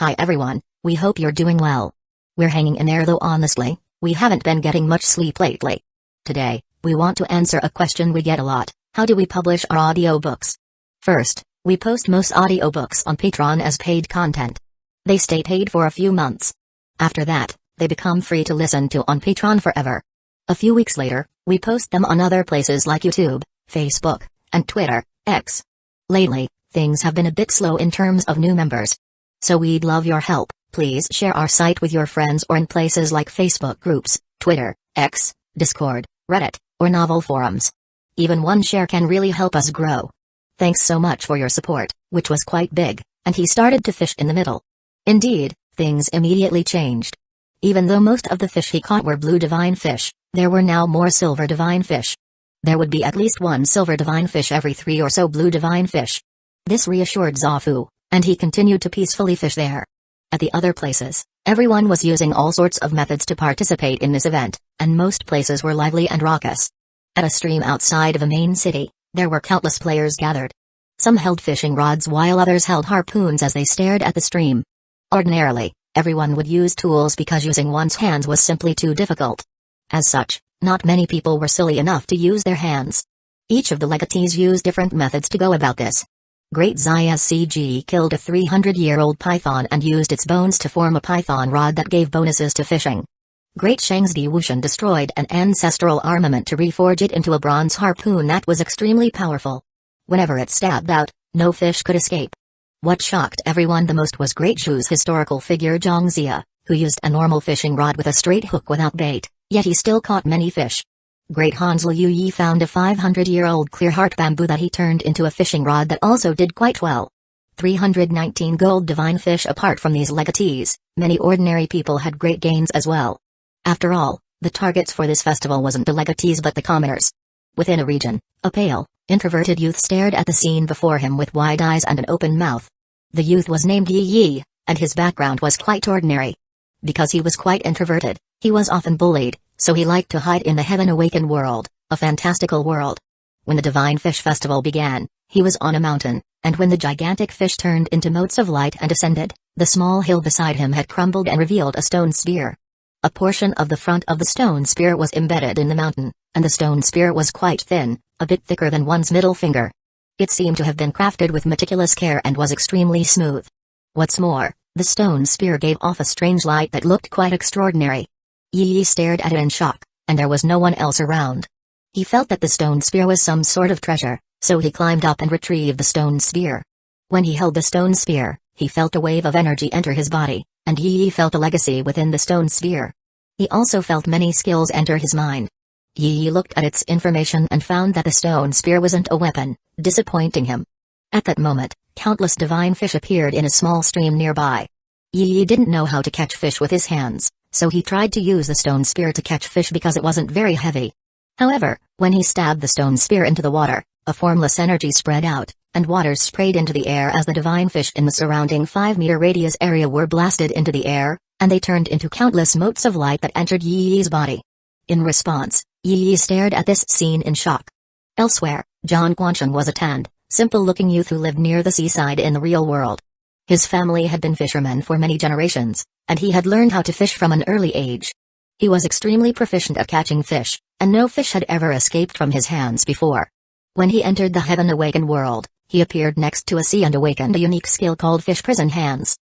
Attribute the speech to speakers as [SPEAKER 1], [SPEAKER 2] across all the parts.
[SPEAKER 1] Hi everyone, we hope you're doing well. We're hanging in there though honestly, we haven't been getting much sleep lately. Today, we want to answer a question we get a lot: how do we publish our audiobooks? First, we post most audiobooks on Patreon as paid content. They stay paid for a few months. After that, they become free to listen to on Patreon forever. A few weeks later, we post them on other places like YouTube, Facebook, and Twitter, X. Lately, things have been a bit slow in terms of new members. So we'd love your help. Please share our site with your friends or in places like Facebook groups, Twitter, X, Discord, Reddit, or novel forums. Even one share can really help us grow. Thanks so much for your support, which was quite big, and he started to fish in the middle. Indeed, things immediately changed. Even though most of the fish he caught were blue divine fish, there were now more silver divine fish. There would be at least one silver divine fish every 3 or so blue divine fish. This reassured Zafu, and he continued to peacefully fish there. At the other places, everyone was using all sorts of methods to participate in this event, and most places were lively and raucous. At a stream outside of a main city, there were countless players gathered. Some held fishing rods while others held harpoons as they stared at the stream. Ordinarily, everyone would use tools because using one's hands was simply too difficult. As such, not many people were silly enough to use their hands. Each of the legatees used different methods to go about this. Great Zayas CG killed a 300-year-old python and used its bones to form a python rod that gave bonuses to fishing. Great Shangzdi Wushan destroyed an ancestral armament to reforge it into a bronze harpoon that was extremely powerful. Whenever it stabbed out, no fish could escape. What shocked everyone the most was Great Zhu's historical figure Zhongzia, who used a normal fishing rod with a straight hook without bait, yet he still caught many fish. Great Hans Liu Yi found a 500-year-old clear heart bamboo that he turned into a fishing rod that also did quite well. 319 gold divine fish. Apart from these legatees, many ordinary people had great gains as well. After all, the targets for this festival wasn't the legatees but the commoners. Within a region, a pale, introverted youth stared at the scene before him with wide eyes and an open mouth. The youth was named Yi Yi, and his background was quite ordinary. Because he was quite introverted, he was often bullied, so he liked to hide in the heaven-awakened world, a fantastical world. When the Divine Fish Festival began, he was on a mountain, and when the gigantic fish turned into motes of light and ascended, the small hill beside him had crumbled and revealed a stone spear. A portion of the front of the stone spear was embedded in the mountain, and the stone spear was quite thin, a bit thicker than one's middle finger. It seemed to have been crafted with meticulous care and was extremely smooth. What's more, the stone spear gave off a strange light that looked quite extraordinary. Yi Yi stared at it in shock, and there was no one else around. He felt that the stone spear was some sort of treasure, so he climbed up and retrieved the stone spear. When he held the stone spear, he felt a wave of energy enter his body, and Yi Yi felt a legacy within the stone spear. He also felt many skills enter his mind. Yi Yi looked at its information and found that the stone spear wasn't a weapon, disappointing him. At that moment, countless divine fish appeared in a small stream nearby. Yi Yi didn't know how to catch fish with his hands, so he tried to use the stone spear to catch fish because it wasn't very heavy. However, when he stabbed the stone spear into the water, a formless energy spread out, and water sprayed into the air as the divine fish in the surrounding 5-meter radius area were blasted into the air, and they turned into countless motes of light that entered Yi Yi's body. In response, Yi Yi stared at this scene in shock. Elsewhere, Zhang Guansheng was a tanned, simple-looking youth who lived near the seaside in the real world. His family had been fishermen for many generations, and he had learned how to fish from an early age. He was extremely proficient at catching fish, and no fish had ever escaped from his hands before. When he entered the heaven-awakened world, he appeared next to a sea and awakened a unique skill called fish prison hands.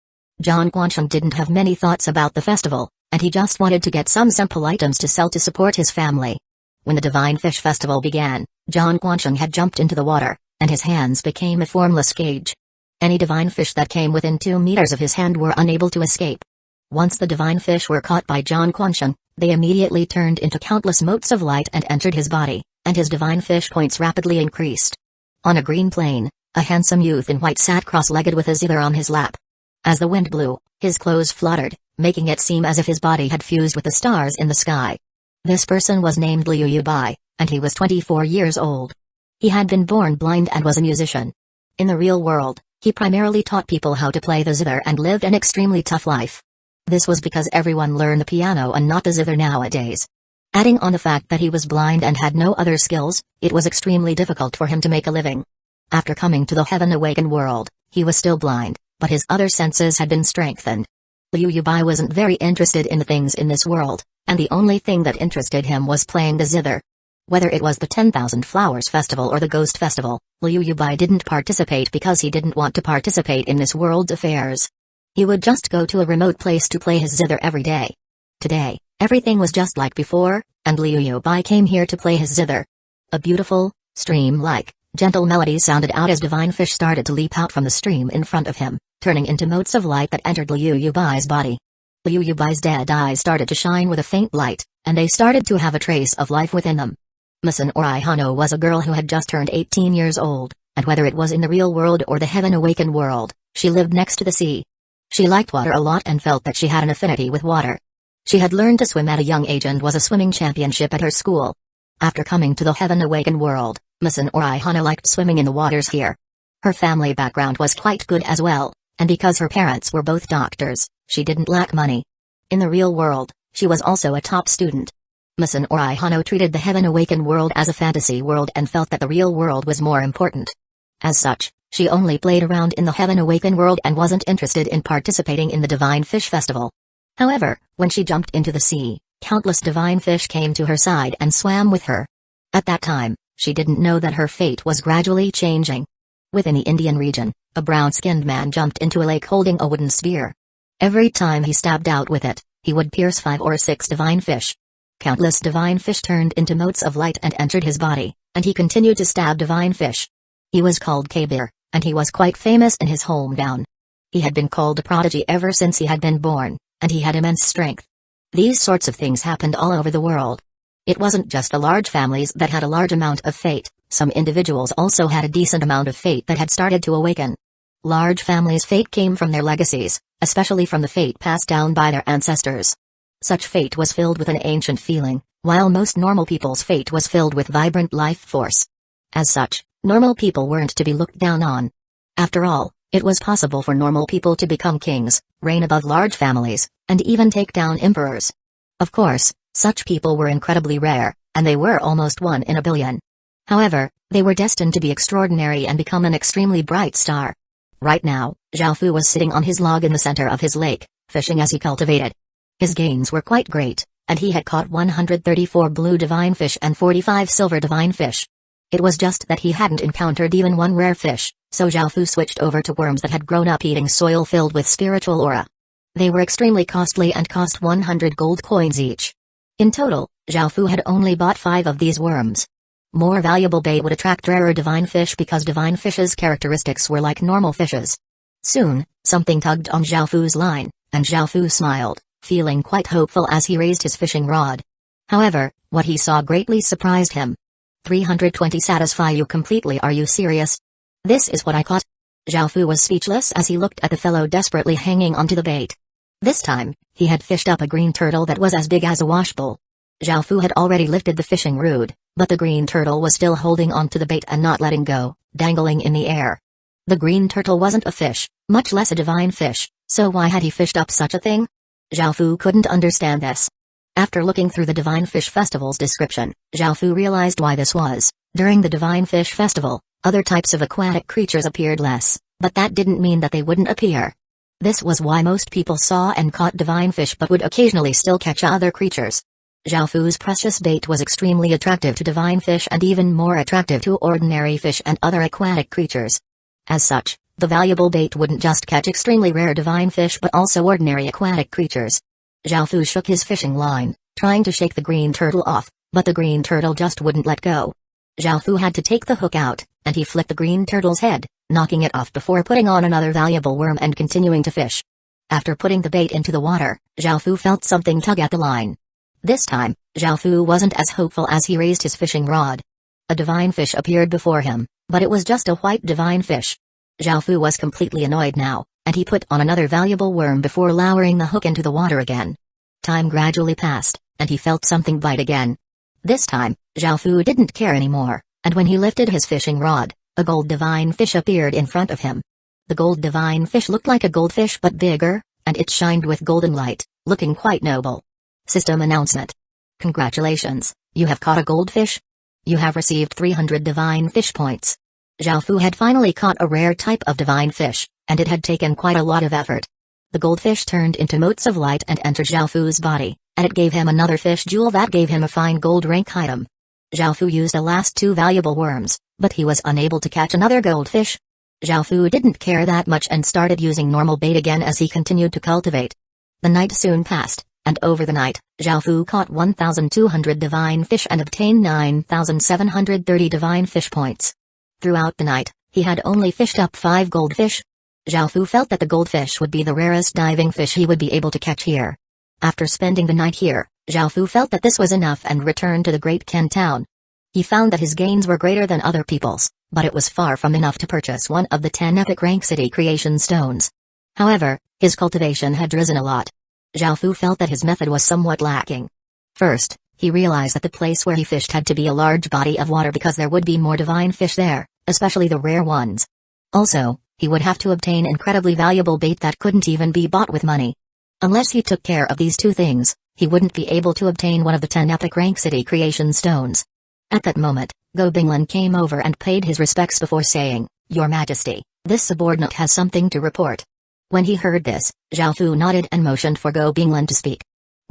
[SPEAKER 1] Zhang Guansheng didn't have many thoughts about the festival, and he just wanted to get some simple items to sell to support his family. When the Divine Fish Festival began, Zhang Guansheng had jumped into the water, and his hands became a formless cage. Any divine fish that came within 2 meters of his hand were unable to escape. Once the divine fish were caught by Zhang Guansheng, they immediately turned into countless motes of light and entered his body, and his divine fish points rapidly increased. On a green plain, a handsome youth in white sat cross-legged with a zither on his lap. As the wind blew, his clothes fluttered, making it seem as if his body had fused with the stars in the sky. This person was named Liu Yubai, and he was 24 years old. He had been born blind and was a musician. In the real world, he primarily taught people how to play the zither and lived an extremely tough life. This was because everyone learned the piano and not the zither nowadays. Adding on the fact that he was blind and had no other skills, it was extremely difficult for him to make a living. After coming to the heaven-awakened world, he was still blind, but his other senses had been strengthened. Liu Yubai wasn't very interested in the things in this world, and the only thing that interested him was playing the zither. Whether it was the 10,000 Flowers Festival or the Ghost Festival, Liu Yubai didn't participate because he didn't want to participate in this world's affairs. He would just go to a remote place to play his zither every day. Today, everything was just like before, and Liu Yubai came here to play his zither. A beautiful, stream-like, gentle melody sounded out as divine fish started to leap out from the stream in front of him, turning into motes of light that entered Liu Yubai's body. Liu Yubai's dead eyes started to shine with a faint light, and they started to have a trace of life within them. Masan Ori Hano was a girl who had just turned 18 years old, and whether it was in the real world or the Heaven Awakened world, she lived next to the sea. She liked water a lot and felt that she had an affinity with water. She had learned to swim at a young age and was a swimming championship at her school. After coming to the Heaven Awakened world, Masan Ori Hano liked swimming in the waters here. Her family background was quite good as well, and because her parents were both doctors, she didn't lack money. In the real world, she was also a top student. Masan Ori Hano treated the Heaven Awakened world as a fantasy world and felt that the real world was more important. As such, she only played around in the Heaven Awakened world and wasn't interested in participating in the Divine Fish Festival. However, when she jumped into the sea, countless divine fish came to her side and swam with her. At that time, she didn't know that her fate was gradually changing. Within the Indian region, a brown-skinned man jumped into a lake holding a wooden spear. Every time he stabbed out with it, he would pierce 5 or 6 divine fish. Countless divine fish turned into motes of light and entered his body, and he continued to stab divine fish. He was called Kabir, and he was quite famous in his hometown. He had been called a prodigy ever since he had been born, and he had immense strength. These sorts of things happened all over the world. It wasn't just the large families that had a large amount of fate, some individuals also had a decent amount of fate that had started to awaken. Large families' fate came from their legacies, especially from the fate passed down by their ancestors. Such fate was filled with an ancient feeling, while most normal people's fate was filled with vibrant life force. As such, normal people weren't to be looked down on. After all, it was possible for normal people to become kings, reign above large families, and even take down emperors. Of course, such people were incredibly rare, and they were almost 1 in a billion. However, they were destined to be extraordinary and become an extremely bright star. Right now, Zhao Fu was sitting on his log in the center of his lake, fishing as he cultivated. His gains were quite great, and he had caught 134 blue divine fish and 45 silver divine fish. It was just that he hadn't encountered even one rare fish, so Zhao Fu switched over to worms that had grown up eating soil filled with spiritual aura. They were extremely costly and cost 100 gold coins each. In total, Zhao Fu had only bought 5 of these worms. More valuable bait would attract rarer divine fish because divine fish's characteristics were like normal fishes. Soon, something tugged on Zhao Fu's line, and Zhao Fu smiled, feeling quite hopeful as he raised his fishing rod. However, what he saw greatly surprised him. 320 satisfy you completely, are you serious? This is what I caught. Zhao Fu was speechless as he looked at the fellow desperately hanging onto the bait. This time, he had fished up a green turtle that was as big as a washbowl. Zhao Fu had already lifted the fishing rod, but the green turtle was still holding onto the bait and not letting go, dangling in the air. The green turtle wasn't a fish, much less a divine fish, so why had he fished up such a thing? Zhao Fu couldn't understand this. After looking through the Divine Fish Festival's description, Zhao Fu realized why this was. During the Divine Fish Festival, other types of aquatic creatures appeared less, but that didn't mean that they wouldn't appear. This was why most people saw and caught divine fish but would occasionally still catch other creatures. Zhao Fu's precious bait was extremely attractive to divine fish and even more attractive to ordinary fish and other aquatic creatures. As such, the valuable bait wouldn't just catch extremely rare divine fish but also ordinary aquatic creatures. Zhao Fu shook his fishing line, trying to shake the green turtle off, but the green turtle just wouldn't let go. Zhao Fu had to take the hook out, and he flicked the green turtle's head, knocking it off before putting on another valuable worm and continuing to fish. After putting the bait into the water, Zhao Fu felt something tug at the line. This time, Zhao Fu wasn't as hopeful as he raised his fishing rod. A divine fish appeared before him, but it was just a white divine fish. Zhao Fu was completely annoyed now, and he put on another valuable worm before lowering the hook into the water again. Time gradually passed, and he felt something bite again. This time, Zhao Fu didn't care anymore, and when he lifted his fishing rod, a gold divine fish appeared in front of him. The gold divine fish looked like a goldfish but bigger, and it shined with golden light, looking quite noble. System announcement. Congratulations, you have caught a goldfish. You have received 300 divine fish points. Zhao Fu had finally caught a rare type of divine fish, and it had taken quite a lot of effort. The goldfish turned into motes of light and entered Zhao Fu's body, and it gave him another fish jewel that gave him a fine gold rank item. Zhao Fu used the last 2 valuable worms, but he was unable to catch another goldfish. Zhao Fu didn't care that much and started using normal bait again as he continued to cultivate. The night soon passed, and over the night, Zhao Fu caught 1,200 divine fish and obtained 9,730 divine fish points. Throughout the night, he had only fished up 5 goldfish. Zhao Fu felt that the goldfish would be the rarest diving fish he would be able to catch here. After spending the night here, Zhao Fu felt that this was enough and returned to the Great Ken town. He found that his gains were greater than other people's, but it was far from enough to purchase one of the 10 epic rank city creation stones. However, his cultivation had risen a lot. Zhao Fu felt that his method was somewhat lacking. First, he realized that the place where he fished had to be a large body of water because there would be more divine fish there, especially the rare ones. Also, he would have to obtain incredibly valuable bait that couldn't even be bought with money. Unless he took care of these 2 things, he wouldn't be able to obtain one of the 10 epic rank city creation stones. At that moment, Go Binglin came over and paid his respects before saying, "Your Majesty, this subordinate has something to report." When he heard this, Zhao Fu nodded and motioned for Go Binglin to speak.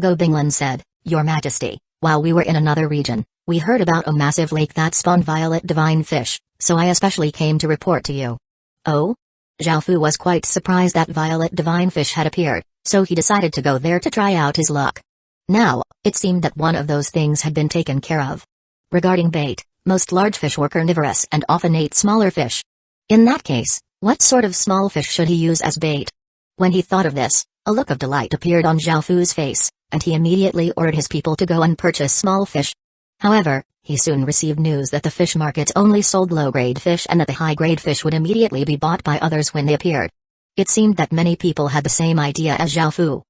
[SPEAKER 1] Go Binglin said, "Your Majesty, while we were in another region, we heard about a massive lake that spawned violet divine fish, so I especially came to report to you." Oh? Zhao Fu was quite surprised that violet divine fish had appeared, so he decided to go there to try out his luck. Now, it seemed that one of those things had been taken care of. Regarding bait, most large fish were carnivorous and often ate smaller fish. In that case, what sort of small fish should he use as bait? When he thought of this, a look of delight appeared on Zhao Fu's face, and he immediately ordered his people to go and purchase small fish. However, he soon received news that the fish markets only sold low-grade fish and that the high-grade fish would immediately be bought by others when they appeared. It seemed that many people had the same idea as Zhao Fu.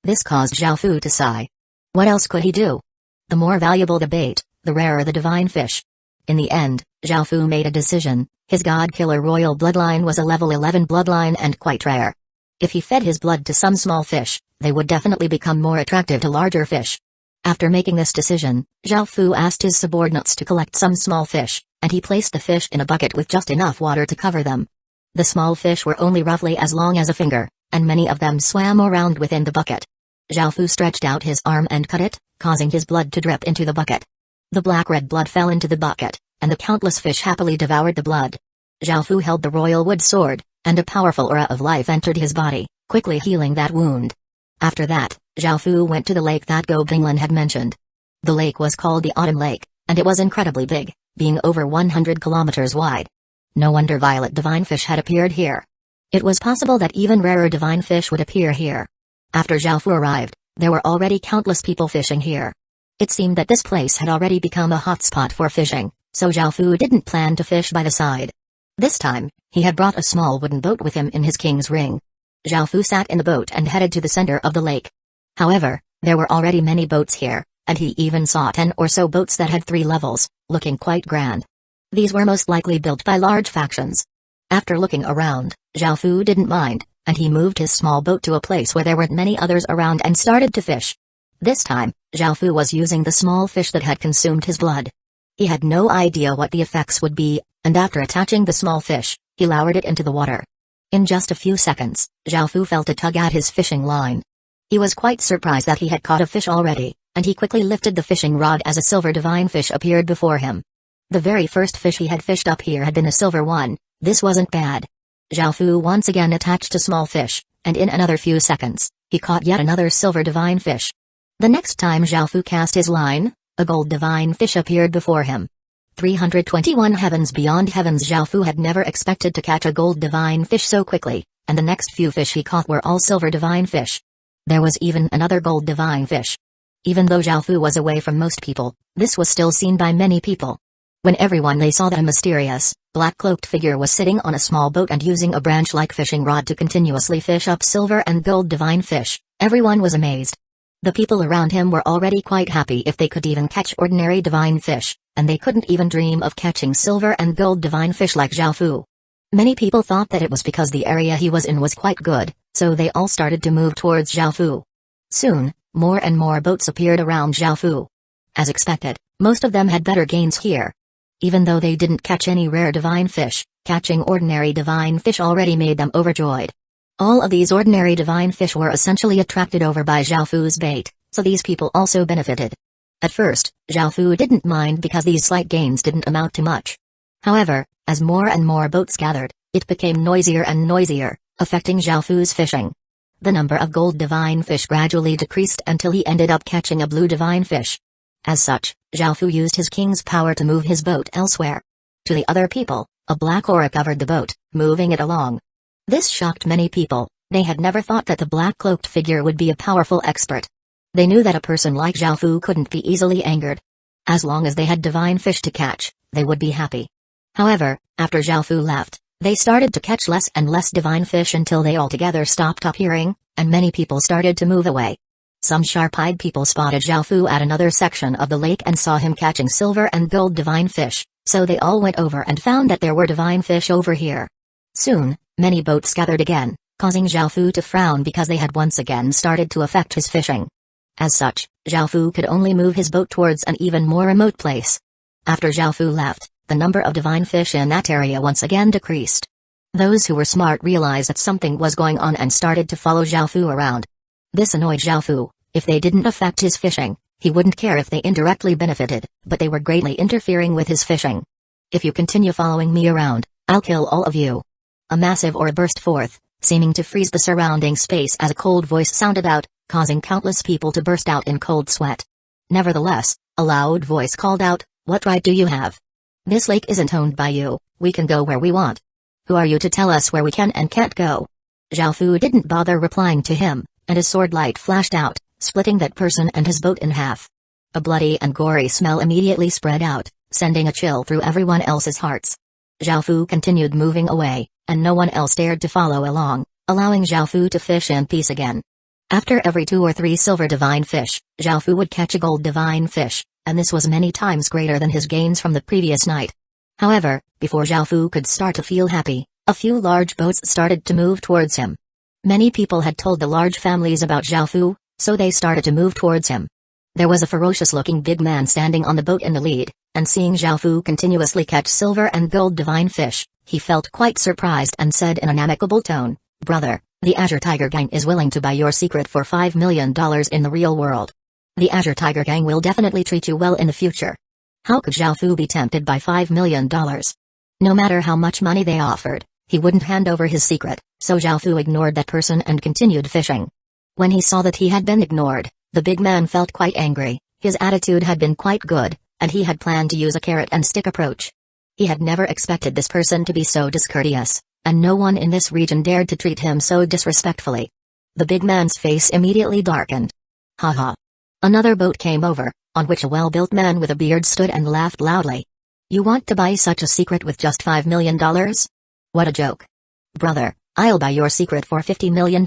[SPEAKER 1] This caused Zhao Fu to sigh. What else could he do? The more valuable the bait, the rarer the divine fish. In the end, Zhao Fu made a decision. His god-killer royal bloodline was a level 11 bloodline and quite rare. If he fed his blood to some small fish, they would definitely become more attractive to larger fish. After making this decision, Zhao Fu asked his subordinates to collect some small fish, and he placed the fish in a bucket with just enough water to cover them. The small fish were only roughly as long as a finger, and many of them swam around within the bucket. Zhao Fu stretched out his arm and cut it, causing his blood to drip into the bucket. The black-red blood fell into the bucket, and the countless fish happily devoured the blood. Zhao Fu held the royal wood sword, and a powerful aura of life entered his body, quickly healing that wound. After that, Zhao Fu went to the lake that Go Binglin had mentioned. The lake was called the Autumn Lake, and it was incredibly big, being over 100 kilometers wide. No wonder violet divine fish had appeared here. It was possible that even rarer divine fish would appear here. After Zhao Fu arrived, there were already countless people fishing here. It seemed that this place had already become a hotspot for fishing, so Zhao Fu didn't plan to fish by the side. This time, he had brought a small wooden boat with him in his king's ring. Zhao Fu sat in the boat and headed to the center of the lake. However, there were already many boats here, and he even saw 10 or so boats that had 3 levels, looking quite grand. These were most likely built by large factions. After looking around, Zhao Fu didn't mind, and he moved his small boat to a place where there weren't many others around and started to fish. This time, Zhao Fu was using the small fish that had consumed his blood. He had no idea what the effects would be, and after attaching the small fish, he lowered it into the water. In just a few seconds, Zhao Fu felt a tug at his fishing line. He was quite surprised that he had caught a fish already, and he quickly lifted the fishing rod as a silver divine fish appeared before him. The very first fish he had fished up here had been a silver one. This wasn't bad. Zhao Fu once again attached a small fish, and in another few seconds, he caught yet another silver divine fish. The next time Zhao Fu cast his line, a gold divine fish appeared before him. 321 heavens beyond heavens. Zhao Fu had never expected to catch a gold divine fish so quickly, and the next few fish he caught were all silver divine fish. There was even another gold divine fish. Even though Zhao Fu was away from most people, this was still seen by many people. When everyone they saw that a mysterious, black-cloaked figure was sitting on a small boat and using a branch-like fishing rod to continuously fish up silver and gold divine fish, everyone was amazed. The people around him were already quite happy if they could even catch ordinary divine fish, and they couldn't even dream of catching silver and gold divine fish like Zhao Fu. Many people thought that it was because the area he was in was quite good, so they all started to move towards Zhao Fu. Soon, more and more boats appeared around Zhao Fu. As expected, most of them had better gains here. Even though they didn't catch any rare divine fish, catching ordinary divine fish already made them overjoyed. All of these ordinary divine fish were essentially attracted over by Zhao Fu's bait, so these people also benefited. At first, Zhao Fu didn't mind because these slight gains didn't amount to much. However, as more and more boats gathered, it became noisier and noisier, affecting Zhao Fu's fishing. The number of gold divine fish gradually decreased until he ended up catching a blue divine fish. As such, Zhao Fu used his king's power to move his boat elsewhere. To the other people, a black aura covered the boat, moving it along. This shocked many people. They had never thought that the black-cloaked figure would be a powerful expert. They knew that a person like Zhao Fu couldn't be easily angered. As long as they had divine fish to catch, they would be happy. However, after Zhao Fu left, they started to catch less and less divine fish until they altogether stopped appearing, and many people started to move away. Some sharp-eyed people spotted Zhao Fu at another section of the lake and saw him catching silver and gold divine fish, so they all went over and found that there were divine fish over here. Soon, many boats gathered again, causing Zhao Fu to frown because they had once again started to affect his fishing. As such, Zhao Fu could only move his boat towards an even more remote place. After Zhao Fu left, the number of divine fish in that area once again decreased. Those who were smart realized that something was going on and started to follow Zhao Fu around. This annoyed Zhao Fu. If they didn't affect his fishing, he wouldn't care if they indirectly benefited, but they were greatly interfering with his fishing. If you continue following me around, I'll kill all of you. A massive aura burst forth, seeming to freeze the surrounding space as a cold voice sounded out, causing countless people to burst out in cold sweat. Nevertheless, a loud voice called out, "What right do you have? This lake isn't owned by you, we can go where we want. Who are you to tell us where we can and can't go?" Zhao Fu didn't bother replying to him, and his sword light flashed out, splitting that person and his boat in half. A bloody and gory smell immediately spread out, sending a chill through everyone else's hearts. Zhao Fu continued moving away, and no one else dared to follow along, allowing Zhao Fu to fish in peace again. After every 2 or 3 silver divine fish, Zhao Fu would catch a gold divine fish, and this was many times greater than his gains from the previous night. However, before Zhao Fu could start to feel happy, a few large boats started to move towards him. Many people had told the large families about Zhao Fu, so they started to move towards him. There was a ferocious-looking big man standing on the boat in the lead, and seeing Zhao Fu continuously catch silver and gold divine fish, he felt quite surprised and said in an amicable tone, "Brother, the Azure Tiger Gang is willing to buy your secret for $5 million in the real world. The Azure Tiger Gang will definitely treat you well in the future." How could Zhao Fu be tempted by $5 million? No matter how much money they offered, he wouldn't hand over his secret, so Zhao Fu ignored that person and continued fishing. When he saw that he had been ignored, the big man felt quite angry. His attitude had been quite good, and he had planned to use a carrot-and-stick approach. He had never expected this person to be so discourteous, and no one in this region dared to treat him so disrespectfully. The big man's face immediately darkened. "Ha." Another boat came over, on which a well-built man with a beard stood and laughed loudly. "You want to buy such a secret with just $5 million? What a joke. Brother, I'll buy your secret for $50 million.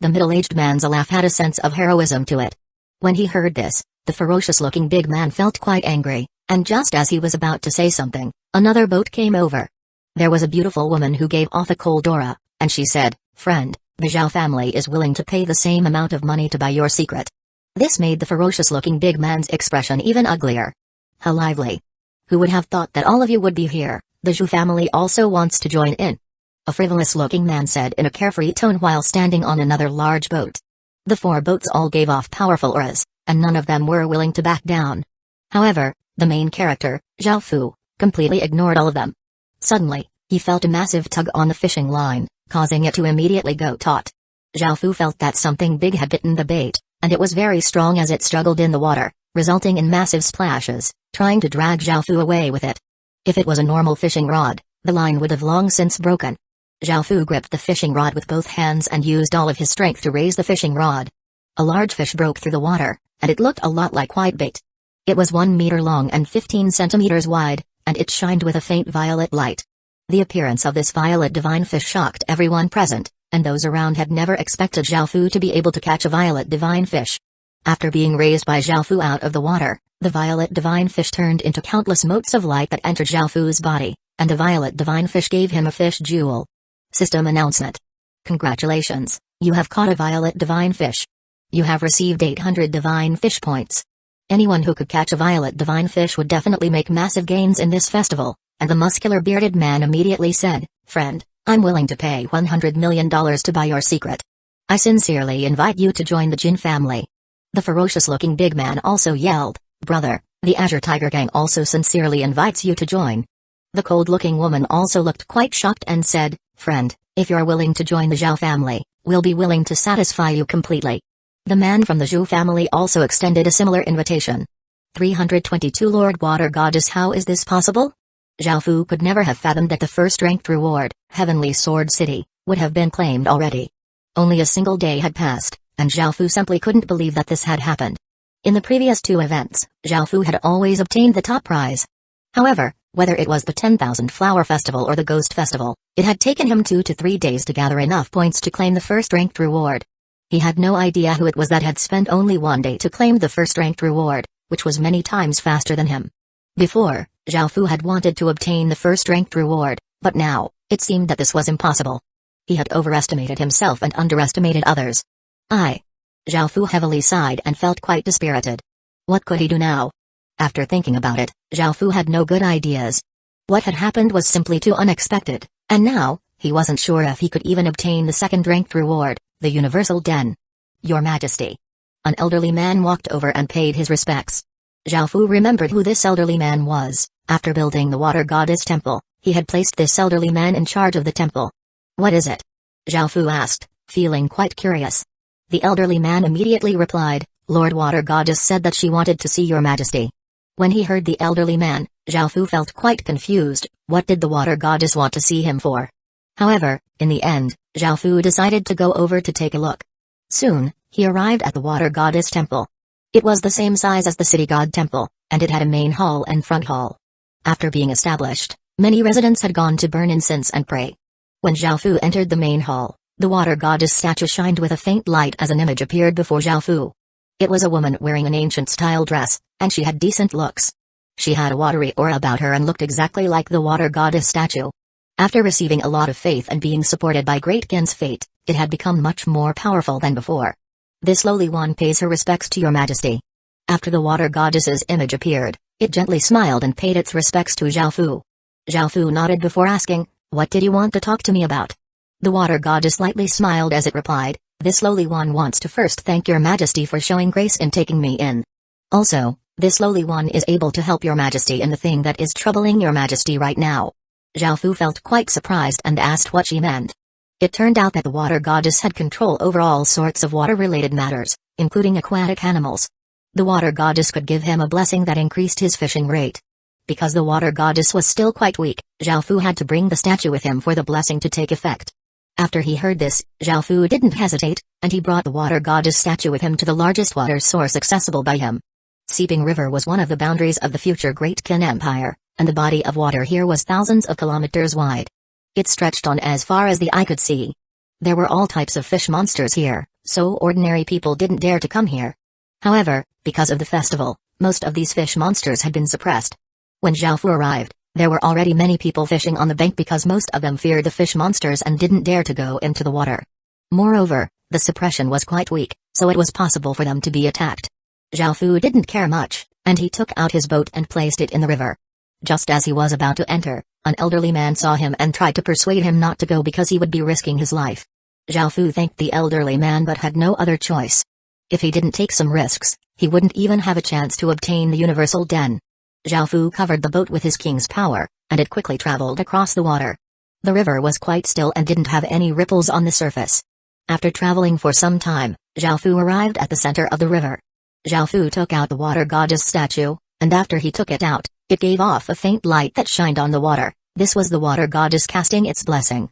[SPEAKER 1] The middle-aged man's laugh had a sense of heroism to it. When he heard this, the ferocious-looking big man felt quite angry, and just as he was about to say something, another boat came over. There was a beautiful woman who gave off a cold aura, and she said, "Friend, the Zhao family is willing to pay the same amount of money to buy your secret." This made the ferocious-looking big man's expression even uglier. "How lively. Who would have thought that all of you would be here? The Zhou family also wants to join in," a frivolous-looking man said in a carefree tone while standing on another large boat. The 4 boats all gave off powerful auras, and none of them were willing to back down. However, the main character, Zhao Fu, completely ignored all of them. Suddenly, he felt a massive tug on the fishing line, causing it to immediately go taut. Zhao Fu felt that something big had bitten the bait, and it was very strong as it struggled in the water, resulting in massive splashes, trying to drag Zhao Fu away with it. If it was a normal fishing rod, the line would have long since broken. Zhao Fu gripped the fishing rod with both hands and used all of his strength to raise the fishing rod. A large fish broke through the water, and it looked a lot like whitebait. It was 1 meter long and 15 centimeters wide, and it shined with a faint violet light. The appearance of this violet divine fish shocked everyone present, and those around had never expected Zhao Fu to be able to catch a violet divine fish. After being raised by Zhao Fu out of the water, the violet divine fish turned into countless motes of light that entered Zhao Fu's body, and the violet divine fish gave him a fish jewel. System announcement. Congratulations, you have caught a violet divine fish. You have received 800 divine fish points. Anyone who could catch a violet divine fish would definitely make massive gains in this festival, and the muscular bearded man immediately said, "Friend, I'm willing to pay $100 million to buy your secret. I sincerely invite you to join the Jin family." The ferocious-looking big man also yelled, "Brother, the Azure Tiger Gang also sincerely invites you to join." The cold-looking woman also looked quite shocked and said, "Friend, if you're willing to join the Zhao family, we'll be willing to satisfy you completely." The man from the Zhou family also extended a similar invitation. 322 Lord Water Goddess. How is this possible? Zhao Fu could never have fathomed that the first-ranked reward, Heavenly Sword City, would have been claimed already. Only a single day had passed, and Zhao Fu simply couldn't believe that this had happened. In the previous two events, Zhao Fu had always obtained the top prize. However, whether it was the 10,000 Flower Festival or the Ghost Festival, it had taken him 2 to 3 days to gather enough points to claim the first-ranked reward. He had no idea who it was that had spent only 1 day to claim the first-ranked reward, which was many times faster than him. Before, Zhao Fu had wanted to obtain the first-ranked reward, but now, it seemed that this was impossible. He had overestimated himself and underestimated others. Zhao Fu heavily sighed and felt quite dispirited. What could he do now? After thinking about it, Zhao Fu had no good ideas. What had happened was simply too unexpected, and now, he wasn't sure if he could even obtain the second-ranked reward, the Universal Den. "Your Majesty." An elderly man walked over and paid his respects. Zhao Fu remembered who this elderly man was. After building the Water Goddess Temple, he had placed this elderly man in charge of the temple. "What is it?" Zhao Fu asked, feeling quite curious. The elderly man immediately replied, "Lord Water Goddess said that she wanted to see your Majesty." When he heard the elderly man, Zhao Fu felt quite confused. What did the Water Goddess want to see him for? However, in the end, Zhao Fu decided to go over to take a look. Soon, he arrived at the Water Goddess Temple. It was the same size as the City God Temple, and it had a main hall and front hall. After being established, many residents had gone to burn incense and pray. When Zhao Fu entered the main hall, the Water Goddess statue shined with a faint light as an image appeared before Zhao Fu. It was a woman wearing an ancient-style dress, and she had decent looks. She had a watery aura about her and looked exactly like the Water Goddess statue. After receiving a lot of faith and being supported by Great Gen's fate, it had become much more powerful than before. "This lowly one pays her respects to your Majesty." After the Water Goddess's image appeared, it gently smiled and paid its respects to Zhao Fu. Zhao Fu nodded before asking, "What did you want to talk to me about?" The Water Goddess lightly smiled as it replied, "This lowly one wants to first thank your Majesty for showing grace in taking me in. Also, this lowly one is able to help your Majesty in the thing that is troubling your Majesty right now." Zhao Fu felt quite surprised and asked what she meant. It turned out that the Water Goddess had control over all sorts of water-related matters, including aquatic animals. The Water Goddess could give him a blessing that increased his fishing rate. Because the Water Goddess was still quite weak, Zhao Fu had to bring the statue with him for the blessing to take effect. After he heard this, Zhao Fu didn't hesitate, and he brought the Water Goddess statue with him to the largest water source accessible by him. Seeping River was one of the boundaries of the future Great Qin Empire, and the body of water here was thousands of kilometers wide. It stretched on as far as the eye could see. There were all types of fish monsters here, so ordinary people didn't dare to come here. However, because of the festival, most of these fish monsters had been suppressed. When Zhao Fu arrived, there were already many people fishing on the bank because most of them feared the fish monsters and didn't dare to go into the water. Moreover, the suppression was quite weak, so it was possible for them to be attacked. Zhao Fu didn't care much, and he took out his boat and placed it in the river. Just as he was about to enter, an elderly man saw him and tried to persuade him not to go because he would be risking his life. Zhao Fu thanked the elderly man but had no other choice. If he didn't take some risks, he wouldn't even have a chance to obtain the Universal Den. Zhao Fu covered the boat with his king's power, and it quickly traveled across the water. The river was quite still and didn't have any ripples on the surface. After traveling for some time, Zhao Fu arrived at the center of the river. Zhao Fu took out the Water Goddess statue, and after he took it out, it gave off a faint light that shined on the water. This was the Water Goddess casting its blessing.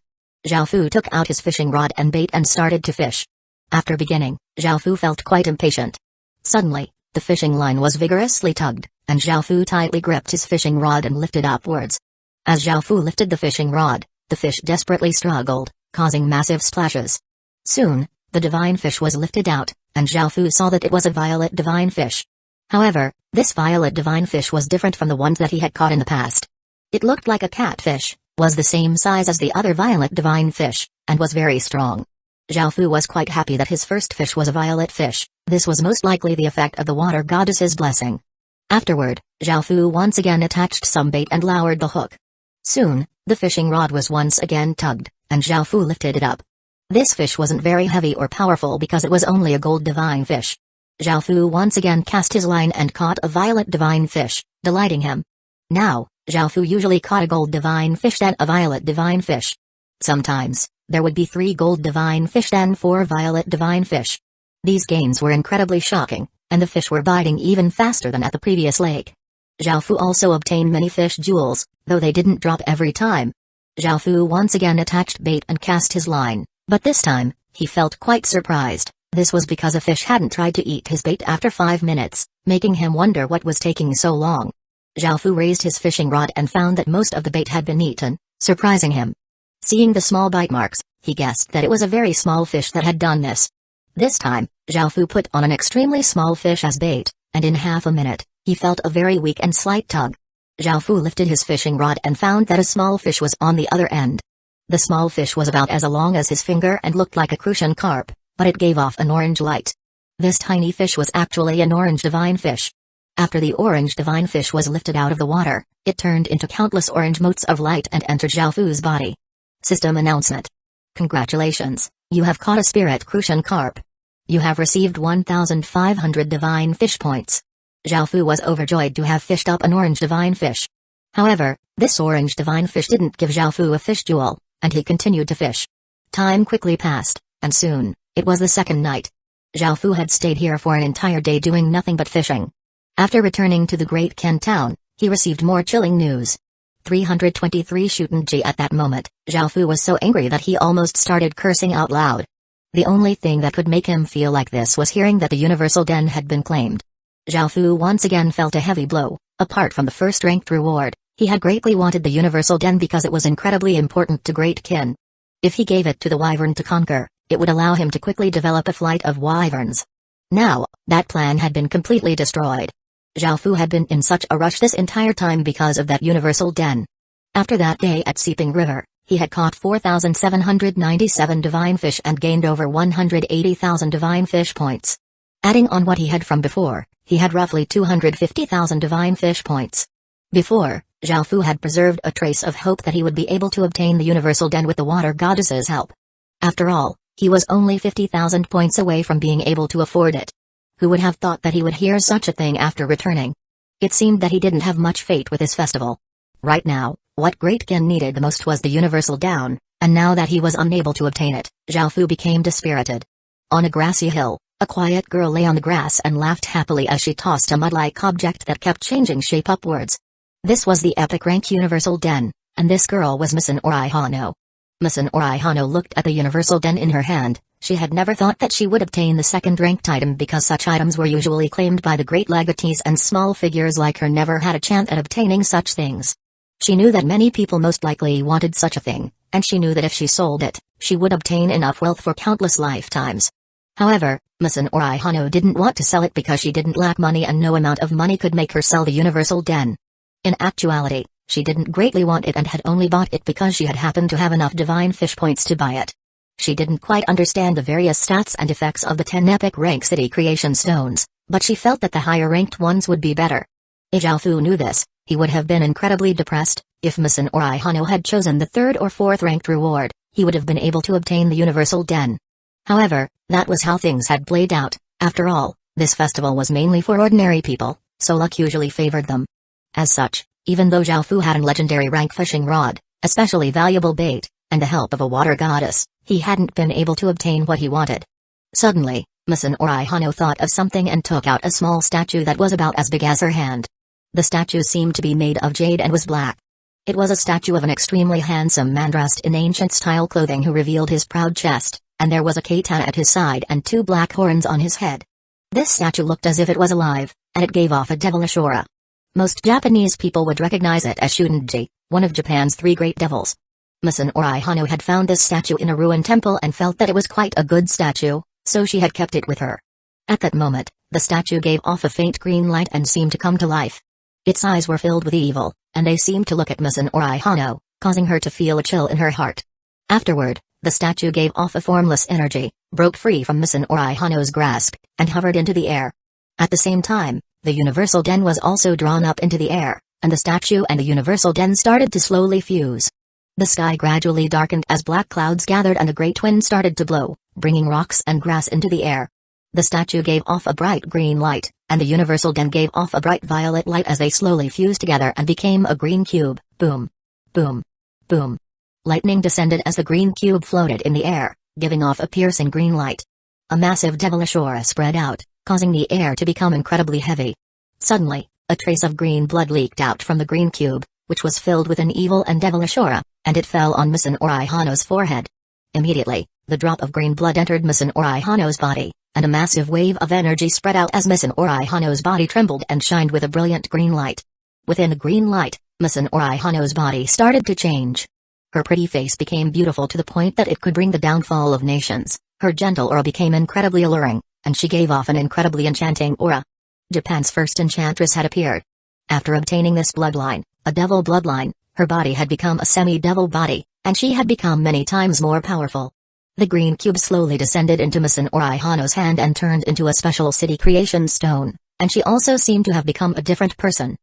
[SPEAKER 1] Zhao Fu took out his fishing rod and bait and started to fish. After beginning, Zhao Fu felt quite impatient. Suddenly, the fishing line was vigorously tugged, and Zhao Fu tightly gripped his fishing rod and lifted upwards. As Zhao Fu lifted the fishing rod, the fish desperately struggled, causing massive splashes. Soon, the divine fish was lifted out, and Zhao Fu saw that it was a violet divine fish. However, this violet divine fish was different from the ones that he had caught in the past. It looked like a catfish, was the same size as the other violet divine fish, and was very strong. Zhao Fu was quite happy that his first fish was a violet fish. This was most likely the effect of the water goddess's blessing. Afterward, Zhao Fu once again attached some bait and lowered the hook. Soon, the fishing rod was once again tugged, and Zhao Fu lifted it up. This fish wasn't very heavy or powerful because it was only a gold divine fish. Zhao Fu once again cast his line and caught a violet divine fish, delighting him. Now, Zhao Fu usually caught a gold divine fish then a violet divine fish. Sometimes, there would be 3 gold divine fish then 4 violet divine fish. These gains were incredibly shocking, and the fish were biting even faster than at the previous lake. Zhao Fu also obtained many fish jewels, though they didn't drop every time. Zhao Fu once again attached bait and cast his line, but this time, he felt quite surprised. This was because a fish hadn't tried to eat his bait after 5 minutes, making him wonder what was taking so long. Zhao Fu raised his fishing rod and found that most of the bait had been eaten, surprising him. Seeing the small bite marks, he guessed that it was a very small fish that had done this. This time, Zhao Fu put on an extremely small fish as bait, and in half a minute, he felt a very weak and slight tug. Zhao Fu lifted his fishing rod and found that a small fish was on the other end. The small fish was about as long as his finger and looked like a crucian carp, but it gave off an orange light. This tiny fish was actually an orange divine fish. After the orange divine fish was lifted out of the water, it turned into countless orange motes of light and entered Zhao Fu's body. System announcement. Congratulations, you have caught a spirit crucian carp. You have received 1,500 divine fish points. Zhao Fu was overjoyed to have fished up an orange divine fish. However, this orange divine fish didn't give Zhao Fu a fish jewel, and he continued to fish. Time quickly passed, and soon, it was the second night. Zhao Fu had stayed here for an entire day doing nothing but fishing. After returning to the Great Ken town, he received more chilling news. 323 Shutenji at that moment, Zhao Fu was so angry that he almost started cursing out loud. The only thing that could make him feel like this was hearing that the Universal Den had been claimed. Zhao Fu once again felt a heavy blow. Apart from the first ranked reward, he had greatly wanted the Universal Den because it was incredibly important to Great Kin. If he gave it to the Wyvern to conquer, it would allow him to quickly develop a flight of wyverns. Now, that plan had been completely destroyed. Zhao Fu had been in such a rush this entire time because of that Universal Den. After that day at Seeping River, he had caught 4,797 divine fish and gained over 180,000 divine fish points. Adding on what he had from before, he had roughly 250,000 divine fish points. Before, Zhao Fu had preserved a trace of hope that he would be able to obtain the Universal Den with the water goddess's help. After all, he was only 50,000 points away from being able to afford it. Who would have thought that he would hear such a thing after returning? It seemed that he didn't have much fate with his festival. Right now, what Great Kin needed the most was the Universal Den, and now that he was unable to obtain it, Zhao Fu became dispirited. On a grassy hill, a quiet girl lay on the grass and laughed happily as she tossed a mud-like object that kept changing shape upwards. This was the epic rank Universal Den, and this girl was Misan Orihano. Misan Orihano looked at the Universal Den in her hand. She had never thought that she would obtain the second-ranked item because such items were usually claimed by the great legatees and small figures like her never had a chance at obtaining such things. She knew that many people most likely wanted such a thing, and she knew that if she sold it, she would obtain enough wealth for countless lifetimes. However, Misan Orihano didn't want to sell it because she didn't lack money and no amount of money could make her sell the Universal Den. In actuality, she didn't greatly want it and had only bought it because she had happened to have enough divine fish points to buy it. She didn't quite understand the various stats and effects of the 10 epic rank city creation stones, but she felt that the higher ranked ones would be better. If Zhao Fu knew this, he would have been incredibly depressed. If Misan Orihano had chosen the 3rd or 4th ranked reward, he would have been able to obtain the Universal Den. However, that was how things had played out. After all, this festival was mainly for ordinary people, so luck usually favored them. As such, even though Zhao Fu had a legendary rank fishing rod, especially valuable bait, and the help of a water goddess, he hadn't been able to obtain what he wanted. Suddenly, Misan Orihano thought of something and took out a small statue that was about as big as her hand. The statue seemed to be made of jade and was black. It was a statue of an extremely handsome man dressed in ancient-style clothing who revealed his proud chest, and there was a katana at his side and 2 black horns on his head. This statue looked as if it was alive, and it gave off a devilish aura. Most Japanese people would recognize it as Shutenji, one of Japan's 3 great devils. Misan Orihano had found this statue in a ruined temple and felt that it was quite a good statue, so she had kept it with her. At that moment, the statue gave off a faint green light and seemed to come to life. Its eyes were filled with evil, and they seemed to look at Misan Orihano, causing her to feel a chill in her heart. Afterward, The statue gave off a formless energy, broke free from Misan Orihano's grasp, and hovered into the air. At the same time, the Universal Den was also drawn up into the air, and the statue and the Universal Den started to slowly fuse. The sky gradually darkened as black clouds gathered and a great wind started to blow, bringing rocks and grass into the air. The statue gave off a bright green light, and the Universal Den gave off a bright violet light as they slowly fused together and became a green cube. Boom. Boom. Boom. Lightning descended as the green cube floated in the air, giving off a piercing green light. A massive devilish aura spread out, causing the air to become incredibly heavy. Suddenly, a trace of green blood leaked out from the green cube, which was filled with an evil and devilish aura, and it fell on Misan Orihano's forehead. Immediately, the drop of green blood entered Misan Orihano's body, and a massive wave of energy spread out as Misan Orihano's body trembled and shined with a brilliant green light. Within the green light, Misan Orihano's body started to change. Her pretty face became beautiful to the point that it could bring the downfall of nations. Her gentle aura became incredibly alluring, and she gave off an incredibly enchanting aura. Japan's first enchantress had appeared. After obtaining this bloodline, a devil bloodline, her body had become a semi-devil body, and she had become many times more powerful. The green cube slowly descended into Misan Orihano's hand and turned into a special city creation stone, and she also seemed to have become a different person.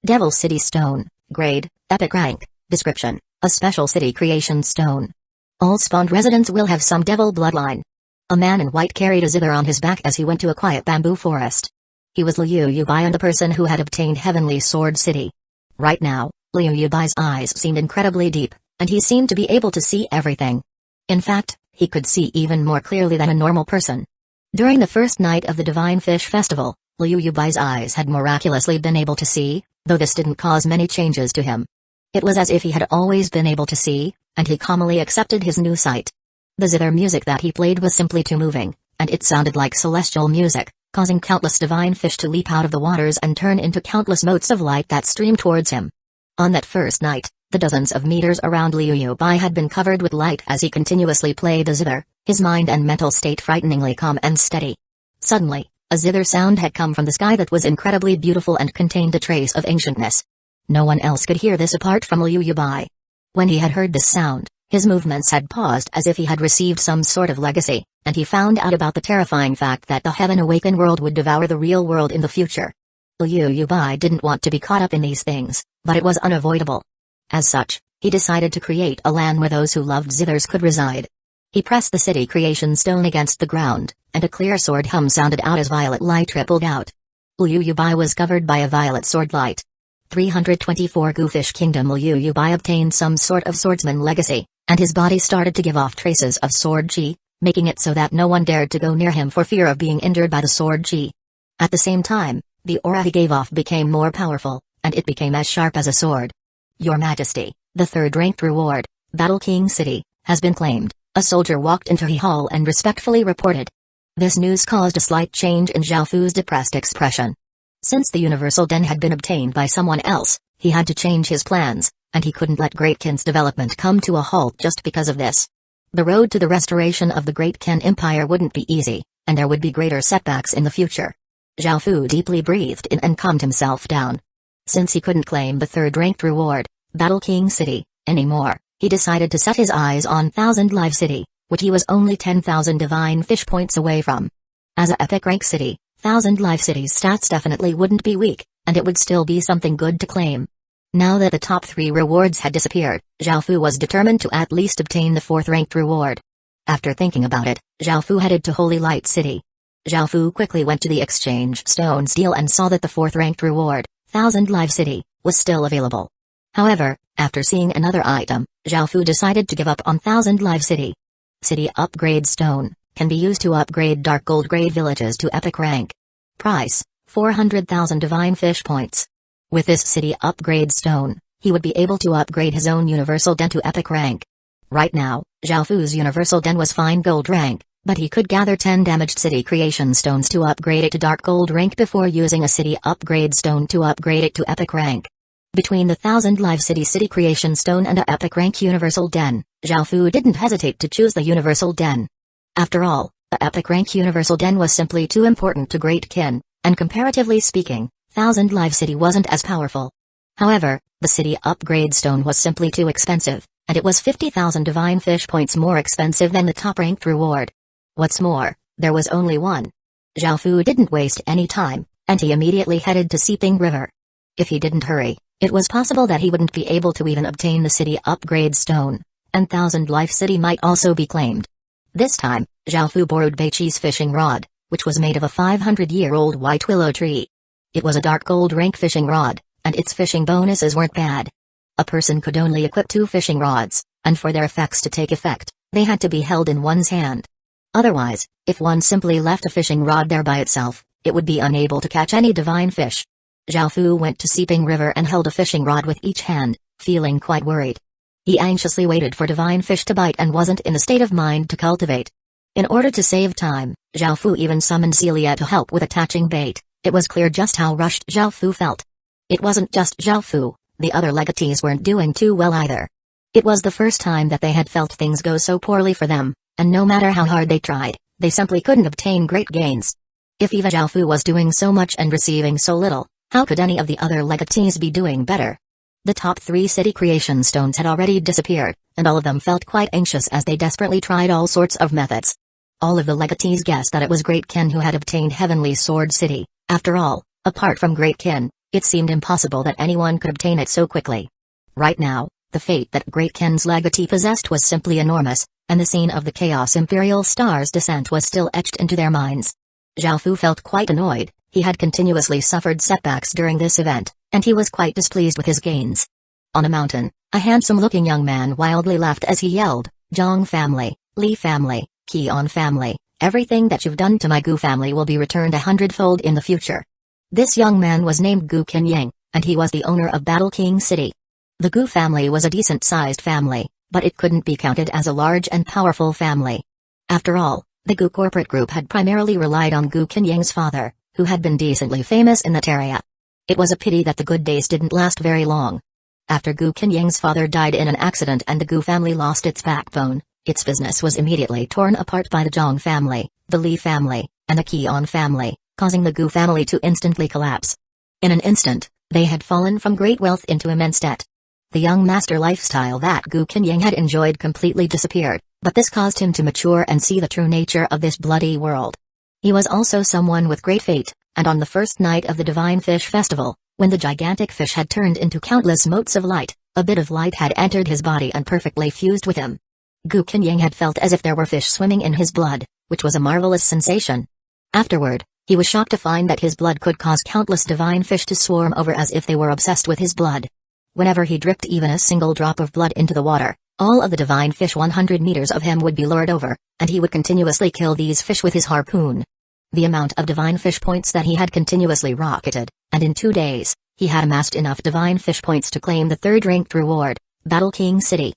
[SPEAKER 1] Devil City Stone, Grade, Epic Rank, Description, a special city creation stone. All spawned residents will have some devil bloodline. A man in white carried a zither on his back as he went to a quiet bamboo forest. He was Liu Yubai, and the person who had obtained Heavenly Sword City. Right now, Liu Yubai's eyes seemed incredibly deep, and he seemed to be able to see everything. In fact, he could see even more clearly than a normal person. During the first night of the Divine Fish Festival, Liu Yubai's eyes had miraculously been able to see, though this didn't cause many changes to him. It was as if he had always been able to see, and he calmly accepted his new sight. The zither music that he played was simply too moving, and it sounded like celestial music, causing countless divine fish to leap out of the waters and turn into countless motes of light that streamed towards him. On that first night, the dozens of meters around Liu Yubai had been covered with light as he continuously played the zither, his mind and mental state frighteningly calm and steady. Suddenly, a zither sound had come from the sky that was incredibly beautiful and contained a trace of ancientness. No one else could hear this apart from Liu Yubai. When he had heard this sound, his movements had paused as if he had received some sort of legacy, and he found out about the terrifying fact that the heaven-awakened world would devour the real world in the future. Liu Yubai didn't want to be caught up in these things, but it was unavoidable. As such, he decided to create a land where those who loved zithers could reside. He pressed the city creation stone against the ground, and a clear sword hum sounded out as violet light rippled out. Liu Yubai was covered by a violet sword light. 324 Goofish Kingdom. Liu Yubai obtained some sort of swordsman legacy, and his body started to give off traces of sword chi, making it so that no one dared to go near him for fear of being injured by the sword chi. At the same time, the aura he gave off became more powerful, and it became as sharp as a sword. Your Majesty, the third-ranked reward, Battle King City, has been claimed. A soldier walked into the hall and respectfully reported. This news caused a slight change in Zhao Fu's depressed expression. Since the Universal Den had been obtained by someone else, he had to change his plans, and he couldn't let Great Qin's development come to a halt just because of this. The road to the restoration of the Great Qin Empire wouldn't be easy, and there would be greater setbacks in the future. Zhao Fu deeply breathed in and calmed himself down. Since he couldn't claim the third-ranked reward, Battle King City, anymore, he decided to set his eyes on Thousand Live City, which he was only 10,000 divine fish points away from. As a epic rank city, Thousand Live City's stats definitely wouldn't be weak, and it would still be something good to claim. Now that the top 3 rewards had disappeared, Zhao Fu was determined to at least obtain the 4th-ranked reward. After thinking about it, Zhao Fu headed to Holy Light City. Zhao Fu quickly went to the exchange stones deal and saw that the 4th-ranked reward, Thousand Live City, was still available. However, after seeing another item, Zhao Fu decided to give up on Thousand Live City. City Upgrade Stone can be used to upgrade Dark Gold grade villages to epic rank. Price, 400,000 divine fish points. With this city upgrade stone, he would be able to upgrade his own Universal Den to epic rank. Right now, Zhao Fu's Universal Den was fine gold rank, but he could gather 10 damaged city creation stones to upgrade it to dark gold rank before using a city upgrade stone to upgrade it to epic rank. Between the Thousand Live City creation stone and a epic rank Universal Den, Zhao Fu didn't hesitate to choose the Universal Den. After all, the epic rank Universal Den was simply too important to Great Qin, and comparatively speaking, Thousand Live City wasn't as powerful. However, the city upgrade stone was simply too expensive, and it was 50,000 divine fish points more expensive than the top-ranked reward. What's more, there was only one. Zhao Fu didn't waste any time, and he immediately headed to Seeping River. If he didn't hurry, it was possible that he wouldn't be able to even obtain the city upgrade stone, and Thousand Life City might also be claimed. This time, Zhao Fu borrowed Beiqi's fishing rod, which was made of a 500-year-old white willow tree. It was a dark gold rank fishing rod, and its fishing bonuses weren't bad. A person could only equip 2 fishing rods, and for their effects to take effect, they had to be held in one's hand. Otherwise, if one simply left a fishing rod there by itself, it would be unable to catch any divine fish. Zhao Fu went to Seeping River and held a fishing rod with each hand, feeling quite worried. He anxiously waited for divine fish to bite and wasn't in the state of mind to cultivate. In order to save time, Zhao Fu even summoned Celia to help with attaching bait. It was clear just how rushed Zhao Fu felt. It wasn't just Zhao Fu, the other legatees weren't doing too well either. It was the first time that they had felt things go so poorly for them, and no matter how hard they tried, they simply couldn't obtain great gains. If even Zhao Fu was doing so much and receiving so little, how could any of the other legatees be doing better? The top 3 city creation stones had already disappeared, and all of them felt quite anxious as they desperately tried all sorts of methods. All of the legatees guessed that it was Great Qin who had obtained Heavenly Sword City. After all, apart from Great Qin, it seemed impossible that anyone could obtain it so quickly. Right now, the fate that Great Qin's legatee possessed was simply enormous, and the scene of the Chaos Imperial Star's descent was still etched into their minds. Zhao Fu felt quite annoyed. He had continuously suffered setbacks during this event, and he was quite displeased with his gains. On a mountain, a handsome-looking young man wildly laughed as he yelled, "Zhang family, Li family, Qian family, everything that you've done to my Gu family will be returned 100-fold in the future." This young man was named Gu Qinyang, and he was the owner of Battle King City. The Gu family was a decent-sized family, but it couldn't be counted as a large and powerful family. After all, the Gu corporate group had primarily relied on Gu Qinyang's father, who had been decently famous in that area. It was a pity that the good days didn't last very long. After Gu Qinyang's father died in an accident and the Gu family lost its backbone, its business was immediately torn apart by the Zhang family, the Li family, and the Qian family, causing the Gu family to instantly collapse. In an instant, they had fallen from great wealth into immense debt. The young master lifestyle that Gu Qinyang had enjoyed completely disappeared, but this caused him to mature and see the true nature of this bloody world. He was also someone with great fate, and on the first night of the Divine Fish Festival, when the gigantic fish had turned into countless motes of light, a bit of light had entered his body and perfectly fused with him. Gu Qinyang had felt as if there were fish swimming in his blood, which was a marvelous sensation. Afterward, he was shocked to find that his blood could cause countless divine fish to swarm over as if they were obsessed with his blood. Whenever he dripped even a single drop of blood into the water, all of the divine fish 100 meters of him would be lured over, and he would continuously kill these fish with his harpoon. The amount of divine fish points that he had continuously rocketed, and in 2 days, he had amassed enough divine fish points to claim the 3rd-ranked reward, Battle King City.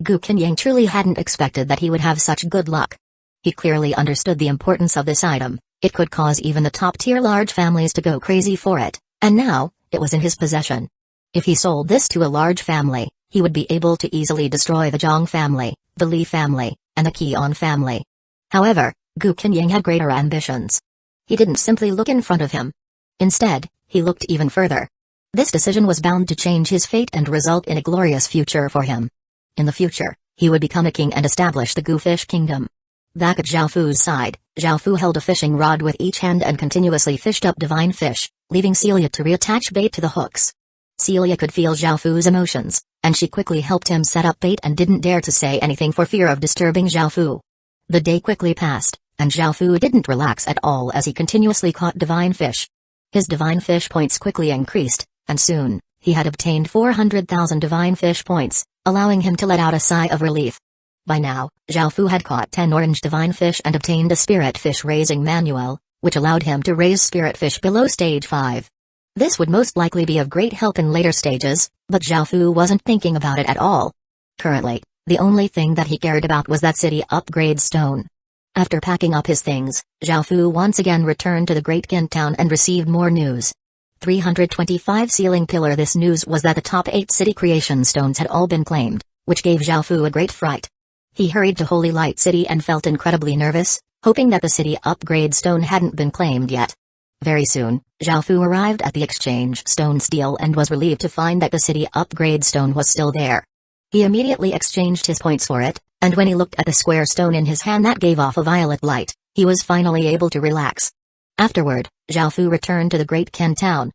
[SPEAKER 1] Gu Qinyang truly hadn't expected that he would have such good luck. He clearly understood the importance of this item. It could cause even the top-tier large families to go crazy for it, and now, it was in his possession. If he sold this to a large family, he would be able to easily destroy the Zhang family, the Li family, and the Qian family. However, Gu Qinyang had greater ambitions. He didn't simply look in front of him. Instead, he looked even further. This decision was bound to change his fate and result in a glorious future for him. In the future, he would become a king and establish the Gu Fish Kingdom. Back at Zhao Fu's side, Zhao Fu held a fishing rod with each hand and continuously fished up divine fish, leaving Celia to reattach bait to the hooks. Celia could feel Zhao Fu's emotions, and she quickly helped him set up bait and didn't dare to say anything for fear of disturbing Zhao Fu. The day quickly passed, and Zhao Fu didn't relax at all as he continuously caught divine fish. His divine fish points quickly increased, and soon, he had obtained 400,000 divine fish points, allowing him to let out a sigh of relief. By now, Zhao Fu had caught 10 orange divine fish and obtained a spirit fish raising manual, which allowed him to raise spirit fish below stage 5. This would most likely be of great help in later stages, but Zhao Fu wasn't thinking about it at all. Currently, the only thing that he cared about was that city upgrade stone. After packing up his things, Zhao Fu once again returned to the Great Qin town and received more news. 325 ceiling pillar. This news was that the top 8 city creation stones had all been claimed, which gave Zhao Fu a great fright. He hurried to Holy Light City and felt incredibly nervous, hoping that the city upgrade stone hadn't been claimed yet. Very soon, Zhao Fu arrived at the exchange stones deal and was relieved to find that the city upgrade stone was still there. He immediately exchanged his points for it, and when he looked at the square stone in his hand that gave off a violet light, he was finally able to relax. Afterward, Zhao Fu returned to the Great Ken town.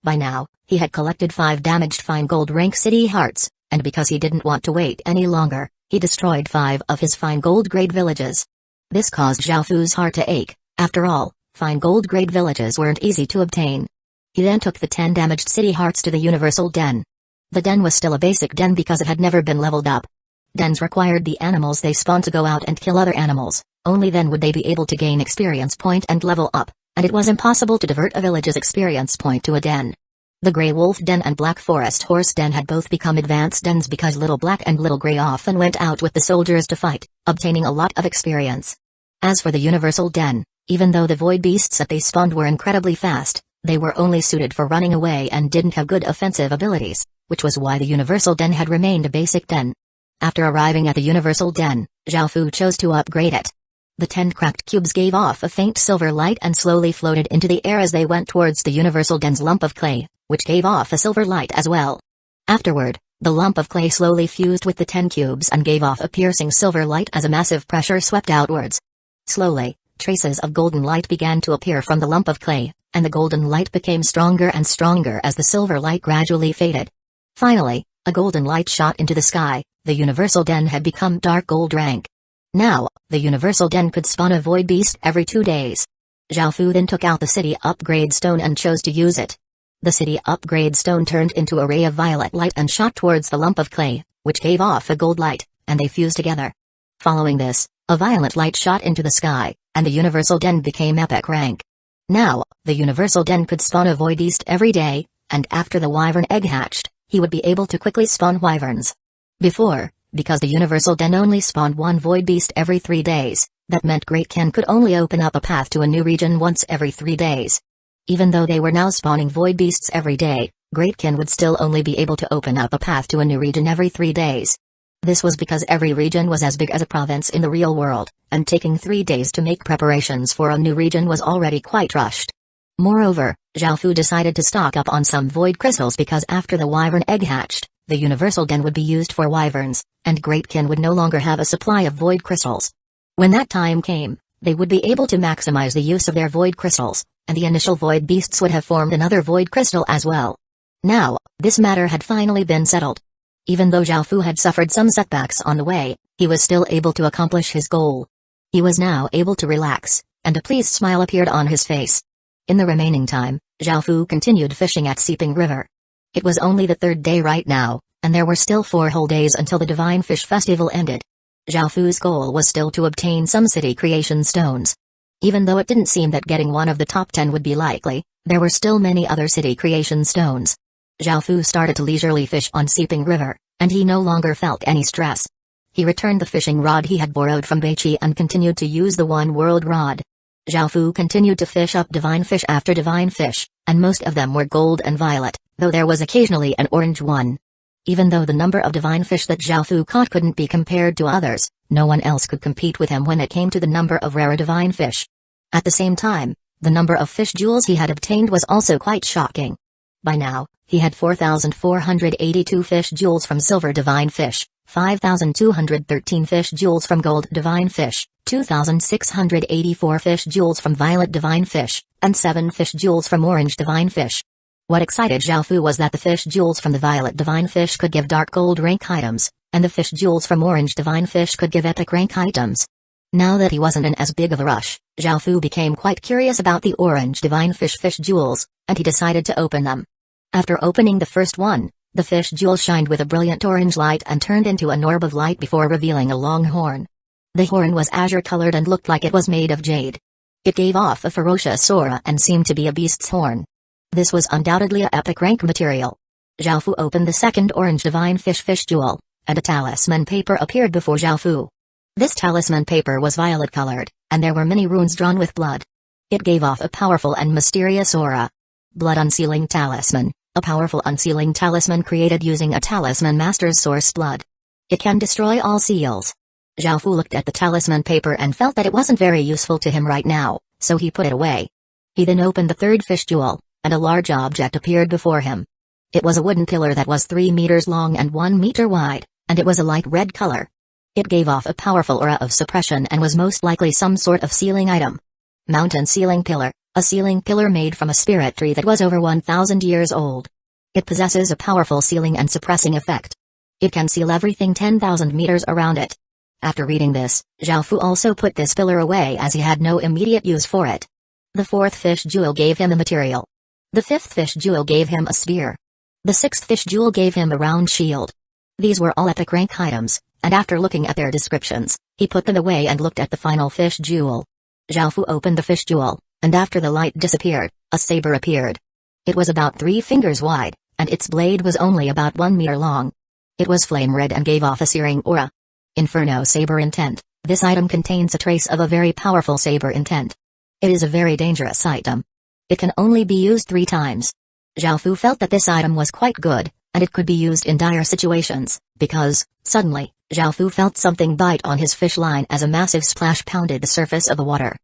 [SPEAKER 1] By now, he had collected 5 damaged fine gold rank city hearts, and because he didn't want to wait any longer, he destroyed 5 of his fine gold grade villages. This caused Zhao Fu's heart to ache. After all, fine gold grade villages weren't easy to obtain. He then took the 10 damaged city hearts to the Universal Den. The den was still a basic den because it had never been leveled up. Dens required the animals they spawned to go out and kill other animals, only then would they be able to gain experience point and level up, and it was impossible to divert a village's experience point to a den. The Grey Wolf Den and Black Forest Horse Den had both become advanced dens because Little Black and Little Grey often went out with the soldiers to fight, obtaining a lot of experience. As for the Universal Den, even though the void beasts that they spawned were incredibly fast, they were only suited for running away and didn't have good offensive abilities, which was why the Universal Den had remained a basic den. After arriving at the Universal Den, Zhao Fu chose to upgrade it. The 10 cracked cubes gave off a faint silver light and slowly floated into the air as they went towards the Universal Den's lump of clay, which gave off a silver light as well. Afterward, the lump of clay slowly fused with the 10 cubes and gave off a piercing silver light as a massive pressure swept outwards. Slowly, traces of golden light began to appear from the lump of clay, and the golden light became stronger and stronger as the silver light gradually faded. Finally, a golden light shot into the sky. The Universal Den had become dark gold rank. Now, the Universal Den could spawn a void beast every 2 days. Zhao Fu then took out the city upgrade stone and chose to use it. The city upgrade stone turned into a ray of violet light and shot towards the lump of clay, which gave off a gold light, and they fused together. Following this, a violet light shot into the sky, and the Universal Den became epic rank. Now, the Universal Den could spawn a void beast every day, and after the wyvern egg hatched, he would be able to quickly spawn wyverns. Before, because the Universal Den only spawned 1 void beast every 3 days, that meant Great Ken could only open up a path to a new region once every 3 days. Even though they were now spawning void beasts every day, Great Ken would still only be able to open up a path to a new region every 3 days. This was because every region was as big as a province in the real world, and taking 3 days to make preparations for a new region was already quite rushed. Moreover, Zhao Fu decided to stock up on some void crystals because after the wyvern egg hatched, the Universal Den would be used for wyverns, and Great Ken would no longer have a supply of void crystals. When that time came, they would be able to maximize the use of their void crystals, and the initial void beasts would have formed another void crystal as well. Now, this matter had finally been settled. Even though Zhao Fu had suffered some setbacks on the way, he was still able to accomplish his goal. He was now able to relax, and a pleased smile appeared on his face. In the remaining time, Zhao Fu continued fishing at Seeping River. It was only the 3rd day right now, and there were still 4 whole days until the Divine Fish Festival ended. Zhao Fu's goal was still to obtain some city creation stones. Even though it didn't seem that getting one of the top 10 would be likely, there were still many other city creation stones. Zhao Fu started to leisurely fish on Seeping River, and he no longer felt any stress. He returned the fishing rod he had borrowed from Beichi and continued to use the One World rod. Zhao Fu continued to fish up divine fish after divine fish, and most of them were gold and violet, though there was occasionally an orange one. Even though the number of divine fish that Zhao Fu caught couldn't be compared to others, no one else could compete with him when it came to the number of rare divine fish. At the same time, the number of fish jewels he had obtained was also quite shocking. By now, he had 4,482 fish jewels from silver divine fish, 5,213 fish jewels from gold divine fish, 2,684 fish jewels from violet divine fish, and 7 fish jewels from orange divine fish. What excited Zhao Fu was that the fish jewels from the violet divine fish could give dark gold rank items, and the fish jewels from orange divine fish could give epic rank items. Now that he wasn't in as big of a rush, Zhao Fu became quite curious about the orange divine fish jewels, and he decided to open them. After opening the first one, the fish jewel shined with a brilliant orange light and turned into an orb of light before revealing a long horn. The horn was azure-colored and looked like it was made of jade. It gave off a ferocious aura and seemed to be a beast's horn. This was undoubtedly a epic rank material. Zhao Fu opened the second orange divine fish jewel, and a talisman paper appeared before Zhao Fu. This talisman paper was violet-colored, and there were many runes drawn with blood. It gave off a powerful and mysterious aura. Blood Unsealing Talisman, a powerful unsealing talisman created using a talisman master's source blood. It can destroy all seals. Zhao Fu looked at the talisman paper and felt that it wasn't very useful to him right now, so he put it away. He then opened the third fish jewel, and a large object appeared before him. It was a wooden pillar that was 3 meters long and 1 meter wide, and it was a light red color. It gave off a powerful aura of suppression and was most likely some sort of sealing item. Mountain Sealing Pillar, a sealing pillar made from a spirit tree that was over 1,000 years old. It possesses a powerful sealing and suppressing effect. It can seal everything 10,000 meters around it. After reading this, Zhao Fu also put this pillar away as he had no immediate use for it. The fourth fish jewel gave him the material. The fifth fish jewel gave him a spear. The sixth fish jewel gave him a round shield. These were all epic rank items, and after looking at their descriptions, he put them away and looked at the final fish jewel. Zhao Fu opened the fish jewel, and after the light disappeared, a saber appeared. It was about 3 fingers wide, and its blade was only about 1 meter long. It was flame red and gave off a searing aura. Inferno Saber Intent. This item contains a trace of a very powerful saber intent. It is a very dangerous item. It can only be used 3 times. Zhao Fu felt that this item was quite good, and it could be used in dire situations, because, suddenly, Zhao Fu felt something bite on his fish line as a massive splash pounded the surface of the water.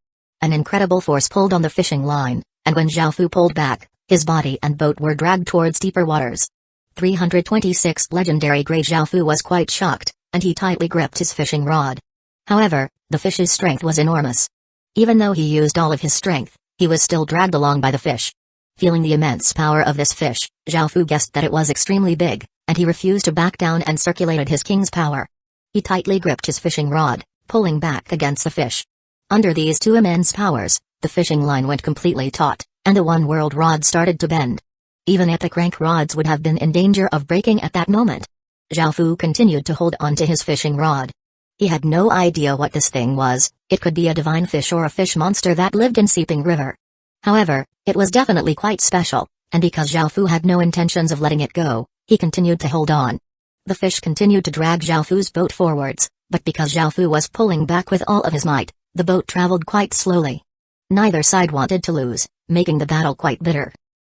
[SPEAKER 1] An incredible force pulled on the fishing line, and when Zhao Fu pulled back, his body and boat were dragged towards deeper waters. 326 Legendary Grade. Zhao Fu was quite shocked, and he tightly gripped his fishing rod. However, the fish's strength was enormous. Even though he used all of his strength, he was still dragged along by the fish. Feeling the immense power of this fish, Zhao Fu guessed that it was extremely big, and he refused to back down and circulated his king's power. He tightly gripped his fishing rod, pulling back against the fish. Under these 2 immense powers, the fishing line went completely taut, and the one world rod started to bend. Even epic rank rods would have been in danger of breaking at that moment. Zhao Fu continued to hold on to his fishing rod. He had no idea what this thing was. It could be a divine fish or a fish monster that lived in Seeping River. However, it was definitely quite special, and because Zhao Fu had no intentions of letting it go, he continued to hold on. The fish continued to drag Zhao Fu's boat forwards, but because Zhao Fu was pulling back with all of his might, the boat traveled quite slowly. Neither side wanted to lose, making the battle quite bitter.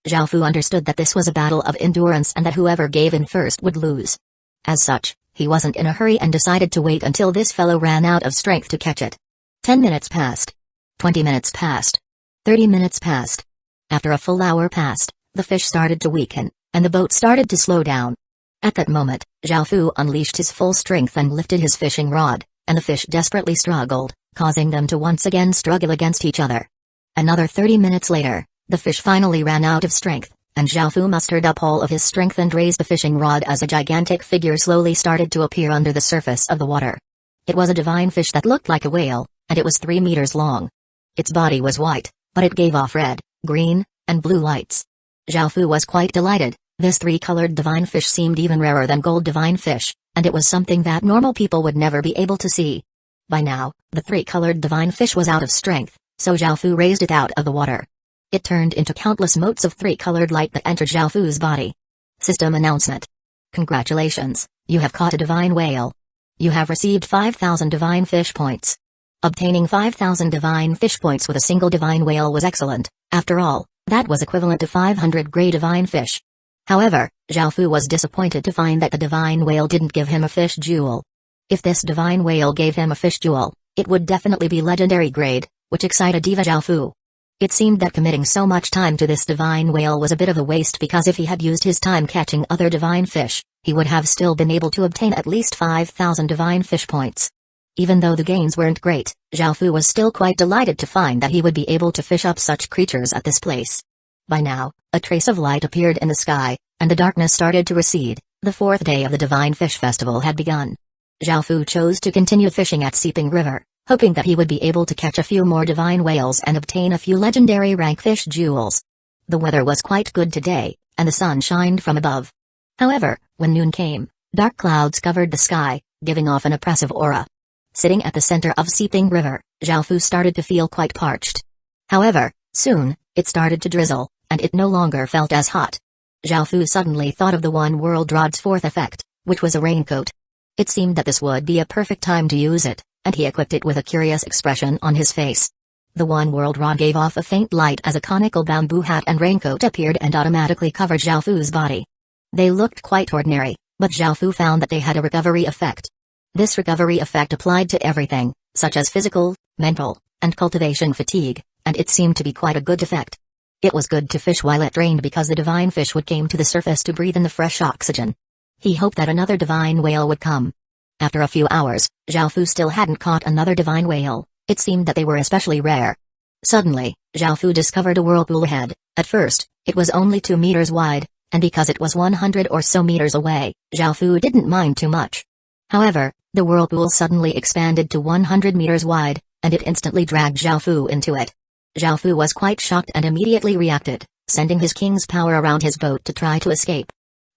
[SPEAKER 1] Zhao Fu understood that this was a battle of endurance and that whoever gave in first would lose. As such, he wasn't in a hurry and decided to wait until this fellow ran out of strength to catch it. 10 minutes passed. 20 minutes passed. 30 minutes passed. After a full hour passed, the fish started to weaken, and the boat started to slow down. At that moment, Zhao Fu unleashed his full strength and lifted his fishing rod, and the fish desperately struggled, causing them to once again struggle against each other. Another 30 minutes later, the fish finally ran out of strength, and Zhao Fu mustered up all of his strength and raised the fishing rod as a gigantic figure slowly started to appear under the surface of the water. It was a divine fish that looked like a whale, and it was 3 meters long. Its body was white, but it gave off red, green, and blue lights. Zhao Fu was quite delighted. This 3-colored divine fish seemed even rarer than gold divine fish, and it was something that normal people would never be able to see. By now, the 3-colored divine fish was out of strength, so Zhao Fu raised it out of the water. It turned into countless motes of 3-colored light that entered Zhao Fu's body. System announcement. Congratulations, you have caught a divine whale. You have received 5,000 divine fish points. Obtaining 5,000 divine fish points with a single divine whale was excellent. After all, that was equivalent to 500 gray divine fish. However, Zhao Fu was disappointed to find that the divine whale didn't give him a fish jewel. If this divine whale gave him a fish jewel, it would definitely be legendary grade, which excited Diva Zhao Fu. It seemed that committing so much time to this divine whale was a bit of a waste because if he had used his time catching other divine fish, he would have still been able to obtain at least 5,000 divine fish points. Even though the gains weren't great, Zhao Fu was still quite delighted to find that he would be able to fish up such creatures at this place. By now, a trace of light appeared in the sky, and the darkness started to recede. The 4th day of the Divine Fish Festival had begun. Zhao Fu chose to continue fishing at Seeping River, hoping that he would be able to catch a few more divine whales and obtain a few legendary rank fish jewels. The weather was quite good today, and the sun shined from above. However, when noon came, dark clouds covered the sky, giving off an oppressive aura. Sitting at the center of Seeping River, Zhao Fu started to feel quite parched. However, soon, it started to drizzle, and it no longer felt as hot. Zhao Fu suddenly thought of the One World Rod's 4th effect, which was a raincoat. It seemed that this would be a perfect time to use it, and he equipped it with a curious expression on his face. The One World Rod gave off a faint light as a conical bamboo hat and raincoat appeared and automatically covered Zhao Fu's body. They looked quite ordinary, but Zhao Fu found that they had a recovery effect. This recovery effect applied to everything, such as physical, mental, and cultivation fatigue, and it seemed to be quite a good effect. It was good to fish while it rained because the divine fish would came to the surface to breathe in the fresh oxygen. He hoped that another divine whale would come. After a few hours, Zhao Fu still hadn't caught another divine whale. It seemed that they were especially rare. Suddenly, Zhao Fu discovered a whirlpool ahead. At first, it was only 2 meters wide, and because it was 100 or so meters away, Zhao Fu didn't mind too much. However, the whirlpool suddenly expanded to 100 meters wide, and it instantly dragged Zhao Fu into it. Zhao Fu was quite shocked and immediately reacted, sending his king's power around his boat to try to escape.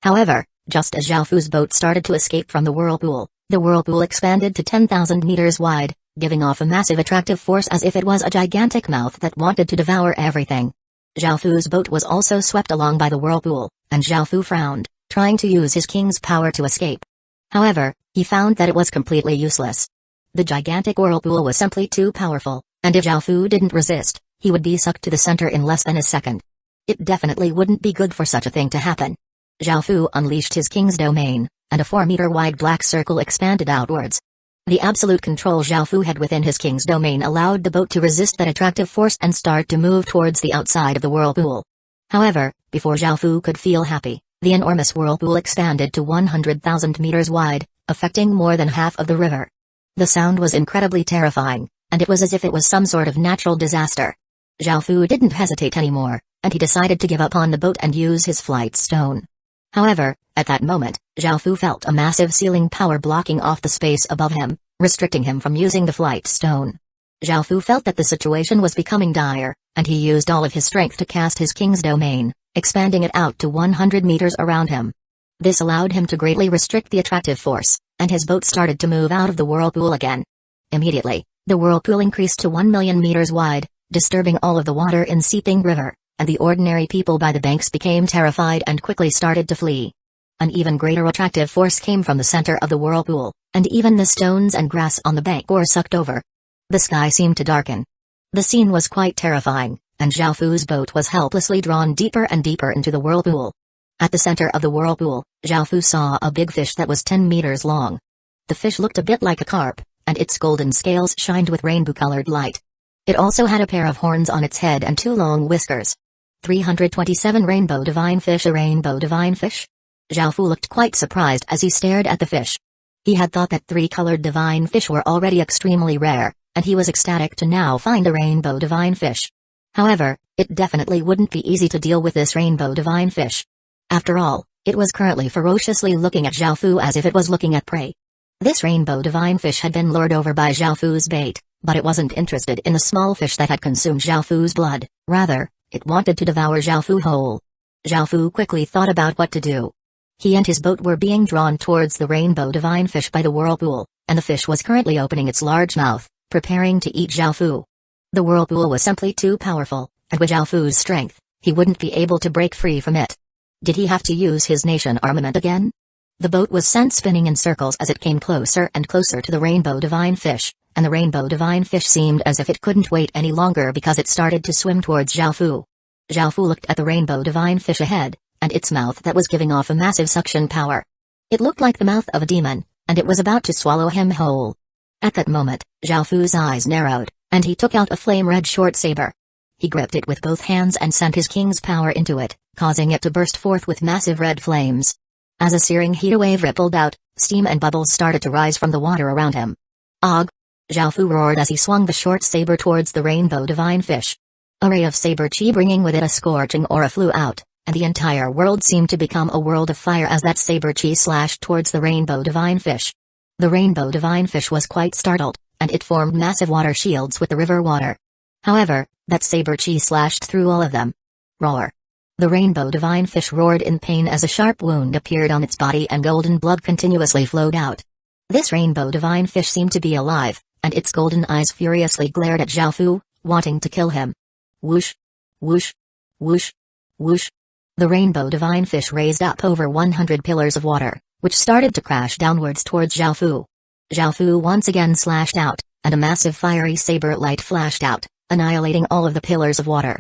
[SPEAKER 1] However, just as Zhao Fu's boat started to escape from the whirlpool expanded to 10,000 meters wide, giving off a massive attractive force as if it was a gigantic mouth that wanted to devour everything. Zhao Fu's boat was also swept along by the whirlpool, and Zhao Fu frowned, trying to use his king's power to escape. However, he found that it was completely useless. The gigantic whirlpool was simply too powerful, and if Zhao Fu didn't resist, he would be sucked to the center in less than a second. It definitely wouldn't be good for such a thing to happen. Zhao Fu unleashed his king's domain, and a 4-meter-wide black circle expanded outwards. The absolute control Zhao Fu had within his king's domain allowed the boat to resist that attractive force and start to move towards the outside of the whirlpool. However, before Zhao Fu could feel happy, the enormous whirlpool expanded to 100,000 meters wide, affecting more than half of the river. The sound was incredibly terrifying, and it was as if it was some sort of natural disaster. Zhao Fu didn't hesitate anymore, and he decided to give up on the boat and use his flight stone. However, at that moment, Zhao Fu felt a massive ceiling power blocking off the space above him, restricting him from using the flight stone. Zhao Fu felt that the situation was becoming dire, and he used all of his strength to cast his king's domain, expanding it out to 100 meters around him. This allowed him to greatly restrict the attractive force, and his boat started to move out of the whirlpool again. Immediately, the whirlpool increased to 1 million meters wide, disturbing all of the water in Seeping River, and the ordinary people by the banks became terrified and quickly started to flee. An even greater attractive force came from the center of the whirlpool, and even the stones and grass on the bank were sucked over. The sky seemed to darken. The scene was quite terrifying, and Zhao Fu's boat was helplessly drawn deeper and deeper into the whirlpool. At the center of the whirlpool, Zhao Fu saw a big fish that was 10 meters long. The fish looked a bit like a carp, and its golden scales shined with rainbow-colored light. It also had a pair of horns on its head and 2 long whiskers. 327 Rainbow Divine Fish. A rainbow divine fish? Zhao Fu looked quite surprised as he stared at the fish. He had thought that 3-colored divine fish were already extremely rare, and he was ecstatic to now find a rainbow divine fish. However, it definitely wouldn't be easy to deal with this rainbow divine fish. After all, it was currently ferociously looking at Zhao Fu as if it was looking at prey. This rainbow divine fish had been lured over by Zhao Fu's bait, but it wasn't interested in the small fish that had consumed Zhao Fu's blood. Rather, it wanted to devour Zhao Fu whole. Zhao Fu quickly thought about what to do. He and his boat were being drawn towards the rainbow divine fish by the whirlpool, and the fish was currently opening its large mouth, preparing to eat Zhao Fu. The whirlpool was simply too powerful, and with Zhao Fu's strength, he wouldn't be able to break free from it. Did he have to use his nation armament again? The boat was sent spinning in circles as it came closer and closer to the rainbow divine fish, and the rainbow divine fish seemed as if it couldn't wait any longer because it started to swim towards Zhao Fu. Zhao Fu looked at the rainbow divine fish ahead, and its mouth that was giving off a massive suction power. It looked like the mouth of a demon, and it was about to swallow him whole. At that moment, Zhao Fu's eyes narrowed, and he took out a flame-red short saber. He gripped it with both hands and sent his king's power into it, causing it to burst forth with massive red flames. As a searing heat wave rippled out, steam and bubbles started to rise from the water around him. Og! Zhao Fu roared as he swung the short saber towards the rainbow divine fish. A ray of saber chi bringing with it a scorching aura flew out, and the entire world seemed to become a world of fire as that saber chi slashed towards the rainbow divine fish. The rainbow divine fish was quite startled, and it formed massive water shields with the river water. However, that saber chi slashed through all of them. Roar! The rainbow divine fish roared in pain as a sharp wound appeared on its body and golden blood continuously flowed out. This rainbow divine fish seemed to be alive, and its golden eyes furiously glared at Zhao Fu, wanting to kill him. Whoosh! Whoosh! Whoosh! Whoosh! The rainbow divine fish raised up over 100 pillars of water, which started to crash downwards towards Zhao Fu. Zhao Fu once again slashed out, and a massive fiery saber light flashed out, annihilating all of the pillars of water.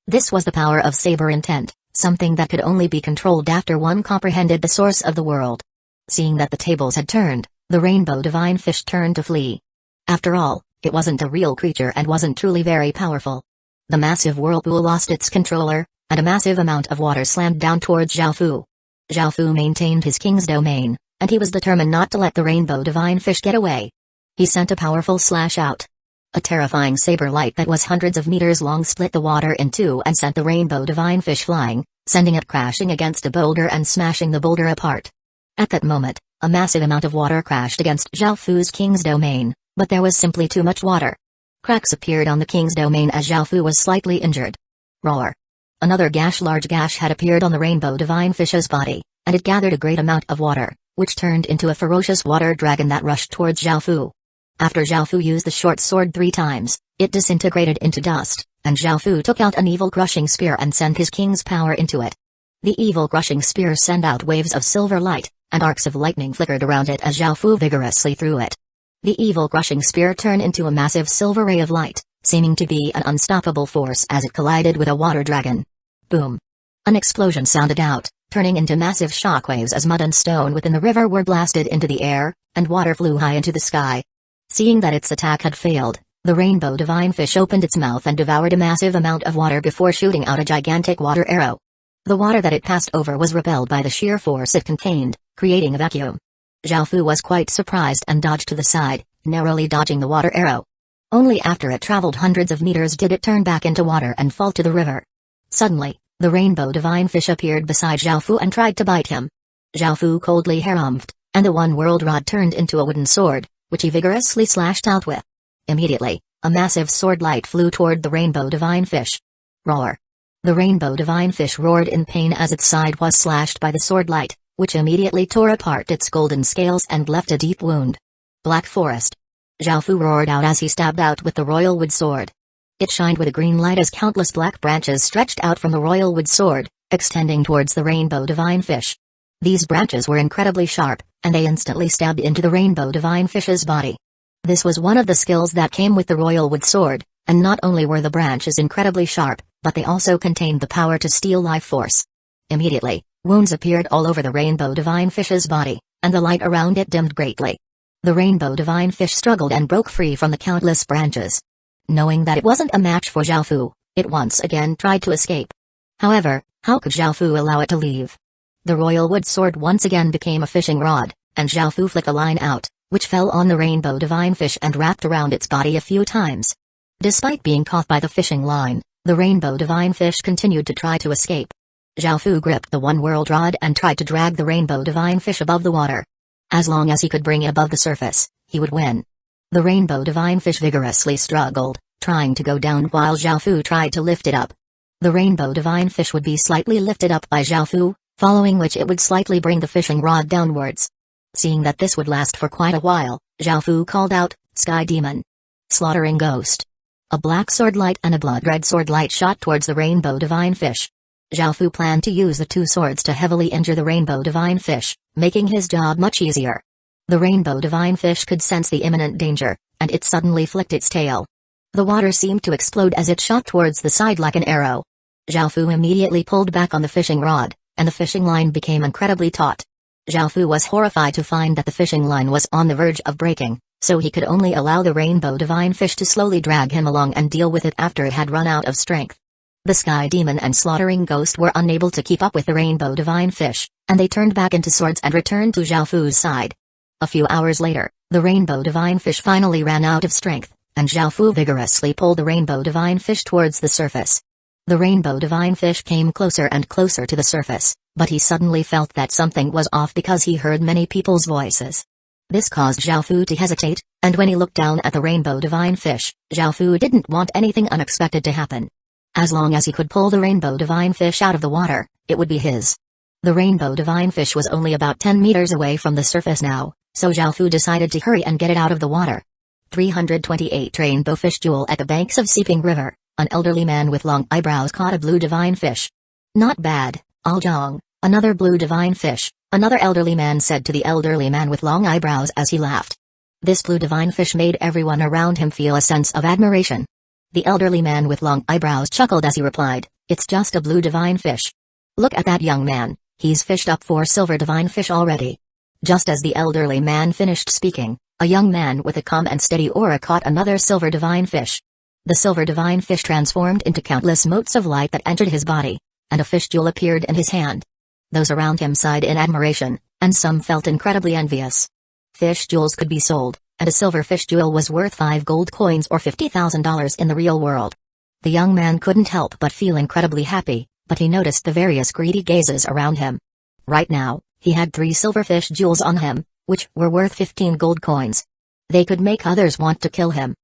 [SPEAKER 1] This was the power of saber intent, something that could only be controlled after one comprehended the source of the world. Seeing that the tables had turned, the rainbow divine fish turned to flee. After all, it wasn't a real creature and wasn't truly very powerful. The massive whirlpool lost its controller, and a massive amount of water slammed down towards Zhao Fu. Zhao Fu maintained his king's domain, and he was determined not to let the rainbow divine fish get away. He sent a powerful slash out. A terrifying saber light that was hundreds of meters long split the water in two and sent the rainbow divine fish flying, sending it crashing against a boulder and smashing the boulder apart. At that moment, a massive amount of water crashed against Zhao Fu's king's domain, but there was simply too much water. Cracks appeared on the king's domain as Zhao Fu was slightly injured. Roar. Another large gash had appeared on the rainbow divine fish's body, and it gathered a great amount of water, which turned into a ferocious water dragon that rushed towards Zhao Fu. After Zhao Fu used the short sword 3 times, it disintegrated into dust, and Zhao Fu took out an evil crushing spear and sent his king's power into it. The evil crushing spear sent out waves of silver light, and arcs of lightning flickered around it as Zhao Fu vigorously threw it. The evil crushing spear turned into a massive silver ray of light, seeming to be an unstoppable force as it collided with a water dragon. Boom! An explosion sounded out, turning into massive shockwaves as mud and stone within the river were blasted into the air, and water flew high into the sky. Seeing that its attack had failed, the rainbow divine fish opened its mouth and devoured a massive amount of water before shooting out a gigantic water arrow. The water that it passed over was repelled by the sheer force it contained, creating a vacuum. Zhao Fu was quite surprised and dodged to the side, narrowly dodging the water arrow. Only after it traveled hundreds of meters did it turn back into water and fall to the river. Suddenly, the rainbow divine fish appeared beside Zhao Fu and tried to bite him. Zhao Fu coldly harumphed, and the one-world rod turned into a wooden sword, which he vigorously slashed out with. Immediately, a massive sword light flew toward the rainbow divine fish. Roar! The rainbow divine fish roared in pain as its side was slashed by the sword light, which immediately tore apart its golden scales and left a deep wound. Black Forest. Zhao Fu roared out as he stabbed out with the royal wood sword. It shined with a green light as countless black branches stretched out from the royal wood sword, extending towards the rainbow divine fish. These branches were incredibly sharp, and they instantly stabbed into the rainbow divine fish's body. This was one of the skills that came with the royal wood sword, and not only were the branches incredibly sharp, but they also contained the power to steal life force. Immediately, wounds appeared all over the rainbow divine fish's body, and the light around it dimmed greatly. The rainbow divine fish struggled and broke free from the countless branches. Knowing that it wasn't a match for Zhao Fu, it once again tried to escape. However, how could Zhao Fu allow it to leave? The royal wood sword once again became a fishing rod, and Zhao Fu flicked a line out, which fell on the rainbow divine fish and wrapped around its body a few times. Despite being caught by the fishing line, the rainbow divine fish continued to try to escape. Zhao Fu gripped the one-world rod and tried to drag the rainbow divine fish above the water. As long as he could bring it above the surface, he would win. The rainbow divine fish vigorously struggled, trying to go down while Zhao Fu tried to lift it up. The rainbow divine fish would be slightly lifted up by Zhao Fu, following which it would slightly bring the fishing rod downwards. Seeing that this would last for quite a while, Zhao Fu called out, "Sky Demon! Slaughtering Ghost!" A black sword light and a blood-red sword light shot towards the rainbow divine fish. Zhao Fu planned to use the 2 swords to heavily injure the rainbow divine fish, making his job much easier. The rainbow divine fish could sense the imminent danger, and it suddenly flicked its tail. The water seemed to explode as it shot towards the side like an arrow. Zhao Fu immediately pulled back on the fishing rod, and the fishing line became incredibly taut. Zhao Fu was horrified to find that the fishing line was on the verge of breaking, so he could only allow the rainbow divine fish to slowly drag him along and deal with it after it had run out of strength. The Sky Demon and Slaughtering Ghost were unable to keep up with the rainbow divine fish, and they turned back into swords and returned to Zhao Fu's side. A few hours later, the rainbow divine fish finally ran out of strength, and Zhao Fu vigorously pulled the rainbow divine fish towards the surface. The rainbow divine fish came closer and closer to the surface, but he suddenly felt that something was off because he heard many people's voices. This caused Zhao Fu to hesitate, and when he looked down at the rainbow divine fish, Zhao Fu didn't want anything unexpected to happen. As long as he could pull the rainbow divine fish out of the water, it would be his. The rainbow divine fish was only about 10 meters away from the surface now, so Zhao Fu decided to hurry and get it out of the water. 328 Rainbow Fish Jewel. At the banks of Seeping River, an elderly man with long eyebrows caught a blue divine fish. "Not bad, Aljong, another blue divine fish," another elderly man said to the elderly man with long eyebrows as he laughed. This blue divine fish made everyone around him feel a sense of admiration. The elderly man with long eyebrows chuckled as he replied, "It's just a blue divine fish. Look at that young man, he's fished up 4 silver divine fish already." Just as the elderly man finished speaking, a young man with a calm and steady aura caught another silver divine fish. The silver divine fish transformed into countless motes of light that entered his body, and a fish jewel appeared in his hand. Those around him sighed in admiration, and some felt incredibly envious. Fish jewels could be sold, and a silver fish jewel was worth 5 gold coins or $50,000 in the real world. The young man couldn't help but feel incredibly happy, but he noticed the various greedy gazes around him. Right now, he had 3 silver fish jewels on him, which were worth 15 gold coins. They could make others want to kill him.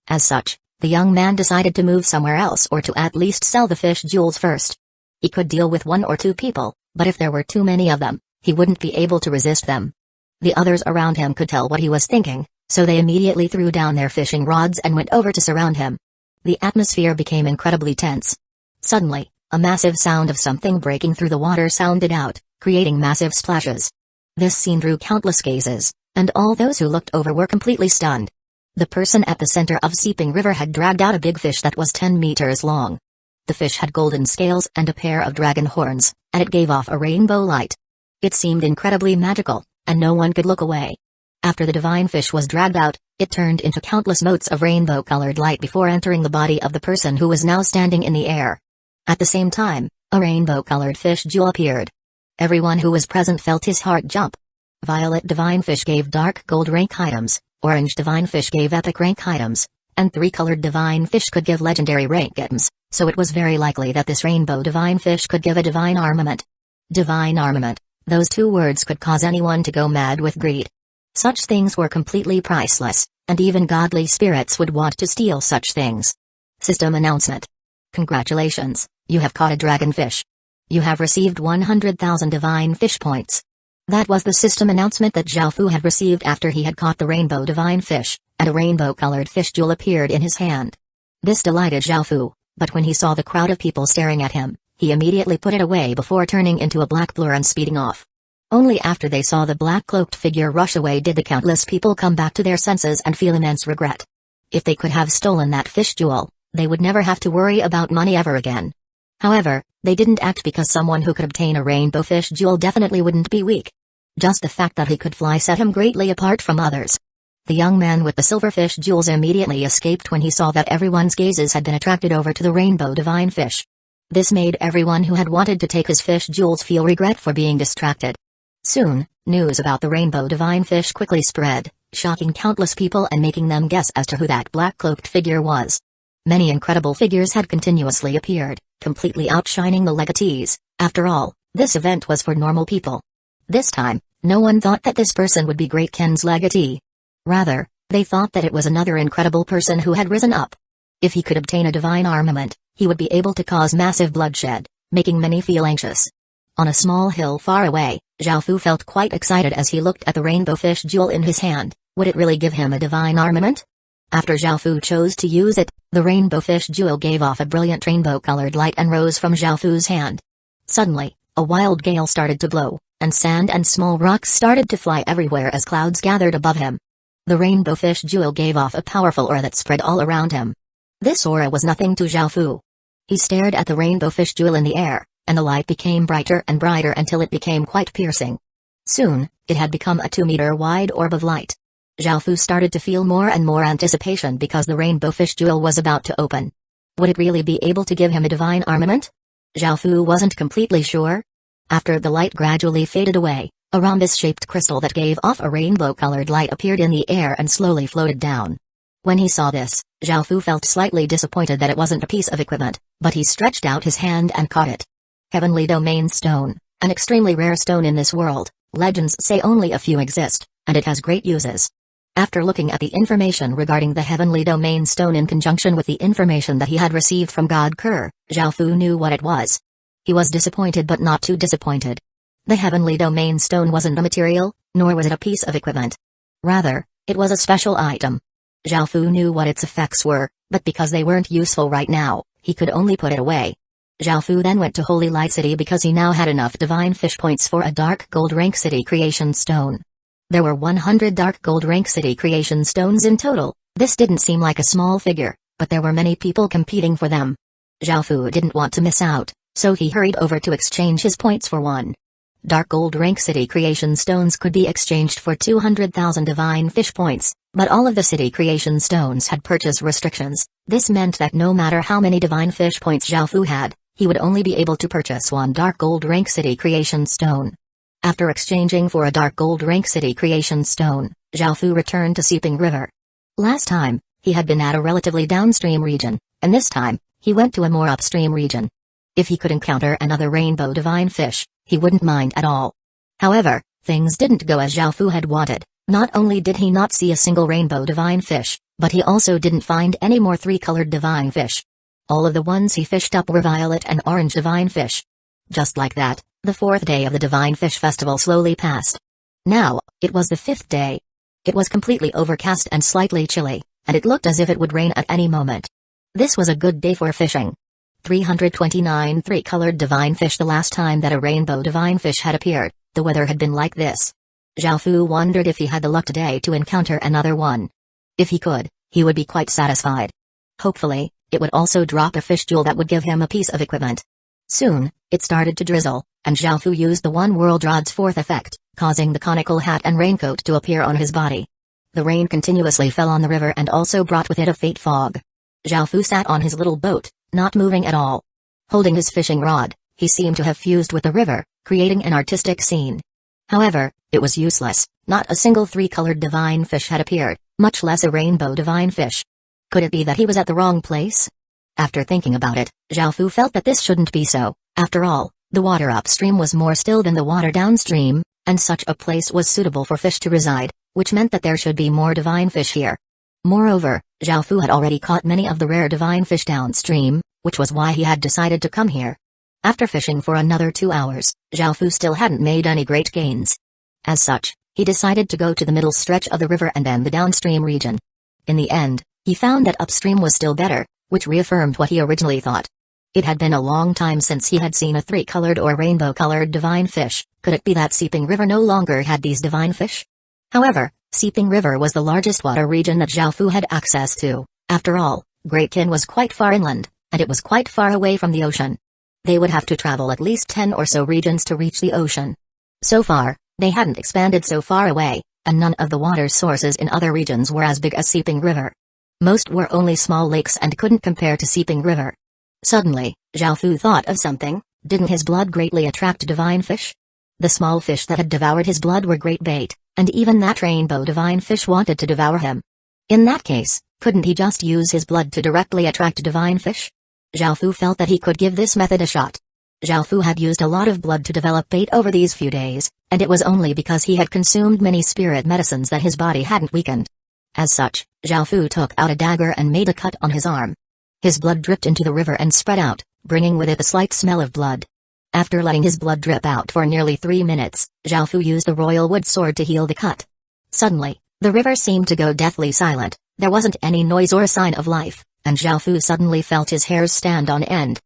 [SPEAKER 1] As such, the young man decided to move somewhere else or to at least sell the fish jewels first. He could deal with 1 or 2 people, but if there were too many of them, he wouldn't be able to resist them. The others around him could tell what he was thinking, so they immediately threw down their fishing rods and went over to surround him. The atmosphere became incredibly tense. Suddenly, a massive sound of something breaking through the water sounded out, creating massive splashes. This scene drew countless gazes, and all those who looked over were completely stunned. The person at the center of Seeping River had dragged out a big fish that was 10 meters long. The fish had golden scales and a pair of dragon horns, and it gave off a rainbow light. It seemed incredibly magical, and no one could look away. After the divine fish was dragged out, it turned into countless motes of rainbow-colored light before entering the body of the person who was now standing in the air. At the same time, a rainbow-colored fish jewel appeared. Everyone who was present felt his heart jump. Violet divine fish gave dark gold rank items, orange divine fish gave epic rank items, and 3-colored divine fish could give legendary rank items, so it was very likely that this rainbow divine fish could give a divine armament. Divine armament, those 2 words could cause anyone to go mad with greed. Such things were completely priceless, and even godly spirits would want to steal such things. System announcement. Congratulations, you have caught a dragonfish. You have received 100,000 divine fish points. That was the system announcement that Zhao Fu had received after he had caught the rainbow divine fish, and a rainbow-colored fish jewel appeared in his hand. This delighted Zhao Fu, but when he saw the crowd of people staring at him, he immediately put it away before turning into a black blur and speeding off. Only after they saw the black-cloaked figure rush away did the countless people come back to their senses and feel immense regret. If they could have stolen that fish jewel, they would never have to worry about money ever again. However, they didn't act because someone who could obtain a rainbow fish jewel definitely wouldn't be weak. Just the fact that he could fly set him greatly apart from others. The young man with the silver fish jewels immediately escaped when he saw that everyone's gazes had been attracted over to the rainbow divine fish. This made everyone who had wanted to take his fish jewels feel regret for being distracted. Soon, news about the rainbow divine fish quickly spread, shocking countless people and making them guess as to who that black-cloaked figure was. Many incredible figures had continuously appeared, completely outshining the legatees. After all, this event was for normal people. This time, no one thought that this person would be Great Ken's legatee. Rather, they thought that it was another incredible person who had risen up. If he could obtain a divine armament, he would be able to cause massive bloodshed, making many feel anxious. On a small hill far away, Zhao Fu felt quite excited as he looked at the rainbow fish jewel in his hand. Would it really give him a divine armament? After Zhao Fu chose to use it, the rainbow fish jewel gave off a brilliant rainbow-colored light and rose from Zhao Fu's hand. Suddenly, a wild gale started to blow, and sand and small rocks started to fly everywhere as clouds gathered above him. The rainbow fish jewel gave off a powerful aura that spread all around him. This aura was nothing to Zhao Fu. He stared at the rainbow fish jewel in the air, and the light became brighter and brighter until it became quite piercing. Soon, it had become a 2-meter-wide orb of light. Zhao Fu started to feel more and more anticipation because the rainbow fish jewel was about to open. Would it really be able to give him a divine armament? Zhao Fu wasn't completely sure. After the light gradually faded away, a rhombus-shaped crystal that gave off a rainbow-colored light appeared in the air and slowly floated down. When he saw this, Zhao Fu felt slightly disappointed that it wasn't a piece of equipment, but he stretched out his hand and caught it. Heavenly Domain Stone, an extremely rare stone in this world. Legends say only a few exist, and it has great uses. After looking at the information regarding the Heavenly Domain Stone in conjunction with the information that he had received from God Kerr, Zhao Fu knew what it was. He was disappointed but not too disappointed. The Heavenly Domain Stone wasn't a material, nor was it a piece of equipment. Rather, it was a special item. Zhao Fu knew what its effects were, but because they weren't useful right now, he could only put it away. Zhao Fu then went to Holy Light City because he now had enough divine fish points for a dark gold rank city creation stone. There were 100 dark gold rank city creation stones in total. This didn't seem like a small figure, but there were many people competing for them. Zhao Fu didn't want to miss out, so he hurried over to exchange his points for one. Dark gold rank city creation stones could be exchanged for 200,000 divine fish points, but all of the city creation stones had purchase restrictions. This meant that no matter how many divine fish points Zhao Fu had, he would only be able to purchase one dark gold rank city creation stone. After exchanging for a dark gold rank city creation stone, Zhao Fu returned to Seeping River. Last time, he had been at a relatively downstream region, and this time, he went to a more upstream region. If he could encounter another rainbow divine fish, he wouldn't mind at all. However, things didn't go as Zhao Fu had wanted. Not only did he not see a single rainbow divine fish, but he also didn't find any more three-colored divine fish. All of the ones he fished up were violet and orange divine fish. Just like that, the fourth day of the Divine Fish Festival slowly passed. Now, it was the fifth day. It was completely overcast and slightly chilly, and it looked as if it would rain at any moment. This was a good day for fishing. 329 three-colored divine fish. The last time that a rainbow divine fish had appeared, the weather had been like this. Zhao Fu wondered if he had the luck today to encounter another one. If he could, he would be quite satisfied. Hopefully, it would also drop a fish jewel that would give him a piece of equipment. Soon, it started to drizzle, and Zhao Fu used the One World Rod's fourth effect, causing the conical hat and raincoat to appear on his body. The rain continuously fell on the river and also brought with it a faint fog. Zhao Fu sat on his little boat, not moving at all. Holding his fishing rod, he seemed to have fused with the river, creating an artistic scene. However, it was useless. Not a single three-colored divine fish had appeared, much less a rainbow divine fish. Could it be that he was at the wrong place? After thinking about it, Zhao Fu felt that this shouldn't be so. After all, the water upstream was more still than the water downstream, and such a place was suitable for fish to reside, which meant that there should be more divine fish here. Moreover, Zhao Fu had already caught many of the rare divine fish downstream, which was why he had decided to come here. After fishing for another 2 hours, Zhao Fu still hadn't made any great gains. As such, he decided to go to the middle stretch of the river and then the downstream region. In the end, he found that upstream was still better, which reaffirmed what he originally thought. It had been a long time since he had seen a three-colored or rainbow-colored divine fish. Could it be that Seeping River no longer had these divine fish? However, Seeping River was the largest water region that Zhao Fu had access to. After all, Great Kin was quite far inland, and it was quite far away from the ocean. They would have to travel at least 10 or so regions to reach the ocean. So far, they hadn't expanded so far away, and none of the water sources in other regions were as big as Seeping River. Most were only small lakes and couldn't compare to Seeping River. Suddenly, Zhao Fu thought of something. Didn't his blood greatly attract divine fish? The small fish that had devoured his blood were great bait, and even that rainbow divine fish wanted to devour him. In that case, couldn't he just use his blood to directly attract divine fish? Zhao Fu felt that he could give this method a shot. Zhao Fu had used a lot of blood to develop bait over these few days, and it was only because he had consumed many spirit medicines that his body hadn't weakened. As such, Zhao Fu took out a dagger and made a cut on his arm. His blood dripped into the river and spread out, bringing with it a slight smell of blood. After letting his blood drip out for nearly 3 minutes, Zhao Fu used the royal wood sword to heal the cut. Suddenly, the river seemed to go deathly silent. There wasn't any noise or sign of life, and Zhao Fu suddenly felt his hairs stand on end.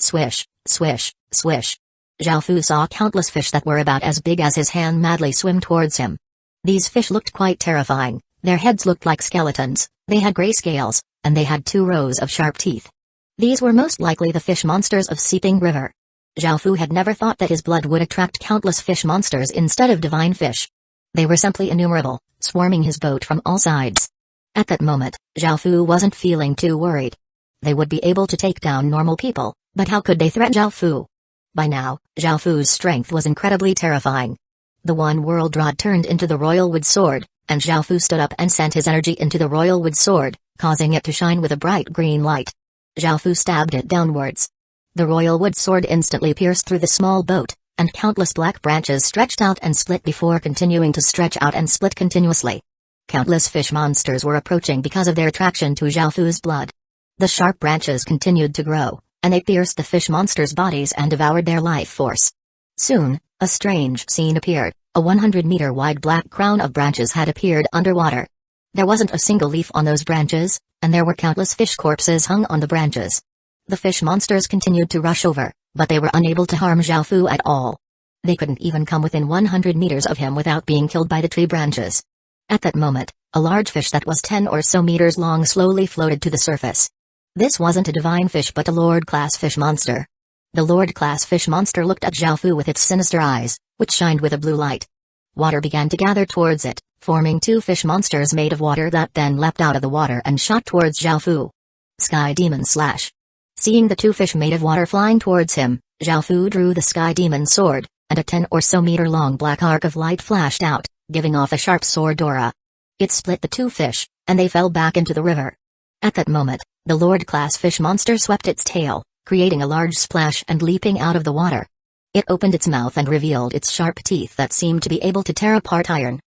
[SPEAKER 1] Swish, swish, swish. Zhao Fu saw countless fish that were about as big as his hand madly swim towards him. These fish looked quite terrifying. Their heads looked like skeletons, they had gray scales, and they had 2 rows of sharp teeth. These were most likely the fish monsters of Seeping River. Zhao Fu had never thought that his blood would attract countless fish monsters instead of divine fish. They were simply innumerable, swarming his boat from all sides. At that moment, Zhao Fu wasn't feeling too worried. They would be able to take down normal people, but how could they threaten Zhao Fu? By now, Zhao Fu's strength was incredibly terrifying. The One World Rod turned into the royal wood sword, and Zhao Fu stood up and sent his energy into the royal wood sword, causing it to shine with a bright green light. Zhao Fu stabbed it downwards. The royal wood sword instantly pierced through the small boat, and countless black branches stretched out and split before continuing to stretch out and split continuously. Countless fish monsters were approaching because of their attraction to Zhao Fu's blood. The sharp branches continued to grow, and they pierced the fish monsters' bodies and devoured their life force. Soon, a strange scene appeared. A 100-meter wide black crown of branches had appeared underwater. There wasn't a single leaf on those branches, and there were countless fish corpses hung on the branches. The fish monsters continued to rush over, but they were unable to harm Zhao Fu at all. They couldn't even come within 100 meters of him without being killed by the tree branches. At that moment, a large fish that was 10 or so meters long slowly floated to the surface. This wasn't a divine fish but a Lord-class fish monster. The Lord-class fish monster looked at Zhao Fu with its sinister eyes, which shined with a blue light. Water began to gather towards it, forming 2 fish monsters made of water that then leapt out of the water and shot towards Zhao Fu. Sky Demon Slash. Seeing the two fish made of water flying towards him, Zhao Fu drew the sky demon's sword, and a 10 or so meter long black arc of light flashed out, giving off a sharp sword aura. It split the two fish, and they fell back into the river. At that moment, the Lord-class fish monster swept its tail, creating a large splash and leaping out of the water. It opened its mouth and revealed its sharp teeth that seemed to be able to tear apart iron.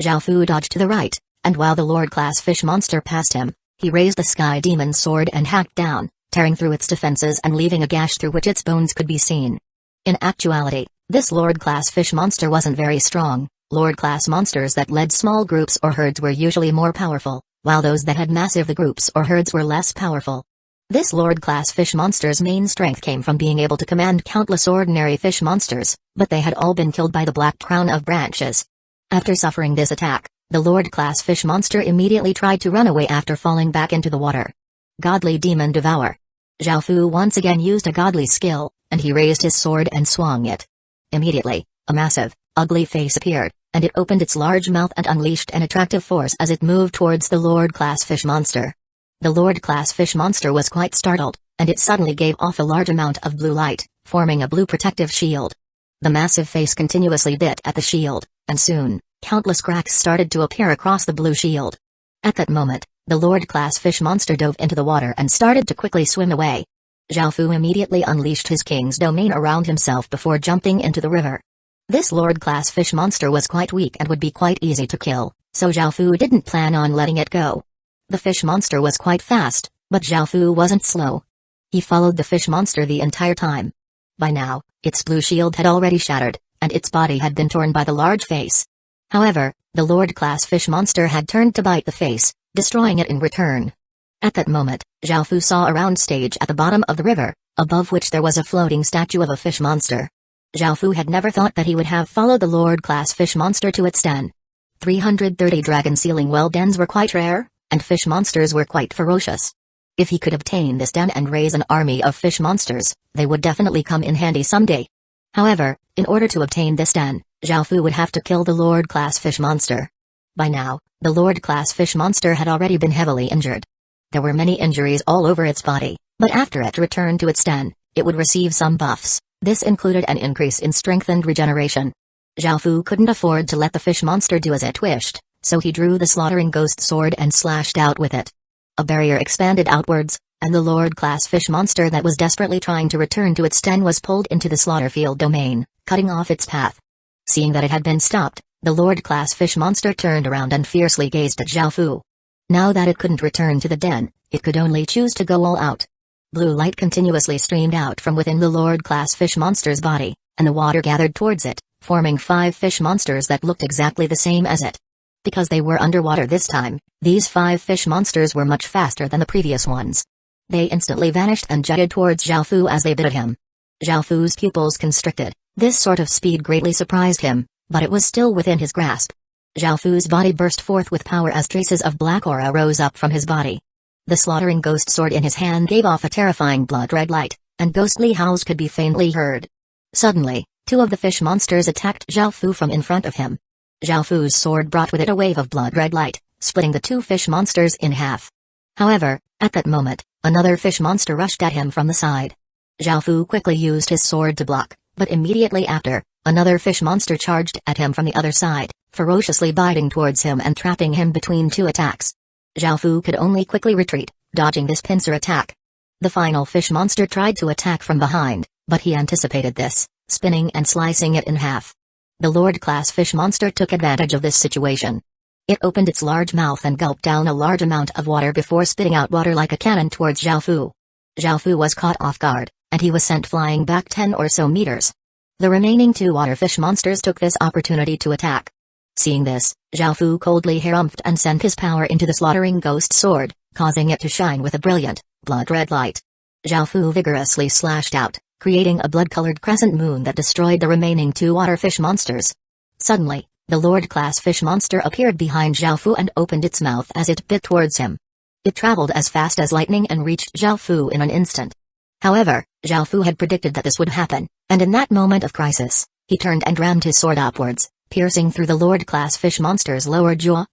[SPEAKER 1] Zhao Fu dodged to the right, and while the Lord-class fish monster passed him, he raised the sky demon's sword and hacked down, tearing through its defenses and leaving a gash through which its bones could be seen. In actuality, this Lord-class fish monster wasn't very strong. Lord-class monsters that led small groups or herds were usually more powerful, while those that had massive groups or herds were less powerful. This Lord-class fish monster's main strength came from being able to command countless ordinary fish monsters, but they had all been killed by the black crown of branches. After suffering this attack, the Lord-class fish monster immediately tried to run away after falling back into the water. Godly Demon Devour. Zhao Fu once again used a godly skill, and he raised his sword and swung it. Immediately, a massive, ugly face appeared, and it opened its large mouth and unleashed an attractive force as it moved towards the Lord-class fish monster. The Lord-class fish monster was quite startled, and it suddenly gave off a large amount of blue light, forming a blue protective shield. The massive face continuously bit at the shield, and soon, countless cracks started to appear across the blue shield. At that moment, the Lord-class fish monster dove into the water and started to quickly swim away. Zhao Fu immediately unleashed his king's domain around himself before jumping into the river. This Lord-class fish monster was quite weak and would be quite easy to kill, so Zhao Fu didn't plan on letting it go. The fish monster was quite fast, but Zhao Fu wasn't slow. He followed the fish monster the entire time. By now, its blue shield had already shattered, and its body had been torn by the large face. However, the Lord-class fish monster had turned to bite the face, destroying it in return. At that moment, Zhao Fu saw a round stage at the bottom of the river, above which there was a floating statue of a fish monster. Zhao Fu had never thought that he would have followed the Lord-class fish monster to its den. 330 dragon sealing well dens were quite rare, and fish monsters were quite ferocious. If he could obtain this den and raise an army of fish monsters, they would definitely come in handy someday. However, in order to obtain this den, Zhao Fu would have to kill the Lord-class fish monster. By now, the Lord-class fish monster had already been heavily injured. There were many injuries all over its body, but after it returned to its den, it would receive some buffs. This included an increase in strength and regeneration. Zhao Fu couldn't afford to let the fish monster do as it wished, so he drew the slaughtering ghost sword and slashed out with it. A barrier expanded outwards, and the Lord-class fish monster that was desperately trying to return to its den was pulled into the slaughterfield domain, cutting off its path. Seeing that it had been stopped, the Lord-class fish monster turned around and fiercely gazed at Zhao Fu. Now that it couldn't return to the den, it could only choose to go all out. Blue light continuously streamed out from within the Lord-class fish monster's body, and the water gathered towards it, forming 5 fish monsters that looked exactly the same as it. Because they were underwater this time, these 5 fish monsters were much faster than the previous ones. They instantly vanished and jetted towards Zhao Fu as they bit at him. Zhao Fu's pupils constricted. This sort of speed greatly surprised him, but it was still within his grasp. Zhao Fu's body burst forth with power as traces of black aura rose up from his body. The slaughtering ghost sword in his hand gave off a terrifying blood-red light, and ghostly howls could be faintly heard. Suddenly, 2 of the fish monsters attacked Zhao Fu from in front of him. Zhao Fu's sword brought with it a wave of blood-red light, splitting the 2 fish monsters in half. However, at that moment, another fish monster rushed at him from the side. Zhao Fu quickly used his sword to block, but immediately after, another fish monster charged at him from the other side, ferociously biting towards him and trapping him between 2 attacks. Zhao Fu could only quickly retreat, dodging this pincer attack. The final fish monster tried to attack from behind, but he anticipated this, spinning and slicing it in half. The Lord-class fish monster took advantage of this situation. It opened its large mouth and gulped down a large amount of water before spitting out water like a cannon towards Zhao Fu. Zhao Fu was caught off guard, and he was sent flying back 10 or so meters. The remaining 2 water fish monsters took this opportunity to attack. Seeing this, Zhao Fu coldly harumphed and sent his power into the slaughtering ghost sword, causing it to shine with a brilliant, blood-red light. Zhao Fu vigorously slashed out, creating a blood-colored crescent moon that destroyed the remaining 2 water fish monsters. Suddenly, the Lord-class fish monster appeared behind Zhao Fu and opened its mouth as it bit towards him. It traveled as fast as lightning and reached Zhao Fu in an instant. However, Zhao Fu had predicted that this would happen, and in that moment of crisis, he turned and rammed his sword upwards, piercing through the Lord-class fish monster's lower jaw.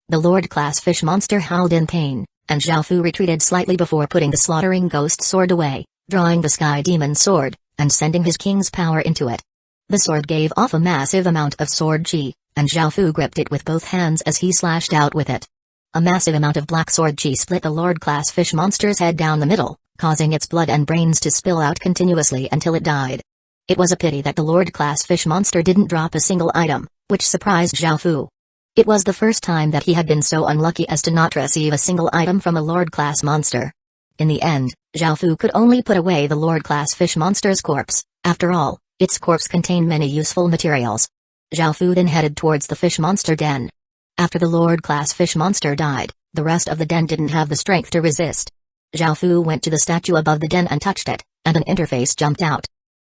[SPEAKER 1] The Lord-class fish monster howled in pain, and Zhao Fu retreated slightly before putting the slaughtering ghost sword away, drawing the sky demon's sword, and sending his king's power into it. The sword gave off a massive amount of sword chi, and Xiaofu gripped it with both hands as he slashed out with it. A massive amount of black sword chi split the Lord-class fish monster's head down the middle, causing its blood and brains to spill out continuously until it died. It was a pity that the Lord-class fish monster didn't drop a single item, which surprised Xiaofu. It was the first time that he had been so unlucky as to not receive a single item from a Lord-class monster. In the end, Xiaofu could only put away the Lord-class fish monster's corpse. After all, its corpse contained many useful materials. Xiaofu then headed towards the fish monster den. After the Lord-class fish monster died, the rest of the den didn't have the strength to resist. Xiaofu went to the statue above the den and touched it, and an interface jumped out.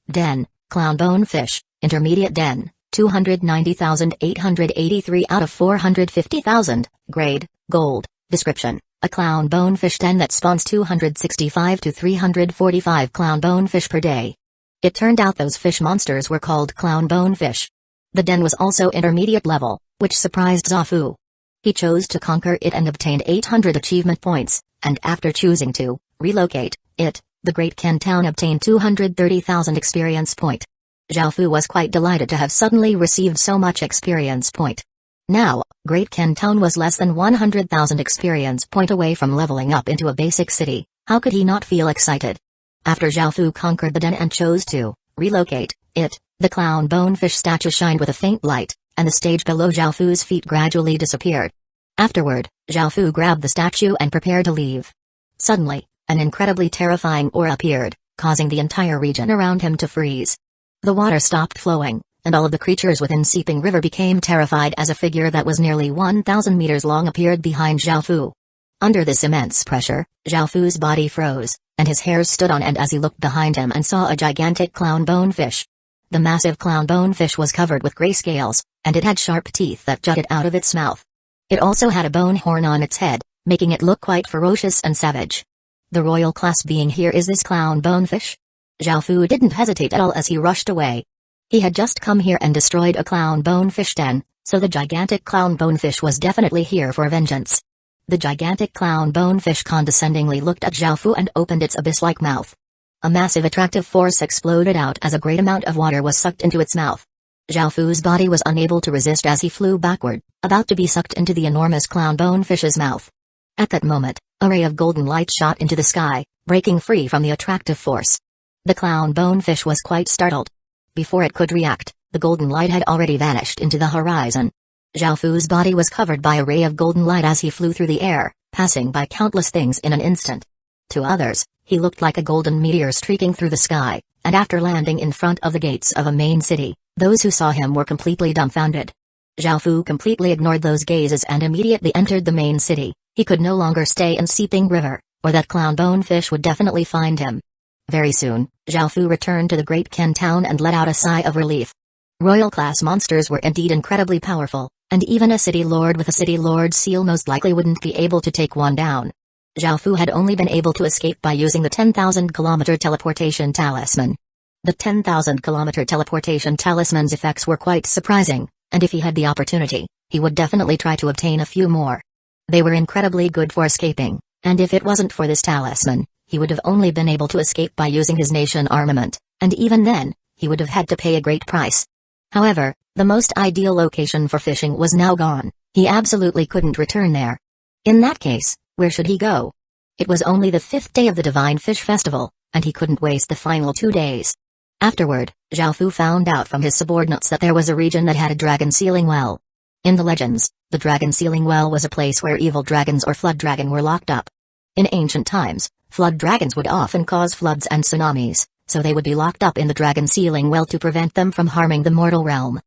[SPEAKER 1] Den, Clown Bone Fish, Intermediate Den, 290,883 out of 450,000, Grade, Gold. Description: a clown bonefish den that spawns 265 to 345 clown bonefish per day. It turned out those fish monsters were called clown bonefish. The den was also intermediate level, which surprised Xiaofu. He chose to conquer it and obtained 800 achievement points, and after choosing to relocate it, the Great Ken Town obtained 230,000 experience point. Xiaofu was quite delighted to have suddenly received so much experience point. Now, Great Ken Town was less than 100,000 experience point away from leveling up into a basic city. How could he not feel excited? After Xiaofu conquered the den and chose to relocate it, the clown bonefish statue shined with a faint light, and the stage below Xiaofu's feet gradually disappeared. Afterward, Xiaofu grabbed the statue and prepared to leave. Suddenly, an incredibly terrifying aura appeared, causing the entire region around him to freeze. The water stopped flowing, and all of the creatures within Seeping River became terrified as a figure that was nearly 1,000 meters long appeared behind Xiaofu. Under this immense pressure, Xiaofu's body froze, and his hairs stood on end as he looked behind him and saw a gigantic clown bonefish. The massive clown bonefish was covered with gray scales, and it had sharp teeth that jutted out of its mouth. It also had a bone horn on its head, making it look quite ferocious and savage. The royal class being here is this clown bonefish? Xiaofu didn't hesitate at all as he rushed away. He had just come here and destroyed a clown bonefish den, so the gigantic clown bonefish was definitely here for vengeance. The gigantic clown bonefish condescendingly looked at Xiaofu and opened its abyss-like mouth. A massive attractive force exploded out as a great amount of water was sucked into its mouth. Xiaofu's body was unable to resist as he flew backward, about to be sucked into the enormous clown bonefish's mouth. At that moment, a ray of golden light shot into the sky, breaking free from the attractive force. The clown bonefish was quite startled. Before it could react, the golden light had already vanished into the horizon. Xiaofu's body was covered by a ray of golden light as he flew through the air, passing by countless things in an instant. To others, he looked like a golden meteor streaking through the sky, and after landing in front of the gates of a main city, those who saw him were completely dumbfounded. Xiaofu completely ignored those gazes and immediately entered the main city. He could no longer stay in Seeping River, or that clown bonefish would definitely find him. Very soon, Xiaofu returned to the Great Ken Town and let out a sigh of relief. Royal-class monsters were indeed incredibly powerful, and even a city lord with a city lord's seal most likely wouldn't be able to take one down. Xiaofu had only been able to escape by using the 10,000-kilometer teleportation talisman. The 10,000-kilometer teleportation talisman's effects were quite surprising, and if he had the opportunity, he would definitely try to obtain a few more. They were incredibly good for escaping, and if it wasn't for this talisman, he would have only been able to escape by using his nation armament, and even then, he would have had to pay a great price. However, the most ideal location for fishing was now gone. He absolutely couldn't return there. In that case, where should he go? It was only the 5th day of the Divine Fish Festival, and he couldn't waste the final 2 days. Afterward, Xiaofu found out from his subordinates that there was a region that had a dragon sealing well. In the legends, the dragon sealing well was a place where evil dragons or flood dragon were locked up. In ancient times, flood dragons would often cause floods and tsunamis, so they would be locked up in the dragon sealing well to prevent them from harming the mortal realm.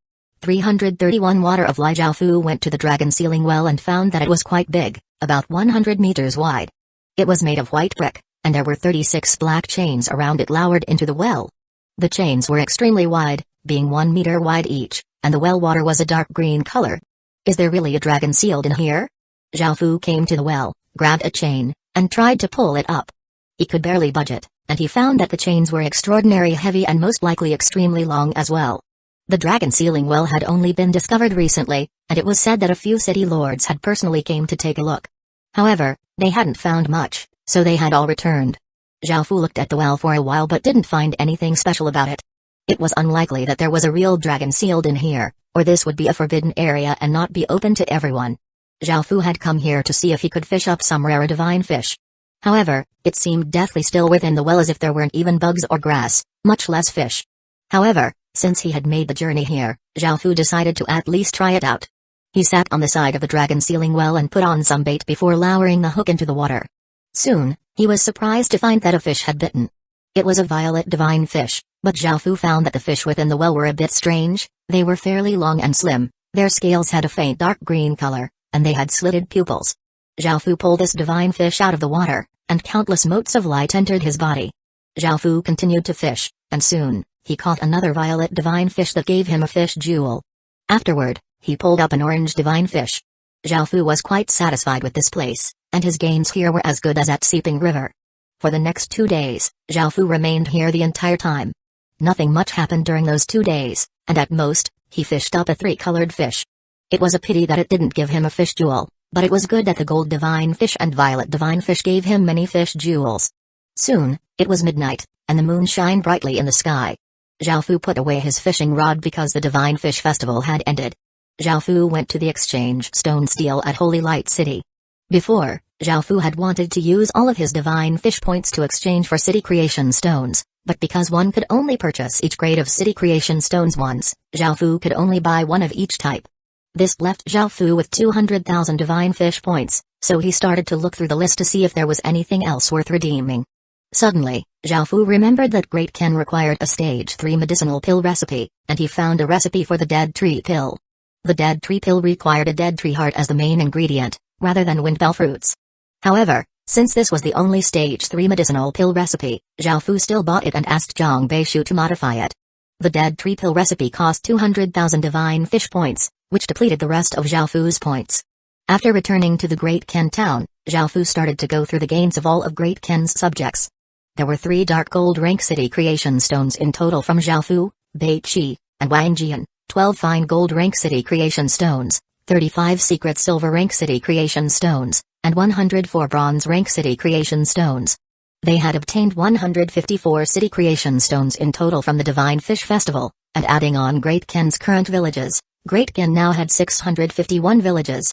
[SPEAKER 1] 331 Water of Li Xiaofu went to the dragon sealing well and found that it was quite big, about 100 meters wide. It was made of white brick, and there were 36 black chains around it lowered into the well. The chains were extremely wide, being 1 meter wide each, and the well water was a dark green color. Is there really a dragon sealed in here? Xiaofu came to the well, grabbed a chain, and tried to pull it up. He could barely budge it, and he found that the chains were extraordinarily heavy and most likely extremely long as well. The dragon sealing well had only been discovered recently, and it was said that a few city lords had personally came to take a look. However, they hadn't found much, so they had all returned. Zhao Fu looked at the well for a while but didn't find anything special about it. It was unlikely that there was a real dragon sealed in here, or this would be a forbidden area and not be open to everyone. Zhao Fu had come here to see if he could fish up some rare divine fish. However, it seemed deathly still within the well as if there weren't even bugs or grass, much less fish. However, since he had made the journey here, Zhao Fu decided to at least try it out. He sat on the side of the dragon sealing well and put on some bait before lowering the hook into the water. Soon, he was surprised to find that a fish had bitten. It was a violet divine fish, but Zhao Fu found that the fish within the well were a bit strange. They were fairly long and slim, their scales had a faint dark green color, and they had slitted pupils. Zhao Fu pulled this divine fish out of the water, and countless motes of light entered his body. Zhao Fu continued to fish, and soon, he caught another violet divine fish that gave him a fish jewel. Afterward, he pulled up an orange divine fish. Zhao Fu was quite satisfied with this place, and his gains here were as good as at Seeping River. For the next 2 days, Zhao Fu remained here the entire time. Nothing much happened during those 2 days, and at most, he fished up a 3-colored fish. It was a pity that it didn't give him a fish jewel, but it was good that the gold divine fish and violet divine fish gave him many fish jewels. Soon, it was midnight, and the moon shined brightly in the sky. Zhao Fu put away his fishing rod because the divine fish festival had ended. Zhao Fu went to the exchange stone deal at Holy Light City. Before, Zhao Fu had wanted to use all of his divine fish points to exchange for city creation stones, but because one could only purchase each grade of city creation stones once, Zhao Fu could only buy one of each type. This left Zhao Fu with 200,000 divine fish points, so he started to look through the list to see if there was anything else worth redeeming. Suddenly, Zhao Fu remembered that Great Ken required a stage 3 medicinal pill recipe, and he found a recipe for the dead tree pill. The dead tree pill required a dead tree heart as the main ingredient, rather than windbell fruits. However, since this was the only stage 3 medicinal pill recipe, Zhao Fu still bought it and asked Zhang Beishu to modify it. The dead tree pill recipe cost 200,000 divine fish points, which depleted the rest of Zhao Fu's points. After returning to the Great Ken town, Zhao Fu started to go through the gains of all of Great Ken's subjects. There were 3 dark gold rank city creation stones in total from Zhao Fu, Bai Qi, and Wang Jian, 12 fine gold rank city creation stones, 35 secret silver rank city creation stones, and 104 bronze rank city creation stones. They had obtained 154 city creation stones in total from the Divine Fish Festival, and adding on Great Ken's current villages, Great Ken now had 651 villages.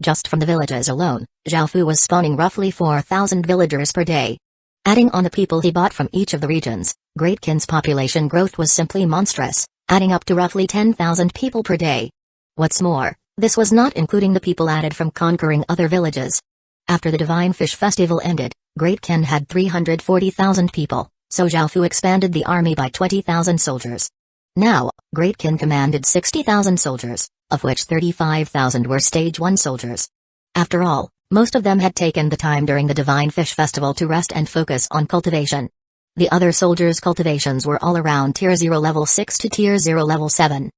[SPEAKER 1] Just from the villages alone, Zhao Fu was spawning roughly 4,000 villagers per day. Adding on the people he bought from each of the regions, Great Ken's population growth was simply monstrous, adding up to roughly 10,000 people per day. What's more, this was not including the people added from conquering other villages. After the Divine Fish Festival ended, Great Ken had 340,000 people, so Zhao Fu expanded the army by 20,000 soldiers. Now, Great Ken commanded 60,000 soldiers, of which 35,000 were Stage 1 soldiers. After all, most of them had taken the time during the Divine Fish Festival to rest and focus on cultivation. The other soldiers' cultivations were all around Tier 0 level 6 to Tier 0 level 7.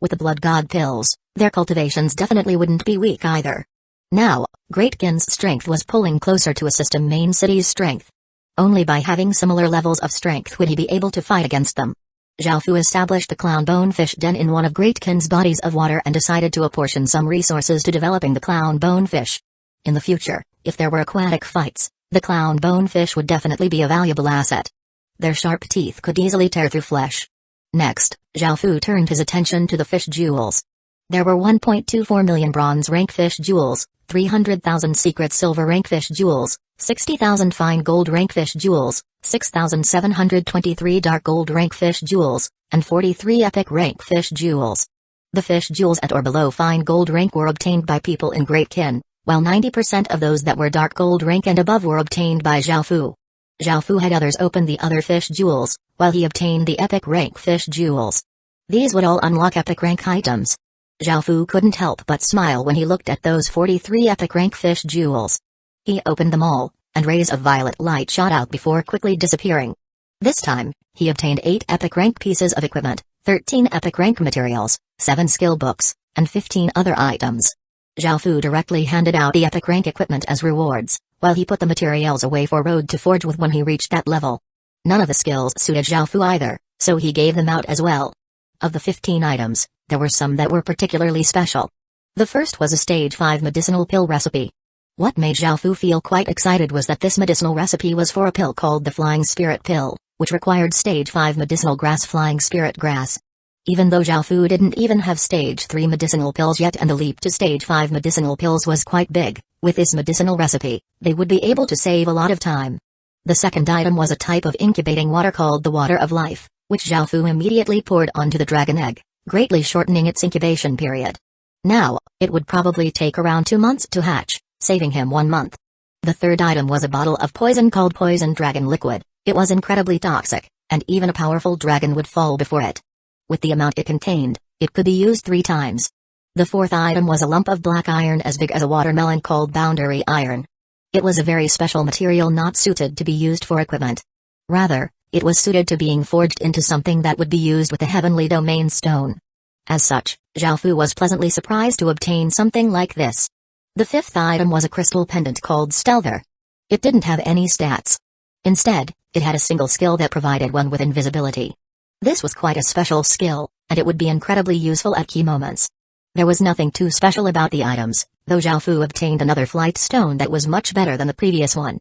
[SPEAKER 1] With the Blood God pills, their cultivations definitely wouldn't be weak either. Now, Great Ken's strength was pulling closer to a system main city's strength. Only by having similar levels of strength would he be able to fight against them. Zhao Fu established the Clown Bonefish Den in one of Great Ken's bodies of water and decided to apportion some resources to developing the Clown Bonefish. In the future, if there were aquatic fights, the Clown Bonefish would definitely be a valuable asset. Their sharp teeth could easily tear through flesh. Next, Zhao Fu turned his attention to the fish jewels. There were 1.24 million bronze rank fish jewels, 300,000 secret silver rank fish jewels, 60,000 fine gold rank fish jewels, 6,723 dark gold rank fish jewels, and 43 epic rank fish jewels. The fish jewels at or below fine gold rank were obtained by people in Great Ken, while 90% of those that were dark gold rank and above were obtained by Zhao Fu. Zhao Fu had others open the other fish jewels, while he obtained the epic rank fish jewels. These would all unlock epic rank items. Zhao Fu couldn't help but smile when he looked at those 43 epic rank fish jewels. He opened them all, and rays of violet light shot out before quickly disappearing. This time, he obtained 8 epic rank pieces of equipment, 13 epic rank materials, 7 skill books, and 15 other items. Zhao Fu directly handed out the epic rank equipment as rewards, while he put the materials away for Road to Forge with when he reached that level. None of the skills suited Zhao Fu either, so he gave them out as well. Of the 15 items, there were some that were particularly special. The first was a Stage 5 medicinal pill recipe. What made Zhao Fu feel quite excited was that this medicinal recipe was for a pill called the Flying Spirit Pill, which required stage 5 medicinal grass flying spirit grass. Even though Zhao Fu didn't even have stage 3 medicinal pills yet and the leap to stage 5 medicinal pills was quite big, with this medicinal recipe, they would be able to save a lot of time. The second item was a type of incubating water called the Water of Life, which Zhao Fu immediately poured onto the dragon egg, greatly shortening its incubation period. Now, it would probably take around 2 months to hatch, saving him 1 month. The third item was a bottle of poison called Poison Dragon Liquid. It was incredibly toxic, and even a powerful dragon would fall before it. With the amount it contained, it could be used 3 times. The fourth item was a lump of black iron as big as a watermelon called Boundary Iron. It was a very special material not suited to be used for equipment. Rather, it was suited to being forged into something that would be used with the heavenly domain stone. As such, Zhao Fu was pleasantly surprised to obtain something like this. The fifth item was a crystal pendant called Stealther. It didn't have any stats. Instead, it had a single skill that provided one with invisibility. This was quite a special skill, and it would be incredibly useful at key moments. There was nothing too special about the items, though Zhao Fu obtained another flight stone that was much better than the previous one.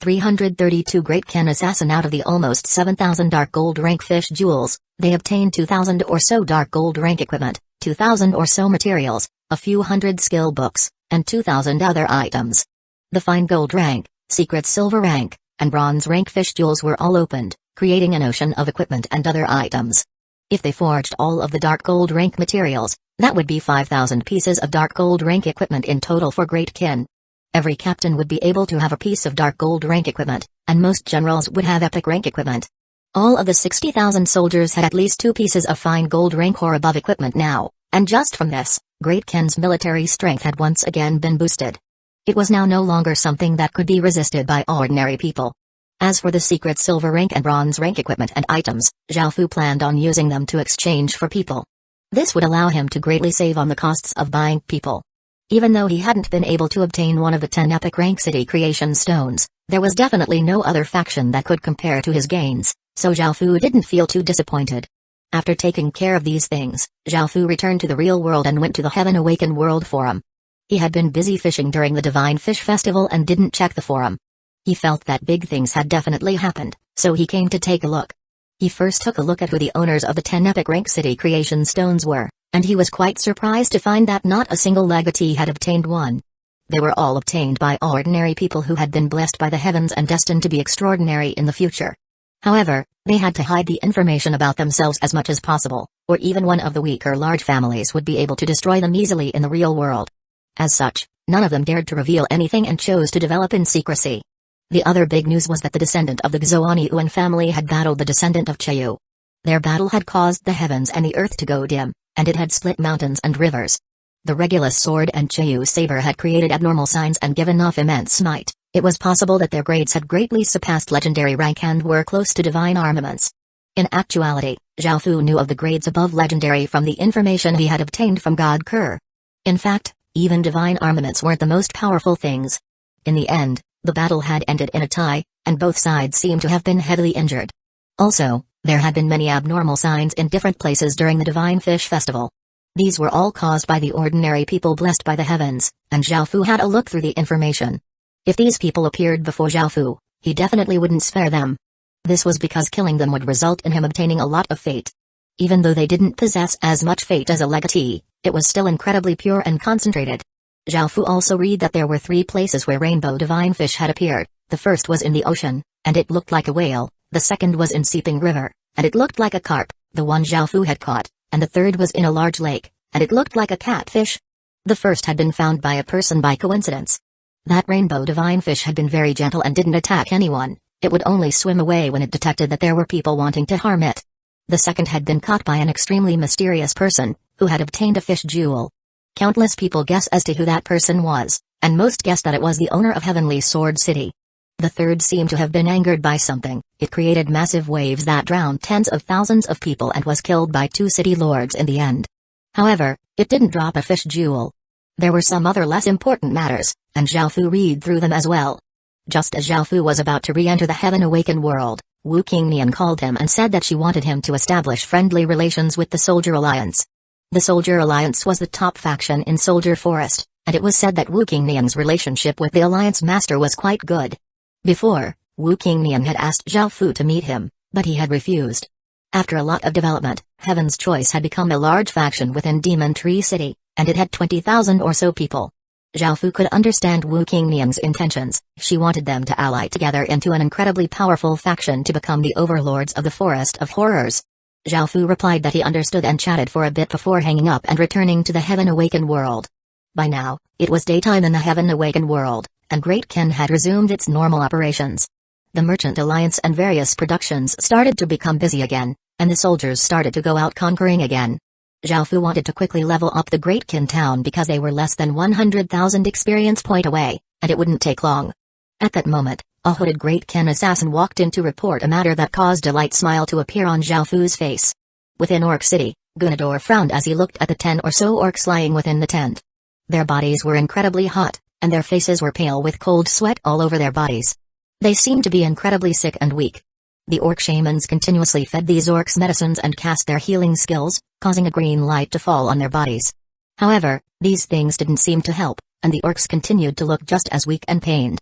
[SPEAKER 1] 332 Great Ken Assassin. Out of the almost 7,000 dark gold rank fish jewels, they obtained 2,000 or so dark gold rank equipment, 2,000 or so materials, a few hundred skill books, and 2,000 other items. The fine gold rank, secret silver rank, and bronze rank fish jewels were all opened, creating an ocean of equipment and other items. If they forged all of the dark gold rank materials, that would be 5,000 pieces of dark gold rank equipment in total for Great Kin. Every captain would be able to have a piece of dark gold rank equipment, and most generals would have epic rank equipment. All of the 60,000 soldiers had at least 2 pieces of fine gold rank or above equipment now, and just from this, Great Kin's military strength had once again been boosted. It was now no longer something that could be resisted by ordinary people. As for the secret silver rank and bronze rank equipment and items, Zhao Fu planned on using them to exchange for people. This would allow him to greatly save on the costs of buying people. Even though he hadn't been able to obtain one of the 10 epic rank city creation stones, there was definitely no other faction that could compare to his gains, so Zhao Fu didn't feel too disappointed. After taking care of these things, Zhao Fu returned to the real world and went to the Heaven Awaken World Forum. He had been busy fishing during the Divine Fish Festival and didn't check the forum. He felt that big things had definitely happened, so he came to take a look. He first took a look at who the owners of the 10 epic rank city creation stones were, and he was quite surprised to find that not a single legatee had obtained one. They were all obtained by ordinary people who had been blessed by the heavens and destined to be extraordinary in the future. However, they had to hide the information about themselves as much as possible, or even one of the weaker large families would be able to destroy them easily in the real world. As such, none of them dared to reveal anything and chose to develop in secrecy. The other big news was that the descendant of the Xuan Yuan family had battled the descendant of Cheyu. Their battle had caused the heavens and the earth to go dim, and it had split mountains and rivers. The Regulus sword and Cheyu's saber had created abnormal signs and given off immense might. It was possible that their grades had greatly surpassed legendary rank and were close to divine armaments. In actuality, Zhao Fu knew of the grades above legendary from the information he had obtained from God Kerr. In fact, even divine armaments weren't the most powerful things. In the end, the battle had ended in a tie, and both sides seemed to have been heavily injured. Also, there had been many abnormal signs in different places during the Divine Fish Festival. These were all caused by the ordinary people blessed by the heavens, and Zhao Fu had a look through the information. If these people appeared before Zhao Fu, he definitely wouldn't spare them. This was because killing them would result in him obtaining a lot of fate. Even though they didn't possess as much fate as a legatee, it was still incredibly pure and concentrated. Zhao Fu also read that there were 3 places where rainbow divine fish had appeared. The first was in the ocean, and it looked like a whale. The second was in Seeping River, and it looked like a carp, the one Zhao Fu had caught, and the third was in a large lake, and it looked like a catfish. The first had been found by a person by coincidence. That rainbow divine fish had been very gentle and didn't attack anyone. It would only swim away when it detected that there were people wanting to harm it. The second had been caught by an extremely mysterious person, who had obtained a fish jewel. Countless people guess as to who that person was, and most guessed that it was the owner of Heavenly Sword City. The third seemed to have been angered by something. It created massive waves that drowned tens of thousands of people and was killed by 2 city lords in the end. However, it didn't drop a fish jewel. There were some other less important matters, and Zhao Fu read through them as well. Just as Zhao Fu was about to re-enter the Heaven Awaken world, Wu Qingnian called him and said that she wanted him to establish friendly relations with the Soldier Alliance. The Soldier Alliance was the top faction in Soldier Forest, and it was said that Wu Qingniang's relationship with the Alliance Master was quite good. Before, Wu Qingniang had asked Zhao Fu to meet him, but he had refused. After a lot of development, Heaven's Choice had become a large faction within Demon Tree City, and it had 20,000 or so people. Zhao Fu could understand Wu Qingniang's intentions. She wanted them to ally together into an incredibly powerful faction to become the overlords of the Forest of Horrors. Zhao Fu replied that he understood and chatted for a bit before hanging up and returning to the Heaven Awakened world. By now, it was daytime in the Heaven Awakened world, and Great Ken had resumed its normal operations. The Merchant Alliance and various productions started to become busy again, and the soldiers started to go out conquering again. Zhao Fu wanted to quickly level up the Great Qin town because they were less than 100,000 experience point away, and it wouldn't take long. At that moment, a hooded Great Qin assassin walked in to report a matter that caused a light smile to appear on Zhao Fu's face. Within Orc City, Gunador frowned as he looked at the 10 or so orcs lying within the tent. Their bodies were incredibly hot, and their faces were pale with cold sweat all over their bodies. They seemed to be incredibly sick and weak. The orc shamans continuously fed these orcs medicines and cast their healing skills, causing a green light to fall on their bodies. However, these things didn't seem to help, and the orcs continued to look just as weak and pained.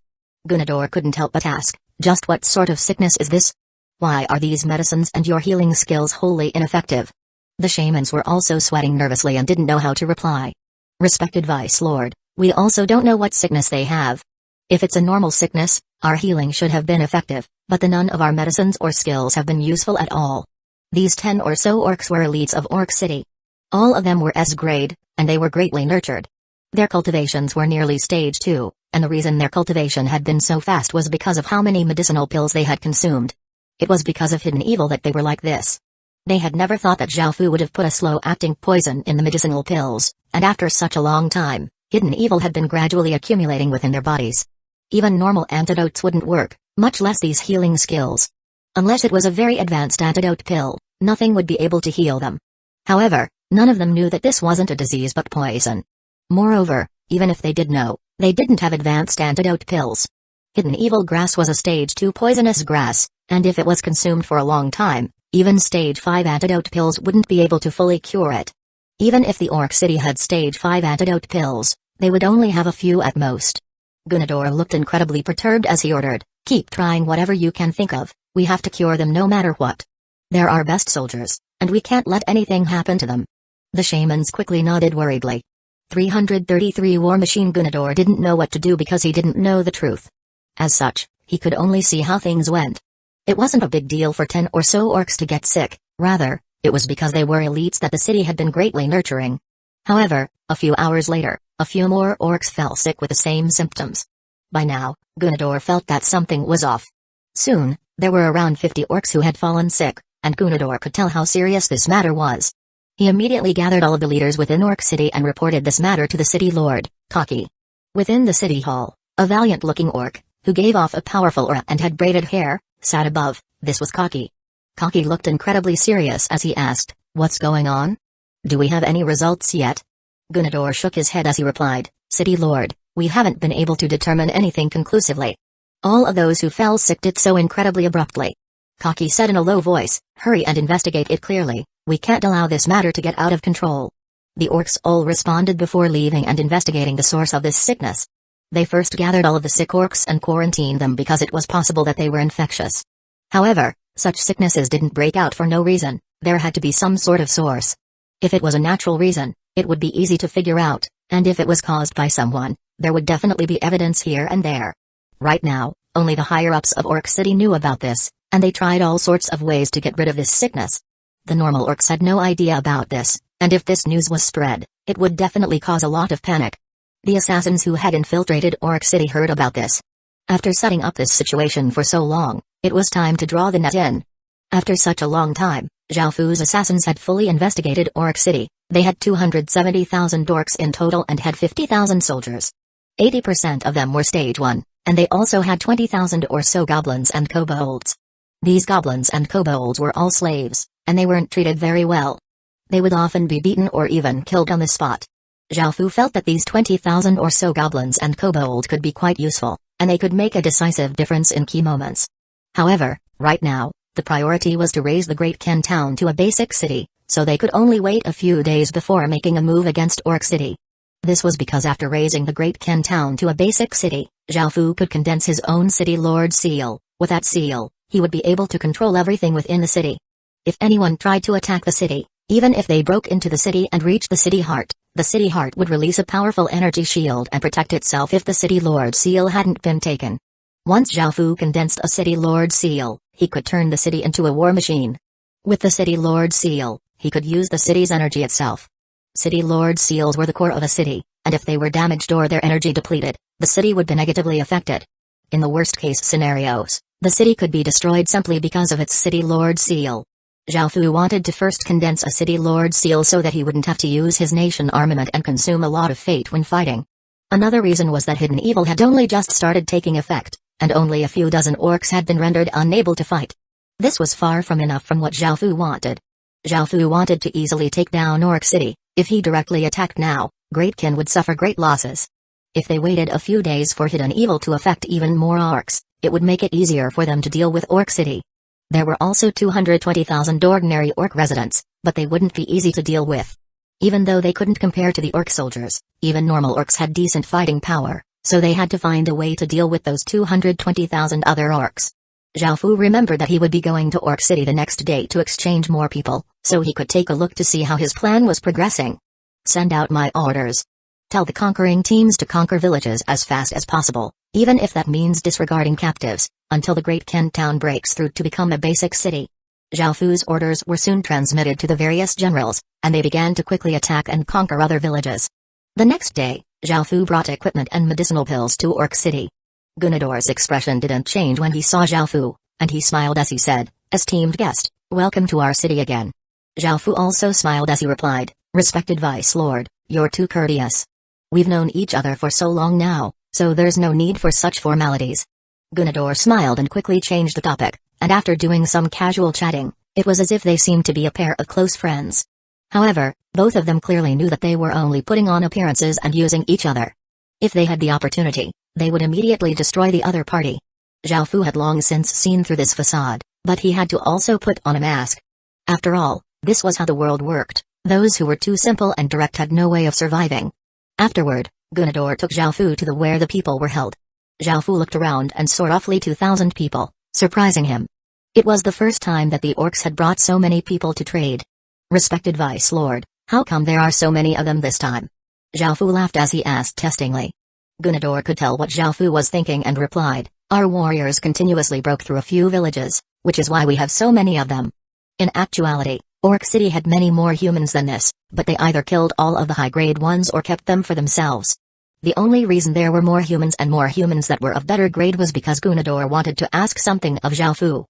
[SPEAKER 1] Gunador couldn't help but ask, just what sort of sickness is this? Why are these medicines and your healing skills wholly ineffective? The shamans were also sweating nervously and didn't know how to reply. Respected Vice Lord, we also don't know what sickness they have. If it's a normal sickness, our healing should have been effective, but none of our medicines or skills have been useful at all. These 10 or so orcs were elites of Orc City. All of them were S grade, and they were greatly nurtured. Their cultivations were nearly stage 2, and the reason their cultivation had been so fast was because of how many medicinal pills they had consumed. It was because of hidden evil that they were like this. They had never thought that Zhao Fu would have put a slow-acting poison in the medicinal pills, and after such a long time, hidden evil had been gradually accumulating within their bodies. Even normal antidotes wouldn't work, much less these healing skills. Unless it was a very advanced antidote pill, nothing would be able to heal them. However, none of them knew that this wasn't a disease but poison. Moreover, even if they did know, they didn't have advanced antidote pills. Hidden evil grass was a stage 2 poisonous grass, and if it was consumed for a long time, even stage 5 antidote pills wouldn't be able to fully cure it. Even if the Orc City had stage 5 antidote pills, they would only have a few at most. Gunador looked incredibly perturbed as he ordered, keep trying whatever you can think of, we have to cure them no matter what. They're our best soldiers, and we can't let anything happen to them. The shamans quickly nodded worriedly. 333 War Machine Gunador didn't know what to do because he didn't know the truth. As such, he could only see how things went. It wasn't a big deal for 10 or so orcs to get sick, rather, it was because they were elites that the city had been greatly nurturing. However, a few hours later, a few more orcs fell sick with the same symptoms. By now, Gunador felt that something was off. Soon, there were around 50 orcs who had fallen sick, and Gunador could tell how serious this matter was. He immediately gathered all of the leaders within Orc City and reported this matter to the city lord, Kaki. Within the city hall, a valiant-looking orc, who gave off a powerful aura and had braided hair, sat above. This was Kaki. Kaki looked incredibly serious as he asked, what's going on? Do we have any results yet? Gunador shook his head as he replied, City Lord, we haven't been able to determine anything conclusively. All of those who fell sick did so incredibly abruptly. Kaki said in a low voice, hurry and investigate it clearly, we can't allow this matter to get out of control. The orcs all responded before leaving and investigating the source of this sickness. They first gathered all of the sick orcs and quarantined them because it was possible that they were infectious. However, such sicknesses didn't break out for no reason, there had to be some sort of source. If it was a natural reason, it would be easy to figure out, and if it was caused by someone, there would definitely be evidence here and there. Right now, only the higher-ups of Orc City knew about this, and they tried all sorts of ways to get rid of this sickness. The normal orcs had no idea about this, and if this news was spread, it would definitely cause a lot of panic. The assassins who had infiltrated Orc City heard about this. After setting up this situation for so long, it was time to draw the net in. After such a long time, Zhao Fu's assassins had fully investigated Orc City. They had 270,000 orcs in total and had 50,000 soldiers. 80% of them were stage 1, and they also had 20,000 or so goblins and kobolds. These goblins and kobolds were all slaves, and they weren't treated very well. They would often be beaten or even killed on the spot. Zhao Fu felt that these 20,000 or so goblins and kobolds could be quite useful, and they could make a decisive difference in key moments. However, right now, the priority was to raise the Great Ken town to a basic city, so they could only wait a few days before making a move against Orc City. This was because after raising the Great Ken town to a basic city, Zhao Fu could condense his own city lord seal. With that seal, he would be able to control everything within the city. If anyone tried to attack the city, even if they broke into the city and reached the city heart would release a powerful energy shield and protect itself if the city lord seal hadn't been taken. Once Zhao Fu condensed a city lord seal, he could turn the city into a war machine. With the city lord seal, he could use the city's energy itself. City lord seals were the core of a city, and if they were damaged or their energy depleted, the city would be negatively affected. In the worst-case scenarios, the city could be destroyed simply because of its city lord seal. Zhao Fu wanted to first condense a city lord seal so that he wouldn't have to use his nation armament and consume a lot of fate when fighting. Another reason was that hidden evil had only just started taking effect, and only a few dozen orcs had been rendered unable to fight. This was far from enough from what Zhao Fu wanted. Zhao Fu wanted to easily take down Orc City. If he directly attacked now, Great Kin would suffer great losses. If they waited a few days for hidden evil to affect even more orcs, it would make it easier for them to deal with Orc City. There were also 220,000 ordinary orc residents, but they wouldn't be easy to deal with. Even though they couldn't compare to the orc soldiers, even normal orcs had decent fighting power, so they had to find a way to deal with those 220,000 other orcs. Zhao Fu remembered that he would be going to Orc City the next day to exchange more people, so he could take a look to see how his plan was progressing. Send out my orders. Tell the conquering teams to conquer villages as fast as possible, even if that means disregarding captives, until the Great Ken town breaks through to become a basic city. Zhao Fu's orders were soon transmitted to the various generals, and they began to quickly attack and conquer other villages. The next day, Zhao Fu brought equipment and medicinal pills to Orc City. Gunador's expression didn't change when he saw Zhao Fu, and he smiled as he said, "Esteemed guest, welcome to our city again." Zhao Fu also smiled as he replied, "Respected Vice Lord, you're too courteous. We've known each other for so long now, so there's no need for such formalities." Gunador smiled and quickly changed the topic, and after doing some casual chatting, it was as if they seemed to be a pair of close friends. However, both of them clearly knew that they were only putting on appearances and using each other. If they had the opportunity, they would immediately destroy the other party. Zhao Fu had long since seen through this facade, but he had to also put on a mask. After all, this was how the world worked. Those who were too simple and direct had no way of surviving. Afterward, Gunador took Zhao Fu to where the people were held. Zhao Fu looked around and saw roughly 2,000 people, surprising him. It was the first time that the orcs had brought so many people to trade. "Respected Vice Lord, how come there are so many of them this time?" Zhao Fu laughed as he asked testingly. Gunador could tell what Zhao Fu was thinking and replied, "Our warriors continuously broke through a few villages, which is why we have so many of them." In actuality, Orc City had many more humans than this, but they either killed all of the high-grade ones or kept them for themselves. The only reason there were more humans that were of better grade was because Gunador wanted to ask something of Zhao Fu.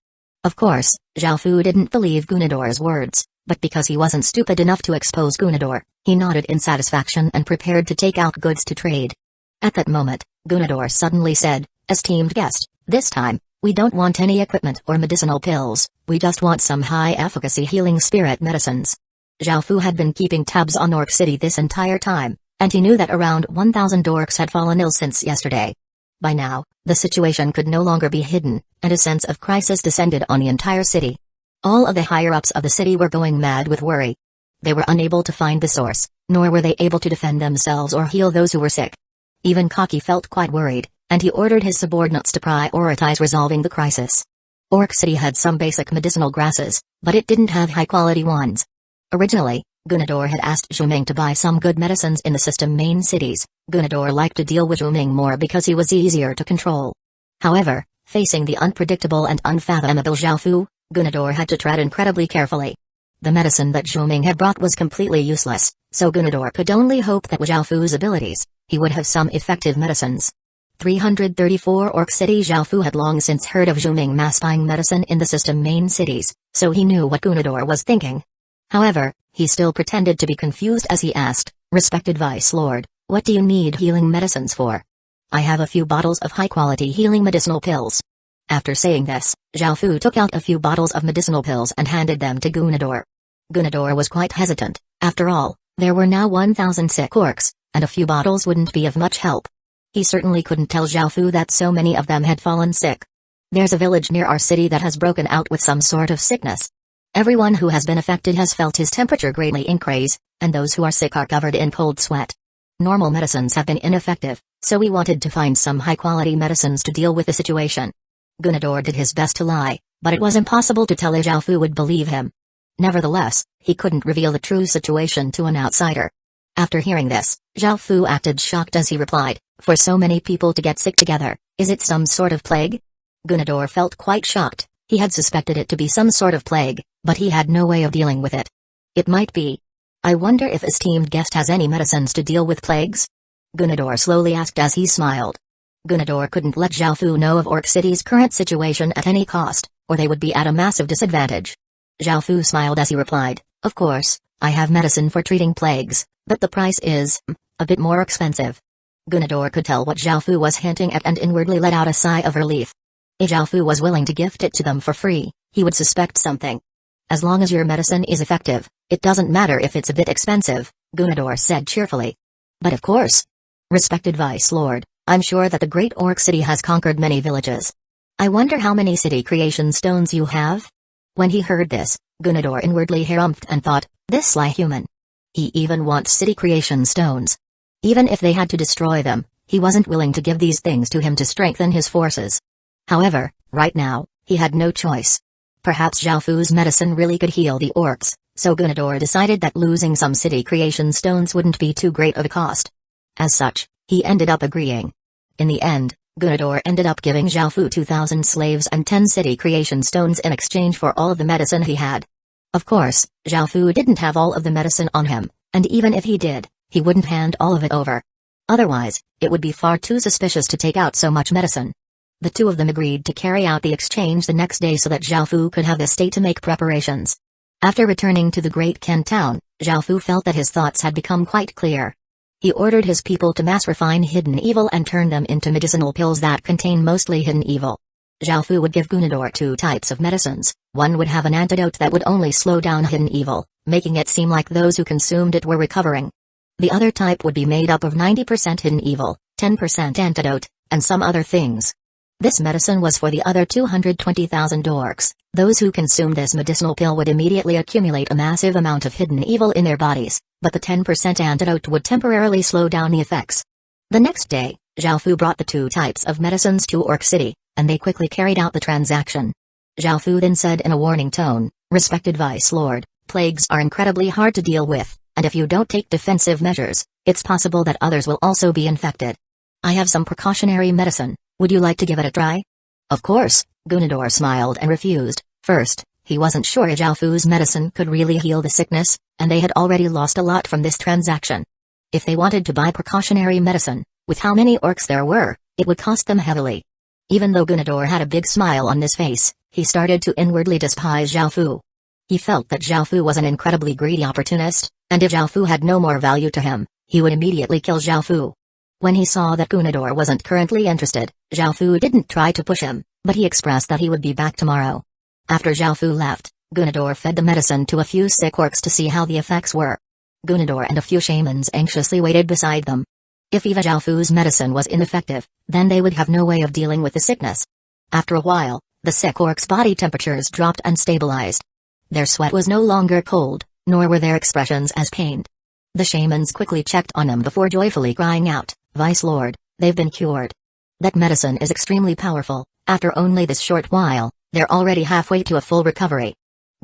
[SPEAKER 1] Of course, Zhao Fu didn't believe Gunador's words, but because he wasn't stupid enough to expose Gunador, he nodded in satisfaction and prepared to take out goods to trade. At that moment, Gunador suddenly said, "Esteemed guest, this time, we don't want any equipment or medicinal pills, we just want some high-efficacy healing spirit medicines." Zhao Fu had been keeping tabs on Orc City this entire time, and he knew that around 1,000 orcs had fallen ill since yesterday. By now, the situation could no longer be hidden, and a sense of crisis descended on the entire city. All of the higher-ups of the city were going mad with worry. They were unable to find the source, nor were they able to defend themselves or heal those who were sick. Even Kaki felt quite worried, and he ordered his subordinates to prioritize resolving the crisis. Orc City had some basic medicinal grasses, but it didn't have high-quality ones. Originally, Gunador had asked Zhuming to buy some good medicines in the system main cities. Gunador liked to deal with Zhuming more because he was easier to control. However, facing the unpredictable and unfathomable Zhao Fu, Gunador had to tread incredibly carefully. The medicine that Zhuming had brought was completely useless, so Gunador could only hope that with Zhao Fu's abilities, he would have some effective medicines. 334 Orc City. Zhao Fu had long since heard of Zhuming mass buying medicine in the system main cities, so he knew what Gunador was thinking. However, he still pretended to be confused as he asked, "Respected Vice Lord, what do you need healing medicines for?" "I have a few bottles of high-quality healing medicinal pills." After saying this, Zhao Fu took out a few bottles of medicinal pills and handed them to Gunador. Gunador was quite hesitant. After all, there were now 1,000 sick orcs, and a few bottles wouldn't be of much help. He certainly couldn't tell Zhao Fu that so many of them had fallen sick. "There's a village near our city that has broken out with some sort of sickness. Everyone who has been affected has felt his temperature greatly increase, and those who are sick are covered in cold sweat. Normal medicines have been ineffective, so we wanted to find some high-quality medicines to deal with the situation. Gunador did his best to lie, but it was impossible to tell if Zhao Fu would believe him. Nevertheless, he couldn't reveal the true situation to an outsider. After hearing this, Zhao Fu acted shocked as he replied, "For so many people to get sick together, is it some sort of plague?" Gunador felt quite shocked. He had suspected it to be some sort of plague, but he had no way of dealing with it. It might be. "I wonder if esteemed guest has any medicines to deal with plagues?" Gunador slowly asked as he smiled. Gunador couldn't let Zhao Fu know of Orc City's current situation at any cost, or they would be at a massive disadvantage. Zhao Fu smiled as he replied, "Of course, I have medicine for treating plagues, but the price is a bit more expensive." Gunador could tell what Zhao Fu was hinting at and inwardly let out a sigh of relief. If Zhao Fu was willing to gift it to them for free, he would suspect something. "As long as your medicine is effective, it doesn't matter if it's a bit expensive," Gunador said cheerfully. "But of course. Respected Vice Lord, I'm sure that the Great Orc City has conquered many villages. I wonder how many city creation stones you have?" When he heard this, Gunador inwardly harumphed and thought, "This sly human. He even wants city creation stones." Even if they had to destroy them, he wasn't willing to give these things to him to strengthen his forces. However, right now, he had no choice. Perhaps Zhao Fu's medicine really could heal the orcs, so Gunador decided that losing some city creation stones wouldn't be too great of a cost. As such, he ended up agreeing. In the end, Gunador ended up giving Zhao Fu 2,000 slaves and 10 city creation stones in exchange for all of the medicine he had. Of course, Zhao Fu didn't have all of the medicine on him, and even if he did, he wouldn't hand all of it over. Otherwise, it would be far too suspicious to take out so much medicine. The two of them agreed to carry out the exchange the next day so that Zhao Fu could have the state to make preparations. After returning to the Great Ken town, Zhao Fu felt that his thoughts had become quite clear. He ordered his people to mass refine hidden evil and turn them into medicinal pills that contain mostly hidden evil. Zhao Fu would give Gunador 2 types of medicines. One would have an antidote that would only slow down hidden evil, making it seem like those who consumed it were recovering. The other type would be made up of 90% hidden evil, 10% antidote, and some other things. This medicine was for the other 220,000 orcs. Those who consumed this medicinal pill would immediately accumulate a massive amount of hidden evil in their bodies, but the 10% antidote would temporarily slow down the effects. The next day, Zhao Fu brought the 2 types of medicines to Orc City, and they quickly carried out the transaction. Zhao Fu then said in a warning tone, "Respected Vice Lord, plagues are incredibly hard to deal with, and if you don't take defensive measures, it's possible that others will also be infected. I have some precautionary medicine. Would you like to give it a try?" Of course, Gunador smiled and refused. First, he wasn't sure if Zhao Fu's medicine could really heal the sickness, and they had already lost a lot from this transaction. If they wanted to buy precautionary medicine, with how many orcs there were, it would cost them heavily. Even though Gunador had a big smile on his face, he started to inwardly despise Zhao Fu. He felt that Zhao Fu was an incredibly greedy opportunist, and if Zhao Fu had no more value to him, he would immediately kill Zhao Fu. When he saw that Gunador wasn't currently interested, Zhao Fu didn't try to push him, but he expressed that he would be back tomorrow. After Zhao Fu left, Gunador fed the medicine to a few sick orcs to see how the effects were. Gunador and a few shamans anxiously waited beside them. If even Zhao Fu's medicine was ineffective, then they would have no way of dealing with the sickness. After a while, the sick orcs' body temperatures dropped and stabilized. Their sweat was no longer cold, nor were their expressions as pained. The shamans quickly checked on them before joyfully crying out, "Vice Lord, they've been cured. That medicine is extremely powerful. After only this short while, they're already halfway to a full recovery."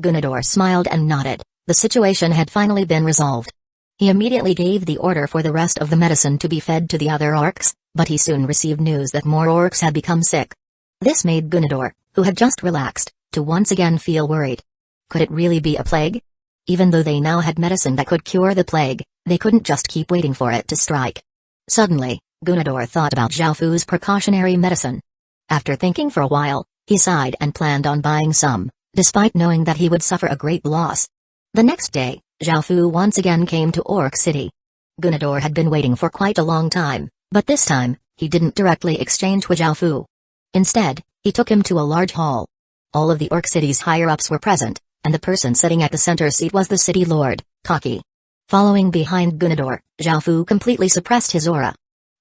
[SPEAKER 1] Gunador smiled and nodded. The situation had finally been resolved. He immediately gave the order for the rest of the medicine to be fed to the other orcs, but he soon received news that more orcs had become sick. This made Gunador, who had just relaxed, to once again feel worried. Could it really be a plague? Even though they now had medicine that could cure the plague, they couldn't just keep waiting for it to strike. Suddenly, Gunador thought about Zhao Fu's precautionary medicine. After thinking for a while, he sighed and planned on buying some, despite knowing that he would suffer a great loss. The next day, Zhao Fu once again came to Orc City. Gunador had been waiting for quite a long time, but this time, he didn't directly exchange with Zhao Fu. Instead, he took him to a large hall. All of the Orc City's higher-ups were present, and the person sitting at the center seat was the city lord, Kaki. Following behind Gunador, Zhao Fu completely suppressed his aura.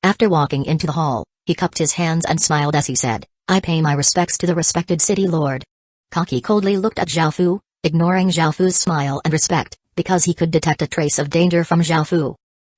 [SPEAKER 1] After walking into the hall, he cupped his hands and smiled as he said, "I pay my respects to the respected city lord." Kaki coldly looked at Zhao Fu, ignoring Zhao Fu's smile and respect, because he could detect a trace of danger from Zhao Fu.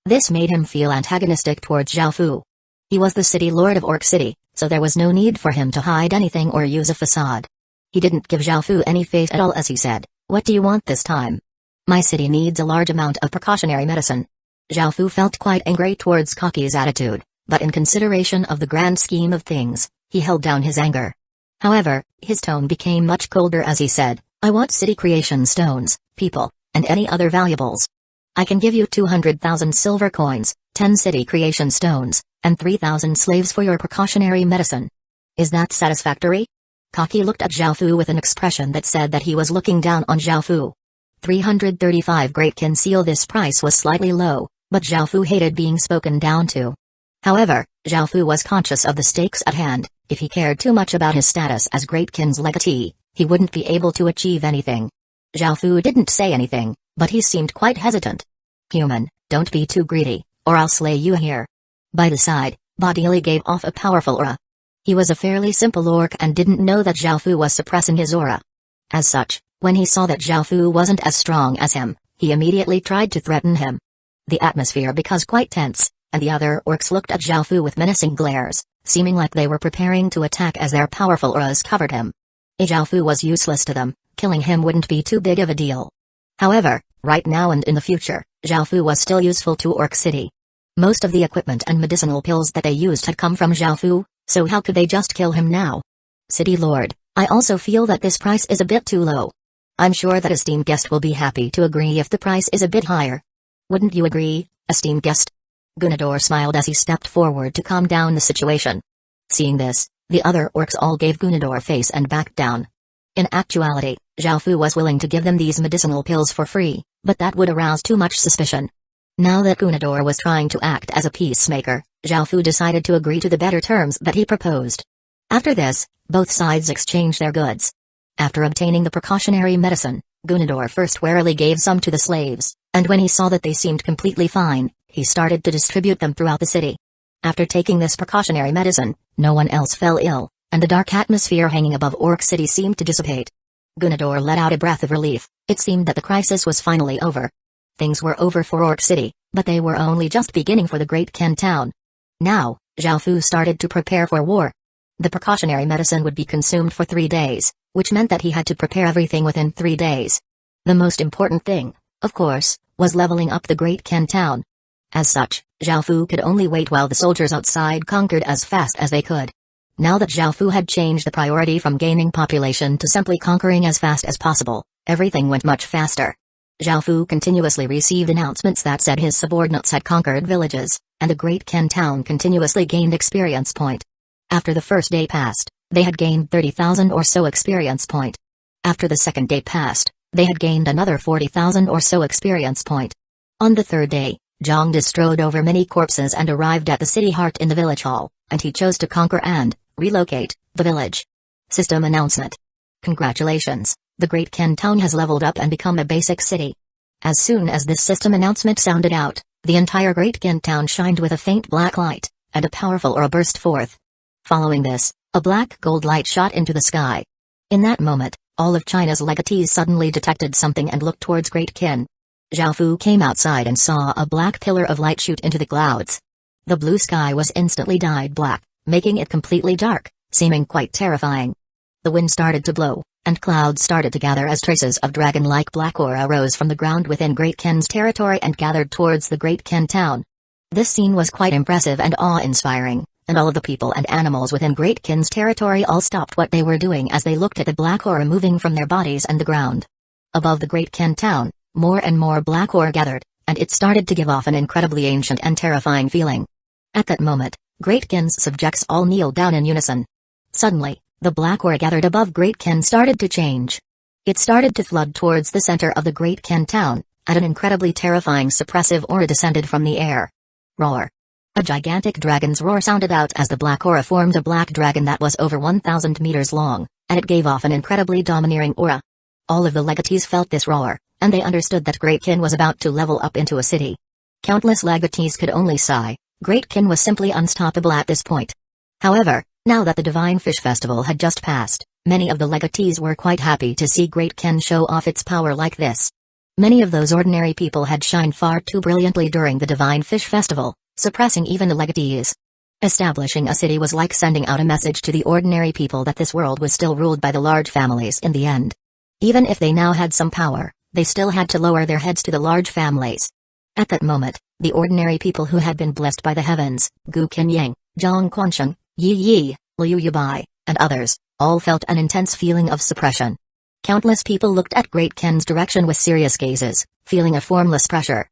[SPEAKER 1] This made him feel antagonistic towards Zhao Fu. He was the city lord of Orc City, so there was no need for him to hide anything or use a facade. He didn't give Zhao Fu any face at all as he said, "What do you want this time?" "My city needs a large amount of precautionary medicine." Zhao Fu felt quite angry towards Kaki's attitude, but in consideration of the grand scheme of things, he held down his anger. However, his tone became much colder as he said, "I want city creation stones, people, and any other valuables. I can give you 200,000 silver coins, 10 city creation stones, and 3,000 slaves for your precautionary medicine. Is that satisfactory?" Kaki looked at Zhao Fu with an expression that said that he was looking down on Zhao Fu. 335 great kin seal. This price was slightly low, but Zhao Fu hated being spoken down to. However, Zhao Fu was conscious of the stakes at hand. If he cared too much about his status as Great Kin's legatee, he wouldn't be able to achieve anything. Zhao Fu didn't say anything, but he seemed quite hesitant. "Human, don't be too greedy, or I'll slay you here." By the side, Bodili gave off a powerful aura. He was a fairly simple orc and didn't know that Zhao Fu was suppressing his aura. As such, when he saw that Zhao Fu wasn't as strong as him, he immediately tried to threaten him. The atmosphere became quite tense, and the other orcs looked at Zhao Fu with menacing glares, seeming like they were preparing to attack as their powerful auras covered him. Zhao Fu was useless to them, killing him wouldn't be too big of a deal. However, right now and in the future, Zhao Fu was still useful to Orc City. Most of the equipment and medicinal pills that they used had come from Zhao Fu, so how could they just kill him now? "City Lord, I also feel that this price is a bit too low. I'm sure that esteemed guest will be happy to agree if the price is a bit higher. Wouldn't you agree, esteemed guest?" Gunador smiled as he stepped forward to calm down the situation. Seeing this, the other orcs all gave Gunador face and backed down. In actuality, Zhao Fu was willing to give them these medicinal pills for free, but that would arouse too much suspicion. Now that Gunador was trying to act as a peacemaker, Zhao Fu decided to agree to the better terms that he proposed. After this, both sides exchanged their goods. After obtaining the precautionary medicine, Gunador first warily gave some to the slaves, and when he saw that they seemed completely fine, he started to distribute them throughout the city. After taking this precautionary medicine, no one else fell ill, and the dark atmosphere hanging above Orc City seemed to dissipate. Gunador let out a breath of relief. It seemed that the crisis was finally over. Things were over for Orc City, but they were only just beginning for the Great Ken town. Now, Zhao Fu started to prepare for war. The precautionary medicine would be consumed for 3 days, which meant that he had to prepare everything within 3 days. The most important thing, of course, was leveling up the Great Ken town. As such, Zhao Fu could only wait while the soldiers outside conquered as fast as they could. Now that Zhao Fu had changed the priority from gaining population to simply conquering as fast as possible, everything went much faster. Zhao Fu continuously received announcements that said his subordinates had conquered villages, and the Great Ken town continuously gained experience point. After the first day passed, they had gained 30,000 or so experience point. After the second day passed, they had gained another 40,000 or so experience point. On the third day, Zhang strode over many corpses and arrived at the city heart in the village hall, and he chose to conquer and relocate the village. System announcement. Congratulations, the Great Ken town has leveled up and become a basic city. As soon as this system announcement sounded out, the entire Great Ken town shined with a faint black light, and a powerful aura burst forth. Following this, a black gold light shot into the sky. In that moment, all of China's legatees suddenly detected something and looked towards Great Ken. Zhao Fu came outside and saw a black pillar of light shoot into the clouds. The blue sky was instantly dyed black, making it completely dark, seeming quite terrifying. The wind started to blow, and clouds started to gather as traces of dragon-like black aura rose from the ground within Great Ken's territory and gathered towards the Great Ken town. This scene was quite impressive and awe-inspiring, and all of the people and animals within Great Ken's territory all stopped what they were doing as they looked at the black aura moving from their bodies and the ground. Above the Great Ken town, more and more black aura gathered, and it started to give off an incredibly ancient and terrifying feeling. At that moment, Great Ken's subjects all kneeled down in unison. Suddenly, the black aura gathered above Great Ken started to change. It started to flood towards the center of the Great Ken town, and an incredibly terrifying suppressive aura descended from the air. Roar. A gigantic dragon's roar sounded out as the black aura formed a black dragon that was over 1,000 meters long, and it gave off an incredibly domineering aura. All of the legatees felt this roar, and they understood that Great Ken was about to level up into a city. Countless legatees could only sigh. Great Ken was simply unstoppable at this point. However, now that the Divine Fish Festival had just passed, many of the legatees were quite happy to see Great Ken show off its power like this. Many of those ordinary people had shined far too brilliantly during the Divine Fish Festival, suppressing even the legatees. Establishing a city was like sending out a message to the ordinary people that this world was still ruled by the large families in the end. Even if they now had some power, they still had to lower their heads to the large families. At that moment, the ordinary people who had been blessed by the heavens, Gu Qinying, Zhang Quansheng, Yi Yi, Liu Yubai, and others, all felt an intense feeling of suppression. Countless people looked at Great Qin's direction with serious gazes, feeling a formless pressure.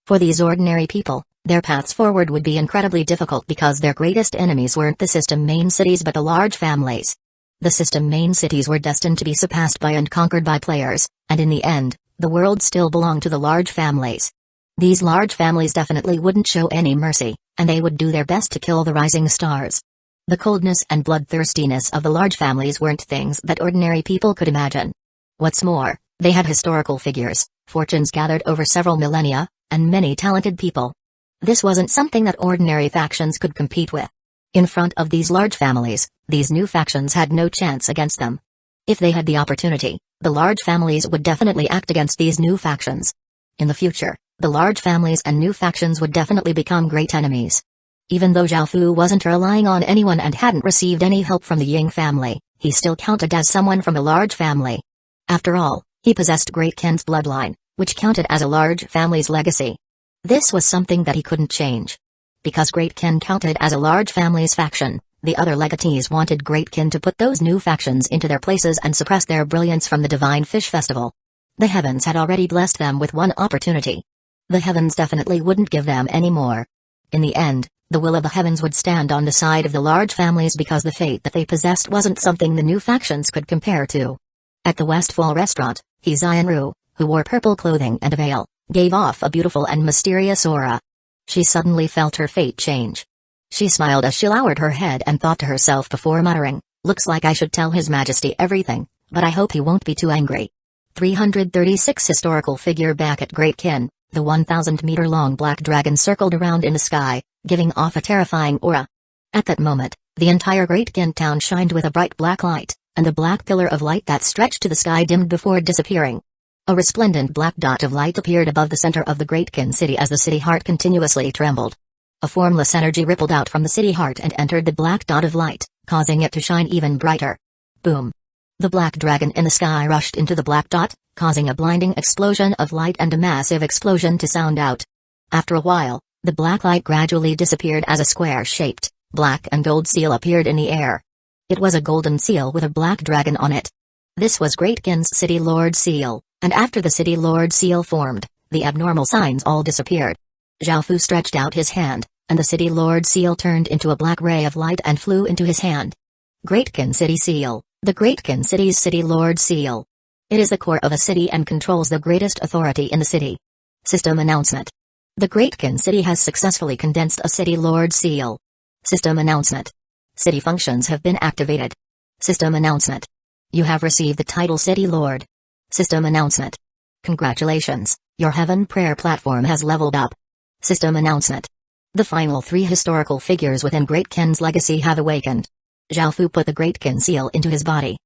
[SPEAKER 1] For these ordinary people, their paths forward would be incredibly difficult because their greatest enemies weren't the system main cities but the large families. The system main cities were destined to be surpassed by and conquered by players, and in the end, the world still belonged to the large families. These large families definitely wouldn't show any mercy, and they would do their best to kill the rising stars. The coldness and bloodthirstiness of the large families weren't things that ordinary people could imagine. What's more, they had historical figures, fortunes gathered over several millennia, and many talented people. This wasn't something that ordinary factions could compete with. In front of these large families, these new factions had no chance against them. If they had the opportunity, the large families would definitely act against these new factions. In the future, the large families and new factions would definitely become great enemies. Even though Zhao Fu wasn't relying on anyone and hadn't received any help from the Ying family, he still counted as someone from a large family. After all, he possessed Great Qin's bloodline, which counted as a large family's legacy. This was something that he couldn't change. Because Great Qin counted as a large family's faction, the other legatees wanted Great Qin to put those new factions into their places and suppress their brilliance from the Divine Fish Festival. The heavens had already blessed them with one opportunity. The heavens definitely wouldn't give them any more. In the end, the will of the heavens would stand on the side of the large families because the fate that they possessed wasn't something the new factions could compare to. At the Westfall restaurant, He Xianru, who wore purple clothing and a veil, gave off a beautiful and mysterious aura. She suddenly felt her fate change. She smiled as she lowered her head and thought to herself before muttering, "Looks like I should tell His Majesty everything, but I hope he won't be too angry." 336 Historical figure. Back at Great Qin, the 1,000-meter-long black dragon circled around in the sky, giving off a terrifying aura. At that moment, the entire Great Qin town shined with a bright black light, and the black pillar of light that stretched to the sky dimmed before disappearing. A resplendent black dot of light appeared above the center of the Great Qin city as the city heart continuously trembled. A formless energy rippled out from the city heart and entered the black dot of light, causing it to shine even brighter. Boom! The black dragon in the sky rushed into the black dot, causing a blinding explosion of light and a massive explosion to sound out. After a while, the black light gradually disappeared as a square-shaped, black and gold seal appeared in the air. It was a golden seal with a black dragon on it. This was Great Qin's City Lord Seal, and after the City Lord Seal formed, the abnormal signs all disappeared. Zhao Fu stretched out his hand, and the City Lord Seal turned into a black ray of light and flew into his hand. Great Qin City Seal, the Great Qin City's City Lord Seal. It is the core of a city and controls the greatest authority in the city. System announcement. The Great Qin City has successfully condensed a City Lord Seal. System announcement. City functions have been activated. System announcement. You have received the title City Lord. System announcement. Congratulations, your Heaven Prayer platform has leveled up. System announcement. The final 3 historical figures within Great Qin's legacy have awakened. Zhao Fu put the Great Qin seal into his body.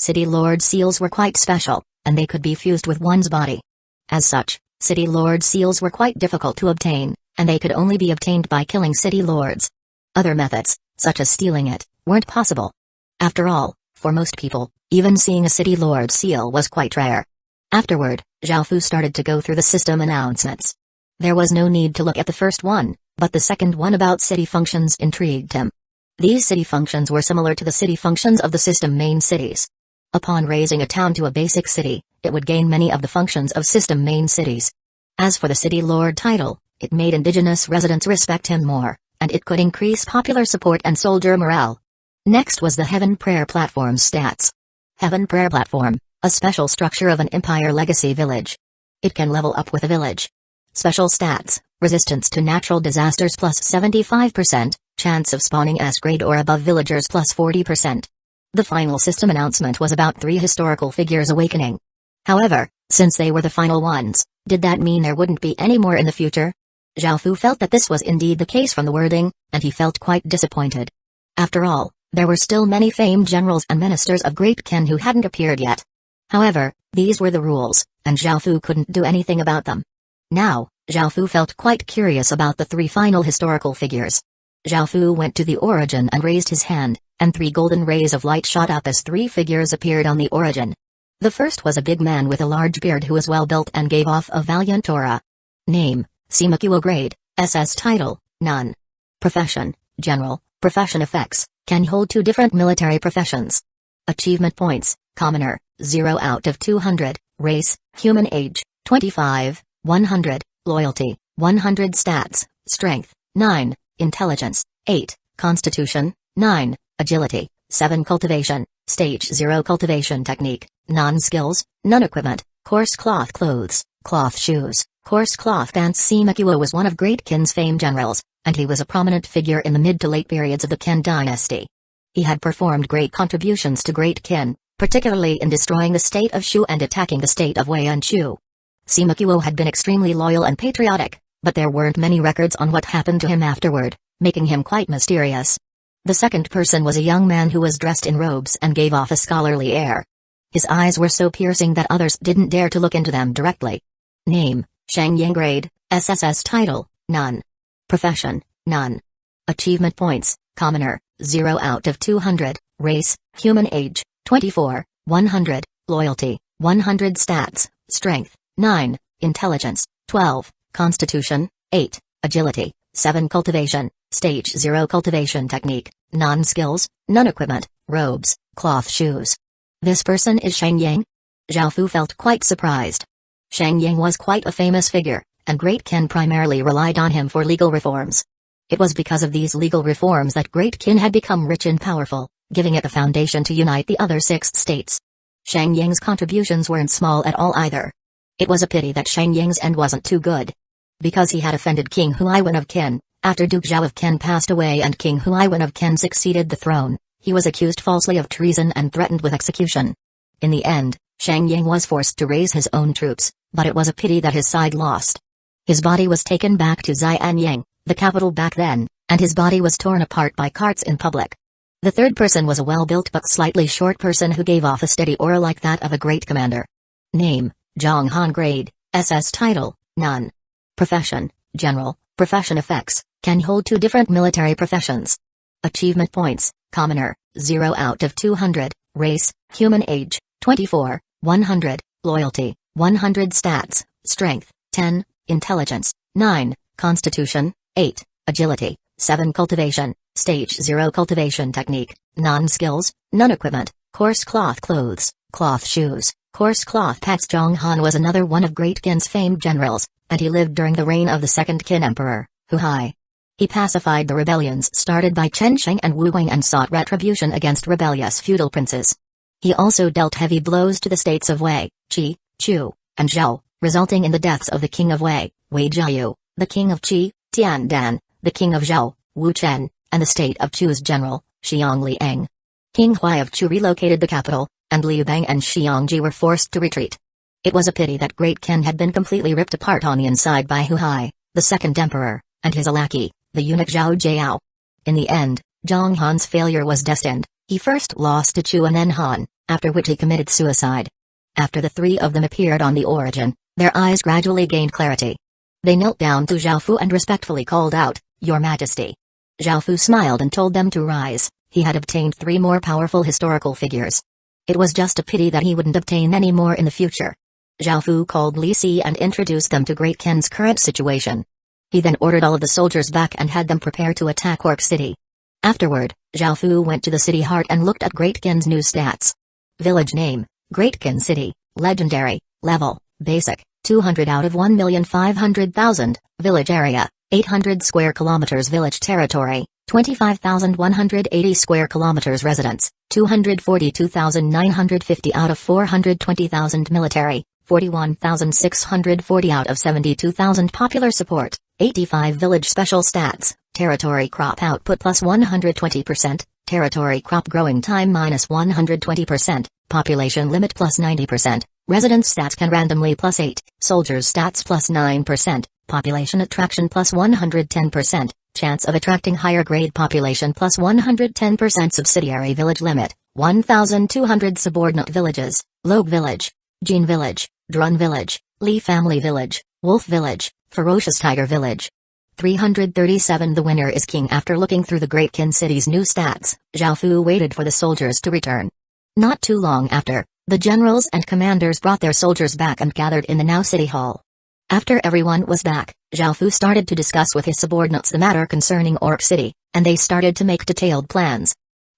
[SPEAKER 1] City Lord seals were quite special, and they could be fused with one's body. As such, City Lord seals were quite difficult to obtain, and they could only be obtained by killing City Lords. Other methods, such as stealing it, weren't possible. After all, for most people, even seeing a City Lord seal was quite rare. Afterward, Zhao Fu started to go through the system announcements. There was no need to look at the first one, but the second one about city functions intrigued him. These city functions were similar to the city functions of the system main cities. Upon raising a town to a basic city, it would gain many of the functions of system main cities. As for the City Lord title, it made indigenous residents respect him more, and it could increase popular support and soldier morale. Next was the Heaven Prayer Platform's stats. Heaven Prayer Platform, a special structure of an Empire Legacy village. It can level up with a village. Special stats, resistance to natural disasters plus 75%, chance of spawning S-grade or above villagers plus 40%. The final system announcement was about 3 historical figures awakening. However, since they were the final ones, did that mean there wouldn't be any more in the future? Zhao Fu felt that this was indeed the case from the wording, and he felt quite disappointed. After all, there were still many famed generals and ministers of Great Qin who hadn't appeared yet. However, These were the rules, and Xiaofu couldn't do anything about them. Now, Xiaofu felt quite curious about the three final historical figures. Xiaofu went to the origin and raised his hand, and three golden rays of light shot up as three figures appeared on the origin. The first was a big man with a large beard who was well built and gave off a valiant aura. Name, Simakuo. Grade, SS. Title, None. Profession, General. Profession effects, can hold two different military professions. Achievement points, Commoner, 0 out of 200, Race, Human. Age, 25, 100, Loyalty, 100. Stats, Strength, 9, Intelligence, 8, Constitution, 9, Agility, 7. Cultivation, Stage 0. Cultivation technique, non-skills, none. Equipment, coarse cloth clothes, cloth shoes, coarse cloth pants. Simakuo was one of Great Qin's famed generals, and he was a prominent figure in the mid to late periods of the Qin dynasty. He had performed great contributions to Great Qin, particularly in destroying the state of Shu and attacking the state of Wei and Chu. Simakuo had been extremely loyal and patriotic, but there weren't many records on what happened to him afterward, making him quite mysterious. The second person was a young man who was dressed in robes and gave off a scholarly air. His eyes were so piercing that others didn't dare to look into them directly. Name, Shang Yang. Grade, SSS. Title, None. Profession, None. Achievement points, Commoner, 0 out of 200, Race, Human. Age, 24, 100, Loyalty, 100. Stats, Strength, 9, Intelligence, 12, Constitution, 8, Agility, 7. Cultivation, Stage 0. Cultivation technique, non-skills, none. Equipment, robes, cloth shoes. This person is Shang Yang? Xiaofu felt quite surprised. Shang Yang was quite a famous figure, and Great Qin primarily relied on him for legal reforms. It was because of these legal reforms that Great Qin had become rich and powerful, giving it the foundation to unite the other 6 states. Shang Yang's contributions weren't small at all either. It was a pity that Shang Yang's end wasn't too good. Because he had offended King Huaiwen of Qin, after Duke Zhao of Qin passed away and King Huaiwen of Qin succeeded the throne, he was accused falsely of treason and threatened with execution. In the end, Shang Yang was forced to raise his own troops, but it was a pity that his side lost. His body was taken back to Xianyang, the capital back then, and his body was torn apart by carts in public. The third person was a well-built but slightly short person who gave off a steady aura like that of a great commander. Name, Zhang Han. Grade, SS. Title, None. Profession, General. Profession effects, can hold two different military professions. Achievement points, Commoner, 0 out of 200, Race, Human. Age, 24, 100, Loyalty, 100. Stats, Strength, 10, Intelligence, 9, Constitution, 8, Agility, 7. Cultivation, Stage 0. Cultivation technique, non-skills, none. Equipment, coarse cloth clothes, cloth shoes, coarse cloth pants. Zhang Han was another one of Great Qin's famed generals, and he lived during the reign of the second Qin Emperor, Huai. He pacified the rebellions started by Chen Sheng and Wu Guang and sought retribution against rebellious feudal princes. He also dealt heavy blows to the states of Wei, Qi, Chu, and Zhao, resulting in the deaths of the king of Wei, Wei Jiayu, the king of Qi, Tian Dan, the king of Zhao, Wu Chen, and the state of Chu's general, Xiang Liang. King Huai of Chu relocated the capital, and Liu Bang and Xiangji were forced to retreat. It was a pity that Great Qin had been completely ripped apart on the inside by Huai, the second emperor, and his lackey, the eunuch Zhao Jiao. In the end, Zhang Han's failure was destined. He first lost to Chu and then Han, after which he committed suicide. After the three of them appeared on the origin, their eyes gradually gained clarity. They knelt down to Xiaofu and respectfully called out, "Your Majesty." Xiaofu smiled and told them to rise. He had obtained 3 more powerful historical figures. It was just a pity that he wouldn't obtain any more in the future. Xiaofu called Li Si and introduced them to Great Qin's current situation. He then ordered all of the soldiers back and had them prepare to attack Orc City. Afterward, Xiaofu went to the city heart and looked at Great Qin's new stats. Village name, Great Qin City, Legendary, Level, Basic, 200 out of 1,500,000, Village area, 800 square kilometers. Village territory, 25,180 square kilometers. Residents, 242,950 out of 420,000. Military, 41,640 out of 72,000. Popular support, 85. Village special stats, territory crop output plus 120%, territory crop growing time minus 120%, population limit plus 90%, residence stats can randomly plus 8, soldiers stats plus 9%, population attraction plus 110%, chance of attracting higher grade population plus 110%. Subsidiary village limit, 1,200. Subordinate villages, Lobe Village, Jean Village, Drun Village, Lee Family Village, Wolf Village, Ferocious Tiger Village. 337 The winner is king. After looking through the Great Qin City's new stats, Zhao Fu waited for the soldiers to return. Not too long after, the generals and commanders brought their soldiers back and gathered in the now city hall. After everyone was back, Zhao Fu started to discuss with his subordinates the matter concerning Orc City, and they started to make detailed plans.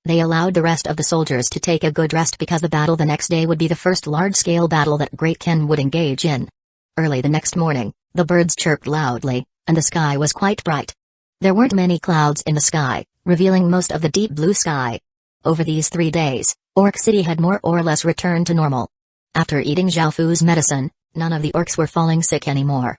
[SPEAKER 1] They allowed the rest of the soldiers to take a good rest because the battle the next day would be the first large-scale battle that Great Qin would engage in. Early the next morning, the birds chirped loudly, and the sky was quite bright. There weren't many clouds in the sky, revealing most of the deep blue sky. Over these 3 days, Orc City had more or less returned to normal. After eating Zhao Fu's medicine, none of the orcs were falling sick anymore.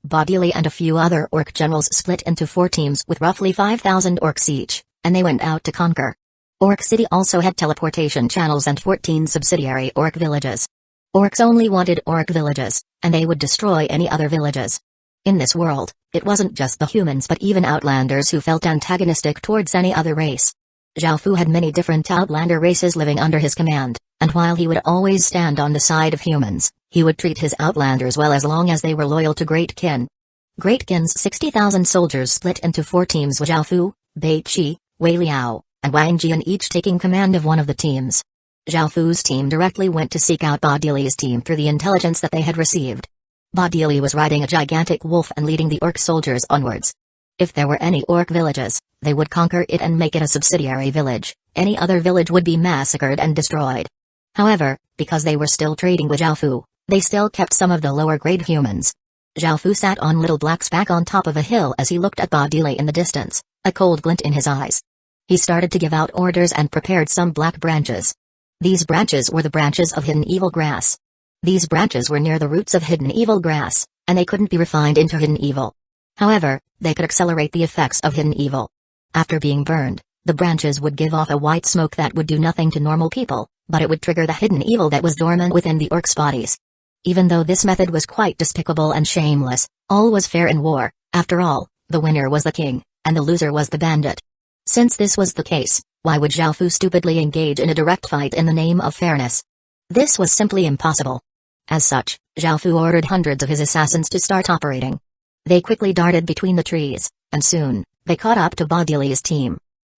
[SPEAKER 1] Bodili and a few other orc generals split into 4 teams with roughly 5,000 orcs each, and they went out to conquer. Orc City also had teleportation channels and 14 subsidiary orc villages. Orcs only wanted orc villages, and they would destroy any other villages. In this world, it wasn't just the humans but even outlanders who felt antagonistic towards any other race. Zhao Fu had many different outlander races living under his command, and while he would always stand on the side of humans, he would treat his outlanders well as long as they were loyal to Great Qin. Great Qin's 60,000 soldiers split into 4 teams with Zhao Fu, Bei Qi, Wei Liao, and Wang Jian each taking command of one of the teams. Zhao Fu's team directly went to seek out Bodili's team through the intelligence that they had received. Bodili was riding a gigantic wolf and leading the orc soldiers onwards. If there were any orc villages, they would conquer it and make it a subsidiary village. Any other village would be massacred and destroyed. However, because they were still trading with Zhao Fu, they still kept some of the lower-grade humans. Zhao Fu sat on Little Black's back on top of a hill as he looked at Bodili in the distance, a cold glint in his eyes. He started to give out orders and prepared some black branches. These branches were the branches of hidden evil grass. These branches were near the roots of hidden evil grass, and they couldn't be refined into hidden evil. However, they could accelerate the effects of hidden evil. After being burned, the branches would give off a white smoke that would do nothing to normal people, but it would trigger the hidden evil that was dormant within the orcs' bodies. Even though this method was quite despicable and shameless, all was fair in war. After all, the winner was the king, and the loser was the bandit. Since this was the case, why would Zhao Fu stupidly engage in a direct fight in the name of fairness? This was simply impossible. As such, Zhao Fu ordered hundreds of his assassins to start operating. They quickly darted between the trees, and soon, they caught up to Bodili's team.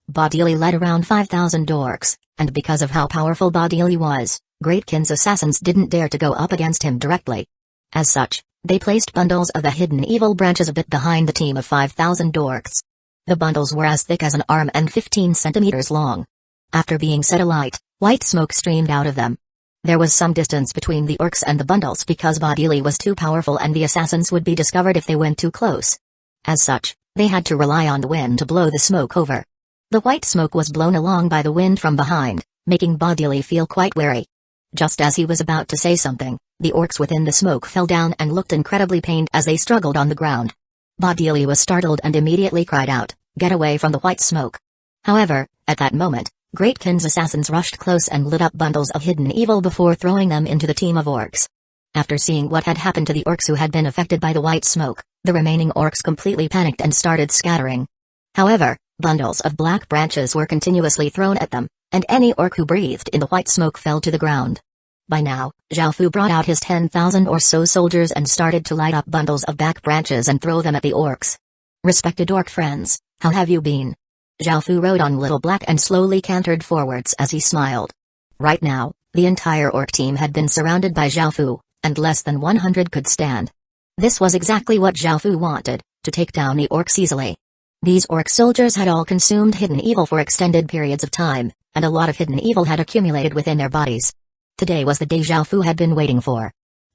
[SPEAKER 1] Bodili led around 5,000 orcs, and because of how powerful Bodili was, Great Qin's assassins didn't dare to go up against him directly. As such, they placed bundles of the hidden evil branches a bit behind the team of 5,000 orcs. The bundles were as thick as an arm and 15 centimeters long. After being set alight, white smoke streamed out of them. There was some distance between the orcs and the bundles because Bodili was too powerful and the assassins would be discovered if they went too close. As such, they had to rely on the wind to blow the smoke over. The white smoke was blown along by the wind from behind, making Bodili feel quite wary. Just as he was about to say something, the orcs within the smoke fell down and looked incredibly pained as they struggled on the ground. Bodili was startled and immediately cried out, "Get away from the white smoke." However, at that moment, Great Qin's assassins rushed close and lit up bundles of hidden evil before throwing them into the team of orcs. After seeing what had happened to the orcs who had been affected by the white smoke, the remaining orcs completely panicked and started scattering. However, bundles of black branches were continuously thrown at them, and any orc who breathed in the white smoke fell to the ground. By now, Zhao Fu brought out his 10,000 or so soldiers and started to light up bundles of black branches and throw them at the orcs. "Respected orc friends, how have you been?" Zhao Fu rode on Little Black and slowly cantered forwards as he smiled. Right now, the entire orc team had been surrounded by Zhao Fu, and less than 100 could stand. This was exactly what Zhao Fu wanted, to take down the orcs easily. These orc soldiers had all consumed hidden evil for extended periods of time, and a lot of hidden evil had accumulated within their bodies. Today was the day Zhao Fu had been waiting for.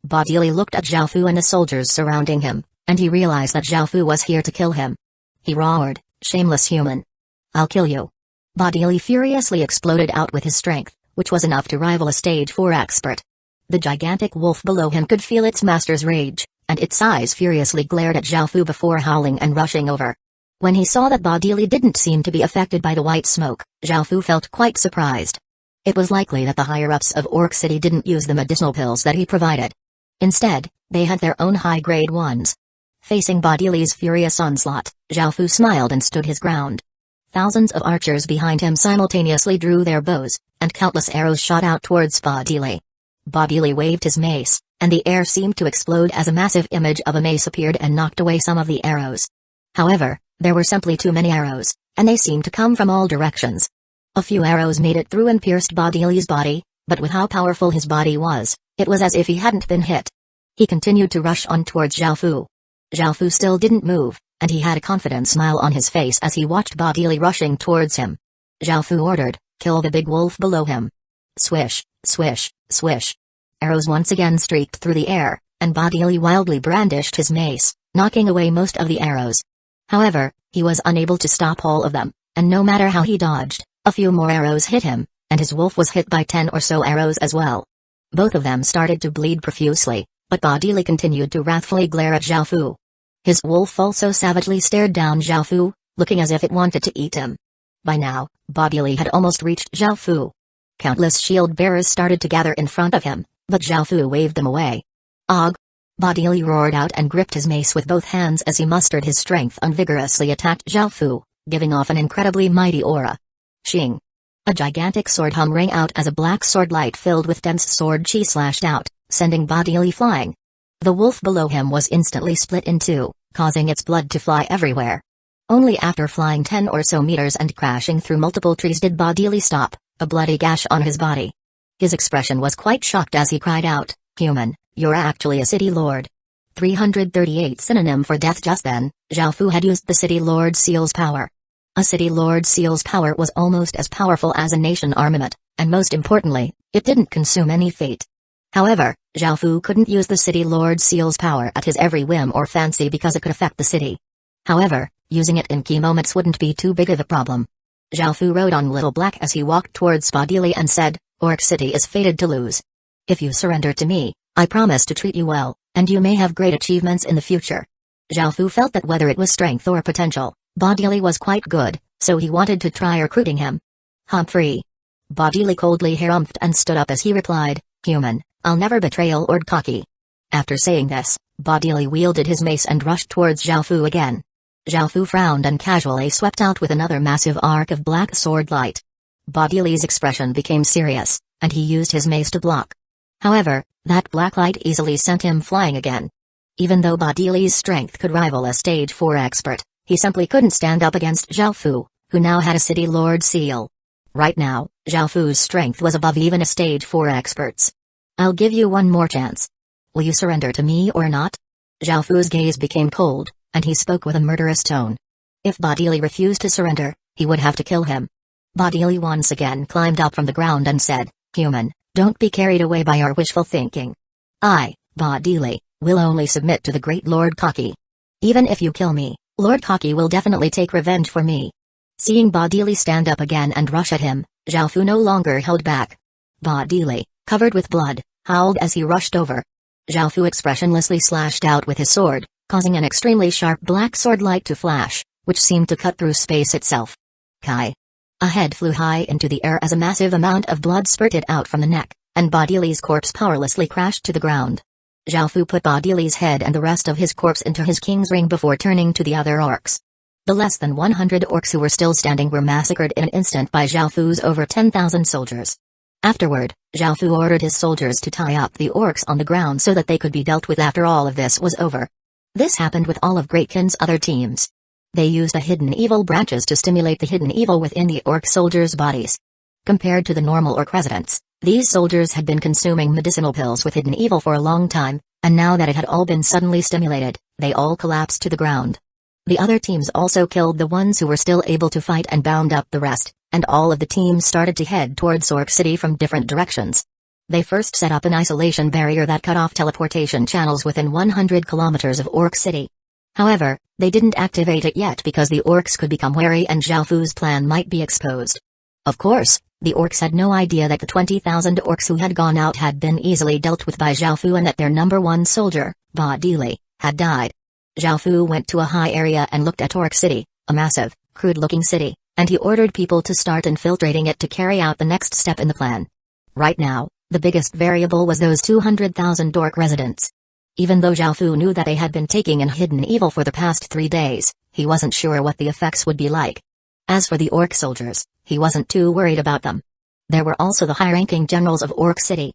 [SPEAKER 1] Bodili looked at Zhao Fu and the soldiers surrounding him, and he realized that Zhao Fu was here to kill him. He roared, "Shameless human! I'll kill you." Bodili furiously exploded out with his strength, which was enough to rival a stage 4 expert. The gigantic wolf below him could feel its master's rage, and its eyes furiously glared at Zhao Fu before howling and rushing over. When he saw that Bodili didn't seem to be affected by the white smoke, Zhao Fu felt quite surprised. It was likely that the higher-ups of Orc City didn't use the medicinal pills that he provided. Instead, they had their own high-grade ones. Facing Bodili's furious onslaught, Zhao Fu smiled and stood his ground. Thousands of archers behind him simultaneously drew their bows, and countless arrows shot out towards Bodili. Bodili waved his mace, and the air seemed to explode as a massive image of a mace appeared and knocked away some of the arrows. However, there were simply too many arrows, and they seemed to come from all directions. A few arrows made it through and pierced Bodili's body, but with how powerful his body was, it was as if he hadn't been hit. He continued to rush on towards Zhao Fu. Zhao Fu still didn't move, and he had a confident smile on his face as he watched Bodili rushing towards him. Zhao Fu ordered, "Kill the big wolf below him." Swish, swish, swish. Arrows once again streaked through the air, and Bodili wildly brandished his mace, knocking away most of the arrows. However, he was unable to stop all of them, and no matter how he dodged, a few more arrows hit him, and his wolf was hit by 10 or so arrows as well. Both of them started to bleed profusely, but Bodili continued to wrathfully glare at Zhao Fu. His wolf also savagely stared down Zhao Fu, looking as if it wanted to eat him. By now, Bodili had almost reached Zhao Fu. Countless shield bearers started to gather in front of him, but Zhao Fu waved them away. Og! Bodili roared out and gripped his mace with both hands as he mustered his strength and vigorously attacked Zhao Fu, giving off an incredibly mighty aura. Shing! A gigantic sword hum rang out as a black sword light filled with dense sword chi slashed out, sending Bodili flying. The wolf below him was instantly split in two, causing its blood to fly everywhere. Only after flying 10 or so meters and crashing through multiple trees did Bodili stop, a bloody gash on his body. His expression was quite shocked as he cried out, "Human, you're actually a city lord." 338 synonym for death. Just then, Zhao Fu had used the city lord seal's power. A city lord seal's power was almost as powerful as a nation armament, and most importantly, it didn't consume any fate. However, Zhao Fu couldn't use the city lord seal's power at his every whim or fancy because it could affect the city. However, using it in key moments wouldn't be too big of a problem. Zhao Fu rode on Little Black as he walked towards Bodili and said, "Orc City is fated to lose. If you surrender to me, I promise to treat you well, and you may have great achievements in the future." Zhao Fu felt that whether it was strength or potential, Bodili was quite good, so he wanted to try recruiting him. "Humphrey." Bodili coldly harumphed and stood up as he replied, "Human, I'll never betray Lord Kaki." After saying this, Bodili wielded his mace and rushed towards Zhao Fu again. Zhao Fu frowned and casually swept out with another massive arc of black sword light. Bodili's expression became serious, and he used his mace to block. However, that black light easily sent him flying again. Even though Bodili's strength could rival a stage 4 expert, he simply couldn't stand up against Zhao Fu, who now had a city lord seal. Right now, Zhao Fu's strength was above even a stage 4 expert's. "I'll give you one more chance. Will you surrender to me or not?" Zhao Fu's gaze became cold, and he spoke with a murderous tone. If Bodili refused to surrender, he would have to kill him. Bodili once again climbed up from the ground and said, "Human, don't be carried away by our wishful thinking. I, Bodili, will only submit to the great Lord Kaki. Even if you kill me, Lord Kaki will definitely take revenge for me." Seeing Bodili stand up again and rush at him, Zhao Fu no longer held back. Bodili, covered with blood, howled as he rushed over. Zhao Fu expressionlessly slashed out with his sword, causing an extremely sharp black sword light to flash, which seemed to cut through space itself. Kai! A head flew high into the air as a massive amount of blood spurted out from the neck, and Bodili's corpse powerlessly crashed to the ground. Zhao Fu put Bodili's head and the rest of his corpse into his king's ring before turning to the other orcs. The less than 100 orcs who were still standing were massacred in an instant by Zhao Fu's over 10,000 soldiers. Afterward, Zhao Fu ordered his soldiers to tie up the orcs on the ground so that they could be dealt with after all of this was over. This happened with all of Great Kin's other teams. They used the hidden evil branches to stimulate the hidden evil within the orc soldiers' bodies. Compared to the normal orc residents, these soldiers had been consuming medicinal pills with hidden evil for a long time, and now that it had all been suddenly stimulated, they all collapsed to the ground. The other teams also killed the ones who were still able to fight and bound up the rest, and all of the teams started to head towards Orc City from different directions. They first set up an isolation barrier that cut off teleportation channels within 100 kilometers of Orc City. However, they didn't activate it yet because the orcs could become wary and Zhao Fu's plan might be exposed. Of course, the orcs had no idea that the 20,000 orcs who had gone out had been easily dealt with by Zhao Fu and that their number one soldier, Bodili, had died. Zhao Fu went to a high area and looked at Orc City, a massive, crude-looking city, and he ordered people to start infiltrating it to carry out the next step in the plan. Right now, the biggest variable was those 200,000 orc residents. Even though Zhao Fu knew that they had been taking in hidden evil for the past 3 days, he wasn't sure what the effects would be like. As for the orc soldiers, he wasn't too worried about them. There were also the high-ranking generals of Orc City.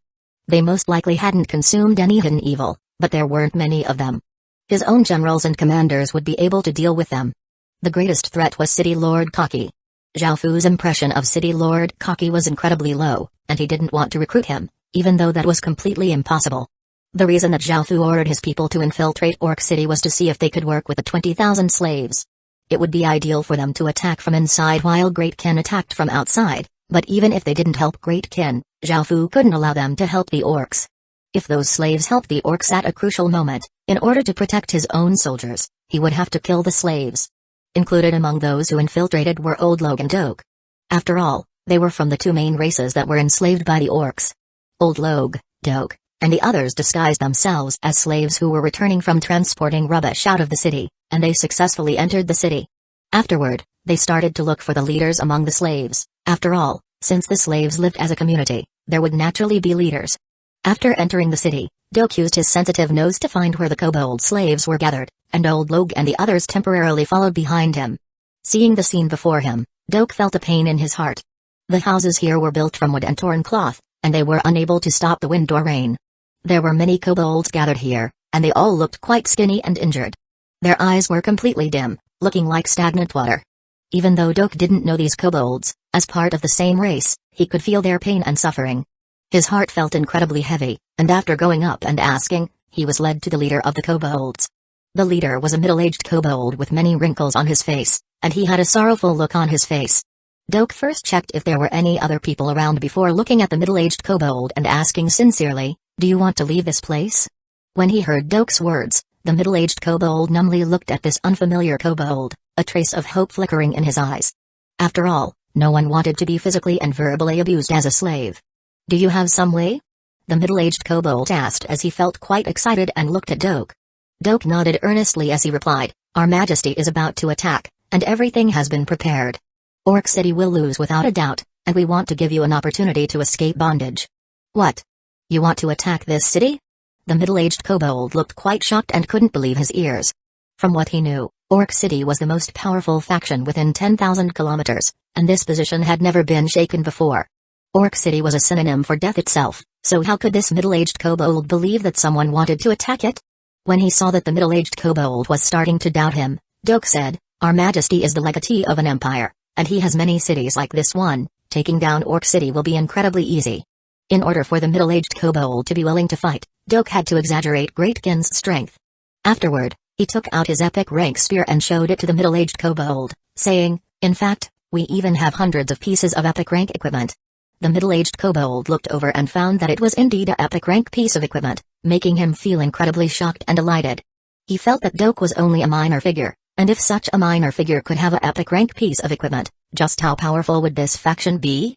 [SPEAKER 1] They most likely hadn't consumed any hidden evil, but there weren't many of them. His own generals and commanders would be able to deal with them. The greatest threat was City Lord Kaki. Zhao Fu's impression of City Lord Kaki was incredibly low, and he didn't want to recruit him, even though that was completely impossible. The reason that Zhao Fu ordered his people to infiltrate Orc City was to see if they could work with the 20,000 slaves. It would be ideal for them to attack from inside while Great Qin attacked from outside, but even if they didn't help Great Qin, Zhao Fu couldn't allow them to help the orcs. If those slaves helped the orcs at a crucial moment, in order to protect his own soldiers, he would have to kill the slaves. Included among those who infiltrated were Old Log and Doke. After all, they were from the two main races that were enslaved by the orcs. Old Log, Doke, and the others disguised themselves as slaves who were returning from transporting rubbish out of the city, and they successfully entered the city. Afterward, they started to look for the leaders among the slaves. After all, since the slaves lived as a community, there would naturally be leaders. After entering the city, Doke used his sensitive nose to find where the kobold slaves were gathered, and Old Log and the others temporarily followed behind him. Seeing the scene before him, Doke felt a pain in his heart. The houses here were built from wood and torn cloth, and they were unable to stop the wind or rain. There were many kobolds gathered here, and they all looked quite skinny and injured. Their eyes were completely dim, looking like stagnant water. Even though Doke didn't know these kobolds, as part of the same race, he could feel their pain and suffering. His heart felt incredibly heavy, and after going up and asking, he was led to the leader of the kobolds. The leader was a middle-aged kobold with many wrinkles on his face, and he had a sorrowful look on his face. Doke first checked if there were any other people around before looking at the middle-aged kobold and asking sincerely, "Do you want to leave this place?" When he heard Doke's words, the middle-aged kobold numbly looked at this unfamiliar kobold, a trace of hope flickering in his eyes. After all, no one wanted to be physically and verbally abused as a slave. "Do you have some way?" the middle-aged kobold asked as he felt quite excited and looked at Doke. Doke nodded earnestly as he replied, "Our Majesty is about to attack, and everything has been prepared. Orc City will lose without a doubt, and we want to give you an opportunity to escape bondage." "What? You want to attack this city?" The middle-aged kobold looked quite shocked and couldn't believe his ears. From what he knew, Orc City was the most powerful faction within 10,000 kilometers, and this position had never been shaken before. Orc City was a synonym for death itself, so how could this middle-aged kobold believe that someone wanted to attack it? When he saw that the middle-aged kobold was starting to doubt him, Doke said, "Our Majesty is the legatee of an empire, and he has many cities like this one. Taking down Orc City will be incredibly easy." In order for the middle-aged kobold to be willing to fight, Doke had to exaggerate Great Qin's strength. Afterward, he took out his epic rank spear and showed it to the middle-aged kobold, saying, "In fact, we even have hundreds of pieces of epic rank equipment." The middle-aged kobold looked over and found that it was indeed a epic rank piece of equipment, making him feel incredibly shocked and delighted. He felt that Doke was only a minor figure, and if such a minor figure could have a epic rank piece of equipment, just how powerful would this faction be?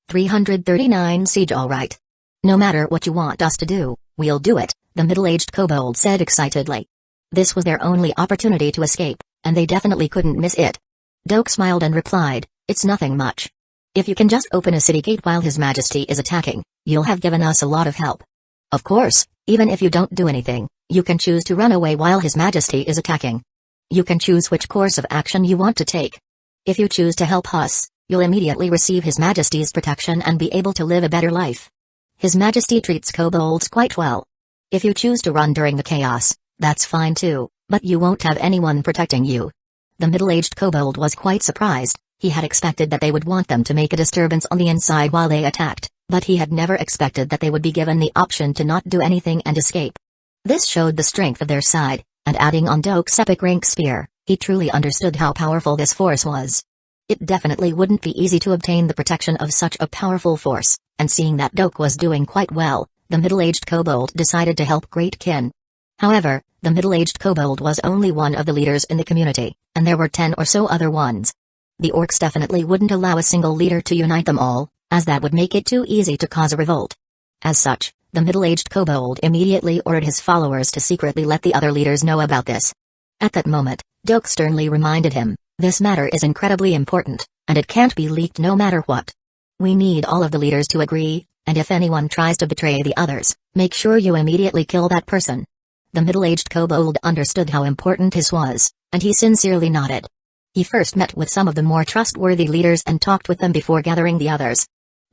[SPEAKER 1] 339 Siege. All right. "No matter what you want us to do, we'll do it," the middle-aged kobold said excitedly. This was their only opportunity to escape, and they definitely couldn't miss it. Doke smiled and replied, "It's nothing much. If you can just open a city gate while His Majesty is attacking, you'll have given us a lot of help. Of course, even if you don't do anything, you can choose to run away while His Majesty is attacking. You can choose which course of action you want to take. If you choose to help us, you'll immediately receive His Majesty's protection and be able to live a better life. His Majesty treats kobolds quite well. If you choose to run during the chaos, that's fine too, but you won't have anyone protecting you." The middle-aged kobold was quite surprised. He had expected that they would want them to make a disturbance on the inside while they attacked, but he had never expected that they would be given the option to not do anything and escape. This showed the strength of their side, and adding on Doke's epic rank spear, he truly understood how powerful this force was. It definitely wouldn't be easy to obtain the protection of such a powerful force, and seeing that Doke was doing quite well, the middle-aged kobold decided to help Great Qin. However, the middle-aged kobold was only one of the leaders in the community, and there were 10 or so other ones. The orcs definitely wouldn't allow a single leader to unite them all, as that would make it too easy to cause a revolt. As such, the middle-aged kobold immediately ordered his followers to secretly let the other leaders know about this. At that moment, Doke sternly reminded him, "This matter is incredibly important, and it can't be leaked no matter what. We need all of the leaders to agree, and if anyone tries to betray the others, make sure you immediately kill that person." The middle-aged kobold understood how important this was, and he sincerely nodded. He first met with some of the more trustworthy leaders and talked with them before gathering the others.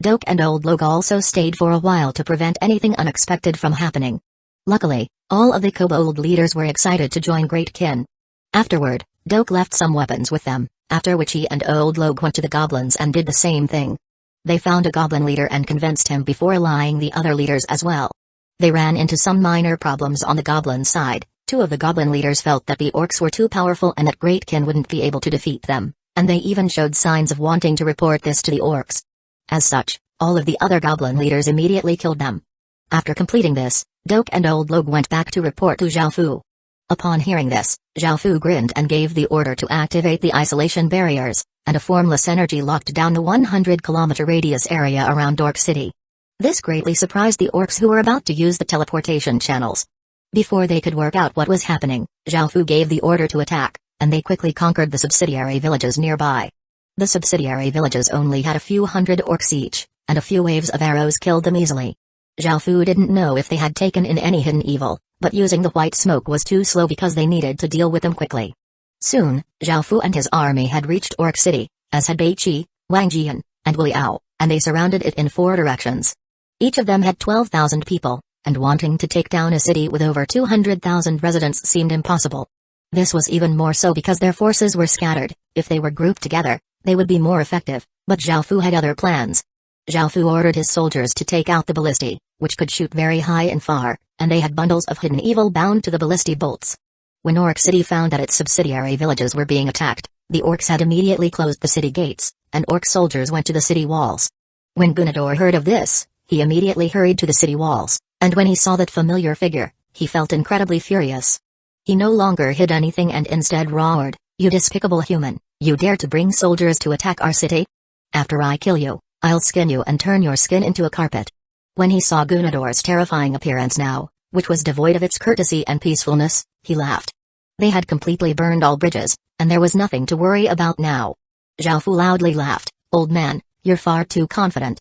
[SPEAKER 1] Doke and Old Log also stayed for a while to prevent anything unexpected from happening. Luckily, all of the kobold leaders were excited to join Great Kin. Afterward, Doke left some weapons with them, after which he and Old Log went to the goblins and did the same thing. They found a goblin leader and convinced him before allying the other leaders as well. They ran into some minor problems on the goblin side. Two of the goblin leaders felt that the orcs were too powerful and that Great Kin wouldn't be able to defeat them, and they even showed signs of wanting to report this to the orcs. As such, all of the other goblin leaders immediately killed them. After completing this, Doke and Old Log went back to report to Zhao Fu. Upon hearing this, Zhao Fu grinned and gave the order to activate the isolation barriers, and a formless energy locked down the 100-kilometer radius area around Orc City. This greatly surprised the orcs who were about to use the teleportation channels. Before they could work out what was happening, Zhao Fu gave the order to attack, and they quickly conquered the subsidiary villages nearby. The subsidiary villages only had a few hundred orcs each, and a few waves of arrows killed them easily. Zhao Fu didn't know if they had taken in any hidden evil, but using the white smoke was too slow because they needed to deal with them quickly. Soon, Zhao Fu and his army had reached Orc City, as had Bai Qi, Wang Jian, and Wu Liao, and they surrounded it in 4 directions. Each of them had 12,000 people, and wanting to take down a city with over 200,000 residents seemed impossible. This was even more so because their forces were scattered. If they were grouped together, they would be more effective, but Zhao Fu had other plans. Zhao Fu ordered his soldiers to take out the ballistae, which could shoot very high and far, and they had bundles of hidden evil bound to the ballistae bolts. When Orc City found that its subsidiary villages were being attacked, the orcs had immediately closed the city gates, and orc soldiers went to the city walls. When Gunador heard of this, he immediately hurried to the city walls, and when he saw that familiar figure, he felt incredibly furious. He no longer hid anything and instead roared, "You despicable human, you dare to bring soldiers to attack our city? After I kill you, I'll skin you and turn your skin into a carpet." When he saw Gunador's terrifying appearance now, which was devoid of its courtesy and peacefulness, he laughed. They had completely burned all bridges, and there was nothing to worry about now. Zhao Fu loudly laughed, "Old man, you're far too confident."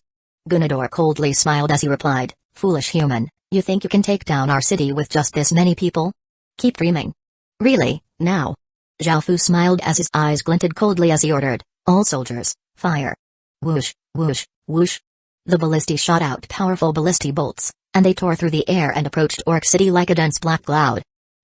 [SPEAKER 1] Gunador coldly smiled as he replied, "Foolish human, you think you can take down our city with just this many people? Keep dreaming." "Really, now?" Zhao Fu smiled as his eyes glinted coldly as he ordered, "All soldiers, fire." Whoosh, whoosh, whoosh. The ballistae shot out powerful ballistae bolts, and they tore through the air and approached Orc City like a dense black cloud.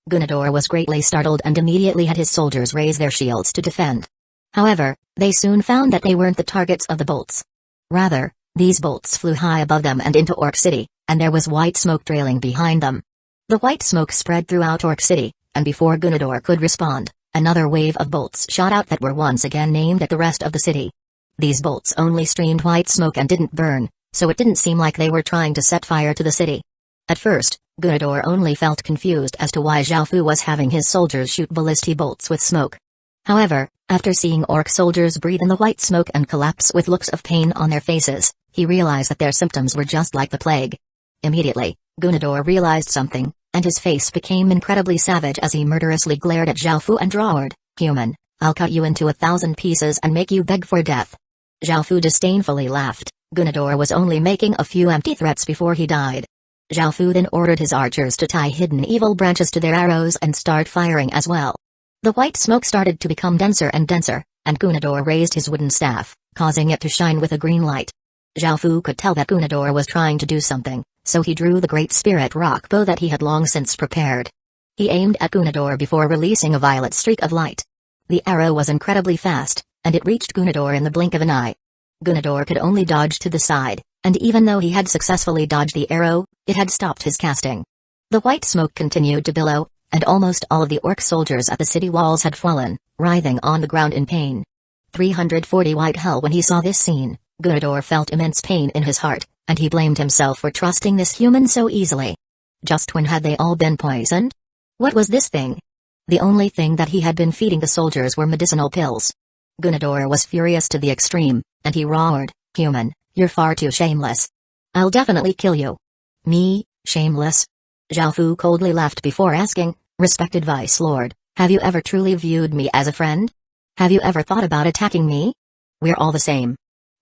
[SPEAKER 1] Gunador was greatly startled and immediately had his soldiers raise their shields to defend. However, they soon found that they weren't the targets of the bolts. Rather, these bolts flew high above them and into Orc City, and there was white smoke trailing behind them. The white smoke spread throughout Orc City, and before Gunador could respond, another wave of bolts shot out that were once again aimed at the rest of the city. These bolts only streamed white smoke and didn't burn, so it didn't seem like they were trying to set fire to the city. At first, Gunador only felt confused as to why Zhao Fu was having his soldiers shoot ballistae bolts with smoke. However, after seeing orc soldiers breathe in the white smoke and collapse with looks of pain on their faces, he realized that their symptoms were just like the plague. Immediately, Gunador realized something, and his face became incredibly savage as he murderously glared at Zhao Fu and roared, "Human, I'll cut you into 1,000 pieces and make you beg for death." Zhao Fu disdainfully laughed. Gunador was only making a few empty threats before he died. Zhao Fu then ordered his archers to tie hidden evil branches to their arrows and start firing as well. The white smoke started to become denser and denser, and Gunador raised his wooden staff, causing it to shine with a green light. Zhao Fu could tell that Gunador was trying to do something, so he drew the great spirit rock bow that he had long since prepared. He aimed at Gunador before releasing a violet streak of light. The arrow was incredibly fast, and it reached Gunador in the blink of an eye. Gunador could only dodge to the side, and even though he had successfully dodged the arrow, it had stopped his casting. The white smoke continued to billow, and almost all of the orc soldiers at the city walls had fallen, writhing on the ground in pain. 340 white hell. When he saw this scene, Gunador felt immense pain in his heart, and he blamed himself for trusting this human so easily. Just when had they all been poisoned? What was this thing? The only thing that he had been feeding the soldiers were medicinal pills. Gunador was furious to the extreme, and he roared, "Human, you're far too shameless. I'll definitely kill you." "Me, shameless?" Zhao Fu coldly laughed before asking, "Respected Vice Lord, have you ever truly viewed me as a friend? Have you ever thought about attacking me? We're all the same."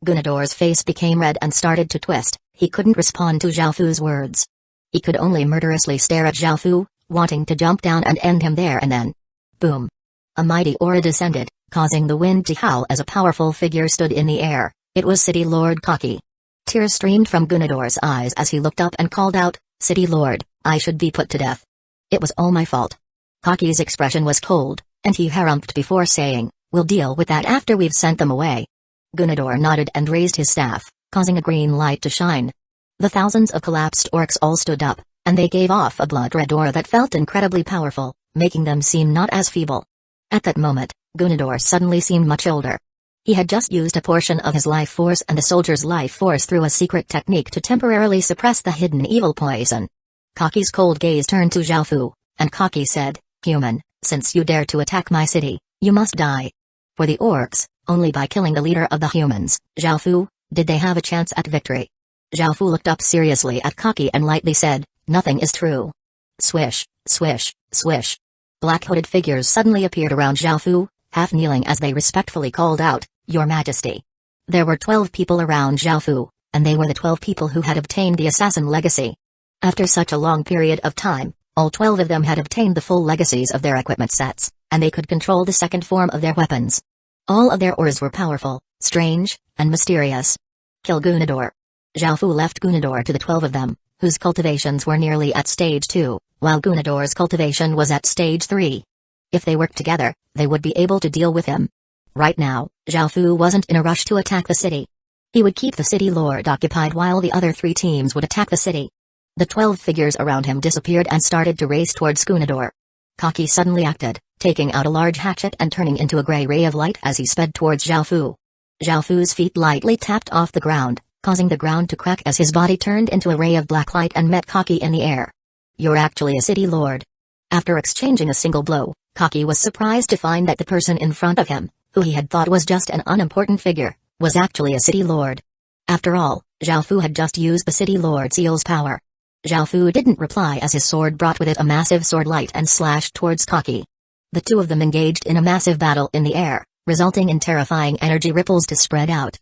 [SPEAKER 1] Gunador's face became red and started to twist. He couldn't respond to Zhao Fu's words. He could only murderously stare at Zhao Fu, wanting to jump down and end him there and then. Boom! A mighty aura descended, causing the wind to howl as a powerful figure stood in the air. It was City Lord Kaki. Tears streamed from Gunador's eyes as he looked up and called out, "City Lord, I should be put to death. It was all my fault." Kaki's expression was cold, and he harumphed before saying, "We'll deal with that after we've sent them away." Gunador nodded and raised his staff, causing a green light to shine. The thousands of collapsed orcs all stood up, and they gave off a blood-red aura that felt incredibly powerful, making them seem not as feeble. At that moment, Gunador suddenly seemed much older. He had just used a portion of his life force and the soldier's life force through a secret technique to temporarily suppress the hidden evil poison. Kaki's cold gaze turned to Zhaofu, and Kaki said, "Human, since you dare to attack my city, you must die." For the orcs, only by killing the leader of the humans, Zhaofu, did they have a chance at victory. Zhaofu looked up seriously at Kaki and lightly said, "Nothing is true." Swish, swish, swish. Black hooded figures suddenly appeared around Zhaofu, half kneeling as they respectfully called out, "Your Majesty." There were 12 people around Zhaofu, and they were the 12 people who had obtained the assassin legacy. After such a long period of time, all 12 of them had obtained the full legacies of their equipment sets, and they could control the second form of their weapons. All of their auras were powerful, strange, and mysterious. Kill Gunador. Zhaofu left Gunador to the 12 of them, whose cultivations were nearly at stage 2, while Gunador's cultivation was at stage 3. If they worked together, they would be able to deal with him. Right now, Zhaofu wasn't in a rush to attack the city. He would keep the city lord occupied while the other 3 teams would attack the city. The 12 figures around him disappeared and started to race towards Gunador. Kaki suddenly acted, taking out a large hatchet and turning into a gray ray of light as he sped towards Zhaofu. Zhaofu's feet lightly tapped off the ground, causing the ground to crack as his body turned into a ray of black light and met Kaki in the air. "You're actually a city lord." After exchanging a single blow, Kaki was surprised to find that the person in front of him, who he had thought was just an unimportant figure, was actually a city lord. After all, Zhaofu had just used the city lord seal's power. Zhaofu didn't reply as his sword brought with it a massive sword light and slashed towards Kaki. The two of them engaged in a massive battle in the air, resulting in terrifying energy ripples to spread out.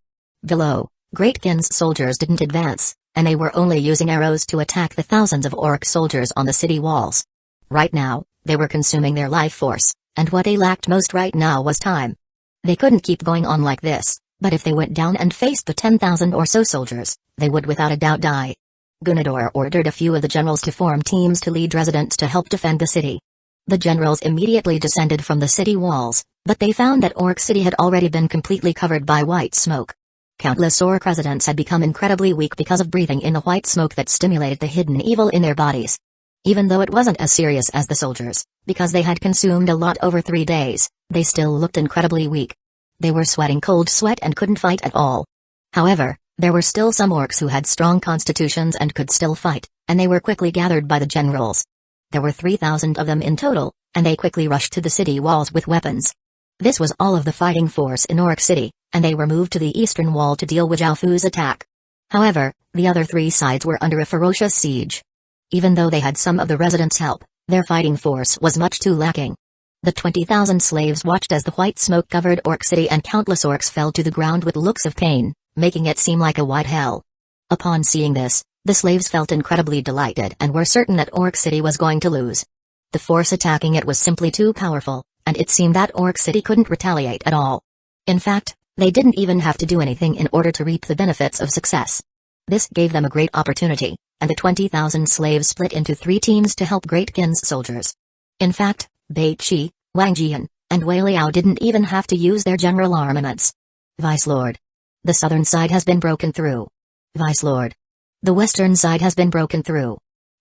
[SPEAKER 1] Below, Greatkin's soldiers didn't advance, and they were only using arrows to attack the thousands of orc soldiers on the city walls. Right now, they were consuming their life force, and what they lacked most right now was time. They couldn't keep going on like this, but if they went down and faced the 10,000 or so soldiers, they would without a doubt die. Gunador ordered a few of the generals to form teams to lead residents to help defend the city. The generals immediately descended from the city walls, but they found that Orc City had already been completely covered by white smoke. Countless orc residents had become incredibly weak because of breathing in the white smoke that stimulated the hidden evil in their bodies. Even though it wasn't as serious as the soldiers, because they had consumed a lot over 3 days, they still looked incredibly weak. They were sweating cold sweat and couldn't fight at all. However, there were still some orcs who had strong constitutions and could still fight, and they were quickly gathered by the generals. There were 3,000 of them in total, and they quickly rushed to the city walls with weapons. This was all of the fighting force in Orc City, and they were moved to the eastern wall to deal with Zhaofu's attack. However, the other 3 sides were under a ferocious siege. Even though they had some of the residents' help, their fighting force was much too lacking. The 20,000 slaves watched as the white smoke covered Orc City and countless orcs fell to the ground with looks of pain, making it seem like a white hell. Upon seeing this, the slaves felt incredibly delighted and were certain that Orc City was going to lose. The force attacking it was simply too powerful, and it seemed that Orc City couldn't retaliate at all. In fact, they didn't even have to do anything in order to reap the benefits of success. This gave them a great opportunity, and the 20,000 slaves split into 3 teams to help Greatkin's soldiers. In fact, Bai Qi, Wang Jian, and Wei Liao didn't even have to use their general armaments. Vice Lord. The southern side has been broken through. Vice Lord. The western side has been broken through.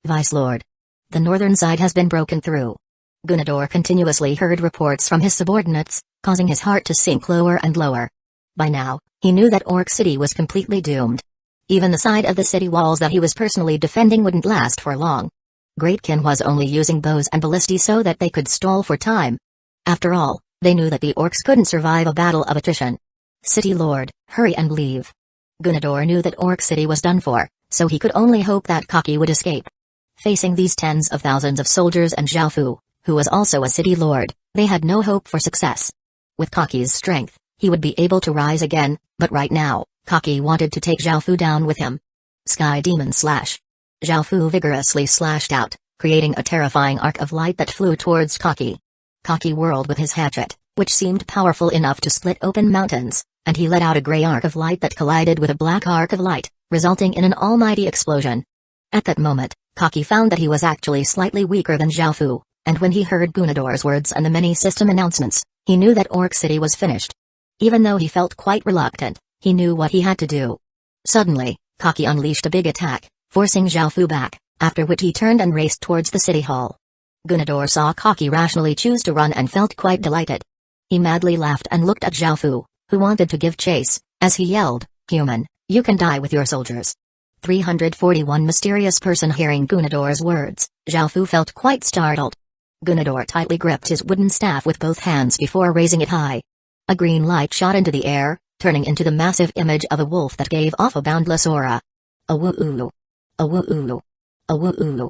[SPEAKER 1] Vice Lord. The northern side has been broken through. Gunador continuously heard reports from his subordinates, causing his heart to sink lower and lower. By now, he knew that Orc City was completely doomed. Even the side of the city walls that he was personally defending wouldn't last for long. Greatkin was only using bows and ballistae so that they could stall for time. After all, they knew that the orcs couldn't survive a battle of attrition. City Lord, hurry and leave. Gunador knew that Orc City was done for, so he could only hope that Kaki would escape. Facing these tens of thousands of soldiers and Zhaofu, who was also a city lord, they had no hope for success. With Kaki's strength, he would be able to rise again, but right now, Kaki wanted to take Zhaofu down with him. Sky Demon Slash. Zhaofu vigorously slashed out, creating a terrifying arc of light that flew towards Kaki. Kaki whirled with his hatchet, which seemed powerful enough to split open mountains, and he let out a gray arc of light that collided with a black arc of light, resulting in an almighty explosion. At that moment, Kaki found that he was actually slightly weaker than Zhaofu, and when he heard Gunador's words and the many system announcements, he knew that Orc City was finished. Even though he felt quite reluctant, he knew what he had to do. Suddenly, Kaki unleashed a big attack, forcing Zhaofu back, after which he turned and raced towards the city hall. Gunador saw Kaki rationally choose to run and felt quite delighted. He madly laughed and looked at Zhaofu, who wanted to give chase, as he yelled, "Human, you can die with your soldiers." 341 Mysterious person. Hearing Gunador's words, Zhaofu felt quite startled. Gunador tightly gripped his wooden staff with both hands before raising it high. A green light shot into the air, turning into the massive image of a wolf that gave off a boundless aura. Awoo-ulu. Awoo-ulu. Awoo-ulu.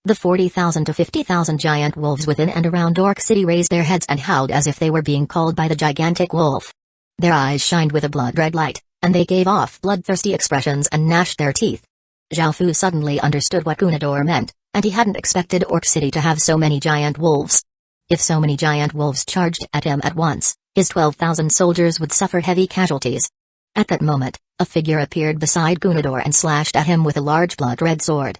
[SPEAKER 1] The 40,000 to 50,000 giant wolves within and around Orc City raised their heads and howled as if they were being called by the gigantic wolf. Their eyes shined with a blood-red light, and they gave off bloodthirsty expressions and gnashed their teeth. Zhaofu suddenly understood what Gunador meant, and he hadn't expected Orc City to have so many giant wolves. If so many giant wolves charged at him at once, his 12,000 soldiers would suffer heavy casualties. At that moment, a figure appeared beside Gunador and slashed at him with a large blood-red sword.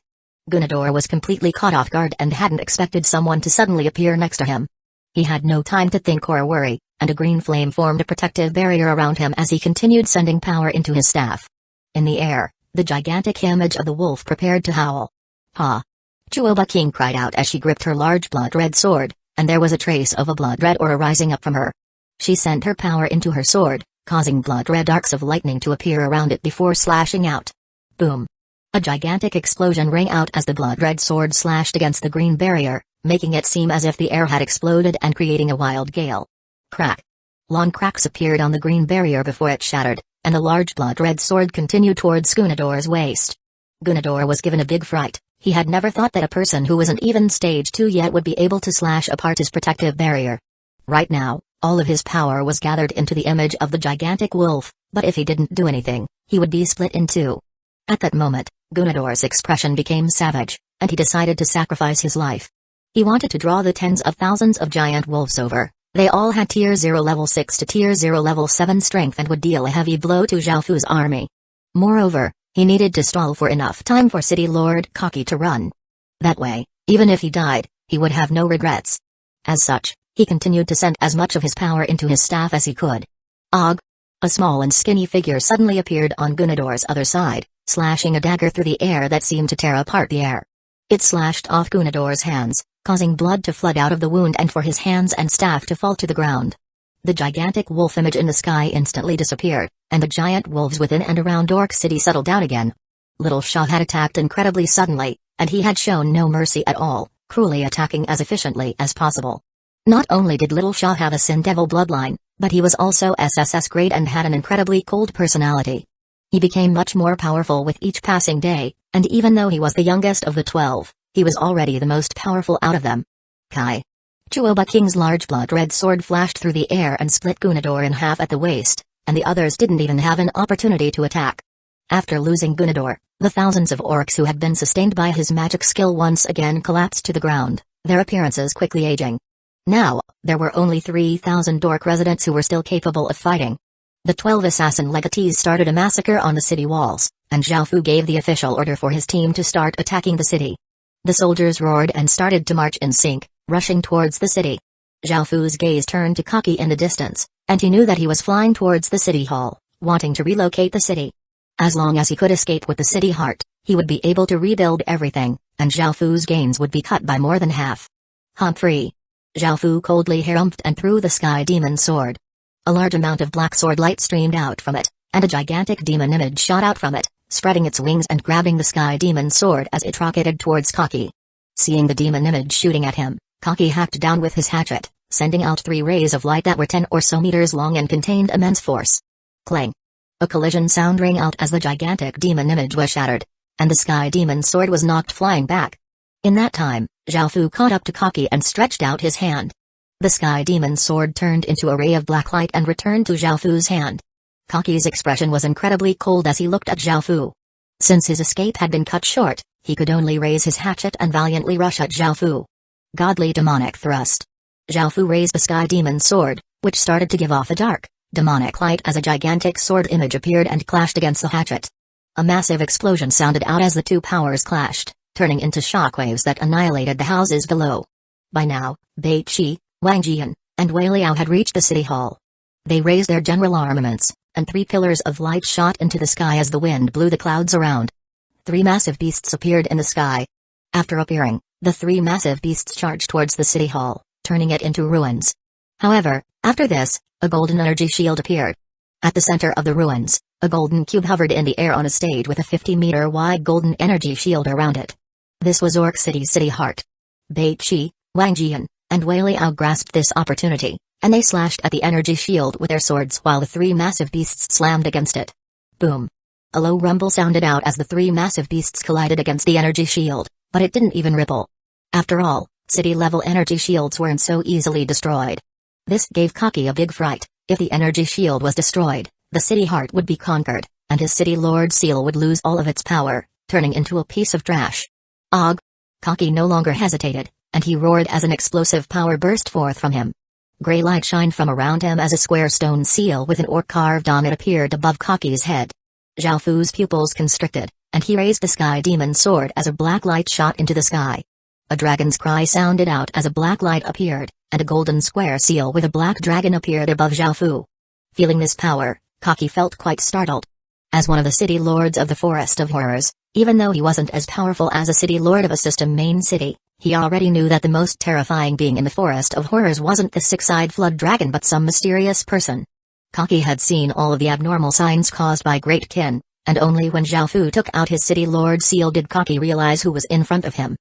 [SPEAKER 1] Gunador was completely caught off guard and hadn't expected someone to suddenly appear next to him. He had no time to think or worry, and a green flame formed a protective barrier around him as he continued sending power into his staff. In the air, the gigantic image of the wolf prepared to howl. Ha! Chuoba King cried out as she gripped her large blood-red sword, and there was a trace of a blood-red aura rising up from her. She sent her power into her sword, causing blood-red arcs of lightning to appear around it before slashing out. Boom! A gigantic explosion rang out as the blood-red sword slashed against the green barrier, making it seem as if the air had exploded and creating a wild gale. Crack! Long cracks appeared on the green barrier before it shattered, and the large blood-red sword continued towards Gunador's waist. Gunador was given a big fright. He had never thought that a person who wasn't even stage 2 yet would be able to slash apart his protective barrier. Right now, all of his power was gathered into the image of the gigantic wolf, but if he didn't do anything, he would be split in two. At that moment, Gunador's expression became savage, and he decided to sacrifice his life. He wanted to draw the tens of thousands of giant wolves over. They all had Tier 0 level 6 to Tier 0 level 7 strength and would deal a heavy blow to Zhaofu's army. Moreover, he needed to stall for enough time for City Lord Kaki to run. That way, even if he died, he would have no regrets. As such, he continued to send as much of his power into his staff as he could. Og! A small and skinny figure suddenly appeared on Gunador's other side, slashing a dagger through the air that seemed to tear apart the air. It slashed off Gunador's hands, causing blood to flood out of the wound and for his hands and staff to fall to the ground. The gigantic wolf image in the sky instantly disappeared, and the giant wolves within and around Orc City settled down again. Little Shah had attacked incredibly suddenly, and he had shown no mercy at all, cruelly attacking as efficiently as possible. Not only did Little Shah have a Sin Devil bloodline, but he was also SSS grade and had an incredibly cold personality. He became much more powerful with each passing day, and even though he was the youngest of the 12, he was already the most powerful out of them. Kai! Chuoba King's large blood-red sword flashed through the air and split Gunador in half at the waist, and the others didn't even have an opportunity to attack. After losing Gunador, the thousands of orcs who had been sustained by his magic skill once again collapsed to the ground, their appearances quickly aging. Now, there were only 3,000 orc residents who were still capable of fighting. The 12 assassin legatees started a massacre on the city walls, and Zhaofu gave the official order for his team to start attacking the city. The soldiers roared and started to march in sync, rushing towards the city. Zhaofu's gaze turned to Kaki in the distance, and he knew that he was flying towards the city hall, wanting to relocate the city. As long as he could escape with the city heart, he would be able to rebuild everything, and Zhaofu's gains would be cut by more than half. Humphrey! Zhaofu coldly harumphed and threw the sky demon sword. A large amount of black sword light streamed out from it, and a gigantic demon image shot out from it, spreading its wings and grabbing the sky demon sword as it rocketed towards Kaki. Seeing the demon image shooting at him, Kaki hacked down with his hatchet, sending out 3 rays of light that were 10 or so meters long and contained immense force. Clang! A collision sound rang out as the gigantic demon image was shattered, and the sky demon sword was knocked flying back. In that time, Zhaofu caught up to Kaki and stretched out his hand. The sky demon sword turned into a ray of black light and returned to Zhaofu's hand. Kaki's expression was incredibly cold as he looked at Zhaofu. Since his escape had been cut short, he could only raise his hatchet and valiantly rush at Zhaofu. Godly demonic thrust. Zhaofu raised the sky demon sword, which started to give off a dark, demonic light as a gigantic sword image appeared and clashed against the hatchet. A massive explosion sounded out as the two powers clashed, turning into shockwaves that annihilated the houses below. By now, Bai Qi, Wang Jian, and Wei Liao had reached the city hall. They raised their general armaments, and 3 pillars of light shot into the sky as the wind blew the clouds around. 3 massive beasts appeared in the sky. After appearing, the 3 massive beasts charged towards the city hall, turning it into ruins. However, after this, a golden energy shield appeared. At the center of the ruins, a golden cube hovered in the air on a stage with a 50-meter wide golden energy shield around it. This was Orc City's city heart. Bai Qi, Wang Jian, and Wei Liao grasped this opportunity, and they slashed at the energy shield with their swords while the 3 massive beasts slammed against it. Boom! A low rumble sounded out as the 3 massive beasts collided against the energy shield, but it didn't even ripple. After all, city-level energy shields weren't so easily destroyed. This gave Kaki a big fright. If the energy shield was destroyed, the city heart would be conquered, and his city lord seal would lose all of its power, turning into a piece of trash. Og! Kaki no longer hesitated, and he roared as an explosive power burst forth from him. Gray light shined from around him as a square stone seal with an orc carved on it appeared above Kaki's head. Zhao Fu's pupils constricted, and he raised the sky demon sword as a black light shot into the sky. A dragon's cry sounded out as a black light appeared, and a golden square seal with a black dragon appeared above Zhao Fu. Feeling this power, Kaki felt quite startled. As one of the city lords of the Forest of Horrors, even though he wasn't as powerful as a city lord of a system main city, he already knew that the most terrifying being in the Forest of Horrors wasn't the 6-eyed flood dragon but some mysterious person. Kaki had seen all of the abnormal signs caused by Great Kin, and only when Zhao Fu took out his city lord seal did Kaki realize who was in front of him.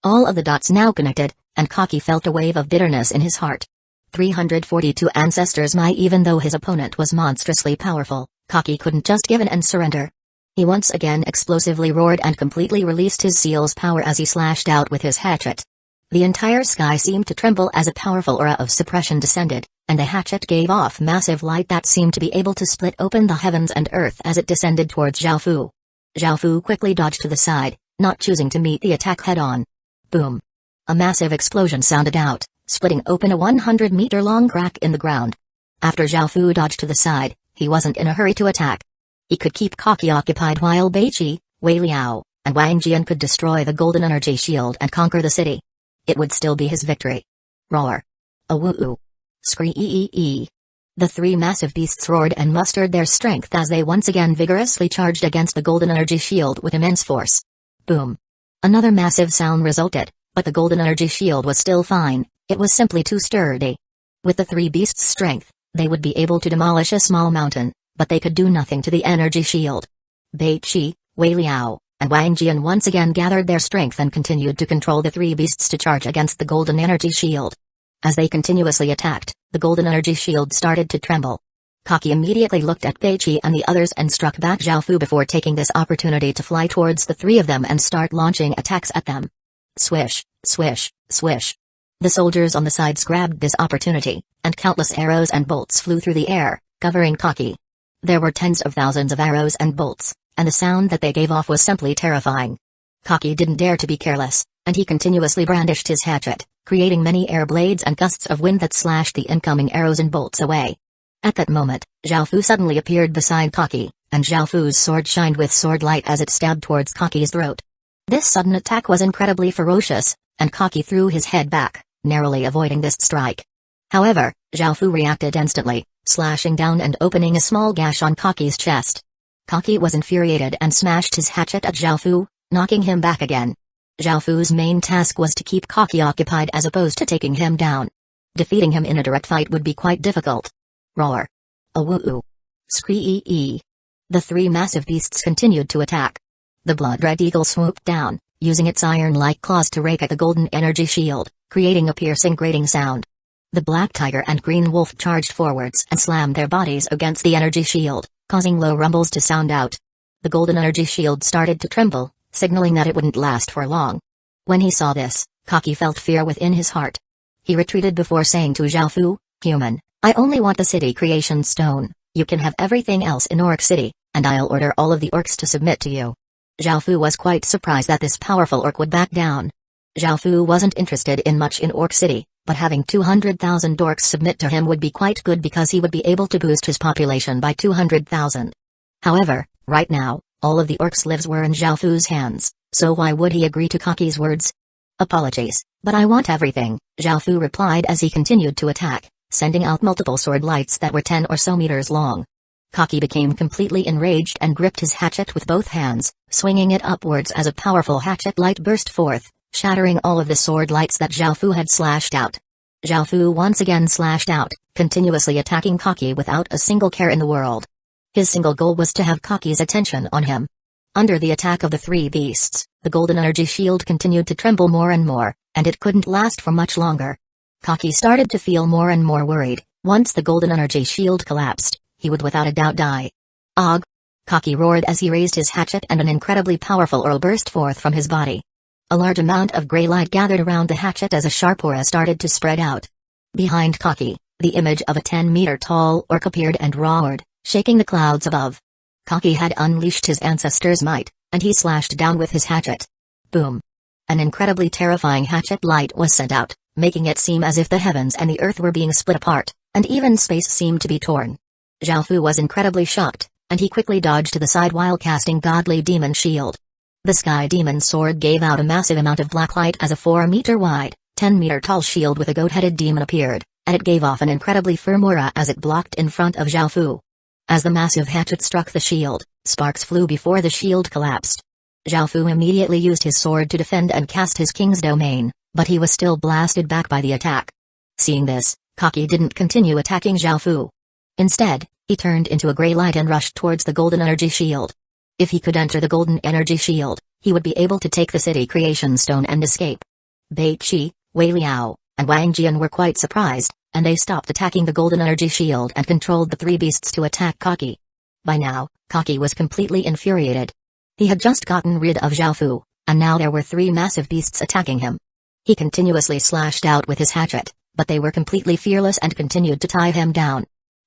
[SPEAKER 1] All of the dots now connected, and Kaki felt a wave of bitterness in his heart. 342 ancestors my even though his opponent was monstrously powerful, Kaki couldn't just give in and surrender. He once again explosively roared and completely released his seal's power as he slashed out with his hatchet. The entire sky seemed to tremble as a powerful aura of suppression descended, and the hatchet gave off massive light that seemed to be able to split open the heavens and earth as it descended towards Zhao Fu. Zhao Fu quickly dodged to the side, not choosing to meet the attack head-on. Boom! A massive explosion sounded out, splitting open a 100-meter-long crack in the ground. After Zhao Fu dodged to the side, he wasn't in a hurry to attack. He could keep Kaki occupied while Bai Qi, Wei Liao, and Wang Jian could destroy the golden energy shield and conquer the city. It would still be his victory. Roar! A woo-oo! Scree-ee-ee! The 3 massive beasts roared and mustered their strength as they once again vigorously charged against the golden energy shield with immense force. Boom! Another massive sound resulted, but the golden energy shield was still fine, it was simply too sturdy. With the 3 beasts' strength, they would be able to demolish a small mountain, but they could do nothing to the energy shield. Bai Qi, Wei Liao, and Wang Jian once again gathered their strength and continued to control the 3 beasts to charge against the golden energy shield. As they continuously attacked, the golden energy shield started to tremble. Kaki immediately looked at Bai Qi and the others and struck back Zhao Fu before taking this opportunity to fly towards the 3 of them and start launching attacks at them. Swish, swish, swish. The soldiers on the sides grabbed this opportunity, and countless arrows and bolts flew through the air, covering Kaki. There were tens of thousands of arrows and bolts, and the sound that they gave off was simply terrifying. Kaki didn't dare to be careless, and he continuously brandished his hatchet, creating many air blades and gusts of wind that slashed the incoming arrows and bolts away. At that moment, Zhao Fu suddenly appeared beside Kaki, and Zhao Fu's sword shined with sword light as it stabbed towards Kaki's throat. This sudden attack was incredibly ferocious, and Kaki threw his head back, narrowly avoiding this strike. However, Zhao Fu reacted instantly, slashing down and opening a small gash on Kaki's chest. Kaki was infuriated and smashed his hatchet at Zhao Fu, knocking him back again. Zhao Fu's main task was to keep Kaki occupied as opposed to taking him down. Defeating him in a direct fight would be quite difficult. Roar! A woo-oo! Scree-ee-ee! The 3 massive beasts continued to attack. The blood-red eagle swooped down, using its iron-like claws to rake at the golden energy shield, creating a piercing grating sound. The black tiger and green wolf charged forwards and slammed their bodies against the energy shield, causing low rumbles to sound out. The golden energy shield started to tremble, signaling that it wouldn't last for long. When he saw this, Kaki felt fear within his heart. He retreated before saying to Zhao Fu, "Human, I only want the city creation stone, you can have everything else in Orc City, and I'll order all of the orcs to submit to you." Zhao Fu was quite surprised that this powerful orc would back down. Zhao Fu wasn't interested in much in Orc City, but having 200,000 orcs submit to him would be quite good because he would be able to boost his population by 200,000. However, right now, All of the orcs' lives were in Zhaofu's hands, so why would he agree to Kaki's words? Apologies, but I want everything, Zhaofu replied as he continued to attack, sending out multiple sword lights that were 10 or so meters long. Kaki became completely enraged and gripped his hatchet with both hands, swinging it upwards as a powerful hatchet light burst forth, shattering all of the sword lights that Zhaofu had slashed out. Zhaofu once again slashed out, continuously attacking Kaki without a single care in the world. His single goal was to have Kaki's attention on him. Under the attack of the three beasts, the golden energy shield continued to tremble more and more, and it couldn't last for much longer. Kaki started to feel more and more worried. Once the golden energy shield collapsed, he would without a doubt die. Og! Kaki roared as he raised his hatchet and an incredibly powerful aura burst forth from his body. A large amount of grey light gathered around the hatchet as a sharp aura started to spread out. Behind Kaki, the image of a 10-meter-tall orc appeared and roared, shaking the clouds above. Kaki had unleashed his ancestors' might, and he slashed down with his hatchet. Boom! An incredibly terrifying hatchet light was sent out, making it seem as if the heavens and the earth were being split apart, and even space seemed to be torn. Zhaofu was incredibly shocked, and he quickly dodged to the side while casting Godly Demon Shield. The Sky Demon Sword gave out a massive amount of black light as a 4-meter-wide, 10-meter-tall shield with a goat-headed demon appeared, and it gave off an incredibly firm aura as it blocked in front of Zhaofu. As the massive hatchet struck the shield, sparks flew before the shield collapsed. Zhaofu immediately used his sword to defend and cast his king's domain, but he was still blasted back by the attack. Seeing this, Kaki didn't continue attacking Zhaofu. Instead, he turned into a grey light and rushed towards the golden energy shield. If he could enter the golden energy shield, he would be able to take the city creation stone and escape. Beiqi, Wei Liao, and Wang Jian were quite surprised, and they stopped attacking the golden energy shield and controlled the three beasts to attack Kaki. By now, Kaki was completely infuriated. He had just gotten rid of Zhaofu, and now there were three massive beasts attacking him. He continuously slashed out with his hatchet, but they were completely fearless and continued to tie him down.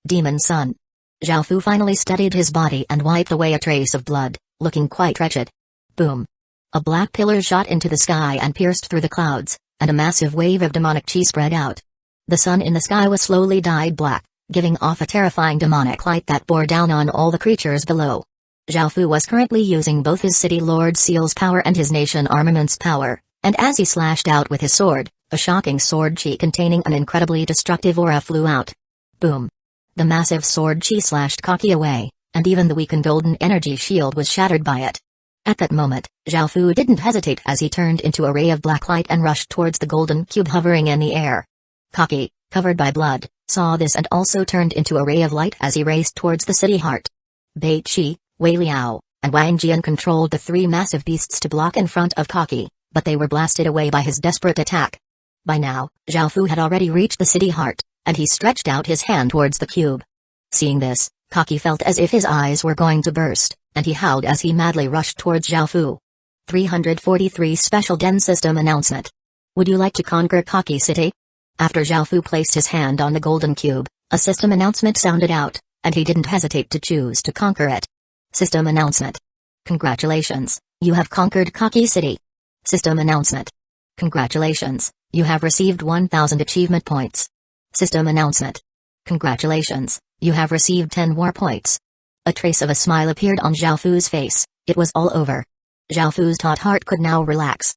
[SPEAKER 1] Demon Son. Zhaofu finally steadied his body and wiped away a trace of blood, looking quite wretched. Boom! A black pillar shot into the sky and pierced through the clouds, and a massive wave of demonic chi spread out. The sun in the sky was slowly dyed black, giving off a terrifying demonic light that bore down on all the creatures below. Zhaofu was currently using both his City Lord Seal's power and his nation armament's power, and as he slashed out with his sword, a shocking sword chi containing an incredibly destructive aura flew out. Boom! The massive sword chi slashed Kaki away, and even the weakened golden energy shield was shattered by it. At that moment, Zhaofu didn't hesitate as he turned into a ray of black light and rushed towards the golden cube hovering in the air. Kaki, covered by blood, saw this and also turned into a ray of light as he raced towards the city heart. Beiqi, Wei Liao, and Wang Jian controlled the three massive beasts to block in front of Kaki, but they were blasted away by his desperate attack. By now, Zhaofu had already reached the city heart, and he stretched out his hand towards the cube. Seeing this, Kaki felt as if his eyes were going to burst, and he howled as he madly rushed towards Zhaofu. 343 Special Den System Announcement. Would you like to conquer Kaki City? After Zhaofu placed his hand on the golden cube, a system announcement sounded out, and he didn't hesitate to choose to conquer it. System announcement. Congratulations, you have conquered Kaki City. System announcement. Congratulations, you have received 1000 achievement points. System announcement. Congratulations, you have received 10 war points. A trace of a smile appeared on Zhaofu's face. It was all over. Zhaofu's taut heart could now relax.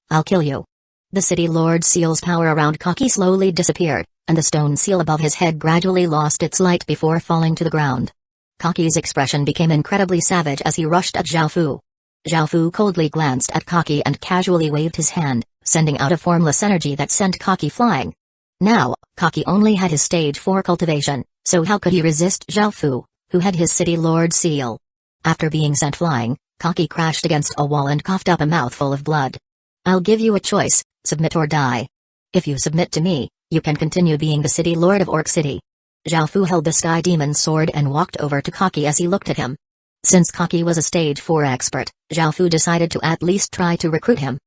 [SPEAKER 1] I'll kill you. The City Lord Seal's power around Kaki slowly disappeared, and the stone seal above his head gradually lost its light before falling to the ground. Kaki's expression became incredibly savage as he rushed at Zhaofu. Zhaofu coldly glanced at Kaki and casually waved his hand, sending out a formless energy that sent Kaki flying. Now, Kaki only had his stage 4 cultivation, so how could he resist Zhaofu, who had his City Lord Seal? After being sent flying, Kaki crashed against a wall and coughed up a mouthful of blood. I'll give you a choice, submit or die. If you submit to me, you can continue being the City Lord of Orc City. Zhaofu held the Sky Demon's sword and walked over to Kaki as he looked at him. Since Kaki was a stage 4 expert, Zhaofu decided to at least try to recruit him.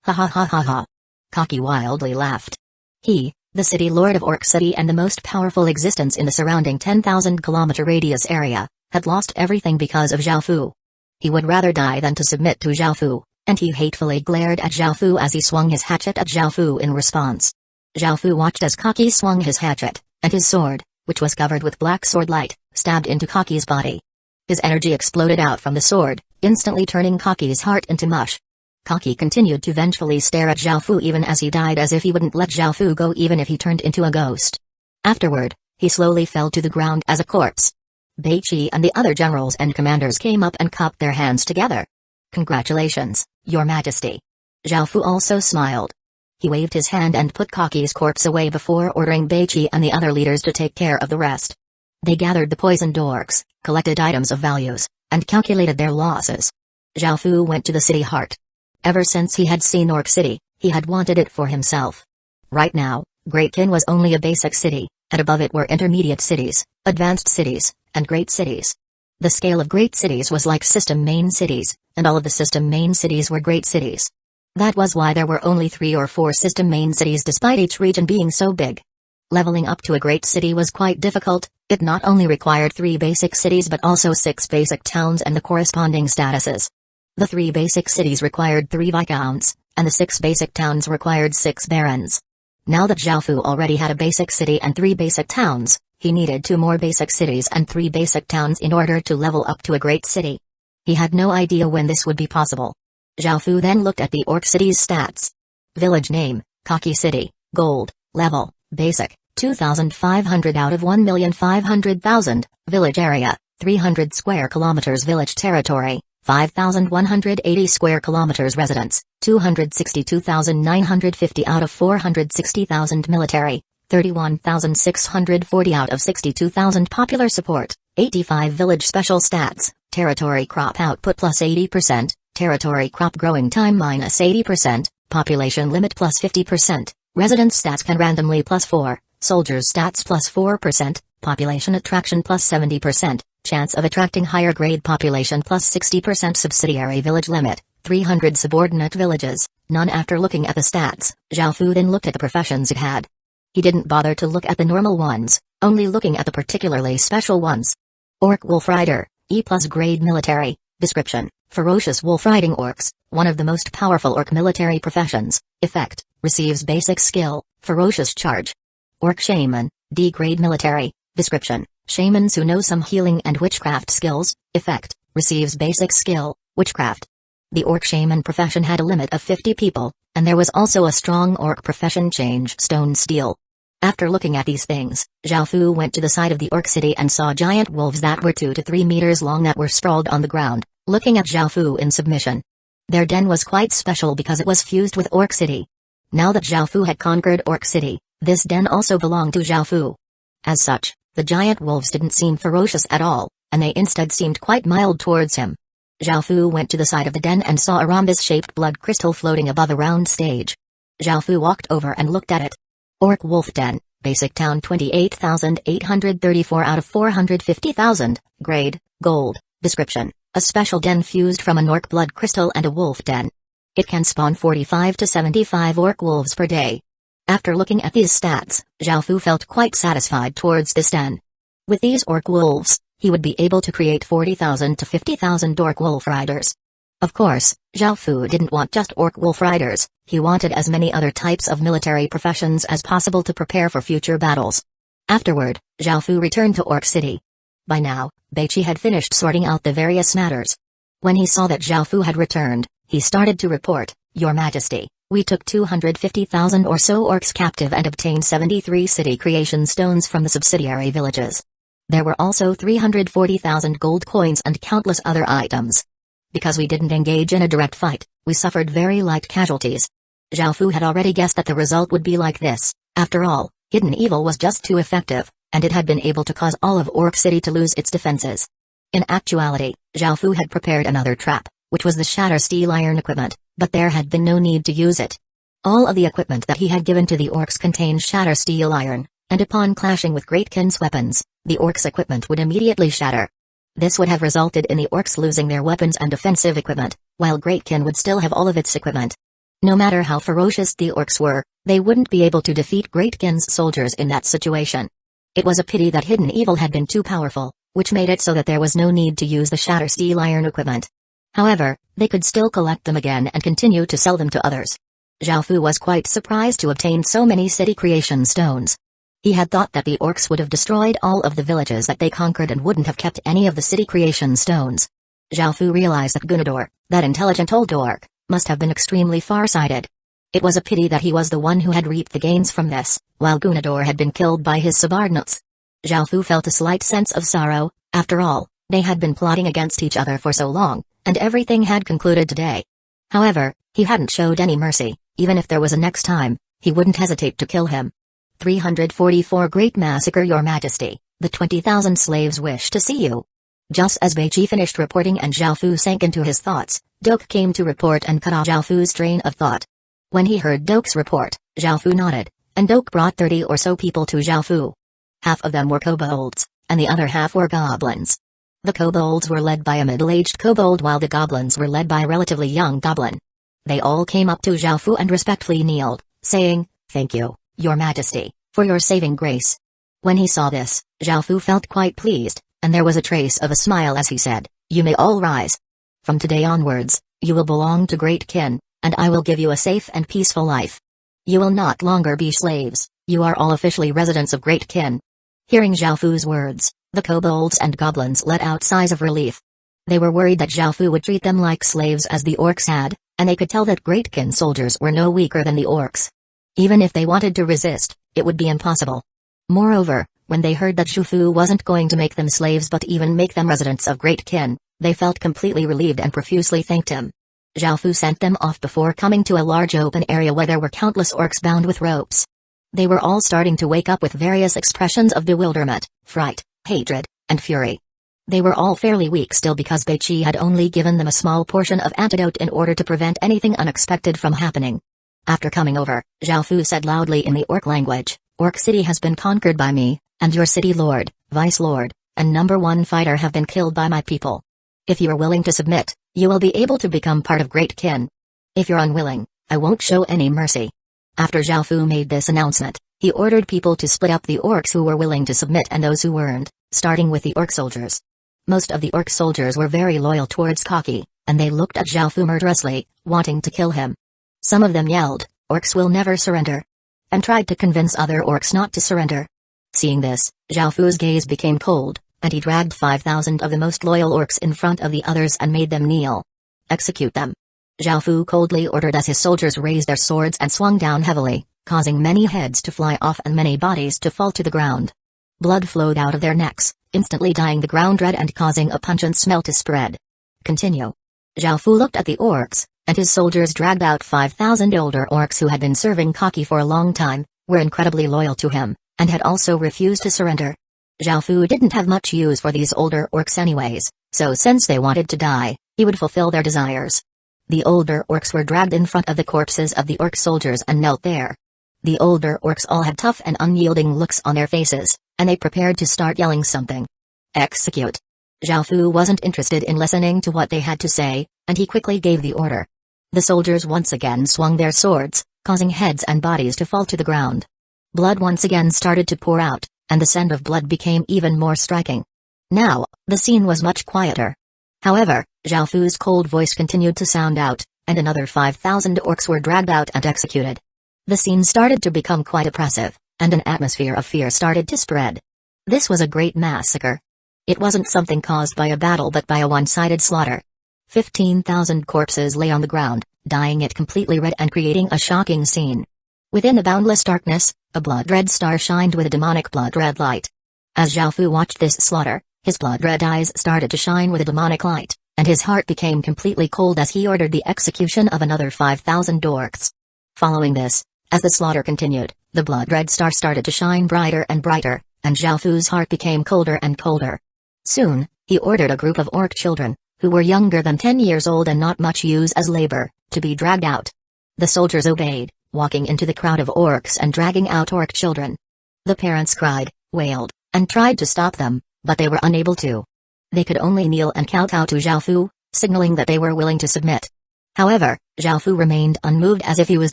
[SPEAKER 1] Ha ha ha ha ha. Kaki wildly laughed. He, the City Lord of Orc City and the most powerful existence in the surrounding 10,000-kilometer radius area, had lost everything because of Zhaofu. He would rather die than to submit to Zhaofu, and he hatefully glared at Zhaofu as he swung his hatchet at Zhaofu in response. Zhaofu watched as Kaki swung his hatchet, and his sword, which was covered with black sword light, stabbed into Kaki's body. His energy exploded out from the sword, instantly turning Kaki's heart into mush. Kaki continued to vengefully stare at Zhao Fu even as he died, as if he wouldn't let Zhao Fu go even if he turned into a ghost. Afterward, he slowly fell to the ground as a corpse. Bei Qi and the other generals and commanders came up and cupped their hands together. "Congratulations, Your Majesty." Zhao Fu also smiled. He waved his hand and put Kaki's corpse away before ordering Bei Qi and the other leaders to take care of the rest. They gathered the poisoned orcs, collected items of values, and calculated their losses. Zhao Fu went to the city heart. Ever since he had seen Orc City, he had wanted it for himself. Right now, Great Qin was only a basic city, and above it were intermediate cities, advanced cities, and great cities. The scale of great cities was like system main cities, and all of the system main cities were great cities. That was why there were only 3 or 4 system main cities despite each region being so big. Leveling up to a great city was quite difficult. It not only required 3 basic cities but also 6 basic towns and the corresponding statuses. The 3 basic cities required 3 viscounts, and the 6 basic towns required 6 barons. Now that Zhao Fu already had a basic city and 3 basic towns, he needed 2 more basic cities and 3 basic towns in order to level up to a great city. He had no idea when this would be possible. Zhao Fu then looked at the Orc City's stats. Village name, Kaki City, Gold, Level, Basic, 2,500 out of 1,500,000, Village Area, 300 square kilometers. Village Territory, 5,180 square kilometers. Residents, 262,950 out of 460,000. Military, 31,640 out of 62,000. Popular support, 85. Village special stats, territory crop output plus 80%, territory crop growing time minus 80%, population limit plus 50%, residence stats can randomly plus 4, soldiers stats plus 4%, population attraction plus 70%, chance of attracting higher grade population plus 60%. Subsidiary village limit, 300 subordinate villages, none. After looking at the stats, Zhao Fu then looked at the professions it had. He didn't bother to look at the normal ones, only looking at the particularly special ones. Orc Wolf Rider, E+ grade military, description, ferocious wolf riding orcs, one of the most powerful orc military professions, effect, receives basic skill, ferocious charge. Orc Shaman, D grade military, description, shamans who know some healing and witchcraft skills, effect, receives basic skill, witchcraft. The orc shaman profession had a limit of 50 people, and there was also a strong orc profession, change stone steel. After looking at these things, Zhao Fu went to the side of the orc city and saw giant wolves that were 2 to 3 meters long that were sprawled on the ground, looking at Zhao Fu in submission. Their den was quite special because it was fused with Orc City. Now that Zhao Fu had conquered Orc City, this den also belonged to Zhao Fu. As such, the giant wolves didn't seem ferocious at all, and they instead seemed quite mild towards him. Zhao Fu went to the side of the den and saw a rhombus-shaped blood crystal floating above a round stage. Zhao Fu walked over and looked at it. Orc Wolf Den, Basic Town 28,834 out of 450,000, Grade, Gold, Description, a special den fused from an orc blood crystal and a wolf den. It can spawn 45 to 75 orc wolves per day. After looking at these stats, Zhao Fu felt quite satisfied towards this den. With these orc wolves, he would be able to create 40,000 to 50,000 orc wolf riders. Of course, Zhao Fu didn't want just orc wolf riders, he wanted as many other types of military professions as possible to prepare for future battles. Afterward, Zhao Fu returned to Orc City. By now, Bei Qi had finished sorting out the various matters. When he saw that Zhao Fu had returned, he started to report, "Your Majesty, we took 250,000 or so orcs captive and obtained 73 city creation stones from the subsidiary villages. There were also 340,000 gold coins and countless other items. Because we didn't engage in a direct fight, we suffered very light casualties." Zhao Fu had already guessed that the result would be like this. After all, hidden evil was just too effective, and it had been able to cause all of Orc City to lose its defenses. In actuality, Zhao Fu had prepared another trap, which was the shatter steel iron equipment, but there had been no need to use it. All of the equipment that he had given to the orcs contained shatter steel iron, and upon clashing with Great Qin's weapons, the orcs' equipment would immediately shatter. This would have resulted in the orcs losing their weapons and defensive equipment, while Great Qin would still have all of its equipment. No matter how ferocious the orcs were, they wouldn't be able to defeat Great Qin's soldiers in that situation. It was a pity that hidden evil had been too powerful, which made it so that there was no need to use the shatter steel iron equipment. However, they could still collect them again and continue to sell them to others. Zhao Fu was quite surprised to obtain so many city creation stones. He had thought that the orcs would have destroyed all of the villages that they conquered and wouldn't have kept any of the city creation stones. Zhao Fu realized that Gunador, that intelligent old orc, must have been extremely far-sighted. It was a pity that he was the one who had reaped the gains from this, while Gunador had been killed by his subordinates. Zhao Fu felt a slight sense of sorrow. After all, they had been plotting against each other for so long, and everything had concluded today. However, he hadn't showed any mercy. Even if there was a next time, he wouldn't hesitate to kill him. 344 Great Massacre. Your Majesty, the 20,000 slaves wish to see you. Just as Beiqi finished reporting and Zhao Fu sank into his thoughts, Doke came to report and cut off Zhao Fu's train of thought. When he heard Doke's report, Zhao Fu nodded, and Doke brought 30 or so people to Zhao Fu. Half of them were kobolds, and the other half were goblins. The kobolds were led by a middle-aged kobold while the goblins were led by a relatively young goblin. They all came up to Zhao Fu and respectfully kneeled, saying, "Thank you, Your Majesty, for your saving grace." When he saw this, Zhao Fu felt quite pleased, and there was a trace of a smile as he said, "You may all rise. From today onwards, you will belong to Great Kin, and I will give you a safe and peaceful life. You will not longer be slaves, you are all officially residents of Great Kin." Hearing Zhao Fu's words, the kobolds and goblins let out sighs of relief. They were worried that Zhao Fu would treat them like slaves as the orcs had, and they could tell that Great Kin soldiers were no weaker than the orcs. Even if they wanted to resist, it would be impossible. Moreover, when they heard that Zhao Fu wasn't going to make them slaves but even make them residents of Great Kin, they felt completely relieved and profusely thanked him. Zhao Fu sent them off before coming to a large open area where there were countless orcs bound with ropes. They were all starting to wake up with various expressions of bewilderment, fright, hatred, and fury. They were all fairly weak still because Beiqi had only given them a small portion of antidote in order to prevent anything unexpected from happening. After coming over, Zhao Fu said loudly in the orc language, "Orc City has been conquered by me, and your city lord, vice lord, and number one fighter have been killed by my people. If you are willing to submit, you will be able to become part of Great Kin. If you're unwilling, I won't show any mercy." After Zhao Fu made this announcement, he ordered people to split up the orcs who were willing to submit and those who weren't, starting with the orc soldiers. Most of the orc soldiers were very loyal towards Kaki, and they looked at Zhao Fu murderously, wanting to kill him. Some of them yelled, "Orcs will never surrender," and tried to convince other orcs not to surrender. Seeing this, Zhao Fu's gaze became cold, and he dragged 5,000 of the most loyal orcs in front of the others and made them kneel. "Execute them." Zhao Fu coldly ordered as his soldiers raised their swords and swung down heavily, causing many heads to fly off and many bodies to fall to the ground. Blood flowed out of their necks, instantly dyeing the ground red and causing a pungent smell to spread. "Continue." Zhao Fu looked at the orcs, and his soldiers dragged out 5,000 older orcs who had been serving Kaki for a long time, were incredibly loyal to him, and had also refused to surrender. Zhao Fu didn't have much use for these older orcs anyways, so since they wanted to die, he would fulfill their desires. The older orcs were dragged in front of the corpses of the orc soldiers and knelt there. The older orcs all had tough and unyielding looks on their faces, and they prepared to start yelling something. "Execute." Zhao Fu wasn't interested in listening to what they had to say, and he quickly gave the order. The soldiers once again swung their swords, causing heads and bodies to fall to the ground. Blood once again started to pour out, and the scent of blood became even more striking. Now, the scene was much quieter. However, Zhao Fu's cold voice continued to sound out, and another 5,000 orcs were dragged out and executed. The scene started to become quite oppressive, and an atmosphere of fear started to spread. This was a great massacre. It wasn't something caused by a battle but by a one-sided slaughter. 15,000 corpses lay on the ground, dyeing it completely red and creating a shocking scene. Within the boundless darkness, a blood-red star shined with a demonic blood-red light. As Zhao Fu watched this slaughter, his blood-red eyes started to shine with a demonic light, and his heart became completely cold as he ordered the execution of another 5,000 orcs. Following this, as the slaughter continued, the blood-red star started to shine brighter and brighter, and Zhao Fu's heart became colder and colder. Soon, he ordered a group of orc children, who were younger than 10 years old and not much use as labor, to be dragged out. The soldiers obeyed, walking into the crowd of orcs and dragging out orc children. The parents cried, wailed, and tried to stop them, but they were unable to. They could only kneel and kowtow to Zhao Fu, signaling that they were willing to submit. However, Zhao Fu remained unmoved as if he was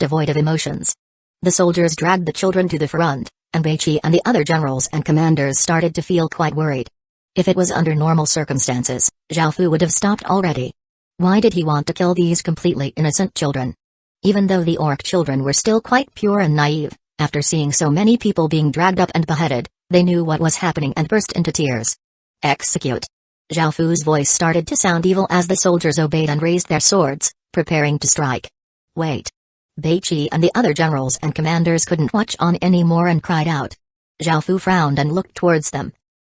[SPEAKER 1] devoid of emotions. The soldiers dragged the children to the front, and Beiqi and the other generals and commanders started to feel quite worried. If it was under normal circumstances, Zhao Fu would have stopped already. Why did he want to kill these completely innocent children? Even though the orc children were still quite pure and naive, after seeing so many people being dragged up and beheaded, they knew what was happening and burst into tears. "Execute." Zhao Fu's voice started to sound evil as the soldiers obeyed and raised their swords, preparing to strike. Wait. Bei Qi and the other generals and commanders couldn't watch on anymore and cried out. Zhao Fu frowned and looked towards them.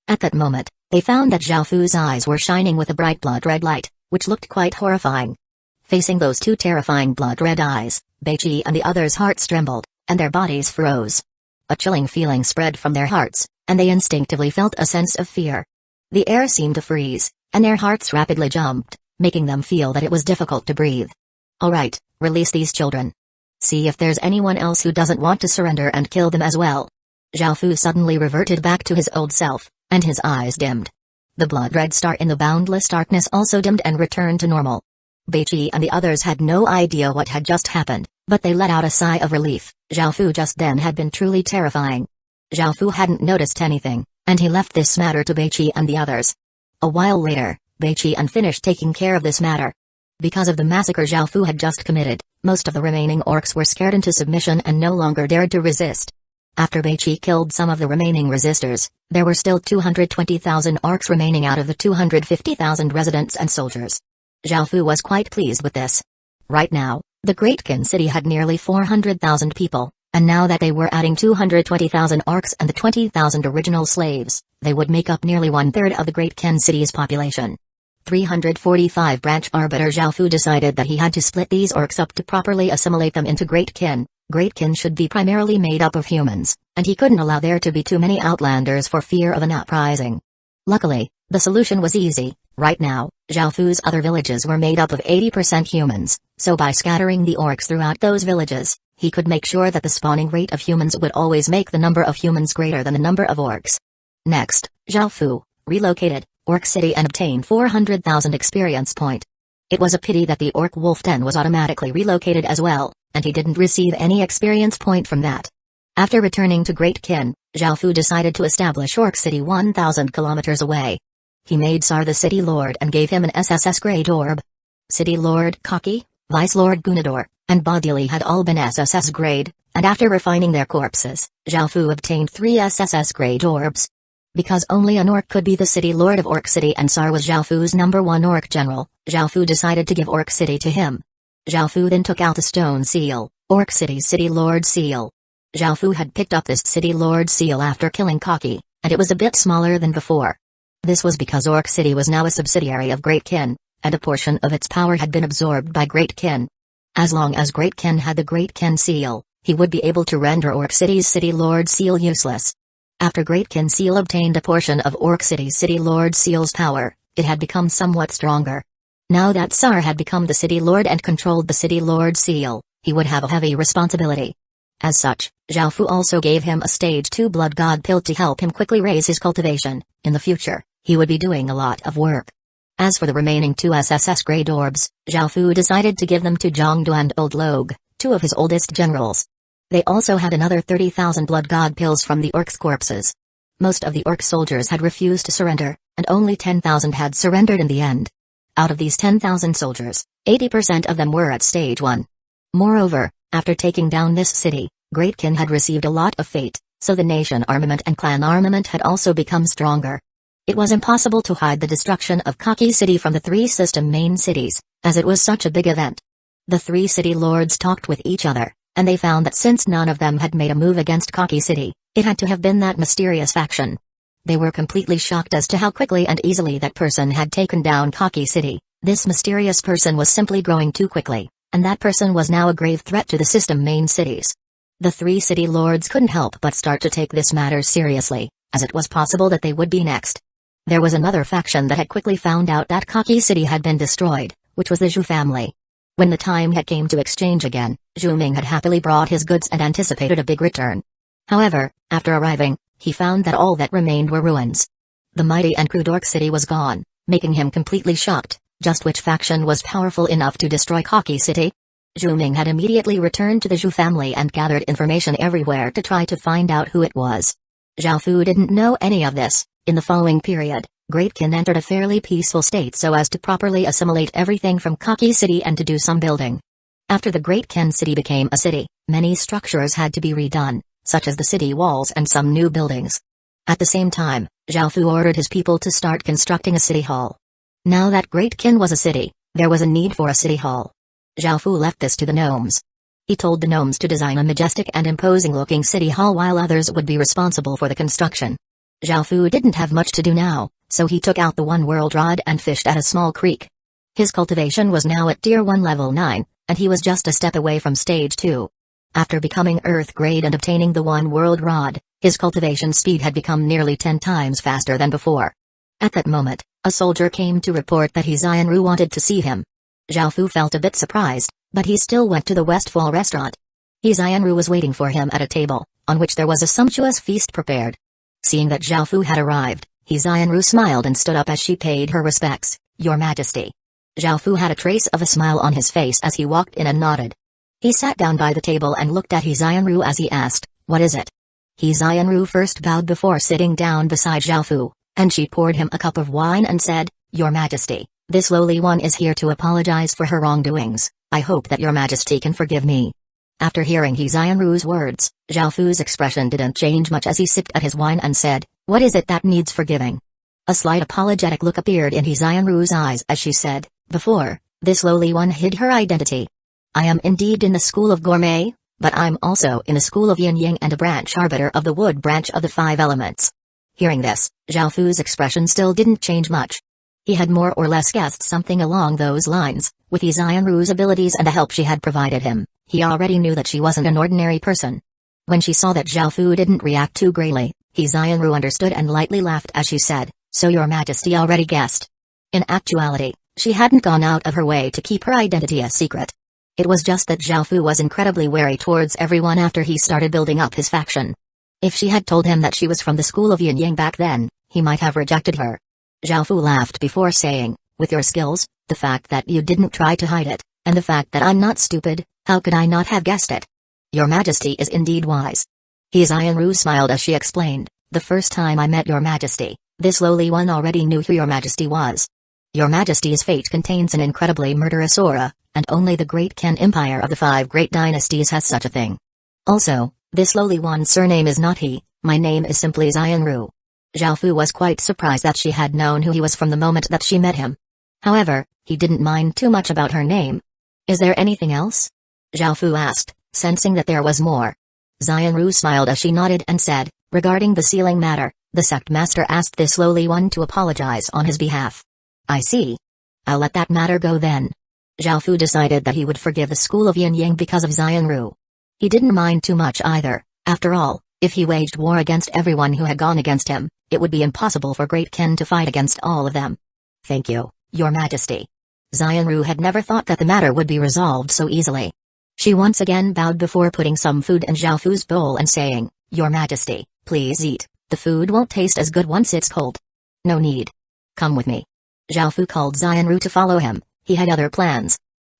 [SPEAKER 1] At that moment, they found that Zhao Fu's eyes were shining with a bright blood-red light, which looked quite horrifying. Facing those two terrifying blood-red eyes, Bei Qi and the others' hearts trembled, and their bodies froze. A chilling feeling spread from their hearts, and they instinctively felt a sense of fear. The air seemed to freeze, and their hearts rapidly jumped, making them feel that it was difficult to breathe. All right, release these children. See if there's anyone else who doesn't want to surrender and kill them as well. Zhao Fu suddenly reverted back to his old self, and his eyes dimmed. The blood-red star in the boundless darkness also dimmed and returned to normal. Bei Qi and the others had no idea what had just happened, but they let out a sigh of relief. Zhao Fu just then had been truly terrifying. Zhao Fu hadn't noticed anything, and he left this matter to Bei Qi and the others. A while later, Bei Qi finished taking care of this matter. Because of the massacre Zhao Fu had just committed, most of the remaining orcs were scared into submission and no longer dared to resist. After Bei Qi killed some of the remaining resistors, there were still 220,000 orcs remaining out of the 250,000 residents and soldiers. Zhao Fu was quite pleased with this. Right now, the Great Qin city had nearly 400,000 people, and now that they were adding 220,000 orcs and the 20,000 original slaves, they would make up nearly one-third of the Great Qin city's population. 345 Branch Arbiter Zhao Fu decided that he had to split these orcs up to properly assimilate them into Great Qin. Great Qin should be primarily made up of humans, and he couldn't allow there to be too many outlanders for fear of an uprising. Luckily, the solution was easy. Right now, Zhao Fu's other villages were made up of 80% humans, so by scattering the orcs throughout those villages, he could make sure that the spawning rate of humans would always make the number of humans greater than the number of orcs. Next, Zhao Fu relocated Orc City and obtained 400,000 experience point. It was a pity that the Orc Wolf Den was automatically relocated as well, and he didn't receive any experience point from that. After returning to Great Qin, Zhao Fu decided to establish Orc City 1,000 kilometers away. He made Sar the City Lord and gave him an SSS Grade Orb. City Lord Kaki, Vice Lord Gunador, and Bodili had all been SSS Grade, and after refining their corpses, Zhao Fu obtained 3 SSS Grade Orbs. Because only an orc could be the City Lord of Orc City and Sar was Zhao Fu's #1 orc general, Zhao Fu decided to give Orc City to him. Zhao Fu then took out the stone seal, Orc City's City Lord seal. Zhao Fu had picked up this City Lord seal after killing Kaki, and it was a bit smaller than before. This was because Orc City was now a subsidiary of Great Qin, and a portion of its power had been absorbed by Great Qin. As long as Great Qin had the Great Qin seal, he would be able to render Orc City's City Lord seal useless. After Great Qin seal obtained a portion of Orc City's City Lord seal's power, it had become somewhat stronger. Now that Sar had become the City Lord and controlled the City Lord seal, he would have a heavy responsibility. As such, Zhao Fu also gave him a Stage 2 Blood God pill to help him quickly raise his cultivation. In the future, he would be doing a lot of work. As for the remaining 2 SSS Grade Orbs, Zhao Fu decided to give them to Zhongdu and Old Logue, 2 of his oldest generals. They also had another 30,000 Blood God pills from the orcs' corpses. Most of the orc soldiers had refused to surrender, and only 10,000 had surrendered in the end. Out of these 10,000 soldiers, 80% of them were at Stage 1. Moreover, after taking down this city, Great Qin had received a lot of fate, so the nation armament and clan armament had also become stronger. It was impossible to hide the destruction of Kaki City from the 3 system main cities, as it was such a big event. The 3 city lords talked with each other, and they found that since none of them had made a move against Kaki City, it had to have been that mysterious faction. They were completely shocked as to how quickly and easily that person had taken down Kaki City. This mysterious person was simply growing too quickly, and that person was now a grave threat to the system main cities. The 3 city lords couldn't help but start to take this matter seriously, as it was possible that they would be next. There was another faction that had quickly found out that Kaki City had been destroyed, which was the Zhu family. When the time had came to exchange again, Zhu Ming had happily brought his goods and anticipated a big return. However, after arriving, he found that all that remained were ruins. The mighty and crude Orc City was gone, making him completely shocked. Just which faction was powerful enough to destroy Kaki City? Zhu Ming had immediately returned to the Zhu family and gathered information everywhere to try to find out who it was. Zhao Fu didn't know any of this. In the following period, Great Qin entered a fairly peaceful state so as to properly assimilate everything from Kaki City and to do some building. After the Great Qin City became a city, many structures had to be redone, such as the city walls and some new buildings. At the same time, Zhao Fu ordered his people to start constructing a city hall. Now that Great Qin was a city, there was a need for a city hall. Zhao Fu left this to the gnomes. He told the gnomes to design a majestic and imposing-looking city hall while others would be responsible for the construction. Zhao Fu didn't have much to do now, so he took out the one-world rod and fished at a small creek. His cultivation was now at Tier 1 level 9, and he was just a step away from Stage 2. After becoming Earth grade and obtaining the one-world rod, his cultivation speed had become nearly 10 times faster than before. At that moment, a soldier came to report that Xianru wanted to see him. Zhao Fu felt a bit surprised, but he still went to the Westfall restaurant. Xianru was waiting for him at a table, on which there was a sumptuous feast prepared. Seeing that Zhao Fu had arrived, Xianru smiled and stood up as she paid her respects. "Your Majesty." Zhao Fu had a trace of a smile on his face as he walked in and nodded. He sat down by the table and looked at Xianru as he asked, "What is it?" Xianru first bowed before sitting down beside Zhao Fu, and she poured him a cup of wine and said, "Your Majesty, this lowly one is here to apologize for her wrongdoings. I hope that your Majesty can forgive me." After hearing Xianru's words, Zhao Fu's expression didn't change much as he sipped at his wine and said, "What is it that needs forgiving?" A slight apologetic look appeared in Xianru's eyes as she said, "Before, this lowly one hid her identity. I am indeed in the school of gourmet, but I'm also in the school of yin-yang and a branch arbiter of the wood branch of the 5 elements." Hearing this, Zhao Fu's expression still didn't change much. He had more or less guessed something along those lines. With Xianru's abilities and the help she had provided him, he already knew that she wasn't an ordinary person. When she saw that Zhao Fu didn't react too greatly, Xianru understood and lightly laughed as she said, "So your Majesty already guessed." In actuality, she hadn't gone out of her way to keep her identity a secret. It was just that Zhao Fu was incredibly wary towards everyone after he started building up his faction. If she had told him that she was from the school of yin-yang back then, he might have rejected her. Zhao Fu laughed before saying, "With your skills, the fact that you didn't try to hide it, and the fact that I'm not stupid, how could I not have guessed it? Your Majesty is indeed wise." Xianru smiled as she explained, "The first time I met your Majesty, this lowly one already knew who your Majesty was. Your Majesty's fate contains an incredibly murderous aura, and only the Great Qin Empire of the 5 great dynasties has such a thing. Also, this lowly one's surname is not he, my name is simply Xianru." Zhao Fu was quite surprised that she had known who he was from the moment that she met him. However, he didn't mind too much about her name. "Is there anything else?" Zhao Fu asked, sensing that there was more. Xianru smiled as she nodded and said, "Regarding the sealing matter, the sect master asked this lowly one to apologize on his behalf." "I see. I'll let that matter go then." Zhao Fu decided that he would forgive the school of yin-yang because of Xianru. He didn't mind too much either. After all, if he waged war against everyone who had gone against him, it would be impossible for Great Qin to fight against all of them. "Thank you, your Majesty." Xianru had never thought that the matter would be resolved so easily. She once again bowed before putting some food in Zhao Fu's bowl and saying, "Your Majesty, please eat, the food won't taste as good once it's cold." "No need. Come with me." Zhao Fu called Xianru to follow him. He had other plans.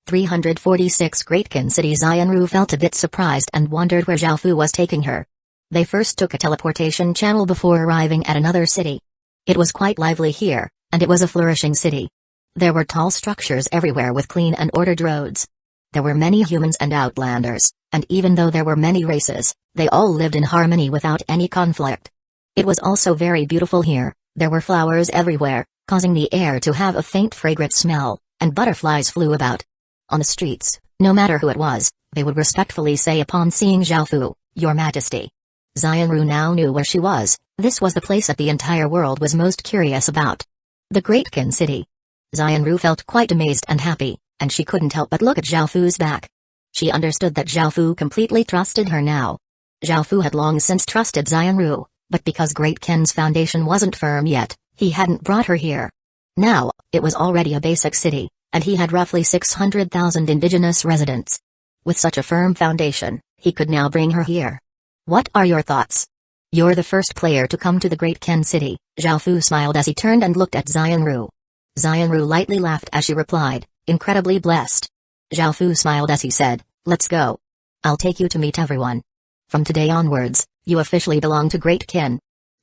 [SPEAKER 1] 346 Great Qin City. Xianru felt a bit surprised and wondered where Zhao Fu was taking her. They first took a teleportation channel before arriving at another city. It was quite lively here, and it was a flourishing city. There were tall structures everywhere with clean and ordered roads. There were many humans and outlanders, and even though there were many races, they all lived in harmony without any conflict. It was also very beautiful here. There were flowers everywhere, causing the air to have a faint fragrant smell, and butterflies flew about. On the streets, no matter who it was, they would respectfully say upon seeing Zhao Fu, "Your Majesty." Xianru now knew where she was. This was the place that the entire world was most curious about. The Great Qin City. Xianru felt quite amazed and happy, and she couldn't help but look at Zhao Fu's back. She understood that Zhao Fu completely trusted her now. Zhao Fu had long since trusted Xianru, but because Great Qin's foundation wasn't firm yet, he hadn't brought her here. Now, it was already a basic city, and he had roughly 600,000 indigenous residents. With such a firm foundation, he could now bring her here. "What are your thoughts?" "You're the first player to come to the Great Qin City," Zhao Fu smiled as he turned and looked at Xianru. Xianru lightly laughed as she replied, "Incredibly blessed." Zhao Fu smiled as he said, "Let's go. I'll take you to meet everyone. From today onwards, you officially belong to Great Qin."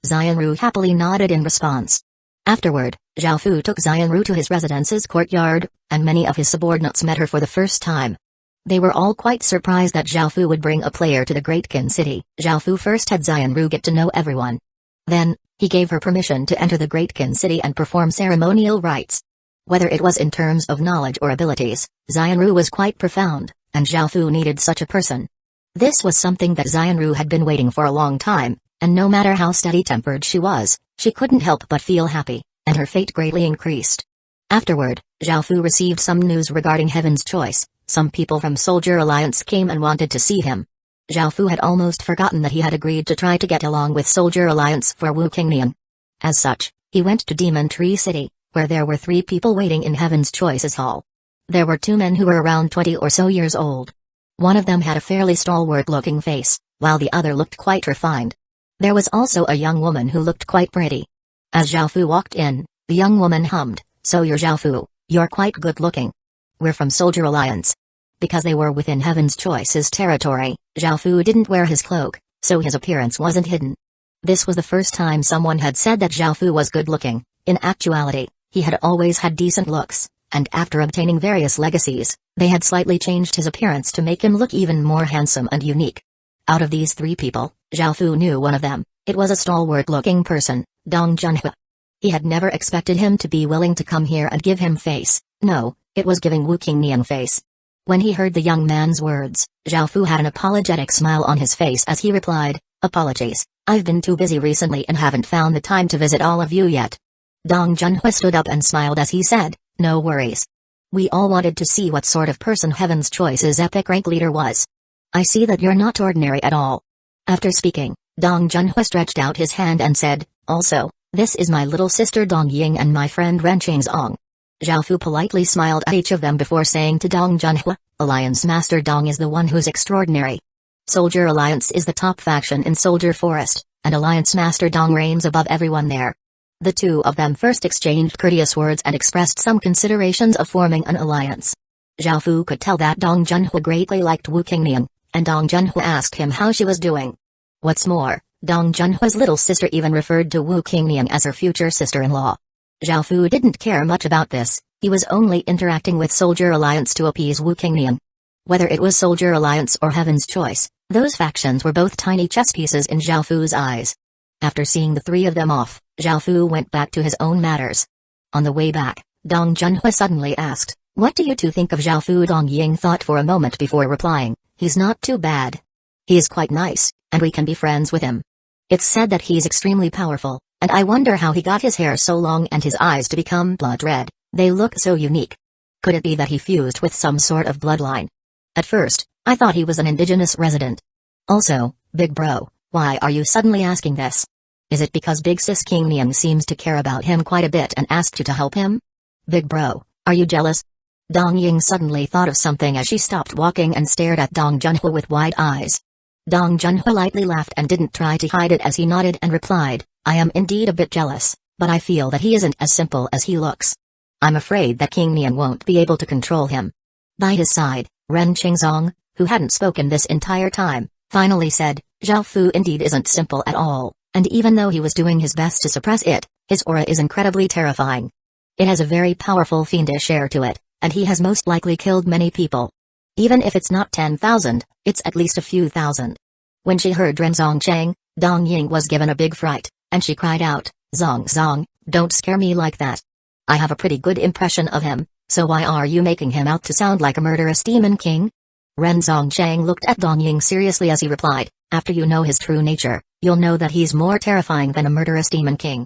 [SPEAKER 1] Xianru happily nodded in response. Afterward, Zhao Fu took Xianru to his residence's courtyard, and many of his subordinates met her for the first time. They were all quite surprised that Zhao Fu would bring a player to the Great Qin City. Zhao Fu first had Xianru get to know everyone. Then, he gave her permission to enter the Great Qin city and perform ceremonial rites. Whether it was in terms of knowledge or abilities, Xianru was quite profound, and Zhao Fu needed such a person. This was something that Xianru had been waiting for a long time, and no matter how steady-tempered she was, she couldn't help but feel happy, and her fate greatly increased. Afterward, Zhao Fu received some news regarding Heaven's Choice. Some people from Soldier Alliance came and wanted to see him. Zhao Fu had almost forgotten that he had agreed to try to get along with Soldier Alliance for Wu Qingnian. As such, he went to Demon Tree City, where there were 3 people waiting in Heaven's Choices Hall. There were 2 men who were around 20 or so years old. One of them had a fairly stalwart-looking face, while the other looked quite refined. There was also a young woman who looked quite pretty. As Zhao Fu walked in, the young woman hummed, "So you're Zhao Fu, you're quite good-looking. We're from Soldier Alliance." Because they were within Heaven's Choice's territory, Zhao Fu didn't wear his cloak, so his appearance wasn't hidden. This was the first time someone had said that Zhao Fu was good-looking. In actuality, he had always had decent looks, and after obtaining various legacies, they had slightly changed his appearance to make him look even more handsome and unique. Out of these 3 people, Zhao Fu knew one of them. It was a stalwart-looking person, Dong Junhua. He had never expected him to be willing to come here and give him face. No, it was giving Wu Qingnian face. When he heard the young man's words, Zhao Fu had an apologetic smile on his face as he replied, "Apologies, I've been too busy recently and haven't found the time to visit all of you yet." Dong Junhua stood up and smiled as he said, "No worries. We all wanted to see what sort of person Heaven's Choice's epic rank leader was. I see that you're not ordinary at all." After speaking, Dong Junhua stretched out his hand and said, "Also, this is my little sister Dong Ying and my friend Ren Changzong." Zhao Fu politely smiled at each of them before saying to Dong Junhua, "Alliance Master Dong is the one who's extraordinary. Soldier Alliance is the top faction in Soldier Forest, and Alliance Master Dong reigns above everyone there." The 2 of them first exchanged courteous words and expressed some considerations of forming an alliance. Zhao Fu could tell that Dong Junhua greatly liked Wu Qingnian, and Dong Junhua asked him how she was doing. What's more, Dong Junhua's little sister even referred to Wu Qingnian as her future sister-in-law. Zhao Fu didn't care much about this, he was only interacting with Soldier Alliance to appease Wu Qingnian. Whether it was Soldier Alliance or Heaven's Choice, those factions were both tiny chess pieces in Zhao Fu's eyes. After seeing the 3 of them off, Zhao Fu went back to his own matters. On the way back, Dong Junhua suddenly asked, "What do you 2 think of Zhao Fu?" Dong Ying thought for a moment before replying, "He's not too bad. He is quite nice, and we can be friends with him. It's said that he's extremely powerful, and I wonder how he got his hair so long and his eyes to become blood red. They look so unique. Could it be that he fused with some sort of bloodline? At first, I thought he was an indigenous resident. Also, big bro, why are you suddenly asking this? Is it because Big Sis Qingnian seems to care about him quite a bit and asked you to help him? Big bro, are you jealous?" Dong Ying suddenly thought of something as she stopped walking and stared at Dong Junhua with wide eyes. Dong Junhua lightly laughed and didn't try to hide it as he nodded and replied, "I am indeed a bit jealous, but I feel that he isn't as simple as he looks. I'm afraid that Qingnian won't be able to control him." By his side, Ren Qingzong, who hadn't spoken this entire time, finally said, "Zhao Fu indeed isn't simple at all, and even though he was doing his best to suppress it, his aura is incredibly terrifying. It has a very powerful fiendish air to it, and he has most likely killed many people. Even if it's not 10,000, it's at least a few thousand." When she heard Ren Zongcheng, Dong Ying was given a big fright, and she cried out, Zong, don't scare me like that. I have a pretty good impression of him, so why are you making him out to sound like a murderous demon king?" Ren Zongcheng looked at Dong Ying seriously as he replied, "After you know his true nature, you'll know that he's more terrifying than a murderous demon king.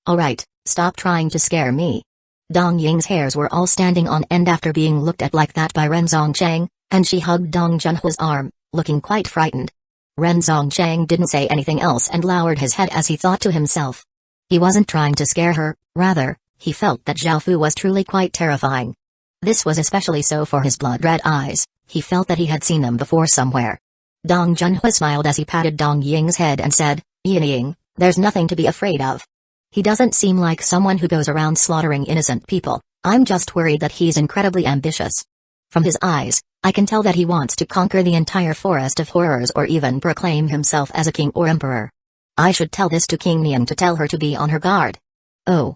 [SPEAKER 1] Alright, stop trying to scare me." Dong Ying's hairs were all standing on end after being looked at like that by Ren Zongcheng, and she hugged Dong Junhua's arm, looking quite frightened. Ren Zongcheng didn't say anything else and lowered his head as he thought to himself. He wasn't trying to scare her, rather, he felt that Zhao Fu was truly quite terrifying. This was especially so for his blood-red eyes, he felt that he had seen them before somewhere. Dong Junhua smiled as he patted Dong Ying's head and said, Ying, there's nothing to be afraid of. He doesn't seem like someone who goes around slaughtering innocent people. I'm just worried that he's incredibly ambitious. From his eyes, I can tell that he wants to conquer the entire forest of horrors or even proclaim himself as a king or emperor. I should tell this to Qingnian to tell her to be on her guard." "Oh."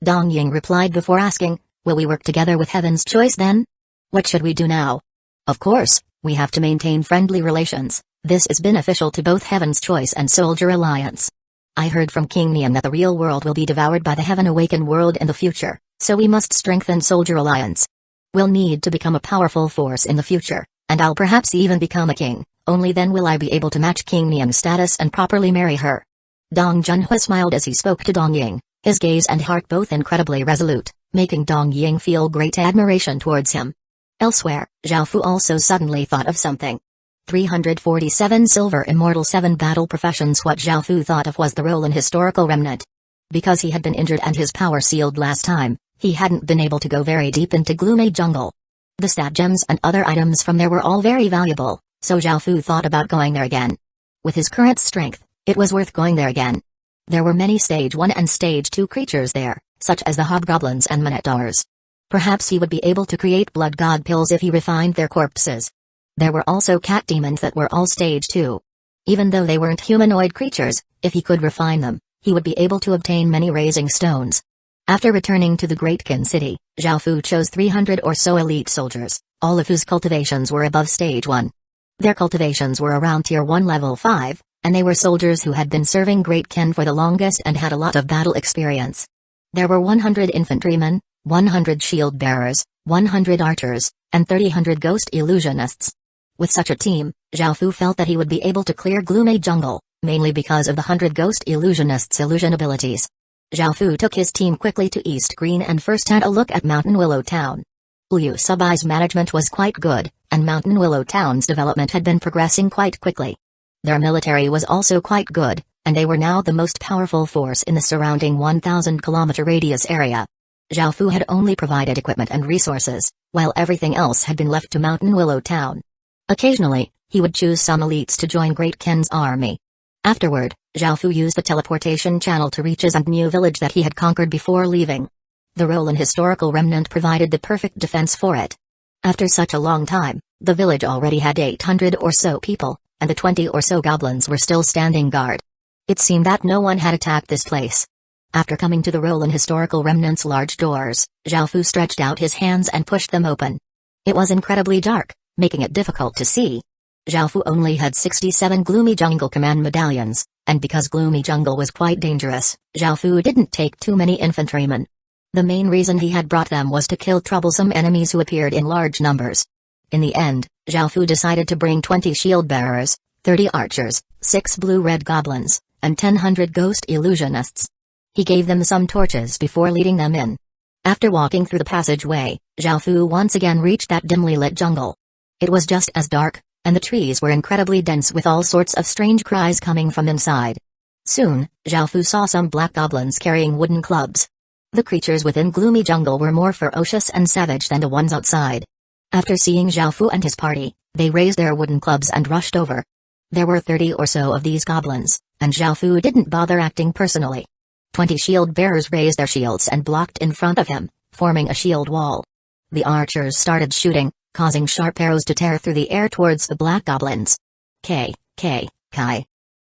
[SPEAKER 1] Dong Ying replied before asking, "Will we work together with Heaven's Choice then? What should we do now?" "Of course, we have to maintain friendly relations. This is beneficial to both Heaven's Choice and Soldier Alliance. I heard from King Nian that the real world will be devoured by the Heaven Awakened world in the future, so we must strengthen soldier alliance. We'll need to become a powerful force in the future, and I'll perhaps even become a king, only then will I be able to match King Nian's status and properly marry her. Dong Junhui smiled as he spoke to Dong Ying, his gaze and heart both incredibly resolute, making Dong Ying feel great admiration towards him. Elsewhere, Zhao Fu also suddenly thought of something. 347 Silver Immortal 7 Battle Professions. What Zhao Fu thought of was the role in historical remnant. Because he had been injured and his power sealed last time, he hadn't been able to go very deep into gloomy jungle. The stat gems and other items from there were all very valuable, so Zhao Fu thought about going there again. With his current strength, it was worth going there again. There were many Stage 1 and Stage 2 creatures there, such as the hobgoblins and minotaurs. Perhaps he would be able to create blood god pills if he refined their corpses. There were also cat demons that were all Stage 2. Even though they weren't humanoid creatures, if he could refine them, he would be able to obtain many raising stones. After returning to the Great Qin City, Zhao Fu chose 300 or so elite soldiers, all of whose cultivations were above Stage 1. Their cultivations were around Tier 1 Level 5, and they were soldiers who had been serving Great Qin for the longest and had a lot of battle experience. There were 100 infantrymen, 100 shield bearers, 100 archers, and 300 ghost illusionists. With such a team, Zhao Fu felt that he would be able to clear gloomy jungle, mainly because of the 100 ghost illusionists' illusion abilities. Zhao Fu took his team quickly to East Green and first had a look at Mountain Willow Town. Liu Subai's management was quite good, and Mountain Willow Town's development had been progressing quite quickly. Their military was also quite good, and they were now the most powerful force in the surrounding 1,000-kilometer radius area. Zhao Fu had only provided equipment and resources, while everything else had been left to Mountain Willow Town. Occasionally, he would choose some elites to join Great Qin's army. Afterward, Zhao Fu used the teleportation channel to reach his new village that he had conquered before leaving. The Roland historical remnant provided the perfect defense for it. After such a long time, the village already had 800 or so people, and the 20 or so goblins were still standing guard. It seemed that no one had attacked this place. After coming to the Roland historical remnant's large doors, Zhao Fu stretched out his hands and pushed them open. It was incredibly dark, making it difficult to see. Zhao Fu only had 67 Gloomy Jungle Command medallions, and because Gloomy Jungle was quite dangerous, Zhao Fu didn't take too many infantrymen. The main reason he had brought them was to kill troublesome enemies who appeared in large numbers. In the end, Zhao Fu decided to bring 20 shield bearers, 30 archers, 6 blue-red goblins, and 1,000 ghost illusionists. He gave them some torches before leading them in. After walking through the passageway, Zhao Fu once again reached that dimly lit jungle. It was just as dark, and the trees were incredibly dense with all sorts of strange cries coming from inside. Soon, Zhao Fu saw some black goblins carrying wooden clubs. The creatures within Gloomy Jungle were more ferocious and savage than the ones outside. After seeing Zhao Fu and his party, they raised their wooden clubs and rushed over. There were 30 or so of these goblins, and Zhao Fu didn't bother acting personally. 20 shield bearers raised their shields and blocked in front of him, forming a shield wall. The archers started shooting, causing sharp arrows to tear through the air towards the black goblins. Kai.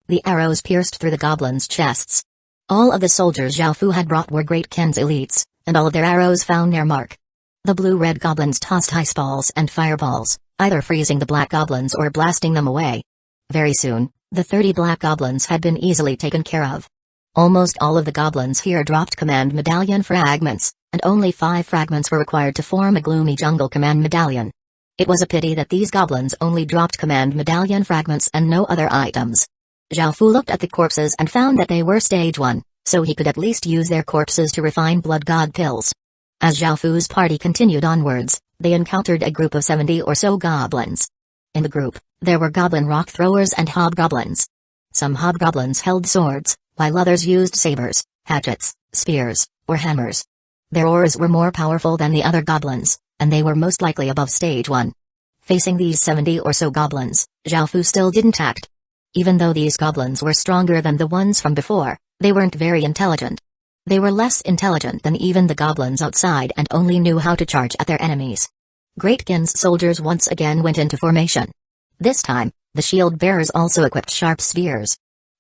[SPEAKER 1] The arrows pierced through the goblins' chests. All of the soldiers Zhao Fu had brought were Great Qin's elites, and all of their arrows found their mark. The blue-red goblins tossed ice balls and fireballs, either freezing the black goblins or blasting them away. Very soon, the 30 black goblins had been easily taken care of. Almost all of the goblins here dropped command medallion fragments, and only 5 fragments were required to form a Gloomy Jungle command medallion. It was a pity that these goblins only dropped command medallion fragments and no other items. Zhao Fu looked at the corpses and found that they were Stage 1, so he could at least use their corpses to refine blood god pills. As Zhao Fu's party continued onwards, they encountered a group of 70 or so goblins. In the group, there were goblin rock throwers and hobgoblins. Some hobgoblins held swords, while others used sabers, hatchets, spears, or hammers. Their oars were more powerful than the other goblins, and they were most likely above Stage 1. Facing these 70 or so goblins, Zhao Fu still didn't act. Even though these goblins were stronger than the ones from before, they weren't very intelligent. They were less intelligent than even the goblins outside and only knew how to charge at their enemies. Great Qin's soldiers once again went into formation. This time, the shield bearers also equipped sharp spears.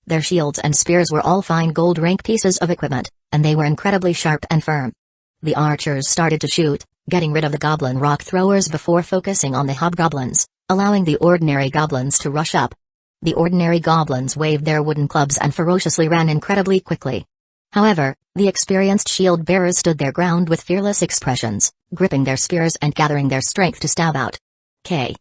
[SPEAKER 1] Their shields and spears were all fine gold rank pieces of equipment, and they were incredibly sharp and firm. The archers started to shoot, getting rid of the goblin rock throwers before focusing on the hobgoblins, allowing the ordinary goblins to rush up. The ordinary goblins waved their wooden clubs and ferociously ran incredibly quickly. However, the experienced shield bearers stood their ground with fearless expressions, gripping their spears and gathering their strength to stab out. Kai.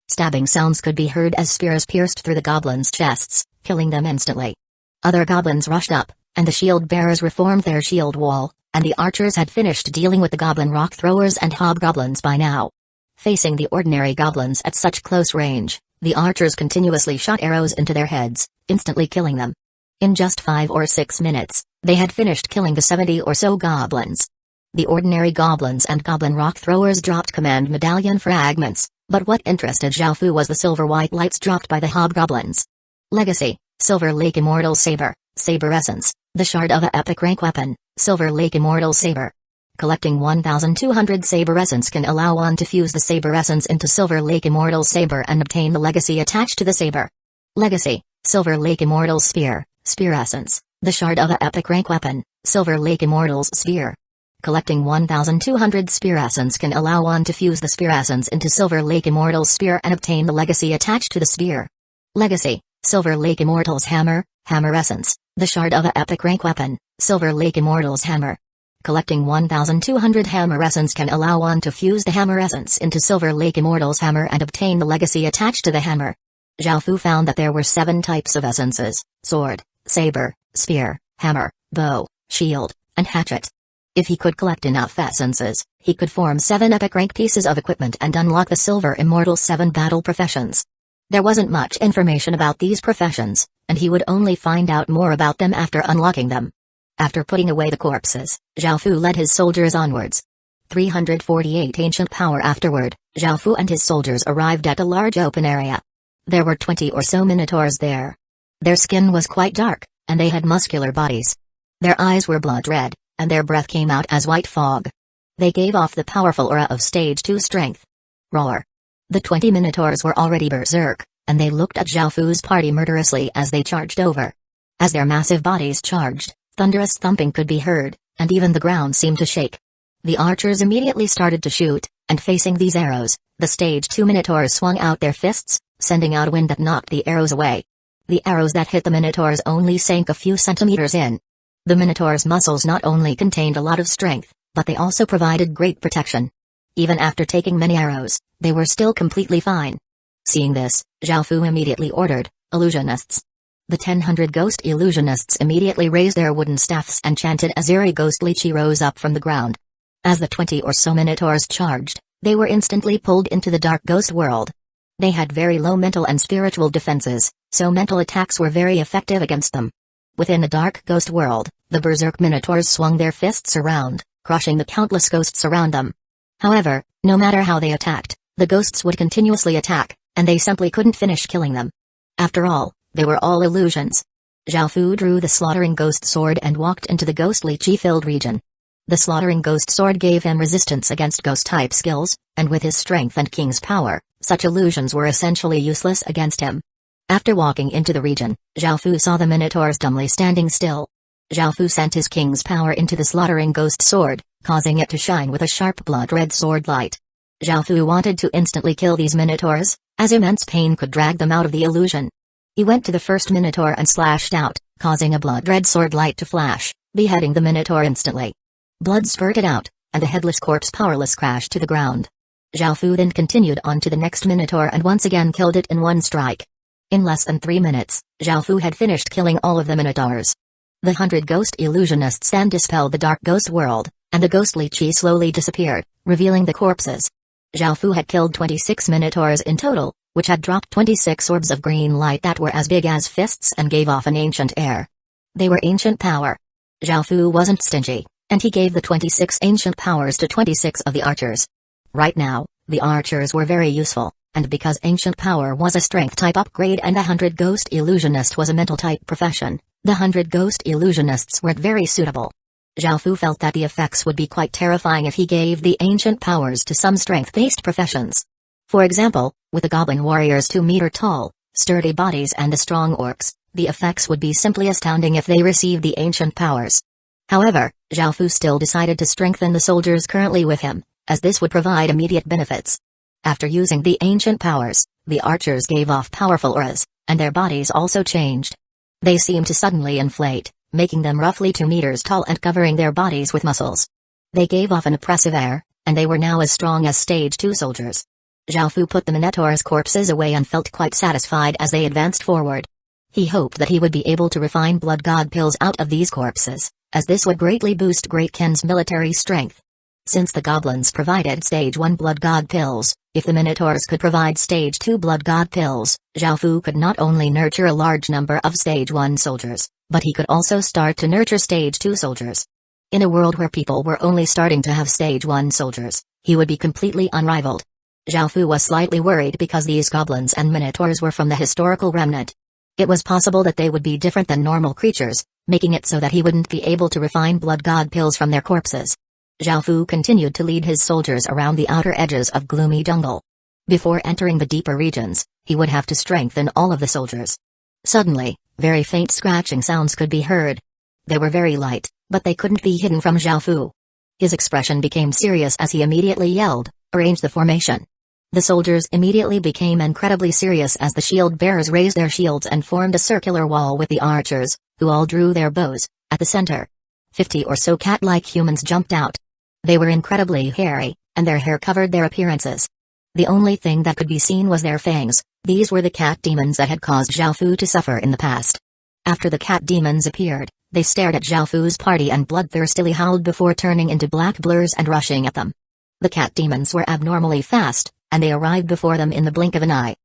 [SPEAKER 1] Stabbing sounds could be heard as spears pierced through the goblins' chests, killing them instantly. Other goblins rushed up, and the shield bearers reformed their shield wall, and the archers had finished dealing with the goblin rock throwers and hobgoblins by now. Facing the ordinary goblins at such close range, the archers continuously shot arrows into their heads, instantly killing them. In just 5 or 6 minutes, they had finished killing the 70 or so goblins. The ordinary goblins and goblin rock throwers dropped command medallion fragments, but what interested Zhao Fu was the silver-white lights dropped by the hobgoblins. Legacy, Silver Lake Immortal Saber, Saber Essence, the shard of a epic rank weapon, Silver Lake Immortal Saber. Collecting 1200 Saber Essence can allow one to fuse the Saber Essence into Silver Lake Immortal Saber and obtain the legacy attached to the saber. Legacy, Silver Lake Immortal Spear, Spear Essence, the shard of a epic rank weapon, Silver Lake Immortal's Spear. Collecting 1200 Spear Essence can allow one to fuse the Spear Essence into Silver Lake Immortal's Spear and obtain the legacy attached to the spear. Legacy, Silver Lake Immortal's Hammer, Hammer Essence, the shard of a epic rank weapon, Silver Lake Immortal's Hammer. Collecting 1200 Hammer Essence can allow one to fuse the Hammer Essence into Silver Lake Immortal's Hammer and obtain the legacy attached to the hammer. Zhao Fu found that there were 7 types of essences: sword, saber, spear, hammer, bow, shield, and hatchet. If he could collect enough essences, he could form 7 epic rank pieces of equipment and unlock the Silver Immortal's 7 battle professions. There wasn't much information about these professions, and he would only find out more about them after unlocking them. After putting away the corpses, Zhao Fu led his soldiers onwards. 348 ancient power afterward, Zhao Fu and his soldiers arrived at a large open area. There were 20 or so minotaurs there. Their skin was quite dark, and they had muscular bodies. Their eyes were blood red, and their breath came out as white fog. They gave off the powerful aura of stage 2 strength. Roar. The 20 minotaurs were already berserk, and they looked at Zhao Fu's party murderously as they charged over. As their massive bodies charged, thunderous thumping could be heard, and even the ground seemed to shake. The archers immediately started to shoot, and facing these arrows, the stage 2 minotaurs swung out their fists, sending out wind that knocked the arrows away. The arrows that hit the minotaurs only sank a few centimeters in. The minotaur's muscles not only contained a lot of strength, but they also provided great protection. Even after taking many arrows, they were still completely fine. Seeing this, Zhao Fu immediately ordered, "Illusionists." The 1,000 ghost illusionists immediately raised their wooden staffs and chanted as eerie ghostly chi rose up from the ground. As the 20 or so minotaurs charged, they were instantly pulled into the dark ghost world. They had very low mental and spiritual defenses, so mental attacks were very effective against them. Within the dark ghost world, the berserk minotaurs swung their fists around, crushing the countless ghosts around them. However, no matter how they attacked, the ghosts would continuously attack, and they simply couldn't finish killing them. After all, they were all illusions. Zhao Fu drew the slaughtering ghost sword and walked into the ghostly chi-filled region. The slaughtering ghost sword gave him resistance against ghost-type skills, and with his strength and king's power, such illusions were essentially useless against him. After walking into the region, Zhao Fu saw the minotaurs dumbly standing still. Zhao Fu sent his king's power into the slaughtering ghost sword, causing it to shine with a sharp blood-red sword light. Zhao Fu wanted to instantly kill these minotaurs, as immense pain could drag them out of the illusion. He went to the first minotaur and slashed out, causing a blood-red sword light to flash, beheading the minotaur instantly. Blood spurted out, and the headless corpse powerless crashed to the ground. Zhao Fu then continued on to the next minotaur and once again killed it in one strike. In less than 3 minutes, Zhao Fu had finished killing all of the minotaurs. The 100 ghost illusionists then dispelled the dark ghost world, and the ghostly chi slowly disappeared, revealing the corpses. Zhao Fu had killed 26 minotaurs in total, which had dropped 26 orbs of green light that were as big as fists and gave off an ancient air. They were ancient power. Zhao Fu wasn't stingy, and he gave the 26 ancient powers to 26 of the archers. Right now, the archers were very useful, and because ancient power was a strength type upgrade and the 100 ghost illusionist was a mental type profession, the 100 ghost illusionists weren't very suitable. Zhao Fu felt that the effects would be quite terrifying if he gave the ancient powers to some strength-based professions. For example, with the goblin warriors 2-meter tall, sturdy bodies and the strong orcs, the effects would be simply astounding if they received the ancient powers. However, Zhao Fu still decided to strengthen the soldiers currently with him, as this would provide immediate benefits. After using the ancient powers, the archers gave off powerful auras, and their bodies also changed. They seemed to suddenly inflate, making them roughly 2 meters tall and covering their bodies with muscles. They gave off an oppressive air, and they were now as strong as stage 2 soldiers. Zhao Fu put the Minotaur's corpses away and felt quite satisfied as they advanced forward. He hoped that he would be able to refine blood god pills out of these corpses, as this would greatly boost Great Ken's military strength. Since the goblins provided stage 1 blood god pills, if the Minotaurs could provide stage 2 blood god pills, Zhao Fu could not only nurture a large number of stage 1 soldiers, but he could also start to nurture stage 2 soldiers. In a world where people were only starting to have stage 1 soldiers, he would be completely unrivaled. Zhao Fu was slightly worried because these goblins and Minotaurs were from the historical remnant. It was possible that they would be different than normal creatures, making it so that he wouldn't be able to refine blood god pills from their corpses. Zhao Fu continued to lead his soldiers around the outer edges of gloomy jungle. Before entering the deeper regions, he would have to strengthen all of the soldiers. Suddenly, very faint scratching sounds could be heard. They were very light, but they couldn't be hidden from Zhao Fu. His expression became serious as he immediately yelled, "Arrange the formation." The soldiers immediately became incredibly serious as the shield bearers raised their shields and formed a circular wall with the archers, who all drew their bows, at the center. 50 or so cat-like humans jumped out. They were incredibly hairy, and their hair covered their appearances. The only thing that could be seen was their fangs. These were the cat demons that had caused Zhao Fu to suffer in the past. After the cat demons appeared, they stared at Zhao Fu's party and bloodthirstily howled before turning into black blurs and rushing at them. The cat demons were abnormally fast, and they arrived before them in the blink of an eye.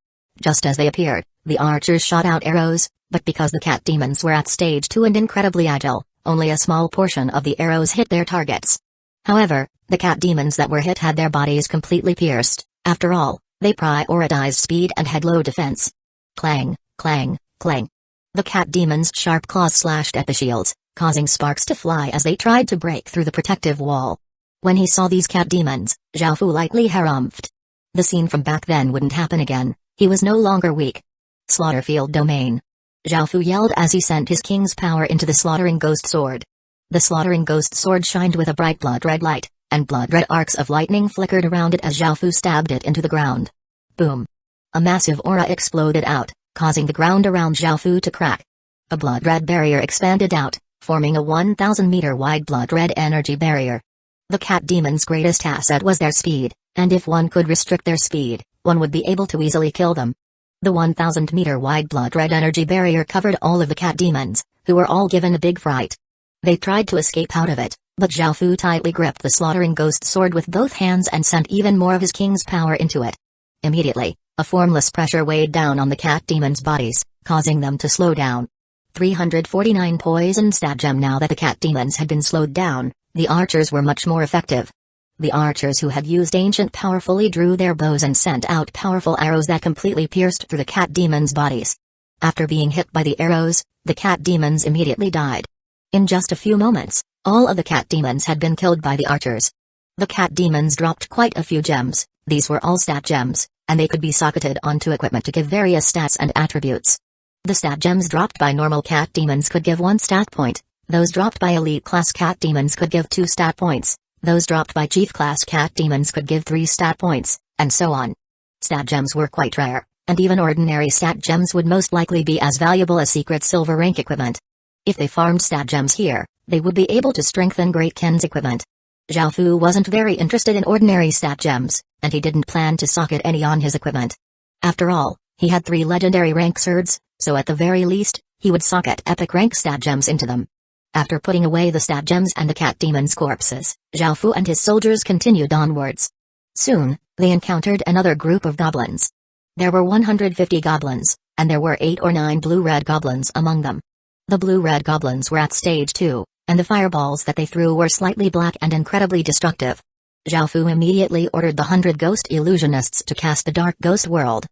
[SPEAKER 1] Just as they appeared, the archers shot out arrows, but because the cat demons were at stage 2 and incredibly agile, only a small portion of the arrows hit their targets. However, the cat demons that were hit had their bodies completely pierced. After all, they prioritized speed and had low defense. Clang, clang, clang. The cat demons' sharp claws slashed at the shields, causing sparks to fly as they tried to break through the protective wall. When he saw these cat demons, Zhao Fu lightly harumphed. The scene from back then wouldn't happen again. He was no longer weak. Slaughterfield domain. Zhao Fu yelled as he sent his king's power into the slaughtering ghost sword. The slaughtering ghost sword shined with a bright blood-red light, and blood-red arcs of lightning flickered around it as Zhao Fu stabbed it into the ground. Boom! A massive aura exploded out, causing the ground around Zhao Fu to crack. A blood-red barrier expanded out, forming a 1,000-meter-wide blood-red energy barrier. The cat demon's greatest asset was their speed, and if one could restrict their speed, one would be able to easily kill them. The 1,000-meter-wide blood-red energy barrier covered all of the cat demons, who were all given a big fright. They tried to escape out of it, but Zhao Fu tightly gripped the slaughtering ghost sword with both hands and sent even more of his king's power into it. Immediately, a formless pressure weighed down on the cat demons' bodies, causing them to slow down. 349 poison stat gem. Now that the cat demons had been slowed down, the archers were much more effective. The archers who had used ancient power fully drew their bows and sent out powerful arrows that completely pierced through the cat demons' bodies. After being hit by the arrows, the cat demons immediately died. In just a few moments, all of the cat demons had been killed by the archers. The cat demons dropped quite a few gems. These were all stat gems, and they could be socketed onto equipment to give various stats and attributes. The stat gems dropped by normal cat demons could give 1 stat point. Those dropped by elite class cat demons could give 2 stat points. Those dropped by chief class cat demons could give 3 stat points, and so on. Stat gems were quite rare, and even ordinary stat gems would most likely be as valuable as secret silver rank equipment. If they farmed stat gems here, they would be able to strengthen Great Ken's equipment. Zhao Fu wasn't very interested in ordinary stat gems, and he didn't plan to socket any on his equipment. After all, he had 3 legendary rank swords, so at the very least, he would socket epic rank stat gems into them. After putting away the stat gems and the cat demons' corpses, Zhao Fu and his soldiers continued onwards. Soon, they encountered another group of goblins. There were 150 goblins, and there were 8 or 9 blue-red goblins among them. The blue-red goblins were at stage 2, and the fireballs that they threw were slightly black and incredibly destructive. Zhao Fu immediately ordered the 100 ghost illusionists to cast the dark ghost world.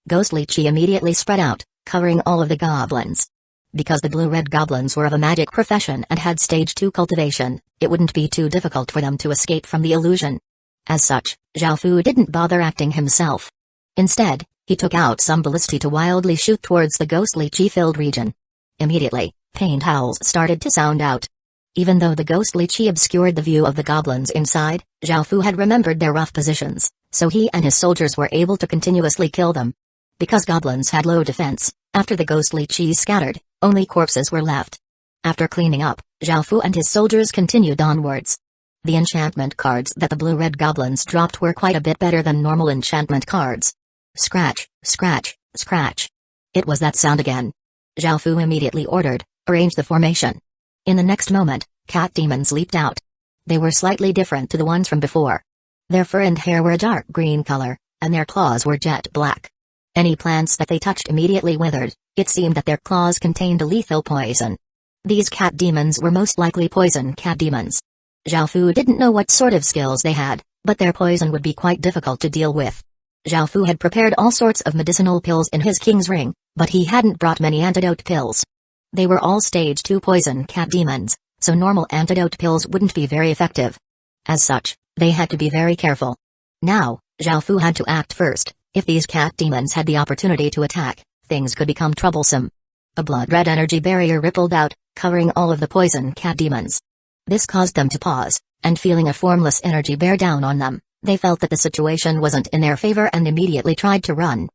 [SPEAKER 1] Ghostly chi immediately spread out, covering all of the goblins. Because the blue-red goblins were of a magic profession and had stage 2 cultivation, it wouldn't be too difficult for them to escape from the illusion. As such, Zhao Fu didn't bother acting himself. Instead, he took out some ballistae to wildly shoot towards the ghostly chi-filled region. Immediately, pained howls started to sound out. Even though the ghostly chi obscured the view of the goblins inside, Zhao Fu had remembered their rough positions, so he and his soldiers were able to continuously kill them. Because goblins had low defense, after the ghostly cheese scattered, only corpses were left. After cleaning up, Zhao Fu and his soldiers continued onwards. The enchantment cards that the blue-red goblins dropped were quite a bit better than normal enchantment cards. Scratch, scratch, scratch. It was that sound again. Zhao Fu immediately ordered, "Arrange the formation." In the next moment, cat demons leaped out. They were slightly different to the ones from before. Their fur and hair were a dark green color, and their claws were jet black. Any plants that they touched immediately withered. It seemed that their claws contained a lethal poison. These cat demons were most likely poison cat demons. Zhao Fu didn't know what sort of skills they had, but their poison would be quite difficult to deal with. Zhao Fu had prepared all sorts of medicinal pills in his king's ring, but he hadn't brought many antidote pills. They were all stage 2 poison cat demons, so normal antidote pills wouldn't be very effective. As such, they had to be very careful. Now, Zhao Fu had to act first. If these cat demons had the opportunity to attack, things could become troublesome. A blood-red energy barrier rippled out, covering all of the poison cat demons. This caused them to pause, and feeling a formless energy bear down on them, they felt that the situation wasn't in their favor and immediately tried to run.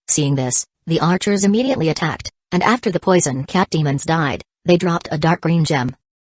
[SPEAKER 1] Seeing this, the archers immediately attacked, and after the poison cat demons died, they dropped a dark green gem.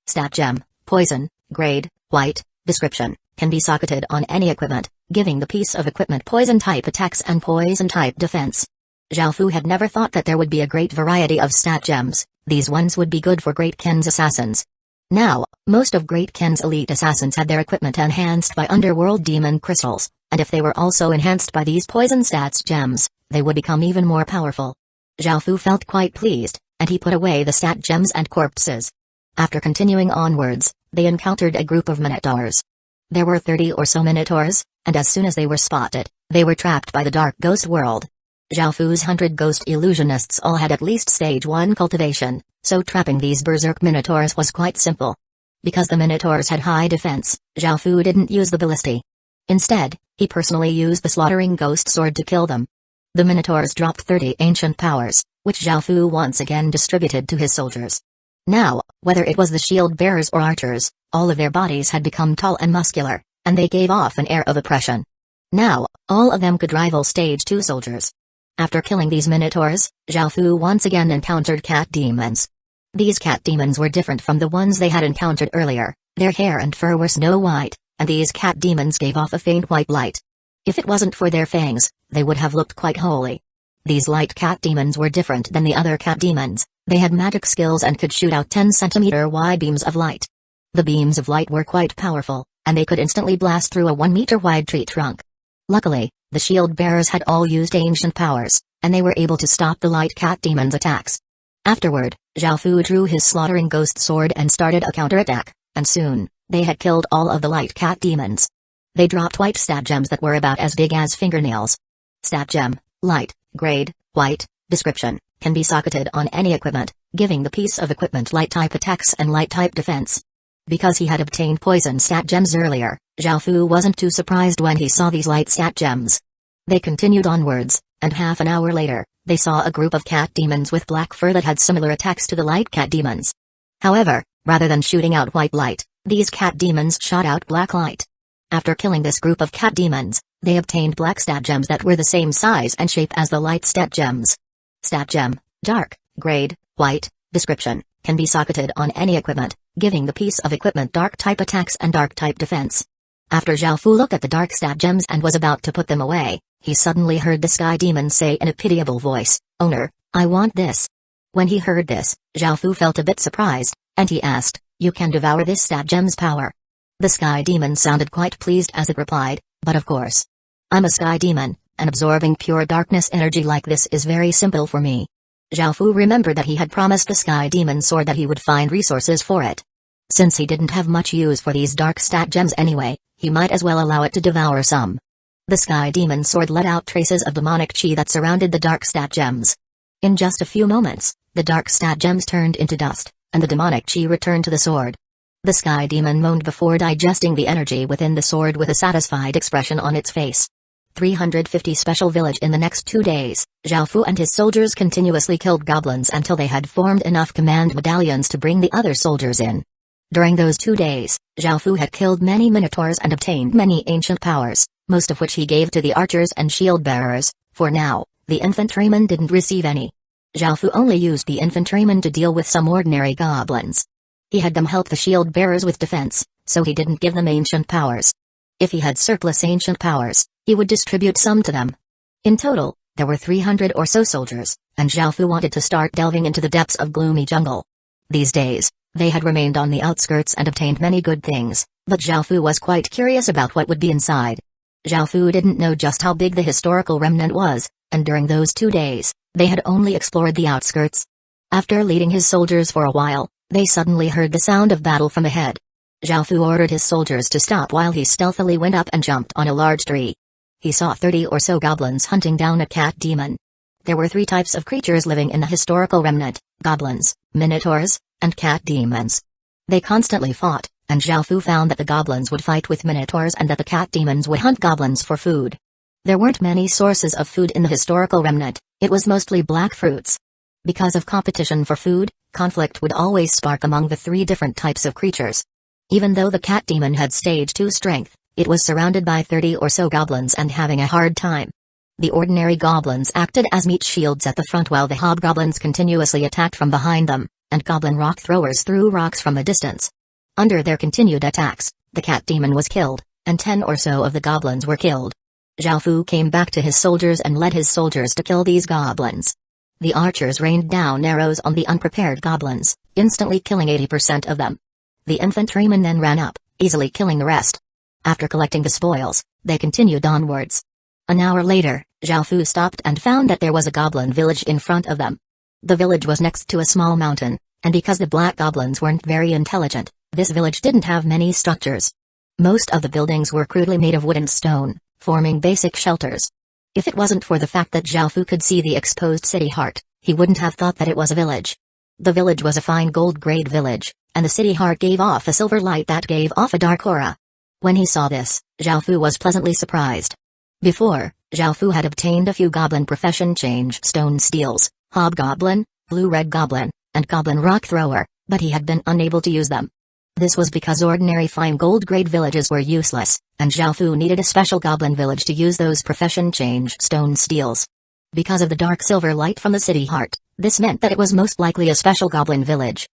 [SPEAKER 1] Stat gem, poison, grade, white, description, can be socketed on any equipment, giving the piece of equipment poison-type attacks and poison-type defense. Zhao Fu had never thought that there would be a great variety of stat gems. These ones would be good for Great Ken's assassins. Now, most of Great Ken's elite assassins had their equipment enhanced by underworld demon crystals, and if they were also enhanced by these poison stats gems, they would become even more powerful. Zhao Fu felt quite pleased, and he put away the stat gems and corpses. After continuing onwards, they encountered a group of minotaurs. There were 30 or so minotaurs, and as soon as they were spotted, they were trapped by the dark ghost world. Zhao Fu's 100 ghost illusionists all had at least stage 1 cultivation, so trapping these berserk minotaurs was quite simple. Because the minotaurs had high defense, Zhao Fu didn't use the ballistae. Instead, he personally used the slaughtering ghost sword to kill them. The minotaurs dropped 30 ancient powers, which Zhao Fu once again distributed to his soldiers. Now, whether it was the shield bearers or archers, all of their bodies had become tall and muscular, and they gave off an air of oppression. Now, all of them could rival stage 2 soldiers. After killing these minotaurs, Zhao Fu once again encountered cat demons. These cat demons were different from the ones they had encountered earlier. Their hair and fur were snow white, and these cat demons gave off a faint white light. If it wasn't for their fangs, they would have looked quite holy. These light cat demons were different than the other cat demons. They had magic skills and could shoot out 10-centimeter wide beams of light. The beams of light were quite powerful, and they could instantly blast through a 1-meter wide tree trunk. Luckily, the shield bearers had all used ancient powers, and they were able to stop the light cat demons' attacks. Afterward, Zhao Fu drew his slaughtering ghost sword and started a counterattack, and soon, they had killed all of the light cat demons. They dropped white stat gems that were about as big as fingernails. Stat gem, light, grade, white, description, can be socketed on any equipment, giving the piece of equipment light-type attacks and light-type defense. Because he had obtained poison stat gems earlier, Zhao Fu wasn't too surprised when he saw these light stat gems. They continued onwards, and half an hour later, they saw a group of cat demons with black fur that had similar attacks to the light cat demons. However, rather than shooting out white light, these cat demons shot out black light. After killing this group of cat demons, they obtained black stat gems that were the same size and shape as the light stat gems. Stat gem, dark, grade, white, description, can be socketed on any equipment, giving the piece of equipment dark-type attacks and dark-type defense. After Zhao Fu looked at the dark stat gems and was about to put them away, he suddenly heard the sky demon say in a pitiable voice, "Owner, I want this." When he heard this, Zhao Fu felt a bit surprised, and he asked, "You can devour this stat gem's power?" The sky demon sounded quite pleased as it replied, "But of course. I'm a sky demon, and absorbing pure darkness energy like this is very simple for me." Zhao Fu remembered that he had promised the sky demon sword that he would find resources for it. Since he didn't have much use for these dark stat gems anyway, he might as well allow it to devour some. The sky demon sword let out traces of demonic chi that surrounded the dark stat gems. In just a few moments, the dark stat gems turned into dust, and the demonic chi returned to the sword. The sky demon moaned before digesting the energy within the sword with a satisfied expression on its face. 350 Special Village. In the next 2 days, Zhao Fu and his soldiers continuously killed goblins until they had formed enough command medallions to bring the other soldiers in. During those 2 days, Zhao Fu had killed many minotaurs and obtained many ancient powers, most of which he gave to the archers and shield bearers. For now, The infantryman didn't receive any. Zhao Fu only used the infantryman to deal with some ordinary goblins. He had them help the shield bearers with defense, so he didn't give them ancient powers. If he had surplus ancient powers, he would distribute some to them. In total, there were 300 or so soldiers, and Zhao Fu wanted to start delving into the depths of gloomy jungle. These days, they had remained on the outskirts and obtained many good things, but Zhao Fu was quite curious about what would be inside. Zhao Fu didn't know just how big the historical remnant was, and during those 2 days, they had only explored the outskirts. After leading his soldiers for a while, they suddenly heard the sound of battle from ahead. Zhao Fu ordered his soldiers to stop while he stealthily went up and jumped on a large tree. He saw 30 or so goblins hunting down a cat demon. There were 3 types of creatures living in the historical remnant: goblins, minotaurs, and cat demons. They constantly fought, and Zhao Fu found that the goblins would fight with minotaurs and that the cat demons would hunt goblins for food. There weren't many sources of food in the historical remnant, it was mostly black fruits. Because of competition for food, conflict would always spark among the 3 different types of creatures. Even though the cat demon had stage 2 strength, it was surrounded by 30 or so goblins and having a hard time. The ordinary goblins acted as meat shields at the front while the hobgoblins continuously attacked from behind them, and goblin rock throwers threw rocks from a distance. Under their continued attacks, the cat demon was killed, and 10 or so of the goblins were killed. Zhao Fu came back to his soldiers and led his soldiers to kill these goblins. The archers rained down arrows on the unprepared goblins, instantly killing 80% of them. The infantrymen then ran up, easily killing the rest. After collecting the spoils, they continued onwards. An hour later, Zhao Fu stopped and found that there was a goblin village in front of them. The village was next to a small mountain, and because the black goblins weren't very intelligent, this village didn't have many structures. Most of the buildings were crudely made of wood and stone, forming basic shelters. If it wasn't for the fact that Zhao Fu could see the exposed city heart, he wouldn't have thought that it was a village. The village was a fine gold-grade village, and the city heart gave off a silver light that gave off a dark aura. When he saw this, Zhao Fu was pleasantly surprised. Before, Zhao Fu had obtained a few goblin profession change stone steels, hobgoblin, blue-red goblin, and goblin rock thrower, but he had been unable to use them. This was because ordinary fine gold-grade villages were useless, and Zhao Fu needed a special goblin village to use those profession change stone steels. Because of the dark silver light from the city heart, this meant that it was most likely a special goblin village.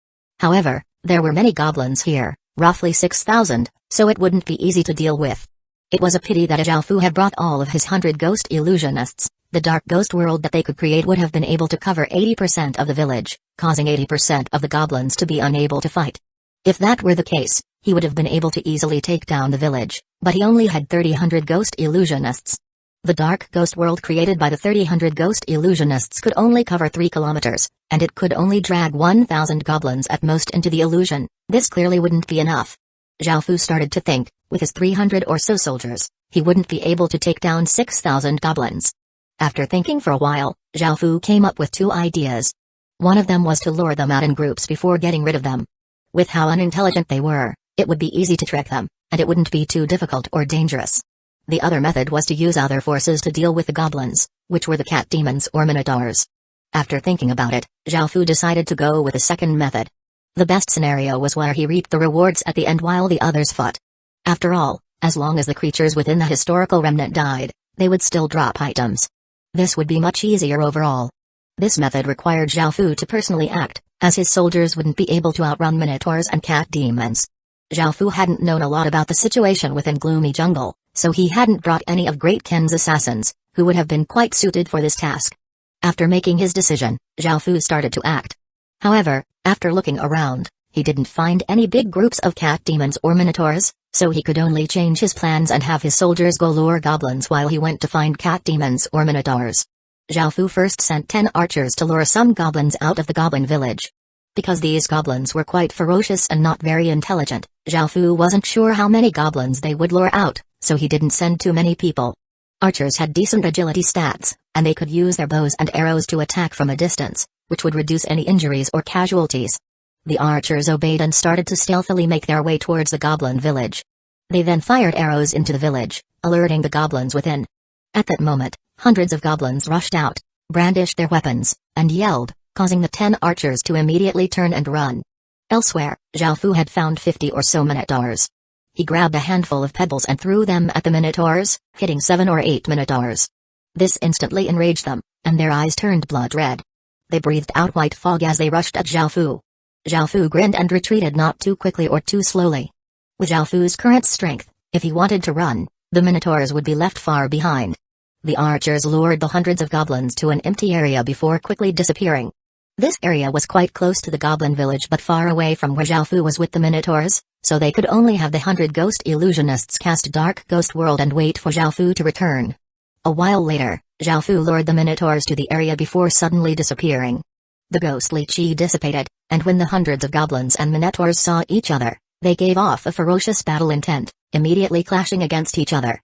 [SPEAKER 1] However, there were many goblins here, roughly 6,000, so it wouldn't be easy to deal with. It was a pity that Zhao Fu had brought all of his 100 ghost illusionists. The dark ghost world that they could create would have been able to cover 80% of the village, causing 80% of the goblins to be unable to fight. If that were the case, he would have been able to easily take down the village, but he only had 300 ghost illusionists. The dark ghost world created by the 300 ghost illusionists could only cover 3 kilometers, and it could only drag 1,000 goblins at most into the illusion. This clearly wouldn't be enough. Zhao Fu started to think, with his 300 or so soldiers, he wouldn't be able to take down 6,000 goblins. After thinking for a while, Zhao Fu came up with 2 ideas. One of them was to lure them out in groups before getting rid of them. With how unintelligent they were, it would be easy to trick them, and it wouldn't be too difficult or dangerous. The other method was to use other forces to deal with the goblins, which were the cat demons or minotaurs. After thinking about it, Zhao Fu decided to go with the second method. The best scenario was where he reaped the rewards at the end while the others fought. After all, as long as the creatures within the historical remnant died, they would still drop items. This would be much easier overall. This method required Zhao Fu to personally act, as his soldiers wouldn't be able to outrun minotaurs and cat demons. Zhao Fu hadn't known a lot about the situation within Gloomy Jungle, so he hadn't brought any of Great Ken's assassins, who would have been quite suited for this task. After making his decision, Zhao Fu started to act. However, after looking around, he didn't find any big groups of cat demons or minotaurs, so he could only change his plans and have his soldiers go lure goblins while he went to find cat demons or minotaurs. Zhao Fu first sent 10 archers to lure some goblins out of the goblin village. Because these goblins were quite ferocious and not very intelligent, Zhao Fu wasn't sure how many goblins they would lure out, so he didn't send too many people. Archers had decent agility stats, and they could use their bows and arrows to attack from a distance, which would reduce any injuries or casualties. The archers obeyed and started to stealthily make their way towards the goblin village. They then fired arrows into the village, alerting the goblins within. At that moment, hundreds of goblins rushed out, brandished their weapons, and yelled, causing the 10 archers to immediately turn and run. Elsewhere, Zhao Fu had found 50 or so minotaurs. He grabbed a handful of pebbles and threw them at the minotaurs, hitting 7 or 8 minotaurs. This instantly enraged them, and their eyes turned blood red. They breathed out white fog as they rushed at Zhao Fu. Zhao Fu grinned and retreated not too quickly or too slowly. With Zhao Fu's current strength, if he wanted to run, the Minotaurs would be left far behind. The archers lured the hundreds of goblins to an empty area before quickly disappearing. This area was quite close to the goblin village but far away from where Zhao Fu was with the Minotaurs, so they could only have the 100 ghost illusionists cast Dark Ghost World and wait for Zhao Fu to return. A while later, Zhao Fu lured the Minotaurs to the area before suddenly disappearing. The ghostly chi dissipated, and when the hundreds of goblins and Minotaurs saw each other, they gave off a ferocious battle intent, immediately clashing against each other.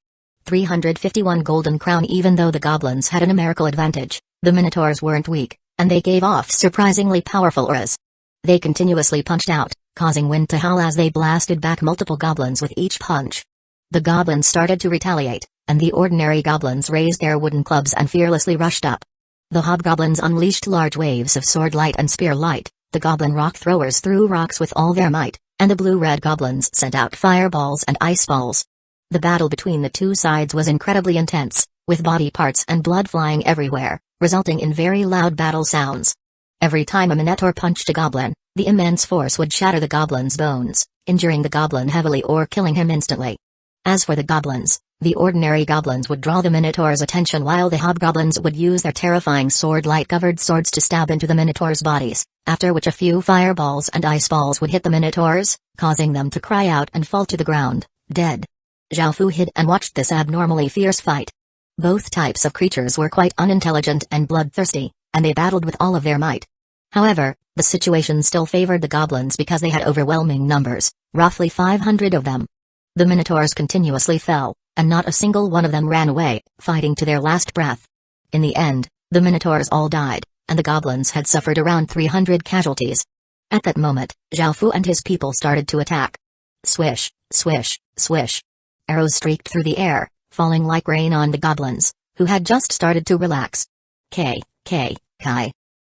[SPEAKER 1] 351 golden crown. Even though the goblins had a numerical advantage, the Minotaurs weren't weak, and they gave off surprisingly powerful auras. They continuously punched out, causing wind to howl as they blasted back multiple goblins with each punch. The goblins started to retaliate, and the ordinary goblins raised their wooden clubs and fearlessly rushed up. The hobgoblins unleashed large waves of sword light and spear light, the goblin rock throwers threw rocks with all their might, and the blue-red goblins sent out fireballs and ice balls. The battle between the two sides was incredibly intense, with body parts and blood flying everywhere, resulting in very loud battle sounds. Every time a Minotaur punched a goblin, the immense force would shatter the goblin's bones, injuring the goblin heavily or killing him instantly. As for the goblins, the ordinary goblins would draw the Minotaur's attention while the hobgoblins would use their terrifying sword-light-covered swords to stab into the Minotaur's bodies, after which a few fireballs and ice balls would hit the Minotaurs, causing them to cry out and fall to the ground, dead. Zhao Fu hid and watched this abnormally fierce fight. Both types of creatures were quite unintelligent and bloodthirsty, and they battled with all of their might. However, the situation still favored the goblins because they had overwhelming numbers, roughly 500 of them. The Minotaurs continuously fell, and not a single one of them ran away, fighting to their last breath. In the end, the Minotaurs all died, and the goblins had suffered around 300 casualties. At that moment, Zhao Fu and his people started to attack. Swish, swish, swish. Arrows streaked through the air, falling like rain on the goblins, who had just started to relax. Kai.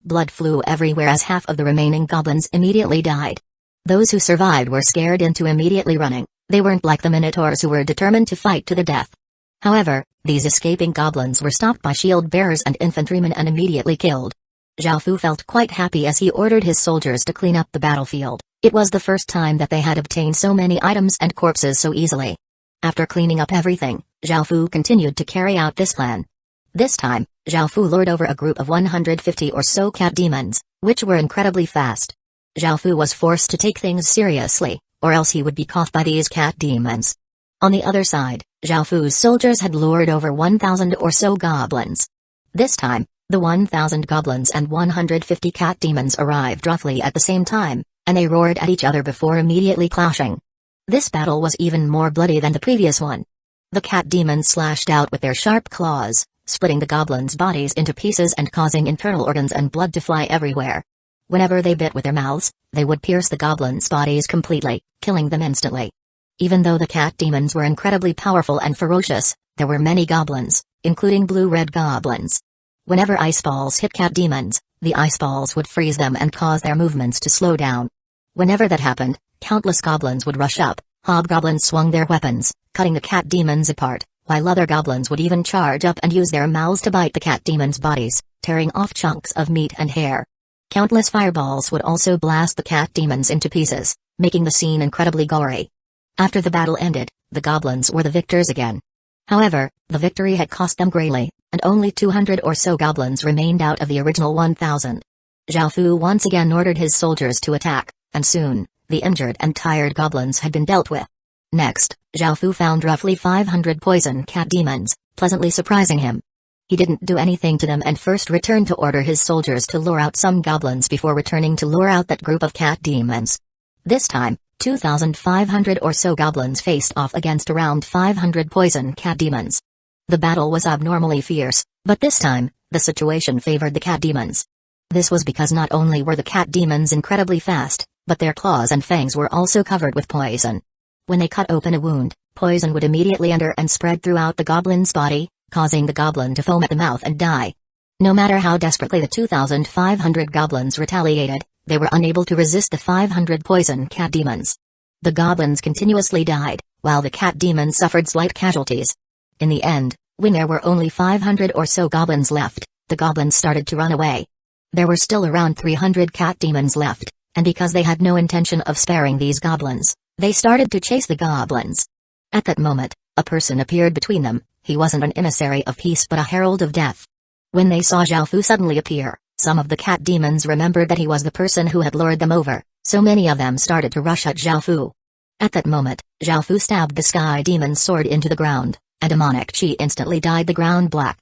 [SPEAKER 1] Blood flew everywhere as half of the remaining goblins immediately died. Those who survived were scared into immediately running. They weren't like the Minotaurs who were determined to fight to the death. However, these escaping goblins were stopped by shield bearers and infantrymen and immediately killed. Zhao Fu felt quite happy as he ordered his soldiers to clean up the battlefield. It was the first time that they had obtained so many items and corpses so easily. After cleaning up everything, Zhao Fu continued to carry out this plan. This time, Zhao Fu lured over a group of 150 or so cat demons, which were incredibly fast. Zhao Fu was forced to take things seriously, or else he would be caught by these cat demons. On the other side, Zhao Fu's soldiers had lured over 1,000 or so goblins. This time, the 1,000 goblins and 150 cat demons arrived roughly at the same time, and they roared at each other before immediately clashing. This battle was even more bloody than the previous one. The cat demons slashed out with their sharp claws, splitting the goblins' bodies into pieces and causing internal organs and blood to fly everywhere. Whenever they bit with their mouths, they would pierce the goblins' bodies completely, killing them instantly. Even though the cat demons were incredibly powerful and ferocious, there were many goblins, including blue-red goblins. Whenever ice balls hit cat demons, the ice balls would freeze them and cause their movements to slow down. Whenever that happened, countless goblins would rush up. Hobgoblins swung their weapons, cutting the cat demons apart, while other goblins would even charge up and use their mouths to bite the cat demons' bodies, tearing off chunks of meat and hair. Countless fireballs would also blast the cat demons into pieces, making the scene incredibly gory. After the battle ended, the goblins were the victors again. However, the victory had cost them greatly, and only 200 or so goblins remained out of the original 1,000. Zhao Fu once again ordered his soldiers to attack, and soon, the injured and tired goblins had been dealt with. Next, Zhao Fu found roughly 500 poison cat demons, pleasantly surprising him. He didn't do anything to them and first returned to order his soldiers to lure out some goblins before returning to lure out that group of cat demons. This time, 2,500 or so goblins faced off against around 500 poison cat demons. The battle was abnormally fierce, but this time, the situation favored the cat demons. This was because not only were the cat demons incredibly fast, but their claws and fangs were also covered with poison. When they cut open a wound, poison would immediately enter and spread throughout the goblin's body, causing the goblin to foam at the mouth and die. No matter how desperately the 2,500 goblins retaliated, they were unable to resist the 500 poison cat demons. The goblins continuously died, while the cat demons suffered slight casualties. In the end, when there were only 500 or so goblins left, the goblins started to run away. There were still around 300 cat demons left, and because they had no intention of sparing these goblins, they started to chase the goblins. At that moment, a person appeared between them. He wasn't an emissary of peace but a herald of death. When they saw Zhao Fu suddenly appear, some of the cat demons remembered that he was the person who had lured them over, so many of them started to rush at Zhao Fu. At that moment, Zhao Fu stabbed the sky demon's sword into the ground, and demonic chi instantly dyed the ground black.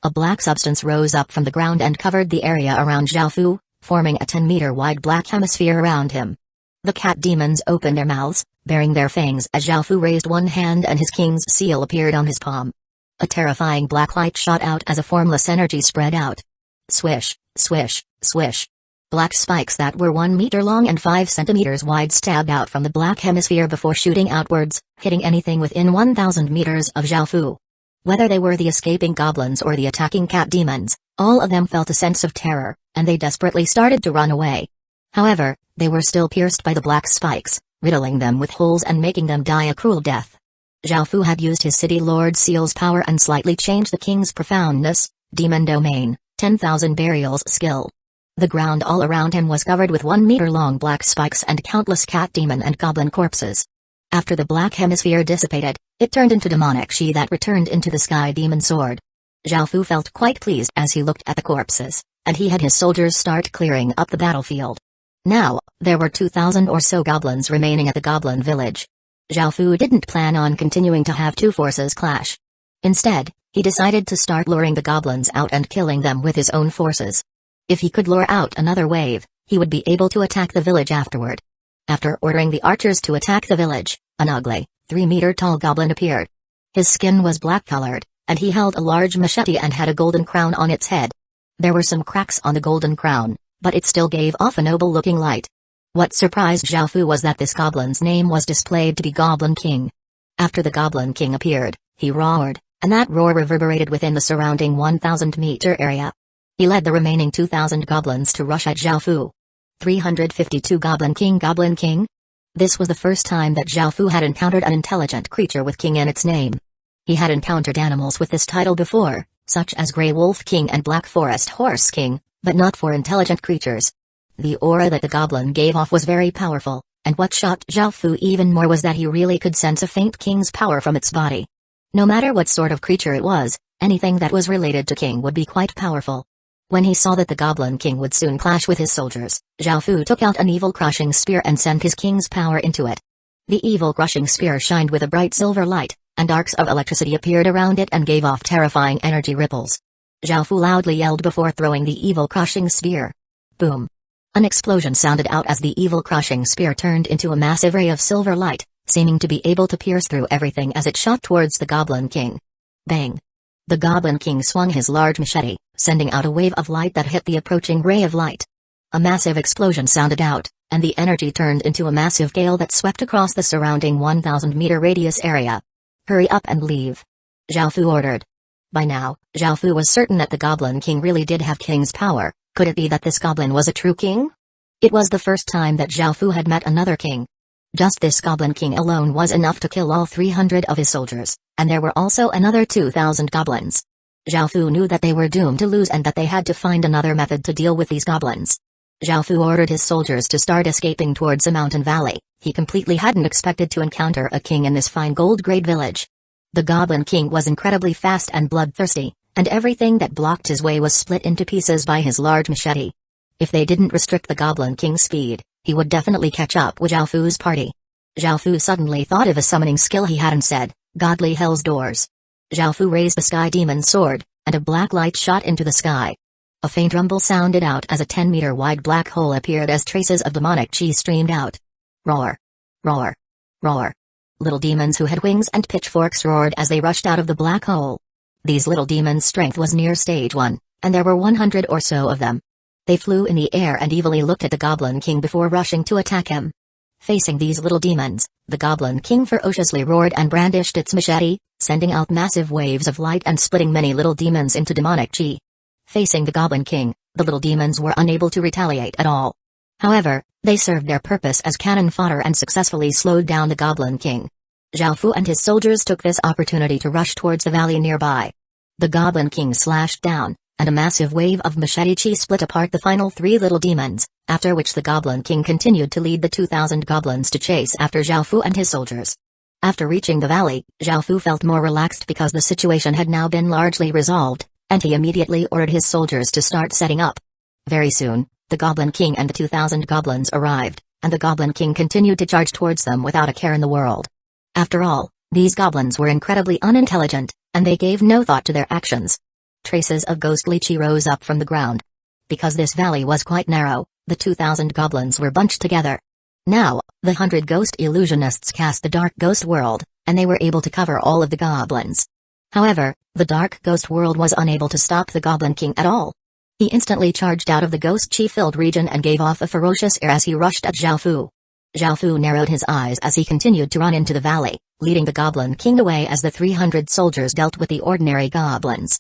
[SPEAKER 1] A black substance rose up from the ground and covered the area around Zhao Fu, forming a 10-meter wide black hemisphere around him. The cat demons opened their mouths, baring their fangs as Zhao Fu raised one hand and his king's seal appeared on his palm. A terrifying black light shot out as a formless energy spread out. Swish, swish, swish. Black spikes that were 1 meter long and 5 centimeters wide stabbed out from the black hemisphere before shooting outwards, hitting anything within 1,000 meters of Zhao Fu. Whether they were the escaping goblins or the attacking cat demons, all of them felt a sense of terror, and they desperately started to run away. However, they were still pierced by the black spikes, riddling them with holes and making them die a cruel death. Zhao Fu had used his City Lord Seal's power and slightly changed the king's profoundness, demon domain, 10,000 burials skill. The ground all around him was covered with 1 meter long black spikes and countless cat demon and goblin corpses. After the black hemisphere dissipated, it turned into demonic chi that returned into the sky demon sword. Zhao Fu felt quite pleased as he looked at the corpses, and he had his soldiers start clearing up the battlefield. Now, there were 2,000 or so goblins remaining at the goblin village. Zhao Fu didn't plan on continuing to have two forces clash. Instead, he decided to start luring the goblins out and killing them with his own forces. If he could lure out another wave, he would be able to attack the village afterward. After ordering the archers to attack the village, an ugly, 3-meter-tall goblin appeared. His skin was black-colored, and he held a large machete and had a golden crown on its head. There were some cracks on the golden crown, but it still gave off a noble-looking light. What surprised Zhao Fu was that this goblin's name was displayed to be Goblin King. After the Goblin King appeared, he roared, and that roar reverberated within the surrounding 1,000-meter area. He led the remaining 2,000 goblins to rush at Zhao Fu. 352 Goblin King. Goblin King? This was the first time that Zhao Fu had encountered an intelligent creature with King in its name. He had encountered animals with this title before, such as Grey Wolf King and Black Forest Horse King, but not for intelligent creatures. The aura that the goblin gave off was very powerful, and what shocked Zhao Fu even more was that he really could sense a faint king's power from its body. No matter what sort of creature it was, anything that was related to King would be quite powerful. When he saw that the Goblin King would soon clash with his soldiers, Zhao Fu took out an evil crushing spear and sent his king's power into it. The evil crushing spear shined with a bright silver light, and arcs of electricity appeared around it and gave off terrifying energy ripples. Zhao Fu loudly yelled before throwing the evil crushing spear. Boom! An explosion sounded out as the evil crushing spear turned into a massive ray of silver light, seeming to be able to pierce through everything as it shot towards the Goblin King. Bang! The Goblin King swung his large machete, sending out a wave of light that hit the approaching ray of light. A massive explosion sounded out, and the energy turned into a massive gale that swept across the surrounding 1,000-meter radius area. Hurry up and leave. Zhao Fu ordered. By now, Zhao Fu was certain that the Goblin King really did have King's power. Could it be that this goblin was a true king? It was the first time that Zhao Fu had met another king. Just this Goblin King alone was enough to kill all 300 of his soldiers, and there were also another 2,000 goblins. Zhao Fu knew that they were doomed to lose and that they had to find another method to deal with these goblins. Zhao Fu ordered his soldiers to start escaping towards a mountain valley. He completely hadn't expected to encounter a king in this fine gold-grade village. The Goblin King was incredibly fast and bloodthirsty, and everything that blocked his way was split into pieces by his large machete. If they didn't restrict the Goblin King's speed, he would definitely catch up with Zhao Fu's party. Zhao Fu suddenly thought of a summoning skill he hadn't said, Godly Hell's Doors. Zhao Fu raised the Sky Demon sword, and a black light shot into the sky. A faint rumble sounded out as a 10-meter wide black hole appeared as traces of demonic chi streamed out. Roar! Roar! Roar! Little demons who had wings and pitchforks roared as they rushed out of the black hole. These little demons' strength was near stage 1, and there were 100 or so of them. They flew in the air and evilly looked at the Goblin King before rushing to attack him. Facing these little demons, the Goblin King ferociously roared and brandished its machete, sending out massive waves of light and splitting many little demons into demonic chi. Facing the Goblin King, the little demons were unable to retaliate at all. However, they served their purpose as cannon fodder and successfully slowed down the Goblin King. Zhao Fu and his soldiers took this opportunity to rush towards the valley nearby. The Goblin King slashed down, and a massive wave of machete chi split apart the final 3 little demons, after which the Goblin King continued to lead the 2,000 goblins to chase after Xiaofu and his soldiers. After reaching the valley, Xiaofu felt more relaxed because the situation had now been largely resolved, and he immediately ordered his soldiers to start setting up. Very soon, the Goblin King and the 2,000 goblins arrived, and the Goblin King continued to charge towards them without a care in the world. After all, these goblins were incredibly unintelligent, and they gave no thought to their actions. Traces of ghostly chi rose up from the ground. Because this valley was quite narrow, the 2,000 goblins were bunched together. Now, the 100 ghost illusionists cast the dark ghost world, and they were able to cover all of the goblins. However, the dark ghost world was unable to stop the Goblin King at all. He instantly charged out of the ghost chi-filled region and gave off a ferocious air as he rushed at Xiaofu. Xiaofu narrowed his eyes as he continued to run into the valley, leading the Goblin King away as the 300 soldiers dealt with the ordinary goblins.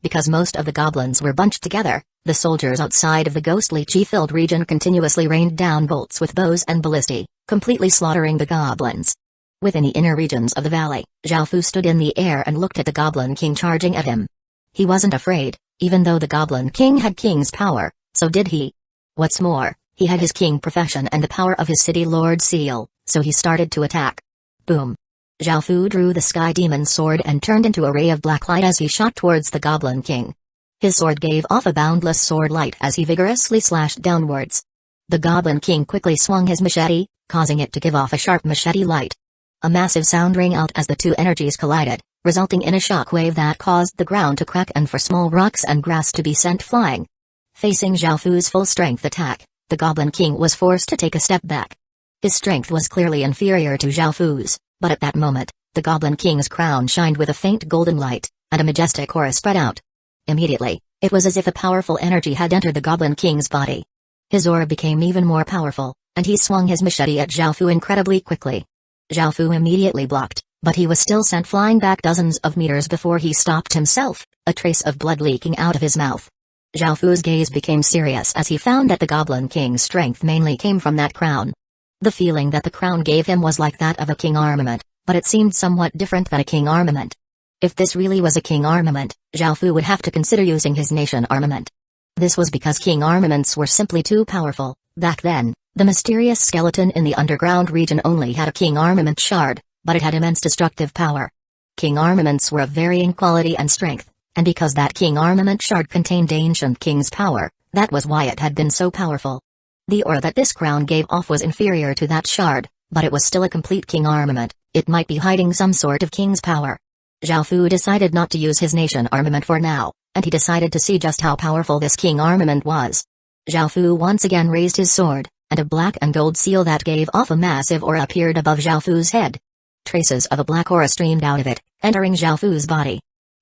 [SPEAKER 1] Because most of the goblins were bunched together, the soldiers outside of the ghostly chi-filled region continuously rained down bolts with bows and ballistae, completely slaughtering the goblins. Within the inner regions of the valley, Xiaofu stood in the air and looked at the Goblin King charging at him. He wasn't afraid, even though the Goblin King had king's power, so did he. What's more, he had his king profession and the power of his city lord seal, so he started to attack. Boom! Xiaofu drew the sky demon sword and turned into a ray of black light as he shot towards the Goblin King. His sword gave off a boundless sword light as he vigorously slashed downwards. The Goblin King quickly swung his machete, causing it to give off a sharp machete light. A massive sound rang out as the two energies collided, resulting in a shock wave that caused the ground to crack and for small rocks and grass to be sent flying. Facing Xiaofu's full strength attack, the Goblin King was forced to take a step back. His strength was clearly inferior to Xiaofu's, but at that moment, the Goblin King's crown shined with a faint golden light, and a majestic aura spread out. Immediately, it was as if a powerful energy had entered the Goblin King's body. His aura became even more powerful, and he swung his machete at Xiaofu incredibly quickly. Xiaofu immediately blocked, but he was still sent flying back dozens of meters before he stopped himself, a trace of blood leaking out of his mouth. Xiaofu's gaze became serious as he found that the Goblin King's strength mainly came from that crown. The feeling that the crown gave him was like that of a king armament, but it seemed somewhat different than a king armament. If this really was a king armament, Xiaofu would have to consider using his nation armament. This was because king armaments were simply too powerful. Back then, the mysterious skeleton in the underground region only had a king armament shard, but it had immense destructive power. King armaments were of varying quality and strength, and because that king armament shard contained ancient king's power, that was why it had been so powerful. The aura that this crown gave off was inferior to that shard, but it was still a complete king armament. It might be hiding some sort of king's power. Xiaofu decided not to use his nation armament for now, and he decided to see just how powerful this king armament was. Xiaofu once again raised his sword, and a black and gold seal that gave off a massive aura appeared above Xiaofu's head. Traces of a black aura streamed out of it, entering Xiaofu's body.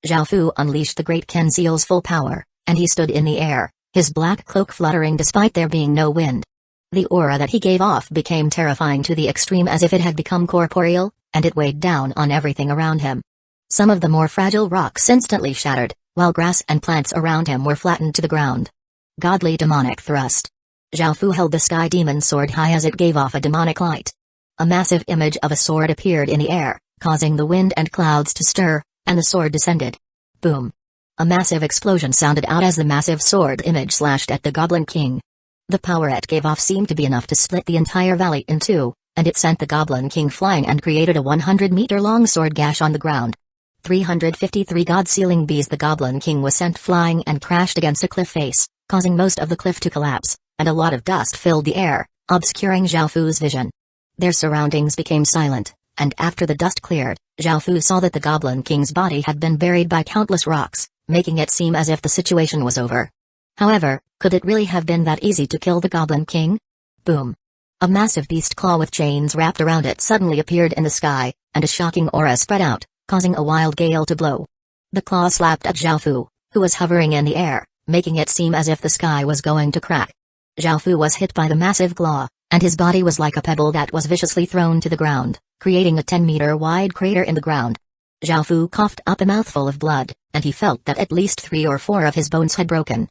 [SPEAKER 1] Xiaofu unleashed the great Ken seal's full power, and he stood in the air, his black cloak fluttering despite there being no wind. The aura that he gave off became terrifying to the extreme as if it had become corporeal, and it weighed down on everything around him. Some of the more fragile rocks instantly shattered, while grass and plants around him were flattened to the ground. Godly demonic thrust. Xiaofu held the sky demon sword high as it gave off a demonic light. A massive image of a sword appeared in the air, causing the wind and clouds to stir, and the sword descended. Boom! A massive explosion sounded out as the massive sword image slashed at the Goblin King. The power it gave off seemed to be enough to split the entire valley in two, and it sent the Goblin King flying and created a 100-meter-long sword gash on the ground. 353 God-sealing bees. The Goblin King was sent flying and crashed against a cliff face, causing most of the cliff to collapse, and a lot of dust filled the air, obscuring Xiaofu's vision. Their surroundings became silent, and after the dust cleared, Xiaofu saw that the Goblin King's body had been buried by countless rocks, making it seem as if the situation was over. However, could it really have been that easy to kill the Goblin King? Boom! A massive beast claw with chains wrapped around it suddenly appeared in the sky, and a shocking aura spread out, causing a wild gale to blow. The claw slapped at Xiaofu, who was hovering in the air, making it seem as if the sky was going to crack. Xiaofu was hit by the massive claw, and his body was like a pebble that was viciously thrown to the ground, creating a 10-meter-wide crater in the ground. Xiaofu coughed up a mouthful of blood, and he felt that at least 3 or 4 of his bones had broken.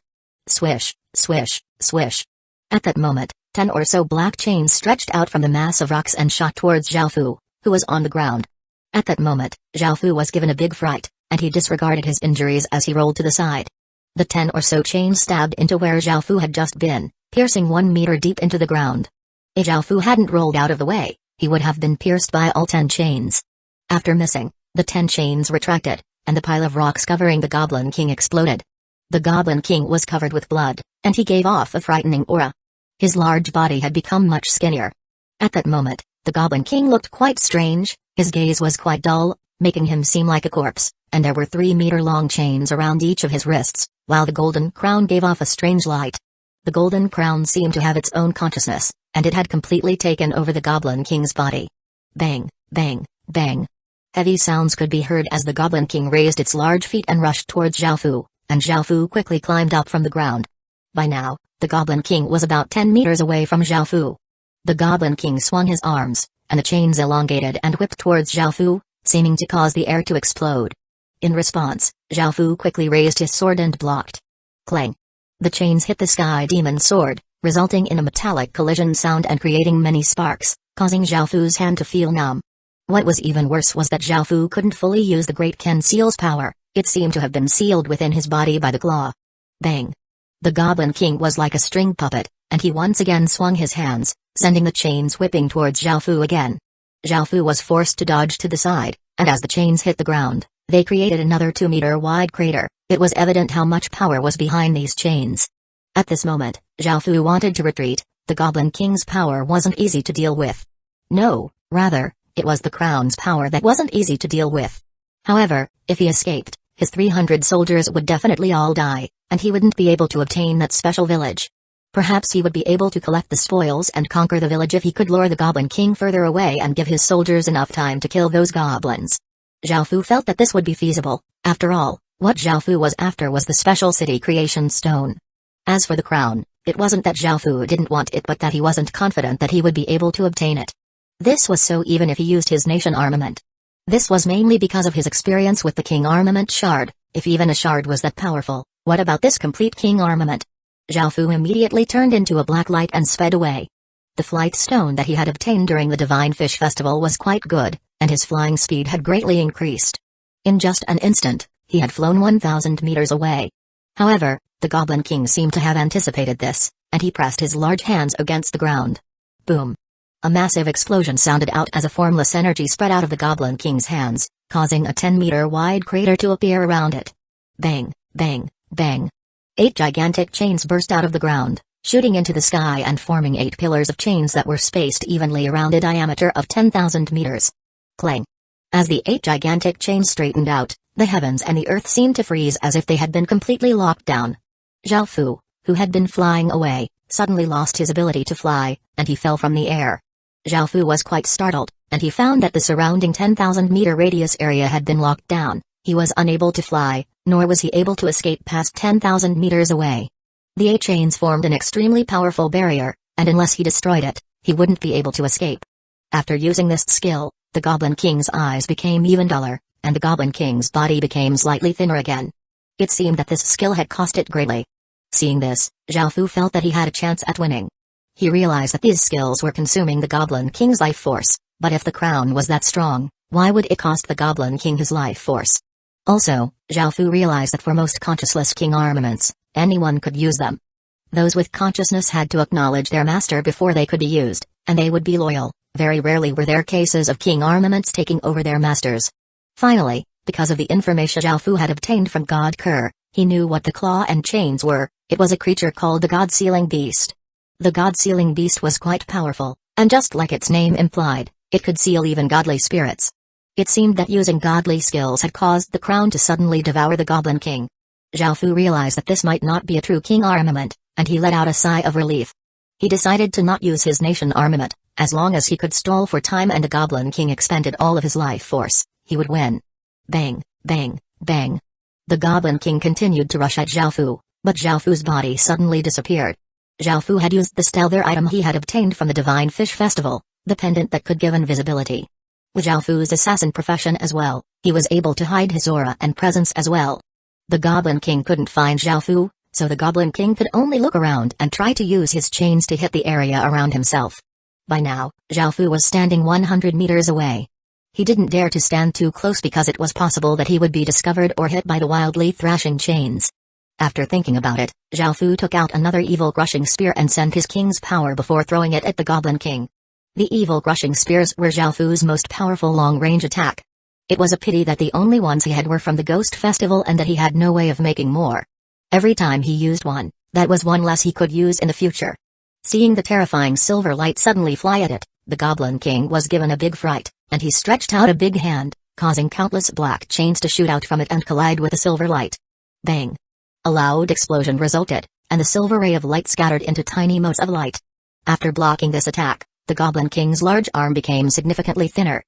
[SPEAKER 1] Swish, swish, swish. At that moment, 10 or so black chains stretched out from the mass of rocks and shot towards Xiaofu, who was on the ground. At that moment, Xiaofu was given a big fright, and he disregarded his injuries as he rolled to the side. The 10 or so chains stabbed into where Zhao Fu had just been, piercing 1 meter deep into the ground. If Zhao Fu hadn't rolled out of the way, he would have been pierced by all 10 chains. After missing, the 10 chains retracted, and the pile of rocks covering the Goblin King exploded. The Goblin King was covered with blood, and he gave off a frightening aura. His large body had become much skinnier. At that moment, the Goblin King looked quite strange. His gaze was quite dull, making him seem like a corpse, and there were 3-meter-long chains around each of his wrists, while the golden crown gave off a strange light. The golden crown seemed to have its own consciousness, and it had completely taken over the Goblin King's body. Bang, bang, bang. Heavy sounds could be heard as the Goblin King raised its large feet and rushed towards Zhao Fu, and Zhao Fu quickly climbed up from the ground. By now, the Goblin King was about 10 meters away from Zhao Fu. The Goblin King swung his arms, and the chains elongated and whipped towards Zhao Fu, seeming to cause the air to explode. In response, Zhao Fu quickly raised his sword and blocked. Clang! The chains hit the Sky Demon's sword, resulting in a metallic collision sound and creating many sparks, causing Zhao Fu's hand to feel numb. What was even worse was that Zhao Fu couldn't fully use the Great Ken Seal's power. It seemed to have been sealed within his body by the claw. Bang! The Goblin King was like a string puppet, and he once again swung his hands, sending the chains whipping towards Zhao Fu again. Zhao Fu was forced to dodge to the side, and as the chains hit the ground, they created another 2-meter-wide crater. It was evident how much power was behind these chains. At this moment, Zhao Fu wanted to retreat. The Goblin King's power wasn't easy to deal with. No, rather, it was the crown's power that wasn't easy to deal with. However, if he escaped, his 300 soldiers would definitely all die, and he wouldn't be able to obtain that special village. Perhaps he would be able to collect the spoils and conquer the village if he could lure the Goblin King further away and give his soldiers enough time to kill those goblins. Zhao Fu felt that this would be feasible. After all, what Zhao Fu was after was the special city creation stone. As for the crown, it wasn't that Zhao Fu didn't want it but that he wasn't confident that he would be able to obtain it. This was so even if he used his nation armament. This was mainly because of his experience with the King Armament Shard. If even a shard was that powerful, what about this complete King Armament? Zhao Fu immediately turned into a black light and sped away. The flight stone that he had obtained during the Divine Fish Festival was quite good, and his flying speed had greatly increased. In just an instant, he had flown 1,000 meters away. However, the Goblin King seemed to have anticipated this, and he pressed his large hands against the ground. Boom! A massive explosion sounded out as a formless energy spread out of the Goblin King's hands, causing a 10-meter-wide crater to appear around it. Bang, bang, bang. 8 gigantic chains burst out of the ground, shooting into the sky and forming 8 pillars of chains that were spaced evenly around a diameter of 10,000 meters. Clang! As the 8 gigantic chains straightened out, the heavens and the earth seemed to freeze as if they had been completely locked down. Zhao Fu, who had been flying away, suddenly lost his ability to fly, and he fell from the air. Zhao Fu was quite startled, and he found that the surrounding 10,000-meter radius area had been locked down. He was unable to fly, nor was he able to escape past 10,000 meters away. The 8 chains formed an extremely powerful barrier, and unless he destroyed it, he wouldn't be able to escape. After using this skill, the Goblin King's eyes became even duller, and the Goblin King's body became slightly thinner again. It seemed that this skill had cost it greatly. Seeing this, Zhao Fu felt that he had a chance at winning. He realized that these skills were consuming the Goblin King's life force, but if the crown was that strong, why would it cost the Goblin King his life force? Also, Zhao Fu realized that for most consciousless king armaments, anyone could use them. Those with consciousness had to acknowledge their master before they could be used, and they would be loyal. Very rarely were there cases of king armaments taking over their masters. Finally, because of the information Zhao Fu had obtained from God Kerr, he knew what the claw and chains were. It was a creature called the God-Sealing Beast. The God-Sealing Beast was quite powerful, and just like its name implied, it could seal even godly spirits. It seemed that using godly skills had caused the crown to suddenly devour the Goblin King. Zhao Fu realized that this might not be a true king armament, and he let out a sigh of relief. He decided to not use his nation armament. As long as he could stall for time and the Goblin King expended all of his life force, he would win. Bang, bang, bang. The Goblin King continued to rush at Zhao Fu, but Zhao Fu's body suddenly disappeared. Zhao Fu had used the stellar item he had obtained from the Divine Fish Festival, the pendant that could give invisibility. With Zhao Fu's assassin profession as well, he was able to hide his aura and presence as well. The Goblin King couldn't find Zhao Fu, so the Goblin King could only look around and try to use his chains to hit the area around himself. By now, Zhao Fu was standing 100 meters away. He didn't dare to stand too close because it was possible that he would be discovered or hit by the wildly thrashing chains. After thinking about it, Zhao Fu took out another evil crushing spear and sent his king's power before throwing it at the Goblin King. The evil crushing spears were Zhao Fu's most powerful long-range attack. It was a pity that the only ones he had were from the Ghost Festival and that he had no way of making more. Every time he used one, that was one less he could use in the future. Seeing the terrifying silver light suddenly fly at it, the Goblin King was given a big fright, and he stretched out a big hand, causing countless black chains to shoot out from it and collide with the silver light. Bang! A loud explosion resulted, and the silver ray of light scattered into tiny motes of light. After blocking this attack, the Goblin King's large arm became significantly thinner.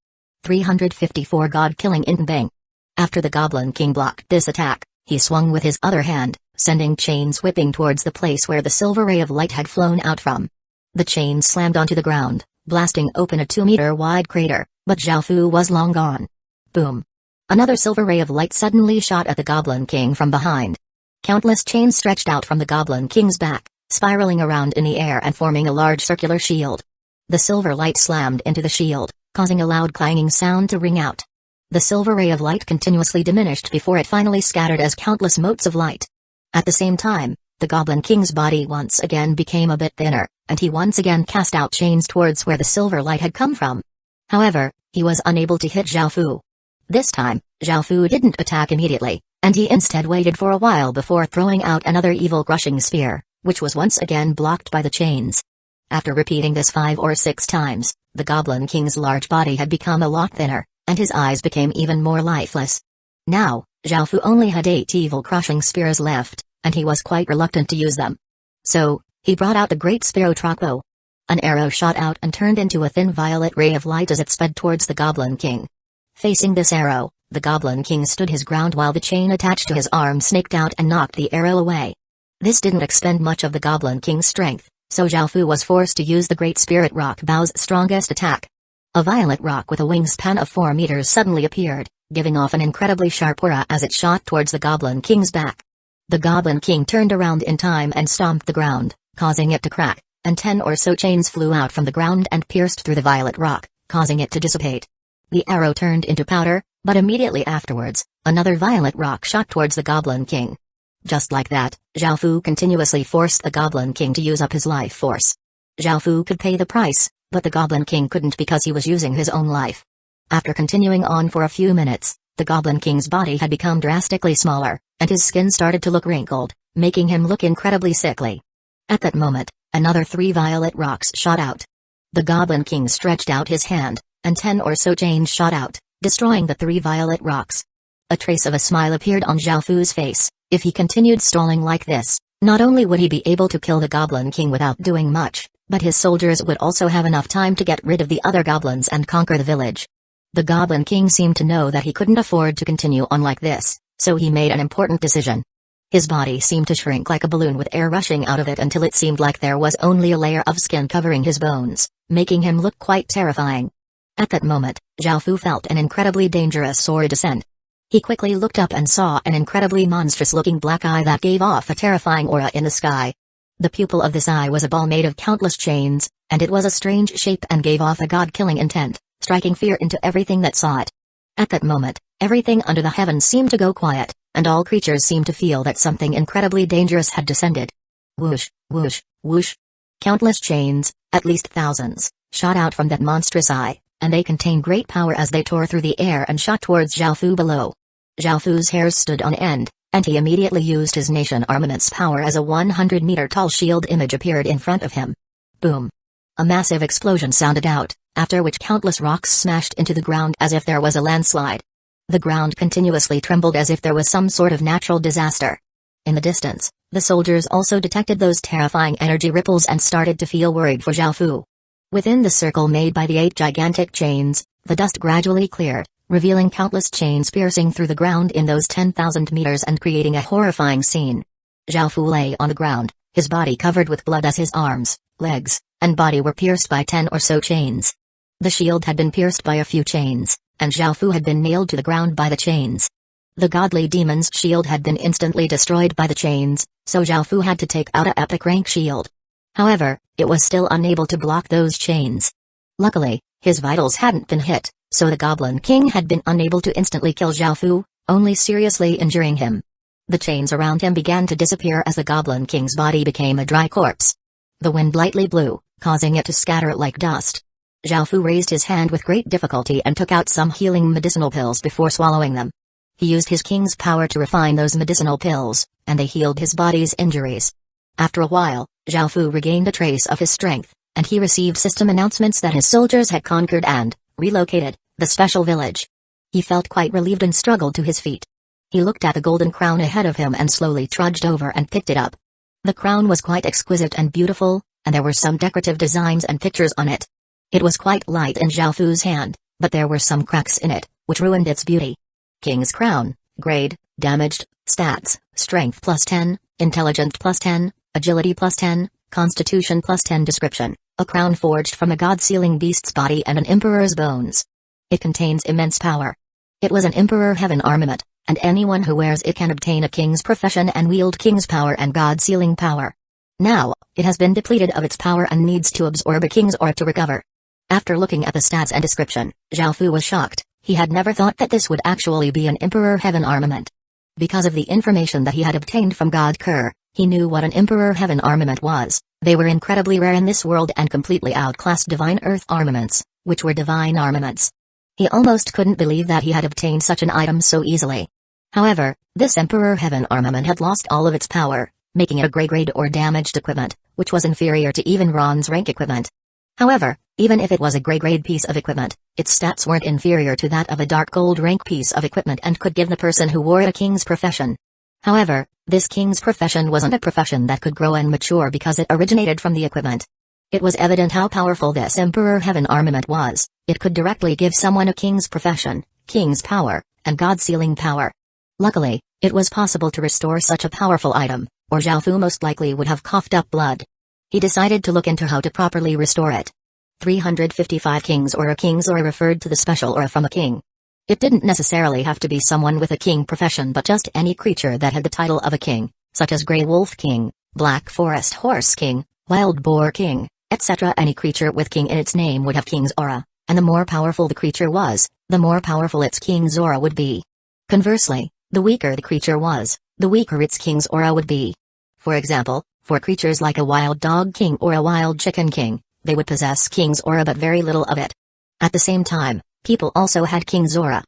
[SPEAKER 1] 354 God-killing in bang. After the Goblin King blocked this attack, he swung with his other hand, sending chains whipping towards the place where the silver ray of light had flown out from. The chains slammed onto the ground, blasting open a 2-meter-wide crater, but Zhao Fu was long gone. Boom! Another silver ray of light suddenly shot at the Goblin King from behind. Countless chains stretched out from the Goblin King's back, spiraling around in the air and forming a large circular shield. The silver light slammed into the shield, causing a loud clanging sound to ring out. The silver ray of light continuously diminished before it finally scattered as countless motes of light. At the same time, the Goblin King's body once again became a bit thinner, and he once again cast out chains towards where the silver light had come from. However, he was unable to hit Zhao Fu. This time, Zhao Fu didn't attack immediately, and he instead waited for a while before throwing out another evil crushing spear, which was once again blocked by the chains. After repeating this 5 or 6 times, the Goblin King's large body had become a lot thinner, and his eyes became even more lifeless. Now, Zhao Fu only had 8 evil crushing spears left, and he was quite reluctant to use them. So, he brought out the great Sparrow bow. An arrow shot out and turned into a thin violet ray of light as it sped towards the Goblin King. Facing this arrow, the Goblin King stood his ground while the chain attached to his arm snaked out and knocked the arrow away. This didn't expend much of the Goblin King's strength, so Zhao Fu was forced to use the Great Spirit Rock Bow's strongest attack. A violet rock with a wingspan of 4 meters suddenly appeared, giving off an incredibly sharp aura as it shot towards the Goblin King's back. The Goblin King turned around in time and stomped the ground, causing it to crack, and 10 or so chains flew out from the ground and pierced through the violet rock, causing it to dissipate. The arrow turned into powder, but immediately afterwards, another violet rock shot towards the Goblin King. Just like that, Zhao Fu continuously forced the Goblin King to use up his life force. Zhao Fu could pay the price, but the Goblin King couldn't because he was using his own life. After continuing on for a few minutes, the Goblin King's body had become drastically smaller, and his skin started to look wrinkled, making him look incredibly sickly. At that moment, another 3 violet rocks shot out. The Goblin King stretched out his hand, and 10 or so chains shot out, destroying the 3 violet rocks. A trace of a smile appeared on Zhao Fu's face. If he continued stalling like this, not only would he be able to kill the Goblin King without doing much, but his soldiers would also have enough time to get rid of the other goblins and conquer the village. The Goblin King seemed to know that he couldn't afford to continue on like this, so he made an important decision. His body seemed to shrink like a balloon with air rushing out of it until it seemed like there was only a layer of skin covering his bones, making him look quite terrifying. At that moment, Zhao Fu felt an incredibly dangerous aura descend. He quickly looked up and saw an incredibly monstrous-looking black eye that gave off a terrifying aura in the sky. The pupil of this eye was a ball made of countless chains, and it was a strange shape and gave off a god-killing intent, striking fear into everything that saw it. At that moment, everything under the heavens seemed to go quiet, and all creatures seemed to feel that something incredibly dangerous had descended. Whoosh, whoosh, whoosh. Countless chains, at least thousands, shot out from that monstrous eye, and they contained great power as they tore through the air and shot towards Zhao Fu below. Zhao Fu's hairs stood on end, and he immediately used his nation armament's power as a 100-meter-tall shield image appeared in front of him. Boom! A massive explosion sounded out, after which countless rocks smashed into the ground as if there was a landslide. The ground continuously trembled as if there was some sort of natural disaster. In the distance, the soldiers also detected those terrifying energy ripples and started to feel worried for Zhao Fu. Within the circle made by the 8 gigantic chains, the dust gradually cleared, revealing countless chains piercing through the ground in those 10,000 meters and creating a horrifying scene. Zhao Fu lay on the ground, his body covered with blood as his arms, legs, and body were pierced by 10 or so chains. The shield had been pierced by a few chains, and Zhao Fu had been nailed to the ground by the chains. The godly demon's shield had been instantly destroyed by the chains, so Zhao Fu had to take out a epic rank shield. However, it was still unable to block those chains. Luckily, his vitals hadn't been hit, so the Goblin King had been unable to instantly kill Zhao Fu, only seriously injuring him. The chains around him began to disappear as the Goblin King's body became a dry corpse. The wind lightly blew, causing it to scatter like dust. Zhao Fu raised his hand with great difficulty and took out some healing medicinal pills before swallowing them. He used his king's power to refine those medicinal pills, and they healed his body's injuries. After a while, Zhao Fu regained a trace of his strength, and he received system announcements that his soldiers had conquered and relocated the special village. He felt quite relieved and struggled to his feet. He looked at the golden crown ahead of him and slowly trudged over and picked it up. The crown was quite exquisite and beautiful, and there were some decorative designs and pictures on it. It was quite light in Zhao Fu's hand, but there were some cracks in it, which ruined its beauty. King's Crown, Grade, Damaged, Stats, Strength +10, Intelligence +10, Agility +10, Constitution +10. Description: a crown forged from a god-sealing beast's body and an emperor's bones. It contains immense power. It was an Emperor Heaven armament, and anyone who wears it can obtain a king's profession and wield king's power and god-sealing power. Now, it has been depleted of its power and needs to absorb a king's aura to recover. After looking at the stats and description, Zhao Fu was shocked. He had never thought that this would actually be an Emperor Heaven armament. Because of the information that he had obtained from God Kerr, he knew what an Emperor Heaven armament was. They were incredibly rare in this world and completely outclassed Divine Earth armaments, which were divine armaments. He almost couldn't believe that he had obtained such an item so easily. However, this Emperor Heaven armament had lost all of its power, making it a gray grade or damaged equipment, which was inferior to even bronze rank equipment. However, even if it was a gray grade piece of equipment, its stats weren't inferior to that of a dark gold rank piece of equipment and could give the person who wore it a king's profession. However, this king's profession wasn't a profession that could grow and mature because it originated from the equipment. It was evident how powerful this Emperor Heaven armament was. It could directly give someone a king's profession, king's power, and god-sealing power. Luckily, it was possible to restore such a powerful item, or Zhao Fu most likely would have coughed up blood. He decided to look into how to properly restore it. 355 King's aura referred to the special aura from a king. It didn't necessarily have to be someone with a king profession but just any creature that had the title of a king, such as Grey Wolf King, Black Forest Horse King, Wild Boar King, etc. Any creature with king in its name would have king's aura, and the more powerful the creature was, the more powerful its king's aura would be. Conversely, the weaker the creature was, the weaker its king's aura would be. For example, for creatures like a wild dog king or a wild chicken king, they would possess king's aura but very little of it. At the same time, people also had king's aura.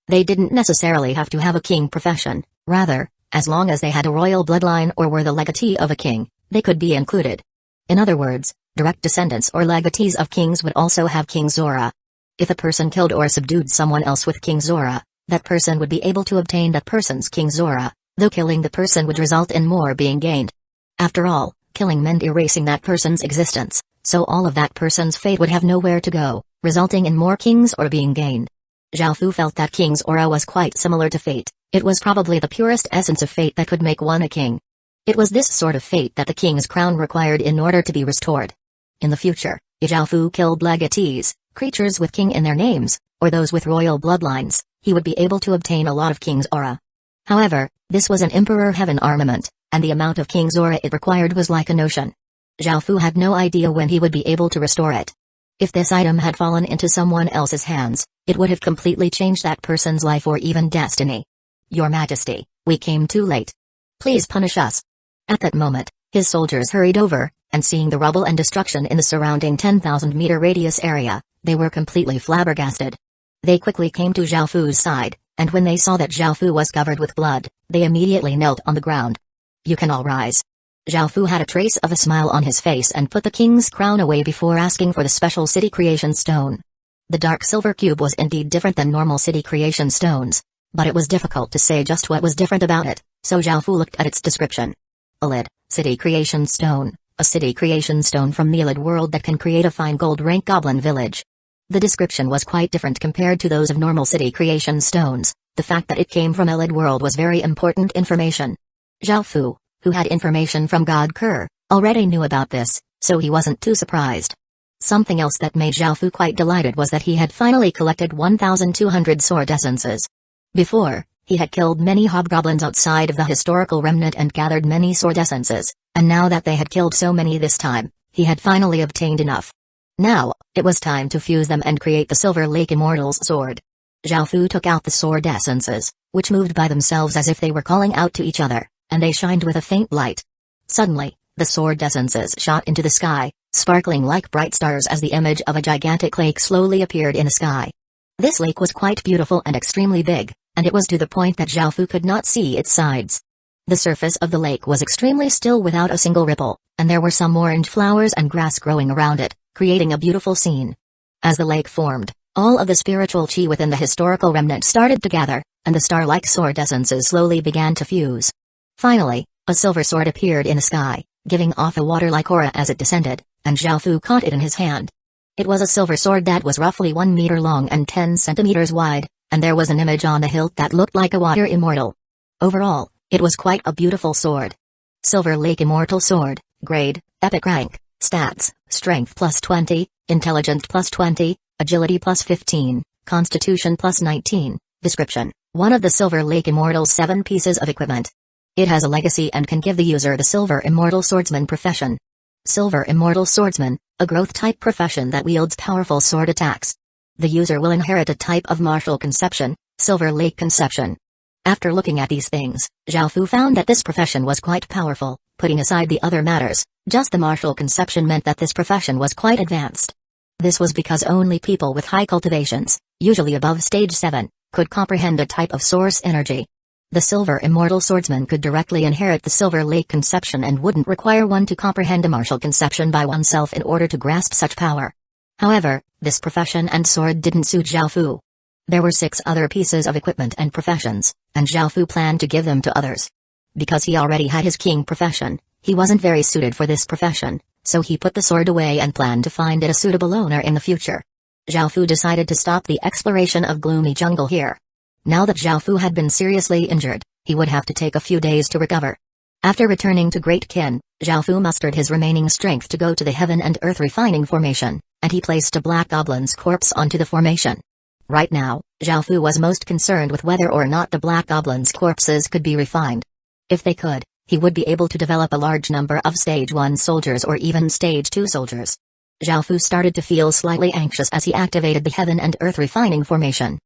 [SPEAKER 1] They didn't necessarily have to have a king profession, rather, as long as they had a royal bloodline or were the legatee of a king, they could be included. In other words, direct descendants or legatees of kings would also have king's aura. If a person killed or subdued someone else with king's aura, that person would be able to obtain that person's king's aura, though killing the person would result in more being gained. After all, killing meant erasing that person's existence, so all of that person's fate would have nowhere to go, resulting in more king's aura being gained. Zhao Fu felt that king's aura was quite similar to fate. It was probably the purest essence of fate that could make one a king. It was this sort of fate that the king's crown required in order to be restored. In the future, if Zhao Fu killed legatees, creatures with king in their names, or those with royal bloodlines, he would be able to obtain a lot of king's aura. However, this was an Emperor Heaven armament, and the amount of king's aura it required was like an ocean. Zhao Fu had no idea when he would be able to restore it. If this item had fallen into someone else's hands, it would have completely changed that person's life or even destiny. Your Majesty, we came too late. Please punish us. At that moment, his soldiers hurried over, and seeing the rubble and destruction in the surrounding 10,000-meter radius area, they were completely flabbergasted. They quickly came to Zhao Fu's side, and when they saw that Zhao Fu was covered with blood, they immediately knelt on the ground. You can all rise. Zhao Fu had a trace of a smile on his face and put the king's crown away before asking for the special city creation stone. The dark silver cube was indeed different than normal city creation stones, but it was difficult to say just what was different about it, so Zhao Fu looked at its description. Elid, city creation stone, a city creation stone from the Elid world that can create a fine gold rank goblin village. The description was quite different compared to those of normal city creation stones. The fact that it came from Elid world was very important information. Zhao Fu, who had information from God Kerr, already knew about this, so he wasn't too surprised. Something else that made Zhao Fu quite delighted was that he had finally collected 1,200 sword essences. Before, he had killed many hobgoblins outside of the historical remnant and gathered many sword essences, and now that they had killed so many this time, he had finally obtained enough. Now, it was time to fuse them and create the Silver Lake Immortal's sword. Zhao Fu took out the sword essences, which moved by themselves as if they were calling out to each other, and they shined with a faint light. Suddenly, the sword essences shot into the sky, sparkling like bright stars as the image of a gigantic lake slowly appeared in the sky. This lake was quite beautiful and extremely big, and it was to the point that Zhao Fu could not see its sides. The surface of the lake was extremely still without a single ripple, and there were some orange flowers and grass growing around it, creating a beautiful scene. As the lake formed, all of the spiritual chi within the historical remnant started to gather, and the star-like sword essences slowly began to fuse. Finally, a silver sword appeared in the sky, giving off a water-like aura as it descended, and Zhao Fu caught it in his hand. It was a silver sword that was roughly 1 meter long and 10 centimeters wide, and there was an image on the hilt that looked like a water immortal. Overall, it was quite a beautiful sword. Silver Lake Immortal Sword, Grade, Epic Rank, Stats, Strength +20, Intelligence +20, Agility +15, Constitution +19, Description, one of the Silver Lake Immortal's 7 pieces of equipment. It has a legacy and can give the user the Silver Immortal Swordsman profession. Silver Immortal Swordsman, a growth-type profession that wields powerful sword attacks. The user will inherit a type of martial conception, Silver Lake Conception. After looking at these things, Zhao Fu found that this profession was quite powerful. Putting aside the other matters, just the martial conception meant that this profession was quite advanced. This was because only people with high cultivations, usually above stage 7, could comprehend a type of source energy. The Silver Immortal Swordsman could directly inherit the Silver Lake Conception and wouldn't require one to comprehend a martial conception by oneself in order to grasp such power. However, this profession and sword didn't suit Zhao Fu. There were 6 other pieces of equipment and professions, and Zhao Fu planned to give them to others. Because he already had his king profession, he wasn't very suited for this profession, so he put the sword away and planned to find it a suitable owner in the future. Zhao Fu decided to stop the exploration of Gloomy Jungle here. Now that Zhao Fu had been seriously injured, he would have to take a few days to recover. After returning to Great Kin, Zhao Fu mustered his remaining strength to go to the Heaven and Earth Refining Formation, and he placed a black goblin's corpse onto the formation. Right now, Zhao Fu was most concerned with whether or not the black goblin's corpses could be refined. If they could, he would be able to develop a large number of Stage 1 soldiers or even Stage 2 soldiers. Zhao Fu started to feel slightly anxious as he activated the Heaven and Earth Refining Formation.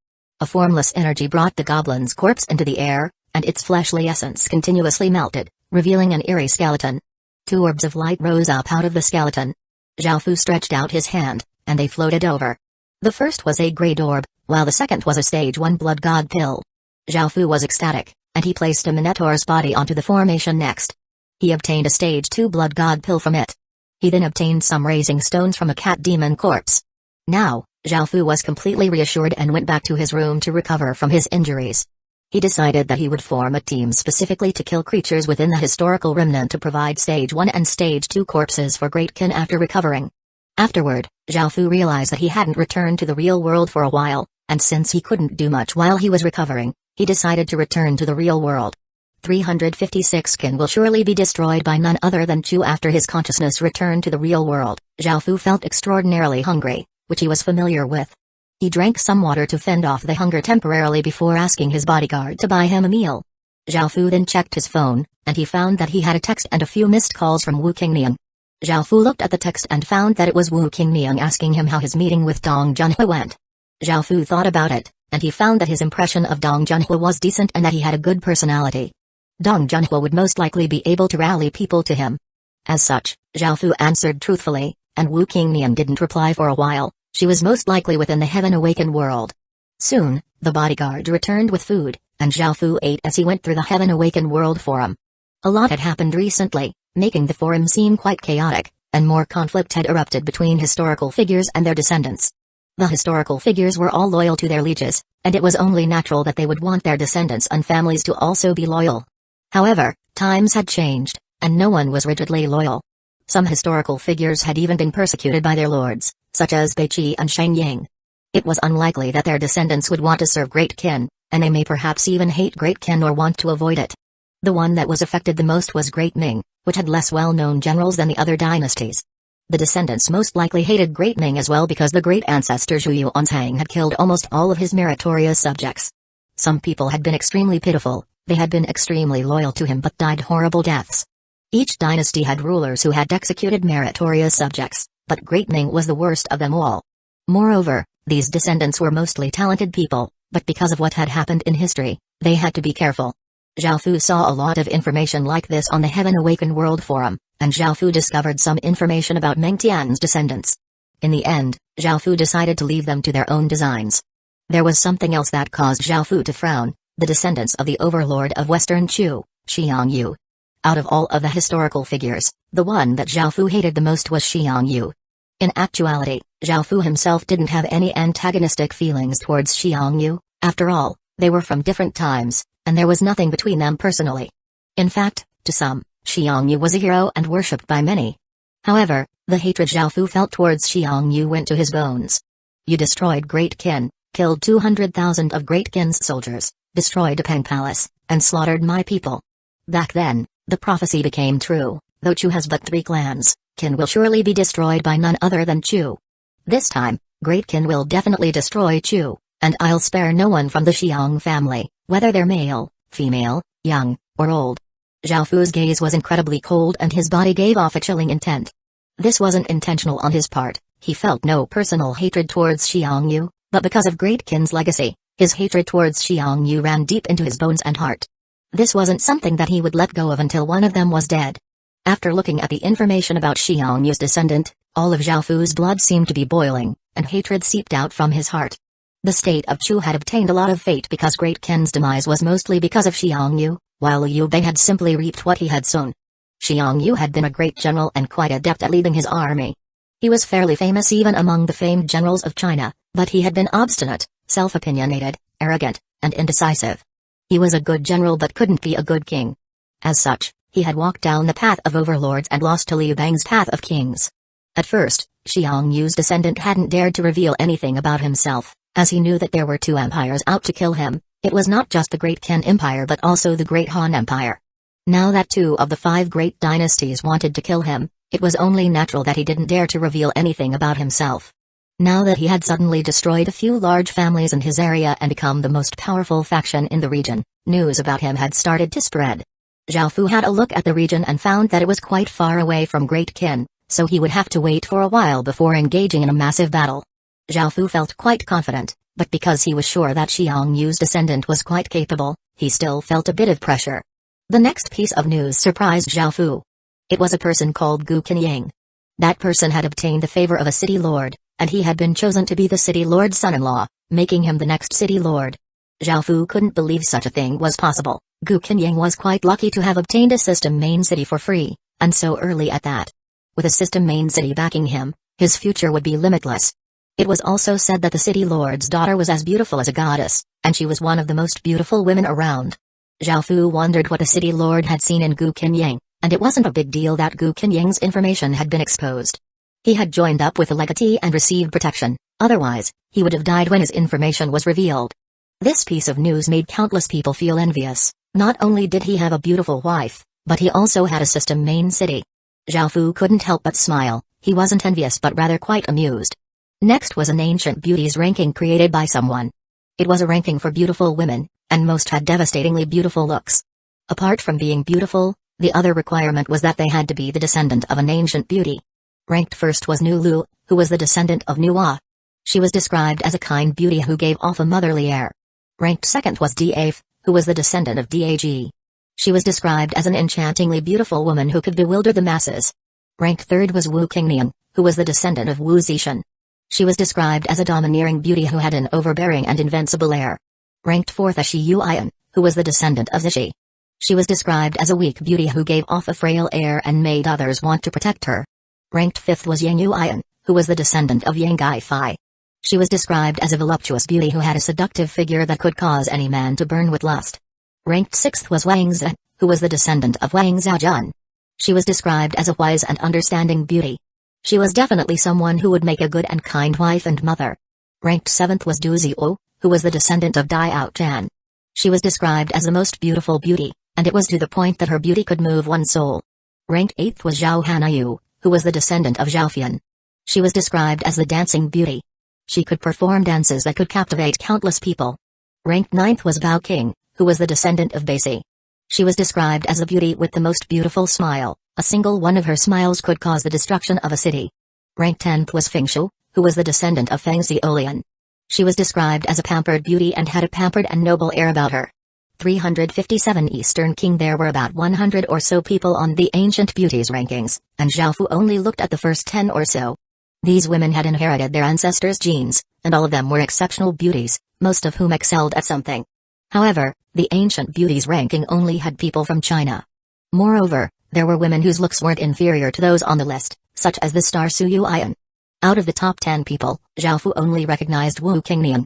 [SPEAKER 1] A formless energy brought the goblin's corpse into the air, and its fleshly essence continuously melted, revealing an eerie skeleton. 2 orbs of light rose up out of the skeleton. Zhao Fu stretched out his hand, and they floated over. The first was a great orb, while the second was a Stage 1 blood god pill. Zhao Fu was ecstatic, and he placed a Minotaur's body onto the formation next. He obtained a Stage 2 blood god pill from it. He then obtained some raising stones from a cat demon corpse. Now, Zhao Fu was completely reassured and went back to his room to recover from his injuries. He decided that he would form a team specifically to kill creatures within the historical remnant to provide Stage 1 and Stage 2 corpses for Great Kin after recovering. Afterward, Zhao Fu realized that he hadn't returned to the real world for a while, and since he couldn't do much while he was recovering, he decided to return to the real world. 356 Kin will surely be destroyed by none other than Chu. After his consciousness returned to the real world, Zhao Fu felt extraordinarily hungry, which he was familiar with. He drank some water to fend off the hunger temporarily before asking his bodyguard to buy him a meal. Zhao Fu then checked his phone, and he found that he had a text and a few missed calls from Wu Qingniang. Zhao Fu looked at the text and found that it was Wu Qingniang asking him how his meeting with Dong Junhua went. Zhao Fu thought about it, and he found that his impression of Dong Junhua was decent and that he had a good personality. Dong Junhua would most likely be able to rally people to him. As such, Zhao Fu answered truthfully, and Wu Qingniang didn't reply for a while. She was most likely within the Heaven Awakened world. Soon, the bodyguard returned with food, and Zhao Fu ate as he went through the Heaven Awakened world forum. A lot had happened recently, making the forum seem quite chaotic, and more conflict had erupted between historical figures and their descendants. The historical figures were all loyal to their lieges, and it was only natural that they would want their descendants and families to also be loyal. However, times had changed, and no one was rigidly loyal. Some historical figures had even been persecuted by their lords, such as Beiqi and Shang Yang. It was unlikely that their descendants would want to serve Great Qin, and they may perhaps even hate Great Qin or want to avoid it. The one that was affected the most was Great Ming, which had less well-known generals than the other dynasties. The descendants most likely hated Great Ming as well because the great ancestor Zhu Yuanzhang had killed almost all of his meritorious subjects. Some people had been extremely pitiful, they had been extremely loyal to him but died horrible deaths. Each dynasty had rulers who had executed meritorious subjects, but Great Ming was the worst of them all. Moreover, these descendants were mostly talented people, but because of what had happened in history, they had to be careful. Zhao Fu saw a lot of information like this on the Heaven Awakened World Forum, and Zhao Fu discovered some information about Meng Tian's descendants. In the end, Zhao Fu decided to leave them to their own designs. There was something else that caused Zhao Fu to frown: the descendants of the overlord of Western Chu, Xiang Yu. Out of all of the historical figures, the one that Zhao Fu hated the most was Xiang Yu. In actuality, Zhao Fu himself didn't have any antagonistic feelings towards Xiang Yu. After all, they were from different times, and there was nothing between them personally. In fact, to some, Xiang Yu was a hero and worshipped by many. However, the hatred Zhao Fu felt towards Xiang Yu went to his bones. You destroyed Great Qin, killed 200,000 of Great Qin's soldiers, destroyed a Peng Palace, and slaughtered my people. Back then, the prophecy became true: though Chu has but 3 clans, Qin will surely be destroyed by none other than Chu. This time, Great Qin will definitely destroy Chu, and I'll spare no one from the Xiang family, whether they're male, female, young, or old. Zhao Fu's gaze was incredibly cold and his body gave off a chilling intent. This wasn't intentional on his part, he felt no personal hatred towards Xiang Yu, but because of Great Qin's legacy, his hatred towards Xiang Yu ran deep into his bones and heart. This wasn't something that he would let go of until one of them was dead. After looking at the information about Xiang Yu's descendant, all of Zhao Fu's blood seemed to be boiling, and hatred seeped out from his heart. The state of Chu had obtained a lot of fate because Great Qin's demise was mostly because of Xiang Yu, while Liu Bei had simply reaped what he had sown. Xiang Yu had been a great general and quite adept at leading his army. He was fairly famous even among the famed generals of China, but he had been obstinate, self-opinionated, arrogant, and indecisive. He was a good general but couldn't be a good king. As such, he had walked down the path of overlords and lost to Liu Bei's path of kings. At first, Xiang Yu's descendant hadn't dared to reveal anything about himself, as he knew that there were 2 empires out to kill him. It was not just the Great Qin Empire but also the Great Han Empire. Now that 2 of the 5 great dynasties wanted to kill him, it was only natural that he didn't dare to reveal anything about himself. Now that he had suddenly destroyed a few large families in his area and become the most powerful faction in the region, news about him had started to spread. Zhao Fu had a look at the region and found that it was quite far away from Great Qin, so he would have to wait for a while before engaging in a massive battle. Zhao Fu felt quite confident, but because he was sure that Xiang Yu's descendant was quite capable, he still felt a bit of pressure. The next piece of news surprised Zhao Fu. It was a person called Gu Qinying. That person had obtained the favor of a city lord, and he had been chosen to be the city lord's son-in-law, making him the next city lord. Zhao Fu couldn't believe such a thing was possible. Gu Qinying was quite lucky to have obtained a system main city for free, and so early at that. With a system main city backing him, his future would be limitless. It was also said that the city lord's daughter was as beautiful as a goddess, and she was one of the most beautiful women around. Zhao Fu wondered what the city lord had seen in Gu Qinying, and it wasn't a big deal that Gu Qinying's information had been exposed. He had joined up with the legatee and received protection, otherwise, he would have died when his information was revealed. This piece of news made countless people feel envious. Not only did he have a beautiful wife, but he also had a system main city. Zhao Fu couldn't help but smile. He wasn't envious but rather quite amused. Next was an ancient beauties ranking created by someone. It was a ranking for beautiful women, and most had devastatingly beautiful looks. Apart from being beautiful, the other requirement was that they had to be the descendant of an ancient beauty. Ranked first was Nu Lu, who was the descendant of Nua. She was described as a kind beauty who gave off a motherly air. Ranked second was Daf, who was the descendant of Dag. She was described as an enchantingly beautiful woman who could bewilder the masses. Ranked third was Wu Qingnian, who was the descendant of Wu Zishan. She was described as a domineering beauty who had an overbearing and invincible air. Ranked fourth as Shi Yuan, who was the descendant of Zishi. She was described as a weak beauty who gave off a frail air and made others want to protect her. Ranked fifth was Yang Yuan, who was the descendant of Yang Gaifai. She was described as a voluptuous beauty who had a seductive figure that could cause any man to burn with lust. Ranked sixth was Wang Zhe, who was the descendant of Wang Zhaojun. She was described as a wise and understanding beauty. She was definitely someone who would make a good and kind wife and mother. Ranked seventh was Du Ziu, who was the descendant of Dai Outjan. She was described as the most beautiful beauty, and it was to the point that her beauty could move one's soul. Ranked eighth was Zhao Hanayu, who was the descendant of Zhao Fian. She was described as the dancing beauty. She could perform dances that could captivate countless people. Ranked ninth was Bao King, who was the descendant of Basi. She was described as a beauty with the most beautiful smile. A single one of her smiles could cause the destruction of a city. Ranked 10th was Fengshu, who was the descendant of Feng Xiolian. She was described as a pampered beauty and had a pampered and noble air about her. 357 Eastern King. There were about 100 or so people on the Ancient Beauties rankings, and Zhaofu only looked at the first 10 or so. These women had inherited their ancestors' genes, and all of them were exceptional beauties, most of whom excelled at something. However, the Ancient Beauties ranking only had people from China. Moreover, there were women whose looks weren't inferior to those on the list, such as the star Su Yuan. Out of the top 10 people, Zhaofu only recognized Wu Qingnian.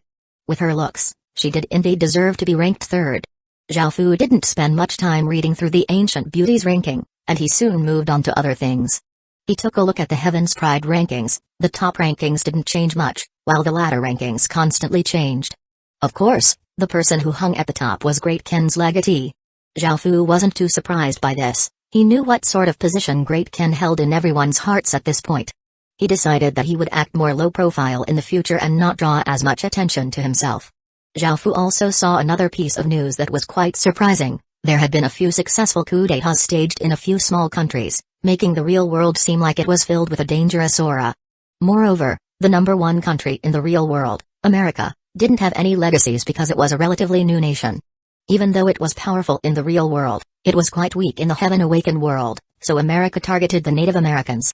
[SPEAKER 1] With her looks, she did indeed deserve to be ranked third. Zhaofu didn't spend much time reading through the Ancient Beauties ranking, and he soon moved on to other things. He took a look at the Heaven's Pride rankings. The top rankings didn't change much, while the latter rankings constantly changed. Of course, the person who hung at the top was Great Qin's legatee. Zhaofu wasn't too surprised by this. He knew what sort of position Great Qin held in everyone's hearts at this point. He decided that he would act more low profile in the future and not draw as much attention to himself. Zhaofu also saw another piece of news that was quite surprising. There had been a few successful coups d'état staged in a few small countries, making the real world seem like it was filled with a dangerous aura. Moreover, the number one country in the real world, America, didn't have any legacies because it was a relatively new nation. Even though it was powerful in the real world, it was quite weak in the Heaven Awakened world, so America targeted the Native Americans.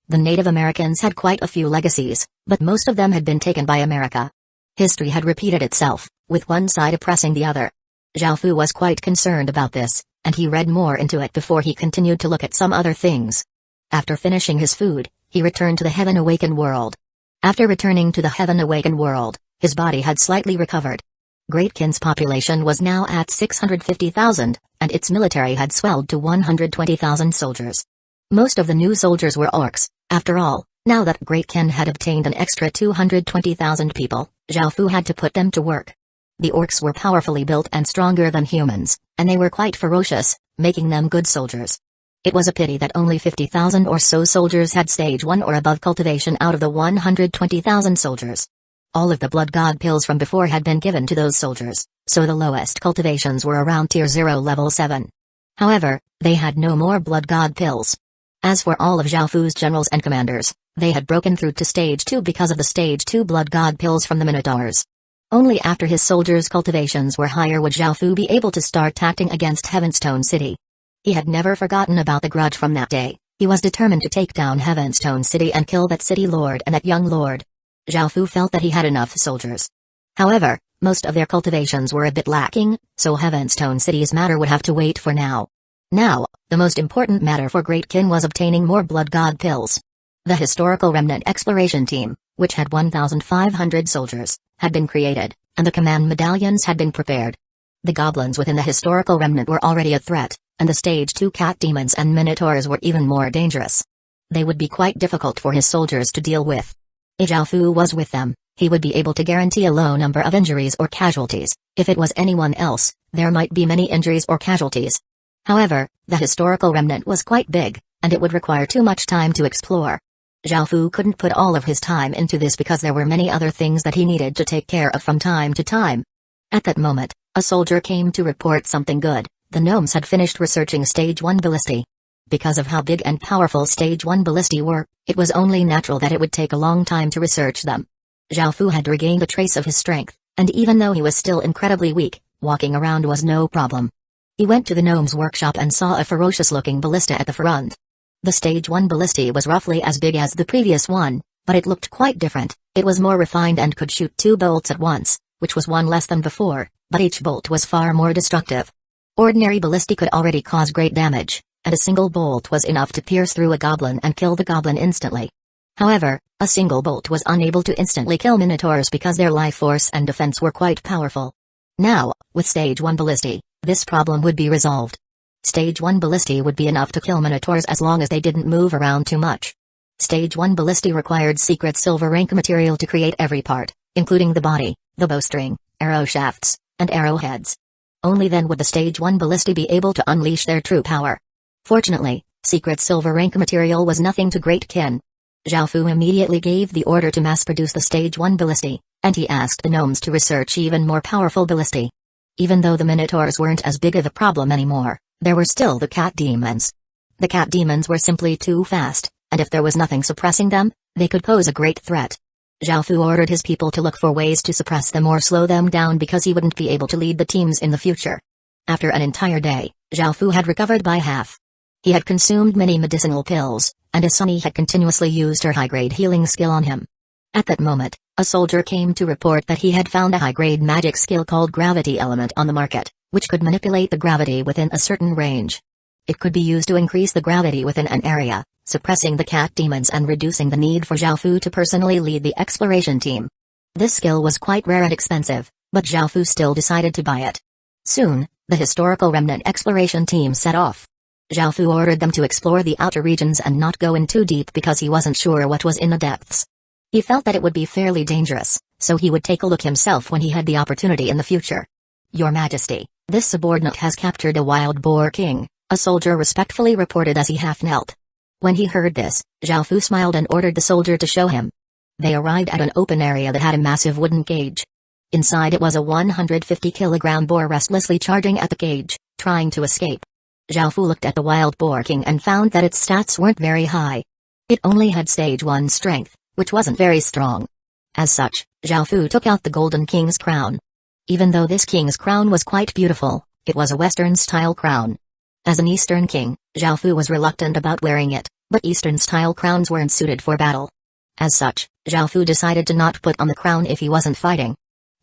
[SPEAKER 1] The Native Americans had quite a few legacies, but most of them had been taken by America. History had repeated itself, with one side oppressing the other. Zhaofu was quite concerned about this, and he read more into it before he continued to look at some other things. After finishing his food, he returned to the Heaven Awakened world. After returning to the Heaven Awakened world, his body had slightly recovered. Great Qin's population was now at 650,000, and its military had swelled to 120,000 soldiers. Most of the new soldiers were orcs. After all, now that Great Qin had obtained an extra 220,000 people, Zhaofu had to put them to work. The orcs were powerfully built and stronger than humans, and they were quite ferocious, making them good soldiers. It was a pity that only 50,000 or so soldiers had stage 1 or above cultivation out of the 120,000 soldiers. All of the blood god pills from before had been given to those soldiers, so the lowest cultivations were around tier 0 level 7. However, they had no more blood god pills. As for all of Zhaofu's generals and commanders, they had broken through to stage 2 because of the stage 2 blood god pills from the Minotaurs. Only after his soldiers' cultivations were higher would Zhaofu be able to start acting against Heavenstone City. He had never forgotten about the grudge from that day. He was determined to take down Heavenstone City and kill that city lord and that young lord. Zhaofu felt that he had enough soldiers. However, most of their cultivations were a bit lacking, so Heavenstone City's matter would have to wait for now. Now, the most important matter for Great Qin was obtaining more blood god pills. The Historical Remnant Exploration Team, which had 1,500 soldiers, had been created, and the command medallions had been prepared. The goblins within the Historical Remnant were already a threat, and the stage 2 cat demons and minotaurs were even more dangerous. They would be quite difficult for his soldiers to deal with. If Zhaofu was with them, he would be able to guarantee a low number of injuries or casualties. If it was anyone else, there might be many injuries or casualties. However, the Historical Remnant was quite big, and it would require too much time to explore. Zhaofu couldn't put all of his time into this because there were many other things that he needed to take care of from time to time. At that moment, a soldier came to report something good. The gnomes had finished researching Stage 1 ballistae. Because of how big and powerful Stage 1 ballistae were, it was only natural that it would take a long time to research them. Zhaofu had regained a trace of his strength, and even though he was still incredibly weak, walking around was no problem. He went to the gnome's workshop and saw a ferocious-looking ballista at the front. The Stage 1 ballistae was roughly as big as the previous one, but it looked quite different. It was more refined and could shoot 2 bolts at once, which was one less than before, but each bolt was far more destructive. Ordinary ballistae could already cause great damage, and a single bolt was enough to pierce through a goblin and kill the goblin instantly. However, a single bolt was unable to instantly kill minotaurs because their life force and defense were quite powerful. Now, with Stage 1 ballistae, this problem would be resolved. Stage 1 ballistae would be enough to kill minotaurs as long as they didn't move around too much. Stage 1 ballistae required secret silver rank material to create every part, including the body, the bowstring, arrow shafts, and arrowheads. Only then would the Stage 1 ballistae be able to unleash their true power. Fortunately, secret silver rank material was nothing to Great Qin. Zhaofu immediately gave the order to mass-produce the Stage 1 ballistae, and he asked the gnomes to research even more powerful ballistae. Even though the minotaurs weren't as big of a problem anymore, there were still the cat demons. The cat demons were simply too fast, and if there was nothing suppressing them, they could pose a great threat. Zhao Fu ordered his people to look for ways to suppress them or slow them down because he wouldn't be able to lead the teams in the future. After an entire day, Zhao Fu had recovered by half. He had consumed many medicinal pills, and Asani had continuously used her high-grade healing skill on him. At that moment, a soldier came to report that he had found a high-grade magic skill called Gravity Element on the market, which could manipulate the gravity within a certain range. It could be used to increase the gravity within an area, suppressing the cat demons and reducing the need for Zhao Fu to personally lead the exploration team. This skill was quite rare and expensive, but Zhao Fu still decided to buy it. Soon, the historical remnant exploration team set off. Zhao Fu ordered them to explore the outer regions and not go in too deep because he wasn't sure what was in the depths. He felt that it would be fairly dangerous, so he would take a look himself when he had the opportunity in the future. "Your Majesty, this subordinate has captured a wild boar king," a soldier respectfully reported as he half knelt. When he heard this, Zhao Fu smiled and ordered the soldier to show him. They arrived at an open area that had a massive wooden cage. Inside it was a 150-kilogram boar restlessly charging at the cage, trying to escape. Zhao Fu looked at the wild boar king and found that its stats weren't very high. It only had stage 1 strength, which wasn't very strong. As such, Zhao Fu took out the golden king's crown. Even though this king's crown was quite beautiful, it was a Western-style crown. As an Eastern king, Zhao Fu was reluctant about wearing it, but Eastern-style crowns weren't suited for battle. As such, Zhao Fu decided to not put on the crown if he wasn't fighting.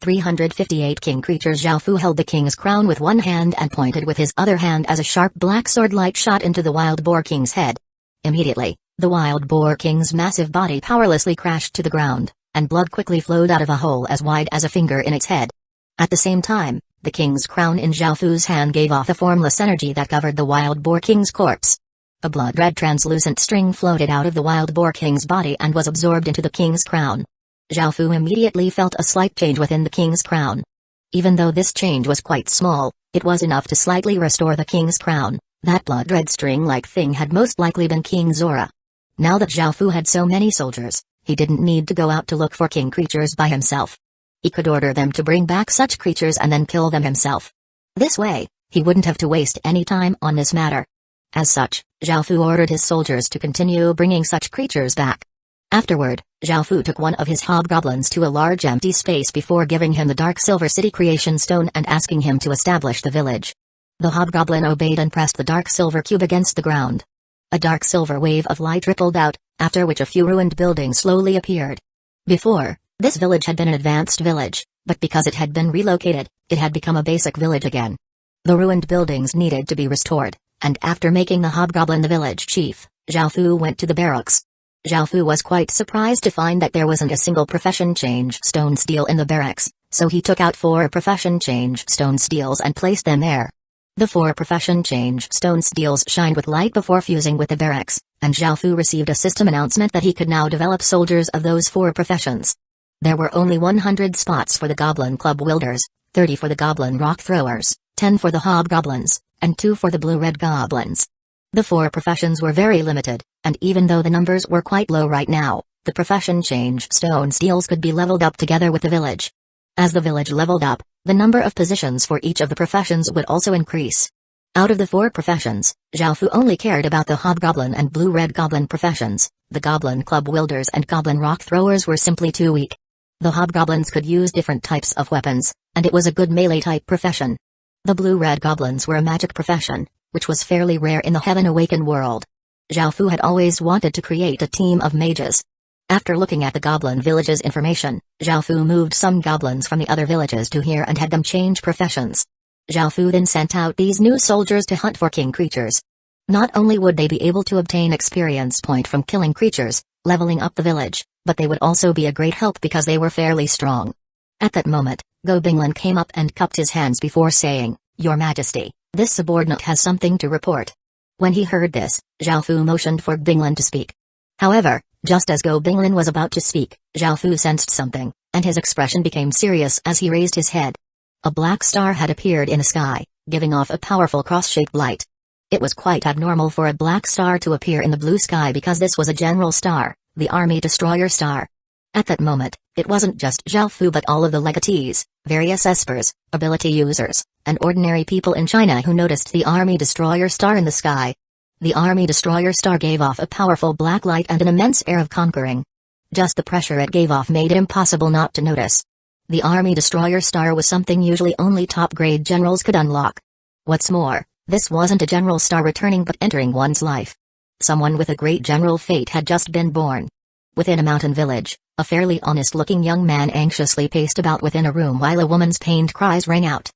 [SPEAKER 1] 358 king creatures. Zhao Fu held the king's crown with one hand and pointed with his other hand as a sharp black sword light shot into the wild boar king's head. Immediately, the wild boar king's massive body powerlessly crashed to the ground, and blood quickly flowed out of a hole as wide as a finger in its head. At the same time, the king's crown in Zhao Fu's hand gave off a formless energy that covered the wild boar king's corpse. A blood-red translucent string floated out of the wild boar king's body and was absorbed into the king's crown. Zhao Fu immediately felt a slight change within the king's crown. Even though this change was quite small, it was enough to slightly restore the king's crown. That blood-red string-like thing had most likely been King Zora. Now that Zhao Fu had so many soldiers, he didn't need to go out to look for king creatures by himself. He could order them to bring back such creatures and then kill them himself. This way, he wouldn't have to waste any time on this matter. As such, Zhao Fu ordered his soldiers to continue bringing such creatures back. Afterward, Zhao Fu took one of his hobgoblins to a large empty space before giving him the Dark Silver City Creation Stone and asking him to establish the village. The hobgoblin obeyed and pressed the dark silver cube against the ground. A dark silver wave of light rippled out, after which a few ruined buildings slowly appeared. Before, this village had been an advanced village, but because it had been relocated, it had become a basic village again. The ruined buildings needed to be restored, and after making the hobgoblin the village chief, Zhao Fu went to the barracks. Zhao Fu was quite surprised to find that there wasn't a single profession change stone steel in the barracks, so he took out 4 profession change stone steels and placed them there. The 4 profession change stone steels shined with light before fusing with the barracks, and Zhao Fu received a system announcement that he could now develop soldiers of those 4 professions. There were only 100 spots for the Goblin Club Wielders, 30 for the Goblin Rock Throwers, 10 for the Hobgoblins, and 2 for the Blue-Red Goblins. The 4 professions were very limited, and even though the numbers were quite low right now, the profession change stone steels could be leveled up together with the village. As the village leveled up, the number of positions for each of the professions would also increase. Out of the 4 professions, Zhao Fu only cared about the Hobgoblin and Blue-Red Goblin professions. The Goblin Club Wielders and Goblin Rock Throwers were simply too weak. The Hobgoblins could use different types of weapons, and it was a good melee-type profession. The Blue-Red Goblins were a magic profession, which was fairly rare in the Heaven Awakened world. Zhao Fu had always wanted to create a team of mages. After looking at the Goblin Village's information, Zhao Fu moved some goblins from the other villages to here and had them change professions. Zhao Fu then sent out these new soldiers to hunt for king creatures. Not only would they be able to obtain experience point from killing creatures, leveling up the village, but they would also be a great help because they were fairly strong. At that moment, Go Binglin came up and cupped his hands before saying, "Your Majesty, this subordinate has something to report." When he heard this, Zhao Fu motioned for Binglin to speak. However, just as Go Binglin was about to speak, Zhao Fu sensed something, and his expression became serious as he raised his head. A black star had appeared in the sky, giving off a powerful cross-shaped light. It was quite abnormal for a black star to appear in the blue sky because this was a general star, the Army Destroyer Star. At that moment, it wasn't just Zhao Fu but all of the legatees, various espers, ability users, and ordinary people in China who noticed the Army Destroyer Star in the sky. The Army Destroyer Star gave off a powerful black light and an immense air of conquering. Just the pressure it gave off made it impossible not to notice. The Army Destroyer Star was something usually only top-grade generals could unlock. What's more, this wasn't a general star returning but entering one's life. Someone with a great general fate had just been born. Within a mountain village, a fairly honest-looking young man anxiously paced about within a room while a woman's pained cries rang out.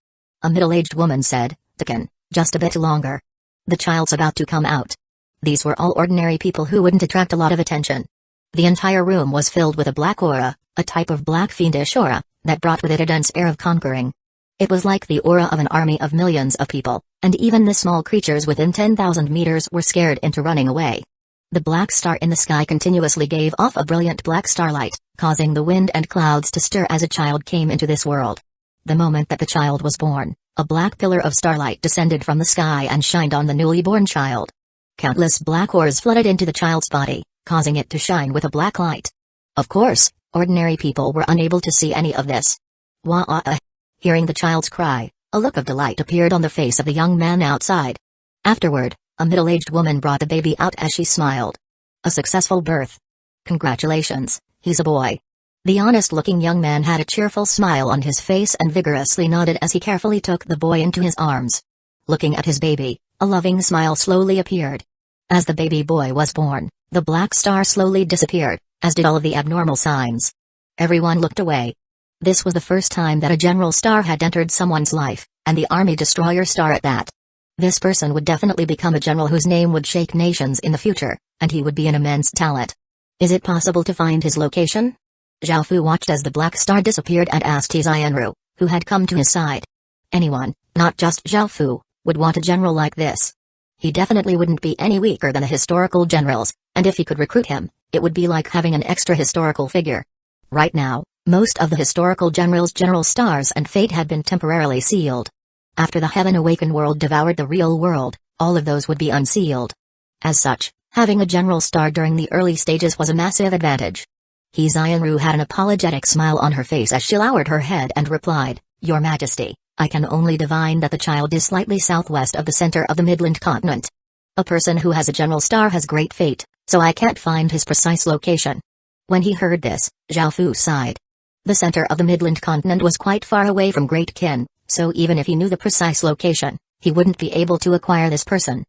[SPEAKER 1] A middle-aged woman said, "Dickon, just a bit longer. The child's about to come out." These were all ordinary people who wouldn't attract a lot of attention. The entire room was filled with a black aura, a type of black fiendish aura, that brought with it a dense air of conquering. It was like the aura of an army of millions of people, and even the small creatures within 10,000 meters were scared into running away. The black star in the sky continuously gave off a brilliant black starlight, causing the wind and clouds to stir as a child came into this world. The moment that the child was born, a black pillar of starlight descended from the sky and shined on the newly born child. Countless black ores flooded into the child's body, causing it to shine with a black light. Of course, ordinary people were unable to see any of this. Wah-ah! Hearing the child's cry, a look of delight appeared on the face of the young man outside. Afterward, a middle-aged woman brought the baby out as she smiled. A successful birth. Congratulations, he's a boy. The honest-looking young man had a cheerful smile on his face and vigorously nodded as he carefully took the boy into his arms. Looking at his baby, a loving smile slowly appeared. As the baby boy was born, the black star slowly disappeared, as did all of the abnormal signs. Everyone looked away. This was the first time that a general star had entered someone's life, and the Army Destroyer Star at that. This person would definitely become a general whose name would shake nations in the future, and he would be an immense talent. Is it possible to find his location? Zhao Fu watched as the black star disappeared and asked Xianru, who had come to his side. Anyone, not just Zhao Fu, would want a general like this. He definitely wouldn't be any weaker than the historical generals, and if he could recruit him, it would be like having an extra historical figure. Right now, most of the historical generals' general stars and fate had been temporarily sealed. After the Heaven Awakened world devoured the real world, all of those would be unsealed. As such, having a general star during the early stages was a massive advantage. Xianru had an apologetic smile on her face as she lowered her head and replied, "Your Majesty, I can only divine that the child is slightly southwest of the center of the Midland continent. A person who has a general star has great fate, so I can't find his precise location." When he heard this, Zhao Fu sighed. The center of the Midland continent was quite far away from Great Qin, so even if he knew the precise location, he wouldn't be able to acquire this person.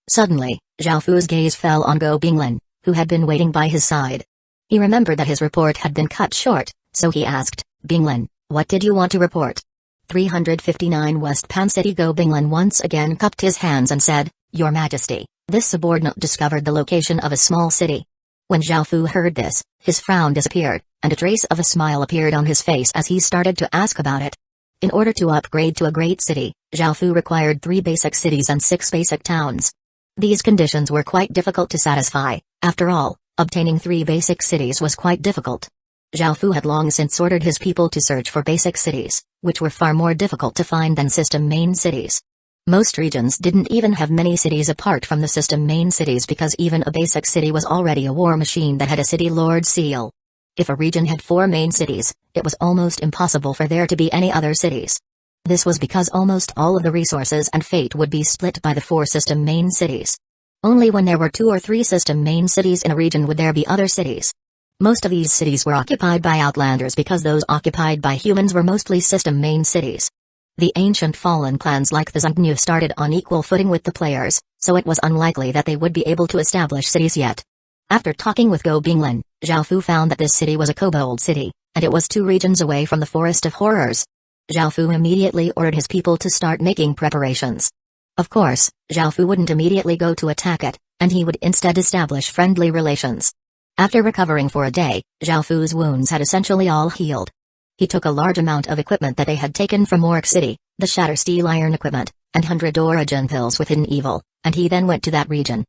[SPEAKER 1] Suddenly, Zhao Fu's gaze fell on Go Binglin, who had been waiting by his side. He remembered that his report had been cut short, so he asked, "Binglin, what did you want to report?" 359 West Pan City. Go Binglin once again cupped his hands and said, "Your Majesty, this subordinate discovered the location of a small city." When Zhao Fu heard this, his frown disappeared, and a trace of a smile appeared on his face as he started to ask about it. In order to upgrade to a great city, Zhao Fu required 3 basic cities and 6 basic towns. These conditions were quite difficult to satisfy. After all, obtaining 3 basic cities was quite difficult. Zhao Fu had long since ordered his people to search for basic cities, which were far more difficult to find than system main cities. Most regions didn't even have many cities apart from the system main cities because even a basic city was already a war machine that had a city lord seal. If a region had 4 main cities, it was almost impossible for there to be any other cities. This was because almost all of the resources and fate would be split by the 4 system main cities. Only when there were 2 or 3 system main cities in a region would there be other cities. Most of these cities were occupied by outlanders because those occupied by humans were mostly system main cities. The ancient fallen clans like the Zungnu started on equal footing with the players, so it was unlikely that they would be able to establish cities yet. After talking with Go Binglin, Zhao Fu found that this city was a kobold city, and it was 2 regions away from the Forest of Horrors. Zhao Fu immediately ordered his people to start making preparations. Of course, Zhao Fu wouldn't immediately go to attack it, and he would instead establish friendly relations. After recovering for a day, Zhao Fu's wounds had essentially all healed. He took a large amount of equipment that they had taken from Orc City, the Shatter Steel Iron equipment, and 100 origin pills with hidden evil, and he then went to that region.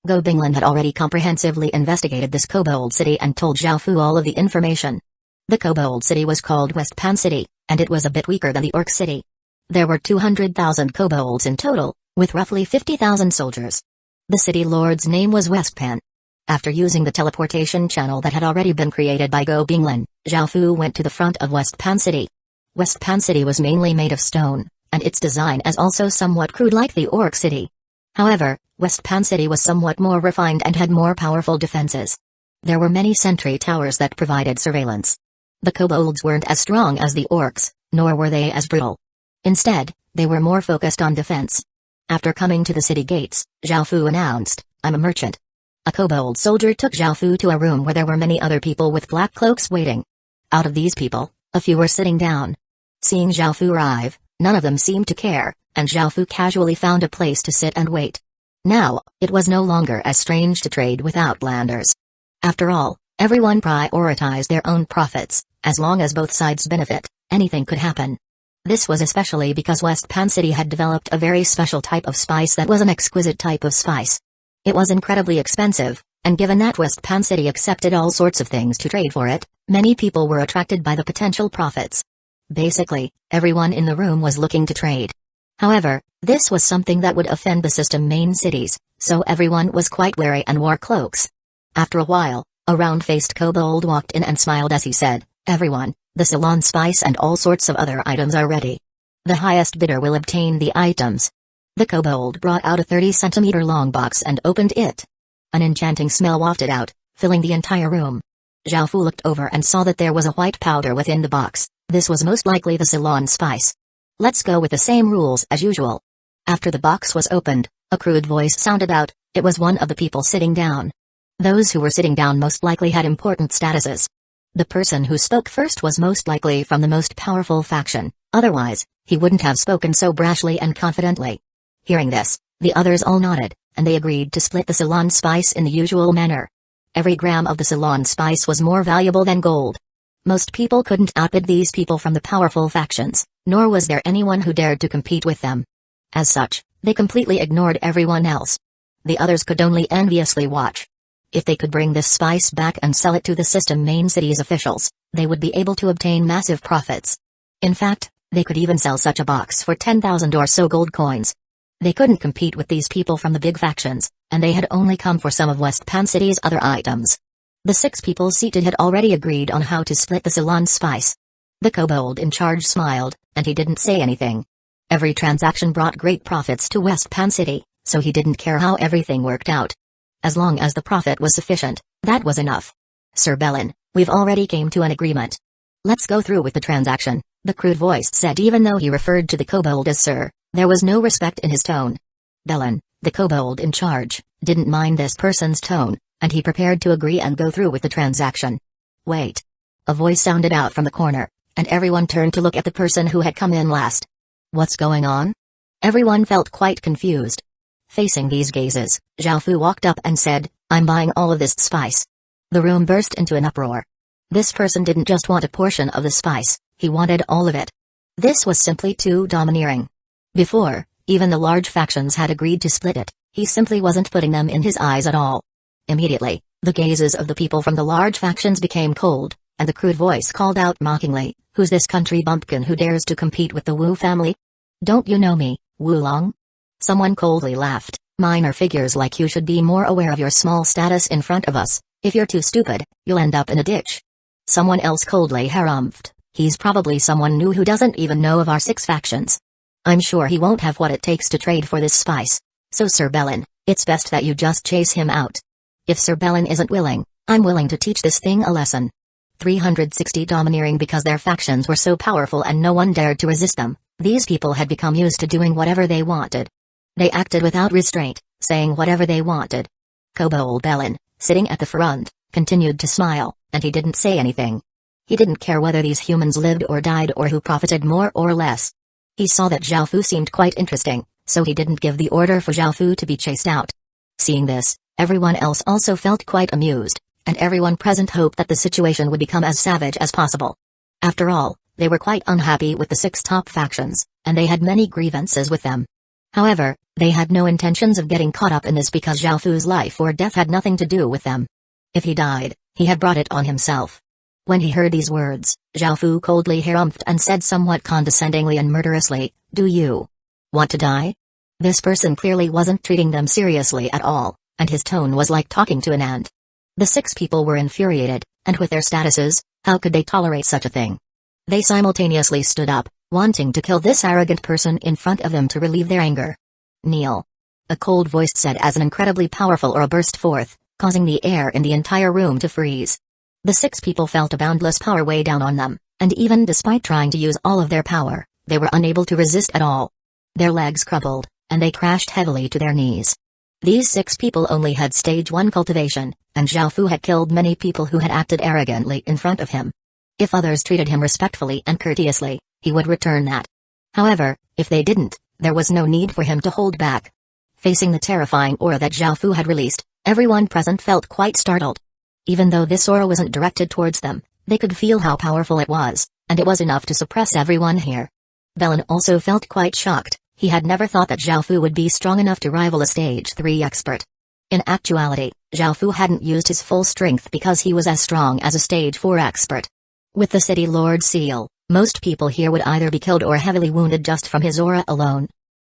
[SPEAKER 1] Go Binglin had already comprehensively investigated this kobold city and told Zhao Fu all of the information. The kobold city was called West Pan City, and it was a bit weaker than the Orc City. There were 200,000 kobolds in total, with roughly 50,000 soldiers. The city lord's name was West Pan. After using the teleportation channel that had already been created by Go Binglin, Zhao Fu went to the front of West Pan City. West Pan City was mainly made of stone, and its design is also somewhat crude like the Orc City. However, West Pan City was somewhat more refined and had more powerful defenses. There were many sentry towers that provided surveillance. The kobolds weren't as strong as the orcs, nor were they as brutal. Instead, they were more focused on defense. After coming to the city gates, Zhao Fu announced, "I'm a merchant." A kobold soldier took Zhao Fu to a room where there were many other people with black cloaks waiting. Out of these people, a few were sitting down. Seeing Zhao Fu arrive, none of them seemed to care, and Zhao Fu casually found a place to sit and wait. Now, it was no longer as strange to trade with outlanders. After all, everyone prioritized their own profits. As long as both sides benefit, anything could happen. This was especially because West Pan City had developed a very special type of spice that was an exquisite type of spice. It was incredibly expensive, and given that West Pan City accepted all sorts of things to trade for it, many people were attracted by the potential profits. Basically, everyone in the room was looking to trade. However, this was something that would offend the system main cities, so everyone was quite wary and wore cloaks. After a while, a round-faced kobold walked in and smiled as he said, "Everyone, the Ceylon spice and all sorts of other items are ready. The highest bidder will obtain the items." The kobold brought out a 30-centimeter long box and opened it. An enchanting smell wafted out, filling the entire room. Zhao Fu looked over and saw that there was a white powder within the box. This was most likely the Ceylon spice. "Let's go with the same rules as usual." After the box was opened, a crude voice sounded out. It was one of the people sitting down. Those who were sitting down most likely had important statuses. The person who spoke first was most likely from the most powerful faction, otherwise, he wouldn't have spoken so brashly and confidently. Hearing this, the others all nodded, and they agreed to split the Ceylon spice in the usual manner. Every gram of the Ceylon spice was more valuable than gold. Most people couldn't outbid these people from the powerful factions, nor was there anyone who dared to compete with them. As such, they completely ignored everyone else. The others could only enviously watch. If they could bring this spice back and sell it to the system main city's officials, they would be able to obtain massive profits. In fact, they could even sell such a box for 10,000 or so gold coins. They couldn't compete with these people from the big factions, and they had only come for some of West Pan City's other items. The 6 people seated had already agreed on how to split the Ceylon spice. The kobold in charge smiled, and he didn't say anything. Every transaction brought great profits to West Pan City, so he didn't care how everything worked out. As long as the profit was sufficient, that was enough. "Sir Bellin, we've already came to an agreement. Let's go through with the transaction," the crude voice said. Even though he referred to the kobold as sir, there was no respect in his tone. Bellin, the kobold in charge, didn't mind this person's tone, and he prepared to agree and go through with the transaction. "Wait." A voice sounded out from the corner, and everyone turned to look at the person who had come in last. "What's going on?" Everyone felt quite confused. Facing these gazes, Zhao Fu walked up and said, "I'm buying all of this spice." The room burst into an uproar. This person didn't just want a portion of the spice, he wanted all of it. This was simply too domineering. Before, even the large factions had agreed to split it, he simply wasn't putting them in his eyes at all. Immediately, the gazes of the people from the large factions became cold, and the crude voice called out mockingly, "Who's this country bumpkin who dares to compete with the Wu family? Don't you know me, Wu Long?" Someone coldly laughed. "Minor figures like you should be more aware of your small status in front of us. If you're too stupid, you'll end up in a ditch." Someone else coldly harumphed. "He's probably someone new who doesn't even know of our 6 factions. I'm sure he won't have what it takes to trade for this spice. So Sir Bellin, it's best that you just chase him out. If Sir Bellin isn't willing, I'm willing to teach this thing a lesson." 360 domineering because their factions were so powerful and no one dared to resist them, these people had become used to doing whatever they wanted. They acted without restraint, saying whatever they wanted. Kobold Bellin, sitting at the front, continued to smile, and he didn't say anything. He didn't care whether these humans lived or died or who profited more or less. He saw that Zhao Fu seemed quite interesting, so he didn't give the order for Zhao Fu to be chased out. Seeing this, everyone else also felt quite amused, and everyone present hoped that the situation would become as savage as possible. After all, they were quite unhappy with the 6 top factions, and they had many grievances with them. However, they had no intentions of getting caught up in this because Zhao Fu's life or death had nothing to do with them. If he died, he had brought it on himself. When he heard these words, Zhao Fu coldly harumphed and said somewhat condescendingly and murderously, "Do you want to die?" This person clearly wasn't treating them seriously at all, and his tone was like talking to an ant. The 6 people were infuriated, and with their statuses, how could they tolerate such a thing? They simultaneously stood up, wanting to kill this arrogant person in front of them to relieve their anger. "Kneel," a cold voice said as an incredibly powerful aura burst forth, causing the air in the entire room to freeze. The 6 people felt a boundless power weigh down on them, and even despite trying to use all of their power, they were unable to resist at all. Their legs crumpled, and they crashed heavily to their knees. These 6 people only had stage 1 cultivation, and Zhao Fu had killed many people who had acted arrogantly in front of him. If others treated him respectfully and courteously, he would return that. However, if they didn't, there was no need for him to hold back. Facing the terrifying aura that Zhao Fu had released, everyone present felt quite startled. Even though this aura wasn't directed towards them, they could feel how powerful it was, and it was enough to suppress everyone here. Belen also felt quite shocked. He had never thought that Zhao Fu would be strong enough to rival a stage 3 expert. In actuality, Zhao Fu hadn't used his full strength because he was as strong as a stage 4 expert. With the City Lord's seal, most people here would either be killed or heavily wounded just from his aura alone.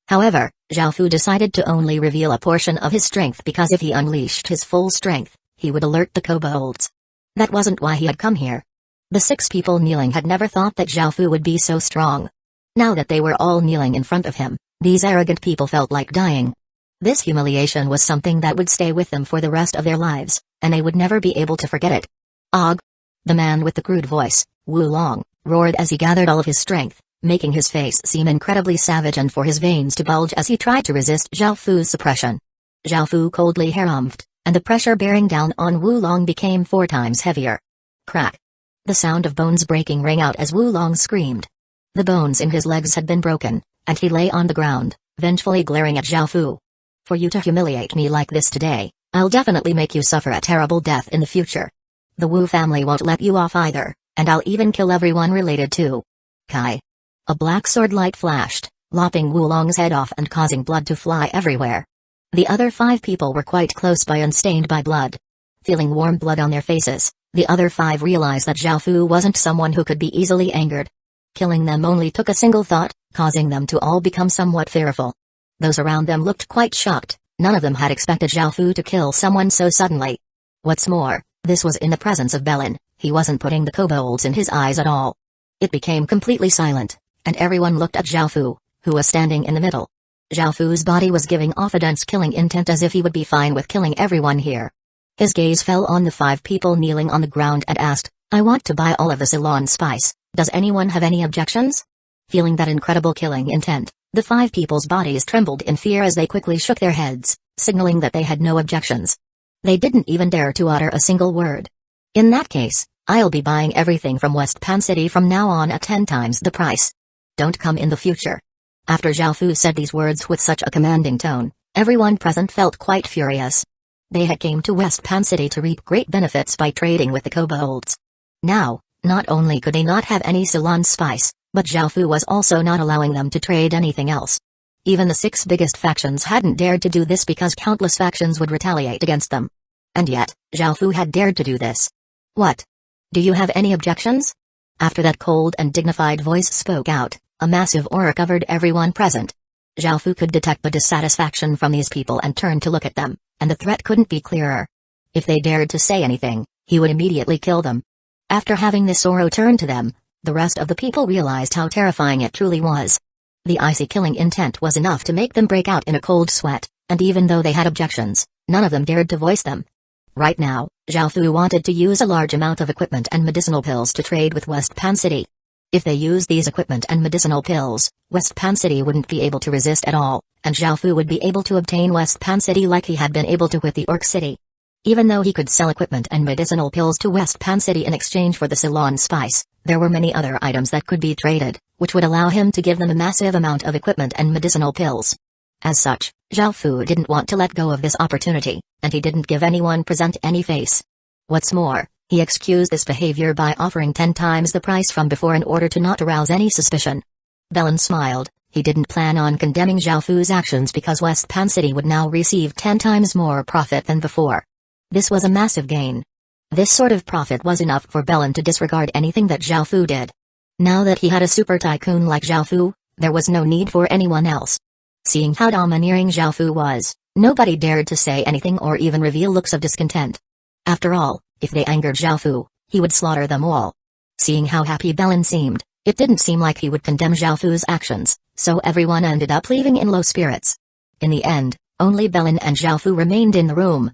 [SPEAKER 1] However, Zhao Fu decided to only reveal a portion of his strength because if he unleashed his full strength, he would alert the kobolds. That wasn't why he had come here. The 6 people kneeling had never thought that Zhao Fu would be so strong. Now that they were all kneeling in front of him, these arrogant people felt like dying. This humiliation was something that would stay with them for the rest of their lives, and they would never be able to forget it. Og! The man with the crude voice, Wu Long, roared as he gathered all of his strength, making his face seem incredibly savage and for his veins to bulge as he tried to resist Zhao Fu's suppression. Zhao Fu coldly harumphed, and the pressure bearing down on Wu Long became 4 times heavier. Crack! The sound of bones breaking rang out as Wu Long screamed. The bones in his legs had been broken, and he lay on the ground, vengefully glaring at Zhao Fu. For you to humiliate me like this today, I'll definitely make you suffer a terrible death in the future. The Wu family won't let you off either, and I'll even kill everyone related to Kai. A black sword light flashed, lopping Wu Long's head off and causing blood to fly everywhere. The other 5 people were quite close by, unstained by blood. Feeling warm blood on their faces, the other 5 realized that Zhao Fu wasn't someone who could be easily angered. Killing them only took a single thought, causing them to all become somewhat fearful. Those around them looked quite shocked. None of them had expected Zhao Fu to kill someone so suddenly. What's more, this was in the presence of Belen. He wasn't putting the kobolds in his eyes at all. It became completely silent, and everyone looked at Zhao Fu, who was standing in the middle. Zhao Fu's body was giving off a dense killing intent as if he would be fine with killing everyone here. His gaze fell on the 5 people kneeling on the ground and asked, I want to buy all of the Ceylon spice. Does anyone have any objections? Feeling that incredible killing intent, the 5 people's bodies trembled in fear as they quickly shook their heads, signaling that they had no objections. They didn't even dare to utter a single word. In that case, I'll be buying everything from West Pan City from now on at 10 times the price. Don't come in the future. After Zhao Fu said these words with such a commanding tone, everyone present felt quite furious. They had came to West Pan City to reap great benefits by trading with the kobolds. Now, not only could they not have any Ceylon spice, but Zhao Fu was also not allowing them to trade anything else. Even the 6 biggest factions hadn't dared to do this because countless factions would retaliate against them. And yet, Zhao Fu had dared to do this. What? Do you have any objections? After that cold and dignified voice spoke out, a massive aura covered everyone present. Zhao Fu could detect the dissatisfaction from these people and turned to look at them, and the threat couldn't be clearer. If they dared to say anything, he would immediately kill them. After having this aura turn to them, the rest of the people realized how terrifying it truly was. The icy killing intent was enough to make them break out in a cold sweat, and even though they had objections, none of them dared to voice them. Right now, Zhao Fu wanted to use a large amount of equipment and medicinal pills to trade with West Pan City. If they used these equipment and medicinal pills, West Pan City wouldn't be able to resist at all, and Zhao Fu would be able to obtain West Pan City like he had been able to with the Orc City. Even though he could sell equipment and medicinal pills to West Pan City in exchange for the Ceylon spice, there were many other items that could be traded, which would allow him to give them a massive amount of equipment and medicinal pills. As such, Zhao Fu didn't want to let go of this opportunity, and he didn't give anyone present any face. What's more, he excused this behavior by offering 10 times the price from before in order to not arouse any suspicion. Belen smiled. He didn't plan on condemning Zhao Fu's actions because West Pan City would now receive 10 times more profit than before. This was a massive gain. This sort of profit was enough for Belen to disregard anything that Zhao Fu did. Now that he had a super tycoon like Zhao Fu, there was no need for anyone else. Seeing how domineering Zhao Fu was, nobody dared to say anything or even reveal looks of discontent. After all, if they angered Zhao Fu, he would slaughter them all. Seeing how happy Belen seemed, it didn't seem like he would condemn Zhao Fu's actions, so everyone ended up leaving in low spirits. In the end, only Belen and Zhao Fu remained in the room.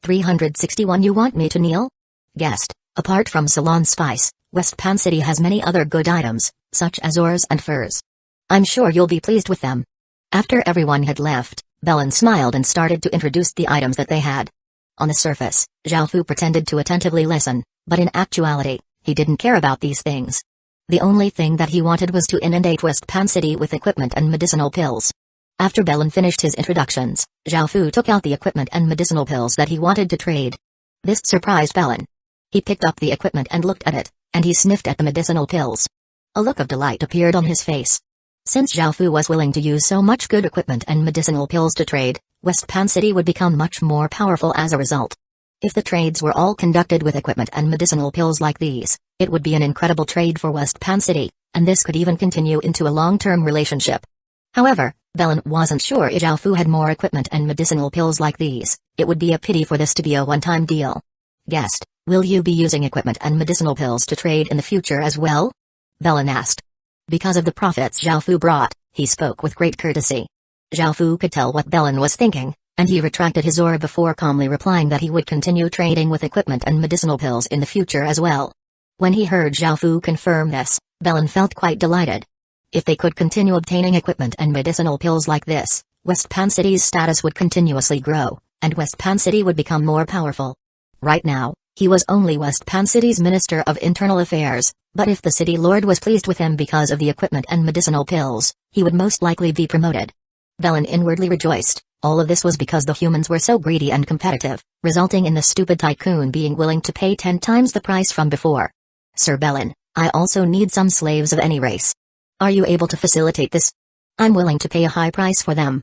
[SPEAKER 1] 361 You want me to kneel? Guest, apart from Ceylon spice, West Pan City has many other good items, such as ores and furs. I'm sure you'll be pleased with them. After everyone had left, Belen smiled and started to introduce the items that they had. On the surface, Zhao Fu pretended to attentively listen, but in actuality, he didn't care about these things. The only thing that he wanted was to inundate West Pan City with equipment and medicinal pills. After Belen finished his introductions, Zhao Fu took out the equipment and medicinal pills that he wanted to trade. This surprised Belen. He picked up the equipment and looked at it, and he sniffed at the medicinal pills. A look of delight appeared on his face. Since Zhao Fu was willing to use so much good equipment and medicinal pills to trade, West Pan City would become much more powerful as a result. If the trades were all conducted with equipment and medicinal pills like these, it would be an incredible trade for West Pan City, and this could even continue into a long-term relationship. However, Belen wasn't sure if Zhao Fu had more equipment and medicinal pills like these. It would be a pity for this to be a one-time deal. Guest, will you be using equipment and medicinal pills to trade in the future as well? Belen asked. Because of the profits Zhao Fu brought, he spoke with great courtesy. Zhao Fu could tell what Belen was thinking, and he retracted his aura before calmly replying that he would continue trading with equipment and medicinal pills in the future as well. When he heard Zhao Fu confirm this, Belen felt quite delighted. If they could continue obtaining equipment and medicinal pills like this, West Pan City's status would continuously grow, and West Pan City would become more powerful. Right now, he was only West Pan City's Minister of Internal Affairs, but if the city lord was pleased with him because of the equipment and medicinal pills, he would most likely be promoted. Belen inwardly rejoiced. All of this was because the humans were so greedy and competitive, resulting in the stupid tycoon being willing to pay 10 times the price from before. Sir Belen, I also need some slaves of any race. Are you able to facilitate this? I'm willing to pay a high price for them.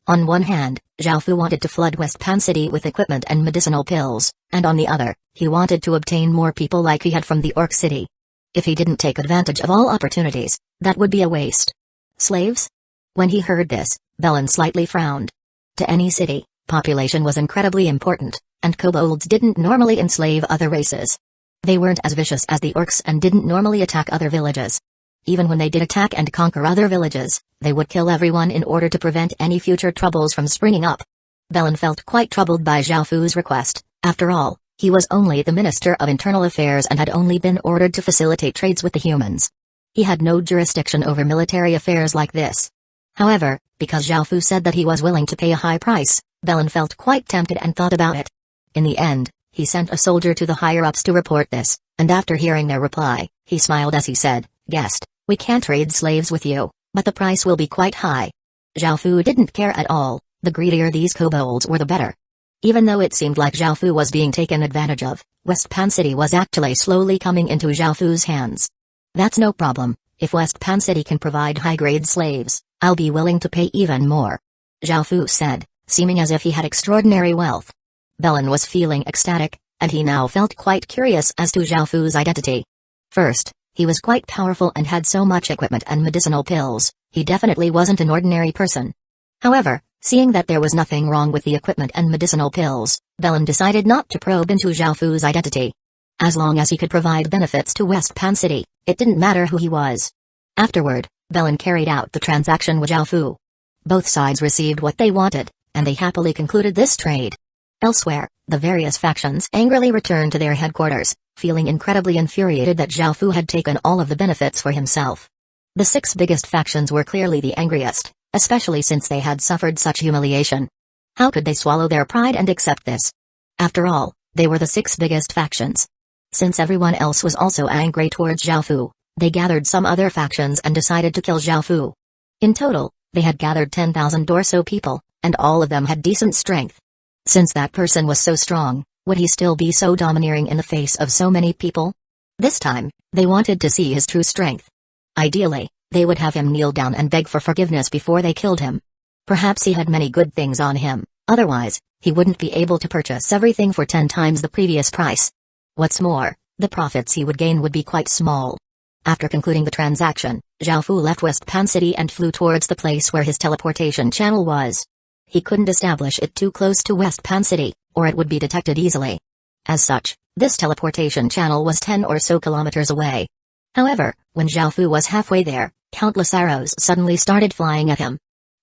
[SPEAKER 1] On one hand, Zhao Fu wanted to flood West Pan City with equipment and medicinal pills, and on the other, he wanted to obtain more people like he had from the Orc City. If he didn't take advantage of all opportunities, that would be a waste. Slaves? When he heard this, Belen slightly frowned. To any city, population was incredibly important, and kobolds didn't normally enslave other races. They weren't as vicious as the orcs and didn't normally attack other villages. Even when they did attack and conquer other villages, they would kill everyone in order to prevent any future troubles from springing up. Belen felt quite troubled by Zhao Fu's request. After all, he was only the Minister of Internal Affairs and had only been ordered to facilitate trades with the humans. He had no jurisdiction over military affairs like this. However, because Zhao Fu said that he was willing to pay a high price, Belen felt quite tempted and thought about it. In the end, he sent a soldier to the higher-ups to report this, and after hearing their reply, he smiled as he said, "Guest, we can't trade slaves with you, but the price will be quite high." Zhao Fu didn't care at all. The greedier these kobolds were the better. Even though it seemed like Zhao Fu was being taken advantage of, West Pan City was actually slowly coming into Zhao Fu's hands. That's no problem. If West Pan City can provide high-grade slaves, I'll be willing to pay even more. Zhao Fu said, seeming as if he had extraordinary wealth. Belen was feeling ecstatic, and he now felt quite curious as to Zhao Fu's identity. First, he was quite powerful and had so much equipment and medicinal pills, he definitely wasn't an ordinary person. However, seeing that there was nothing wrong with the equipment and medicinal pills, Belen decided not to probe into Zhao Fu's identity. As long as he could provide benefits to West Pan City, it didn't matter who he was. Afterward, Belen carried out the transaction with Zhao Fu. Both sides received what they wanted, and they happily concluded this trade. Elsewhere, the various factions angrily returned to their headquarters, feeling incredibly infuriated that Zhao Fu had taken all of the benefits for himself. The 6 biggest factions were clearly the angriest, especially since they had suffered such humiliation. How could they swallow their pride and accept this? After all, they were the 6 biggest factions. Since everyone else was also angry towards Zhao Fu, they gathered some other factions and decided to kill Zhao Fu. In total, they had gathered 10,000 or so people, and all of them had decent strength. Since that person was so strong, would he still be so domineering in the face of so many people? This time, they wanted to see his true strength. Ideally, they would have him kneel down and beg for forgiveness before they killed him. Perhaps he had many good things on him, otherwise, he wouldn't be able to purchase everything for 10 times the previous price. What's more, the profits he would gain would be quite small. After concluding the transaction, Zhao Fu left West Pan City and flew towards the place where his teleportation channel was. He couldn't establish it too close to West Pan City, or it would be detected easily. As such, this teleportation channel was 10 or so kilometers away. However, when Zhao Fu was halfway there, countless arrows suddenly started flying at him.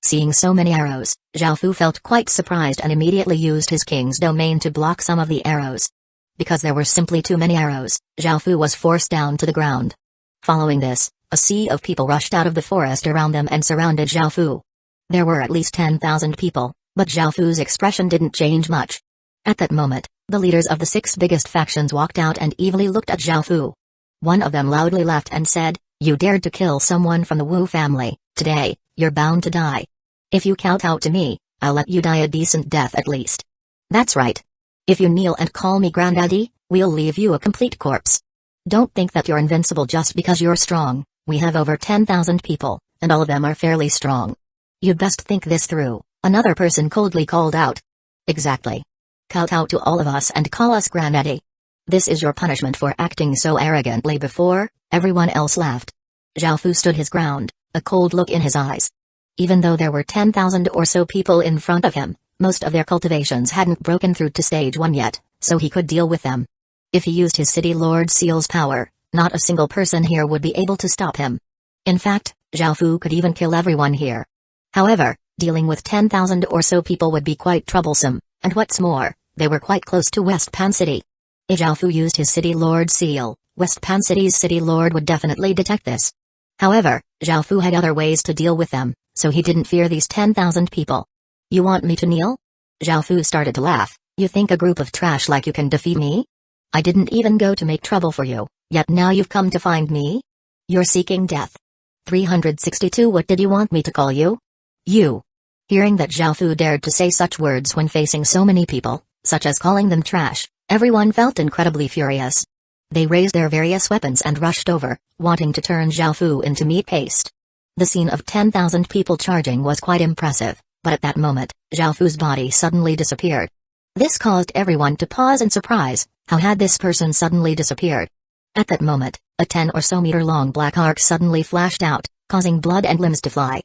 [SPEAKER 1] Seeing so many arrows, Zhao Fu felt quite surprised and immediately used his king's domain to block some of the arrows. Because there were simply too many arrows, Zhao Fu was forced down to the ground. Following this, a sea of people rushed out of the forest around them and surrounded Zhao Fu. There were at least 10,000 people, but Zhao Fu's expression didn't change much. At that moment, the leaders of the 6 biggest factions walked out and evilly looked at Zhao Fu. One of them loudly laughed and said, "You dared to kill someone from the Wu family. Today, you're bound to die. If you kowtow to me, I'll let you die a decent death at least." "That's right. If you kneel and call me Granddaddy, we'll leave you a complete corpse. Don't think that you're invincible just because you're strong. We have over 10,000 people, and all of them are fairly strong. You'd best think this through," another person coldly called out. "Exactly. Kowtow to all of us and call us Granddaddy. This is your punishment for acting so arrogantly before." Everyone else laughed. Zhao Fu stood his ground, a cold look in his eyes. Even though there were 10,000 or so people in front of him, most of their cultivations hadn't broken through to stage 1 yet, so he could deal with them. If he used his City Lord Seal's power, not a single person here would be able to stop him. In fact, Zhao Fu could even kill everyone here. However, dealing with 10,000 or so people would be quite troublesome, and what's more, they were quite close to West Pan City. If Zhao Fu used his City Lord Seal, West Pan City's City Lord would definitely detect this. However, Zhao Fu had other ways to deal with them, so he didn't fear these 10,000 people. "You want me to kneel?" Zhao Fu started to laugh. "You think a group of trash like you can defeat me? I didn't even go to make trouble for you, yet now you've come to find me? You're seeking death. 362 What did you want me to call you? You." Hearing that Zhao Fu dared to say such words when facing so many people, such as calling them trash, everyone felt incredibly furious. They raised their various weapons and rushed over, wanting to turn Zhao Fu into meat paste. The scene of 10,000 people charging was quite impressive, but at that moment, Zhao Fu's body suddenly disappeared. This caused everyone to pause in surprise. How had this person suddenly disappeared? At that moment, a 10 or so meter long black arc suddenly flashed out, causing blood and limbs to fly.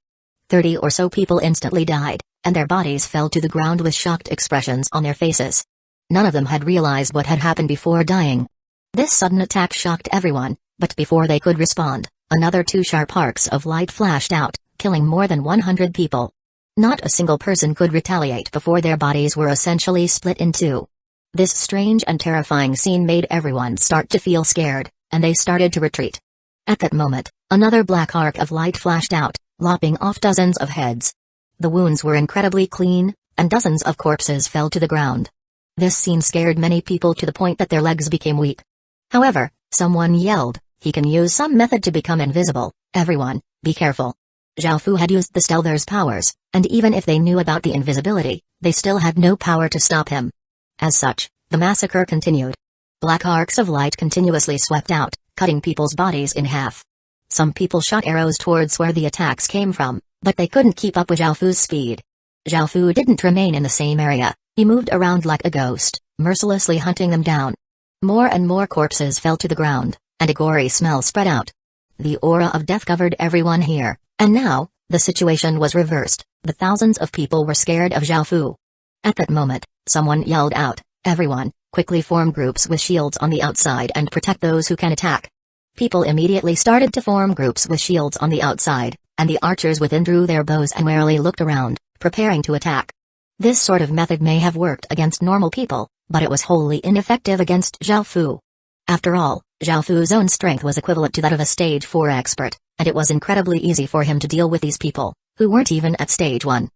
[SPEAKER 1] 30 or so people instantly died, and their bodies fell to the ground with shocked expressions on their faces. None of them had realized what had happened before dying. This sudden attack shocked everyone, but before they could respond, another 2 sharp arcs of light flashed out, killing more than 100 people. Not a single person could retaliate before their bodies were essentially split in 2. This strange and terrifying scene made everyone start to feel scared, and they started to retreat. At that moment, another black arc of light flashed out, lopping off dozens of heads. The wounds were incredibly clean, and dozens of corpses fell to the ground. This scene scared many people to the point that their legs became weak. However, someone yelled, "He can use some method to become invisible. Everyone, be careful." Zhao Fu had used the Stealther's powers, and even if they knew about the invisibility, they still had no power to stop him. As such, the massacre continued. Black arcs of light continuously swept out, cutting people's bodies in half. Some people shot arrows towards where the attacks came from, but they couldn't keep up with Zhao Fu's speed. Zhao Fu didn't remain in the same area, he moved around like a ghost, mercilessly hunting them down. More and more corpses fell to the ground, and a gory smell spread out. The aura of death covered everyone here, and now, the situation was reversed. The thousands of people were scared of Zhao Fu. At that moment, someone yelled out, "Everyone, quickly form groups with shields on the outside and protect those who can attack." People immediately started to form groups with shields on the outside, and the archers within drew their bows and warily looked around, preparing to attack. This sort of method may have worked against normal people, but it was wholly ineffective against Zhao Fu. After all, Zhao Fu's own strength was equivalent to that of a stage 4 expert, and it was incredibly easy for him to deal with these people, who weren't even at stage 1.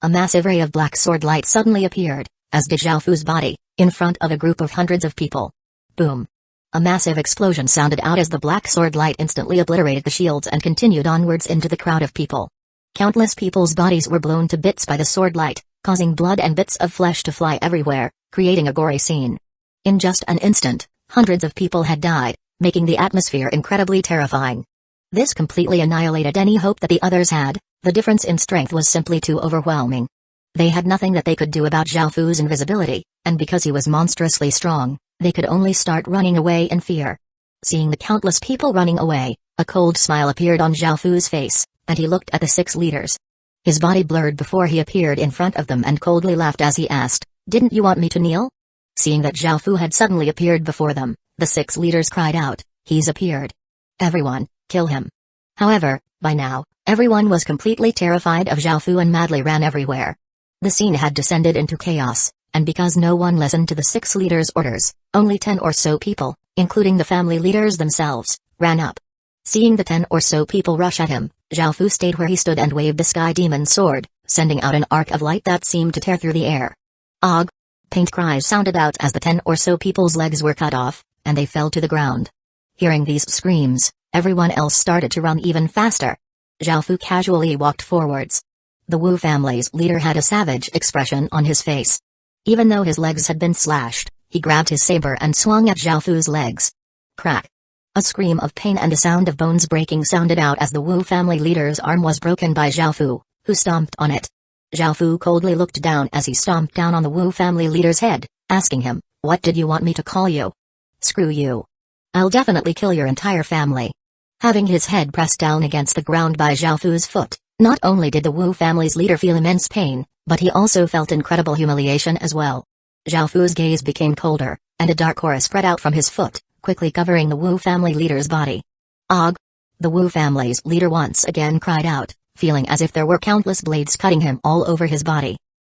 [SPEAKER 1] A massive ray of black sword light suddenly appeared, as did Zhao Fu's body, in front of a group of hundreds of people. Boom! A massive explosion sounded out as the black sword light instantly obliterated the shields and continued onwards into the crowd of people. Countless people's bodies were blown to bits by the sword light, causing blood and bits of flesh to fly everywhere, creating a gory scene. In just an instant, hundreds of people had died, making the atmosphere incredibly terrifying. This completely annihilated any hope that the others had. The difference in strength was simply too overwhelming. They had nothing that they could do about Zhao Fu's invisibility, and because he was monstrously strong, they could only start running away in fear. Seeing the countless people running away, a cold smile appeared on Zhao Fu's face, and he looked at the 6 leaders. His body blurred before he appeared in front of them and coldly laughed as he asked, "Didn't you want me to kneel?" Seeing that Zhao Fu had suddenly appeared before them, the 6 leaders cried out, "He's appeared. Everyone, kill him." However, by now, everyone was completely terrified of Zhao Fu and madly ran everywhere. The scene had descended into chaos, and because no one listened to the 6 leaders' orders, only 10 or so people, including the family leaders themselves, ran up. Seeing the 10 or so people rush at him, Zhao Fu stayed where he stood and waved the sky demon sword, sending out an arc of light that seemed to tear through the air. Og! Pained cries sounded out as the 10 or so people's legs were cut off, and they fell to the ground. Hearing these screams, everyone else started to run even faster. Zhao Fu casually walked forwards. The Wu family's leader had a savage expression on his face. Even though his legs had been slashed, he grabbed his saber and swung at Zhao Fu's legs. Crack! A scream of pain and a sound of bones breaking sounded out as the Wu family leader's arm was broken by Zhao Fu, who stomped on it. Zhao Fu coldly looked down as he stomped down on the Wu family leader's head, asking him, "What did you want me to call you?" "Screw you. I'll definitely kill your entire family." Having his head pressed down against the ground by Zhao Fu's foot, not only did the Wu family's leader feel immense pain, but he also felt incredible humiliation as well. Zhao Fu's gaze became colder, and a dark aura spread out from his foot, quickly covering the Wu family leader's body. Og! The Wu family's leader once again cried out, feeling as if there were countless blades cutting him all over his body.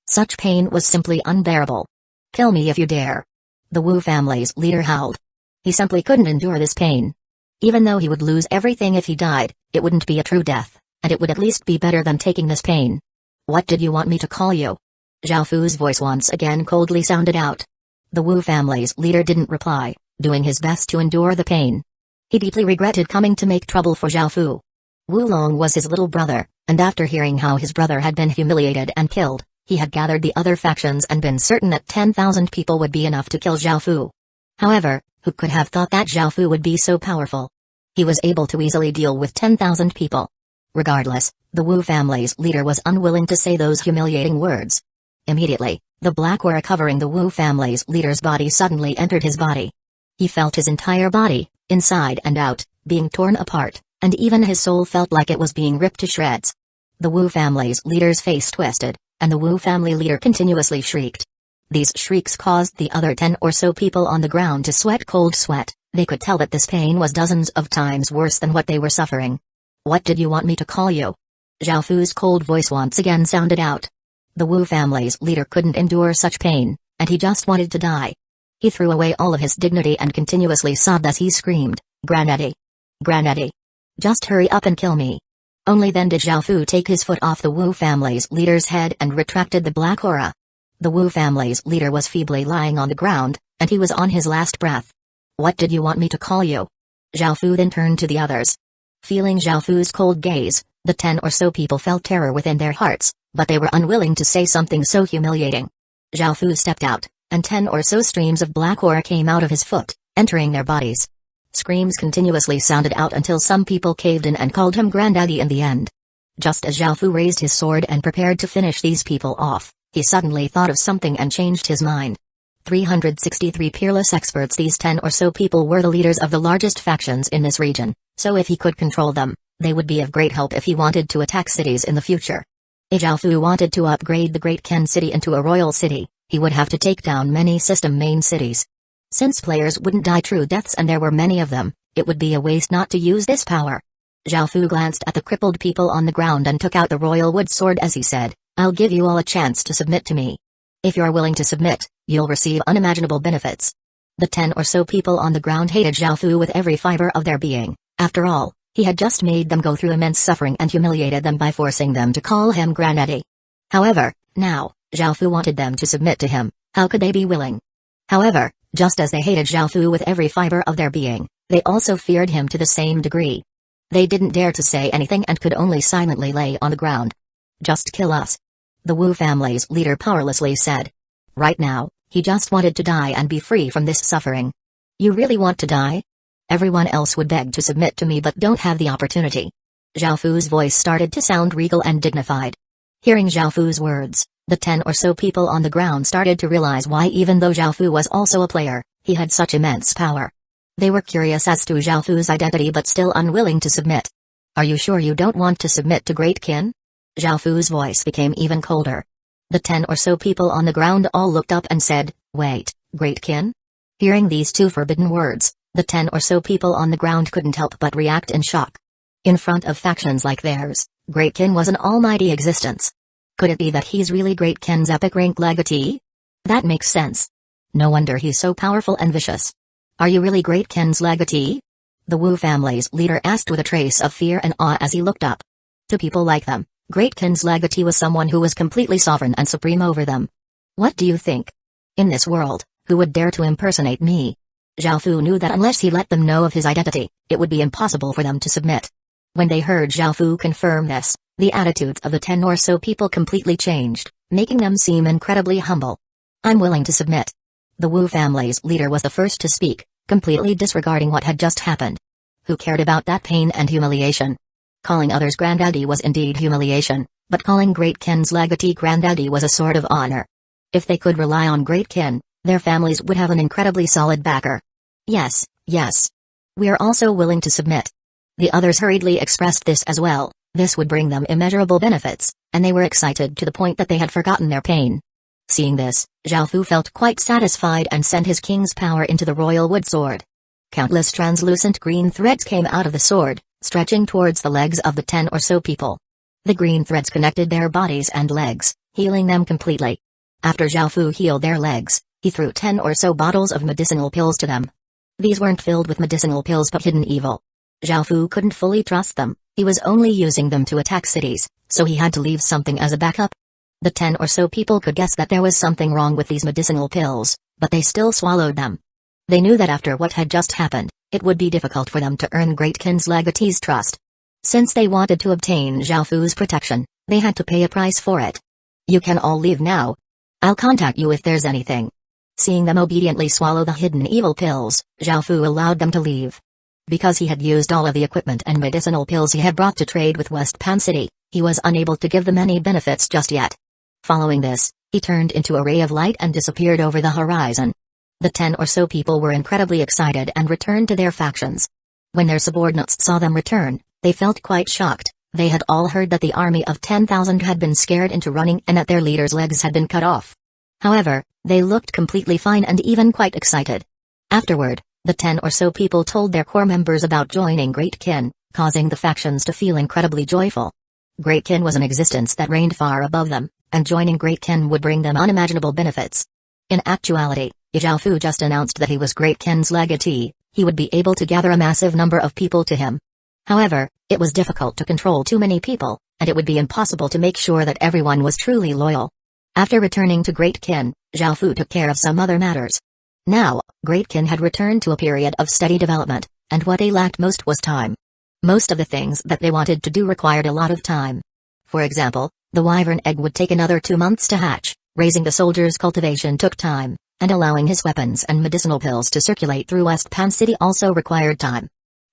[SPEAKER 1] Such pain was simply unbearable. "Kill me if you dare!" The Wu family's leader howled. He simply couldn't endure this pain. Even though he would lose everything if he died, it wouldn't be a true death, and it would at least be better than taking this pain. "What did you want me to call you?" Zhao Fu's voice once again coldly sounded out. The Wu family's leader didn't reply, doing his best to endure the pain. He deeply regretted coming to make trouble for Zhao Fu. Wu Long was his little brother, and after hearing how his brother had been humiliated and killed, he had gathered the other factions and been certain that 10,000 people would be enough to kill Zhao Fu. However, who could have thought that Zhao Fu would be so powerful? He was able to easily deal with 10,000 people. Regardless, the Wu family's leader was unwilling to say those humiliating words. Immediately, the black aura covering the Wu family's leader's body suddenly entered his body. He felt his entire body, inside and out, being torn apart, and even his soul felt like it was being ripped to shreds. The Wu family's leader's face twisted, and the Wu family leader continuously shrieked. These shrieks caused the other 10 or so people on the ground to sweat cold sweat. They could tell that this pain was dozens of times worse than what they were suffering. "What did you want me to call you?" Zhao Fu's cold voice once again sounded out. The Wu family's leader couldn't endure such pain, and he just wanted to die. He threw away all of his dignity and continuously sobbed as he screamed, "Granddaddy! Granddaddy! Just hurry up and kill me." Only then did Zhao Fu take his foot off the Wu family's leader's head and retracted the black aura. The Wu family's leader was feebly lying on the ground, and he was on his last breath. "What did you want me to call you?" Zhao Fu then turned to the others. Feeling Zhao Fu's cold gaze, the 10 or so people felt terror within their hearts, but they were unwilling to say something so humiliating. Zhao Fu stepped out, and 10 or so streams of black aura came out of his foot, entering their bodies. Screams continuously sounded out until some people caved in and called him Granddaddy in the end. Just as Zhao Fu raised his sword and prepared to finish these people off, he suddenly thought of something and changed his mind. 363 peerless experts. These 10 or so people were the leaders of the largest factions in this region, so if he could control them, they would be of great help if he wanted to attack cities in the future. If Zhao Fu wanted to upgrade the Great Ken City into a royal city, he would have to take down many system main cities. Since players wouldn't die true deaths and there were many of them, it would be a waste not to use this power. Zhao Fu glanced at the crippled people on the ground and took out the royal wood sword as he said, "I'll give you all a chance to submit to me. If you're willing to submit, you'll receive unimaginable benefits." The 10 or so people on the ground hated Zhao Fu with every fiber of their being. After all, he had just made them go through immense suffering and humiliated them by forcing them to call him Granddaddy. However, now, Zhao Fu wanted them to submit to him. How could they be willing? However, just as they hated Zhao Fu with every fiber of their being, they also feared him to the same degree. They didn't dare to say anything and could only silently lay on the ground. "Just kill us," the Wu family's leader powerlessly said. Right now, he just wanted to die and be free from this suffering. "You really want to die? Everyone else would beg to submit to me but don't have the opportunity." Zhao Fu's voice started to sound regal and dignified. Hearing Zhao Fu's words, the 10 or so people on the ground started to realize why even though Zhao Fu was also a player, he had such immense power. They were curious as to Zhao Fu's identity but still unwilling to submit. "Are you sure you don't want to submit to Great Kin?" Zhao Fu's voice became even colder. The 10 or so people on the ground all looked up and said, "Wait, Great Kin?" Hearing these two forbidden words, the 10 or so people on the ground couldn't help but react in shock. In front of factions like theirs, Great Kin was an almighty existence. Could it be that he's really Great Kin's epic rank legatee? That makes sense. No wonder he's so powerful and vicious. Are you really Great Kin's legatee? The Wu family's leader asked with a trace of fear and awe as he looked up. To people like them, Great Kin's legatee was someone who was completely sovereign and supreme over them. What do you think? In this world, who would dare to impersonate me? Zhao Fu knew that unless he let them know of his identity, it would be impossible for them to submit. When they heard Zhao Fu confirm this, the attitudes of the 10 or so people completely changed, making them seem incredibly humble. I'm willing to submit. The Wu family's leader was the first to speak, completely disregarding what had just happened. Who cared about that pain and humiliation? Calling others granddaddy was indeed humiliation, but calling Great Kin's legatee granddaddy was a sort of honor. If they could rely on Great Kin, their families would have an incredibly solid backer. Yes, yes. We're also willing to submit. The others hurriedly expressed this as well. This would bring them immeasurable benefits, and they were excited to the point that they had forgotten their pain. Seeing this, Zhao Fu felt quite satisfied and sent his king's power into the royal wood sword. Countless translucent green threads came out of the sword, stretching towards the legs of the 10 or so people. The green threads connected their bodies and legs, healing them completely. After Zhao Fu healed their legs, he threw 10 or so bottles of medicinal pills to them. These weren't filled with medicinal pills but hidden evil. Zhao Fu couldn't fully trust them, he was only using them to attack cities, so he had to leave something as a backup. The 10 or so people could guess that there was something wrong with these medicinal pills, but they still swallowed them. They knew that after what had just happened, it would be difficult for them to earn Great Kin's legatee's trust. Since they wanted to obtain Zhao Fu's protection, they had to pay a price for it. You can all leave now. I'll contact you if there's anything. Seeing them obediently swallow the hidden evil pills, Zhao Fu allowed them to leave. Because he had used all of the equipment and medicinal pills he had brought to trade with West Pan City, he was unable to give them any benefits just yet. Following this, he turned into a ray of light and disappeared over the horizon. The 10 or so people were incredibly excited and returned to their factions. When their subordinates saw them return, they felt quite shocked. They had all heard that the army of 10,000 had been scared into running and that their leader's legs had been cut off. However, they looked completely fine and even quite excited. Afterward, the 10 or so people told their core members about joining Great Kin, causing the factions to feel incredibly joyful. Great Kin was an existence that reigned far above them, and joining Great Kin would bring them unimaginable benefits. In actuality, Zhao Fu just announced that he was Great Kin's legatee. He would be able to gather a massive number of people to him. However, it was difficult to control too many people, and it would be impossible to make sure that everyone was truly loyal. After returning to Great Kin, Zhao Fu took care of some other matters. Now, Great Kin had returned to a period of steady development, and what they lacked most was time. Most of the things that they wanted to do required a lot of time. For example, the wyvern egg would take another 2 months to hatch, raising the soldier's cultivation took time, and allowing his weapons and medicinal pills to circulate through West Pan City also required time.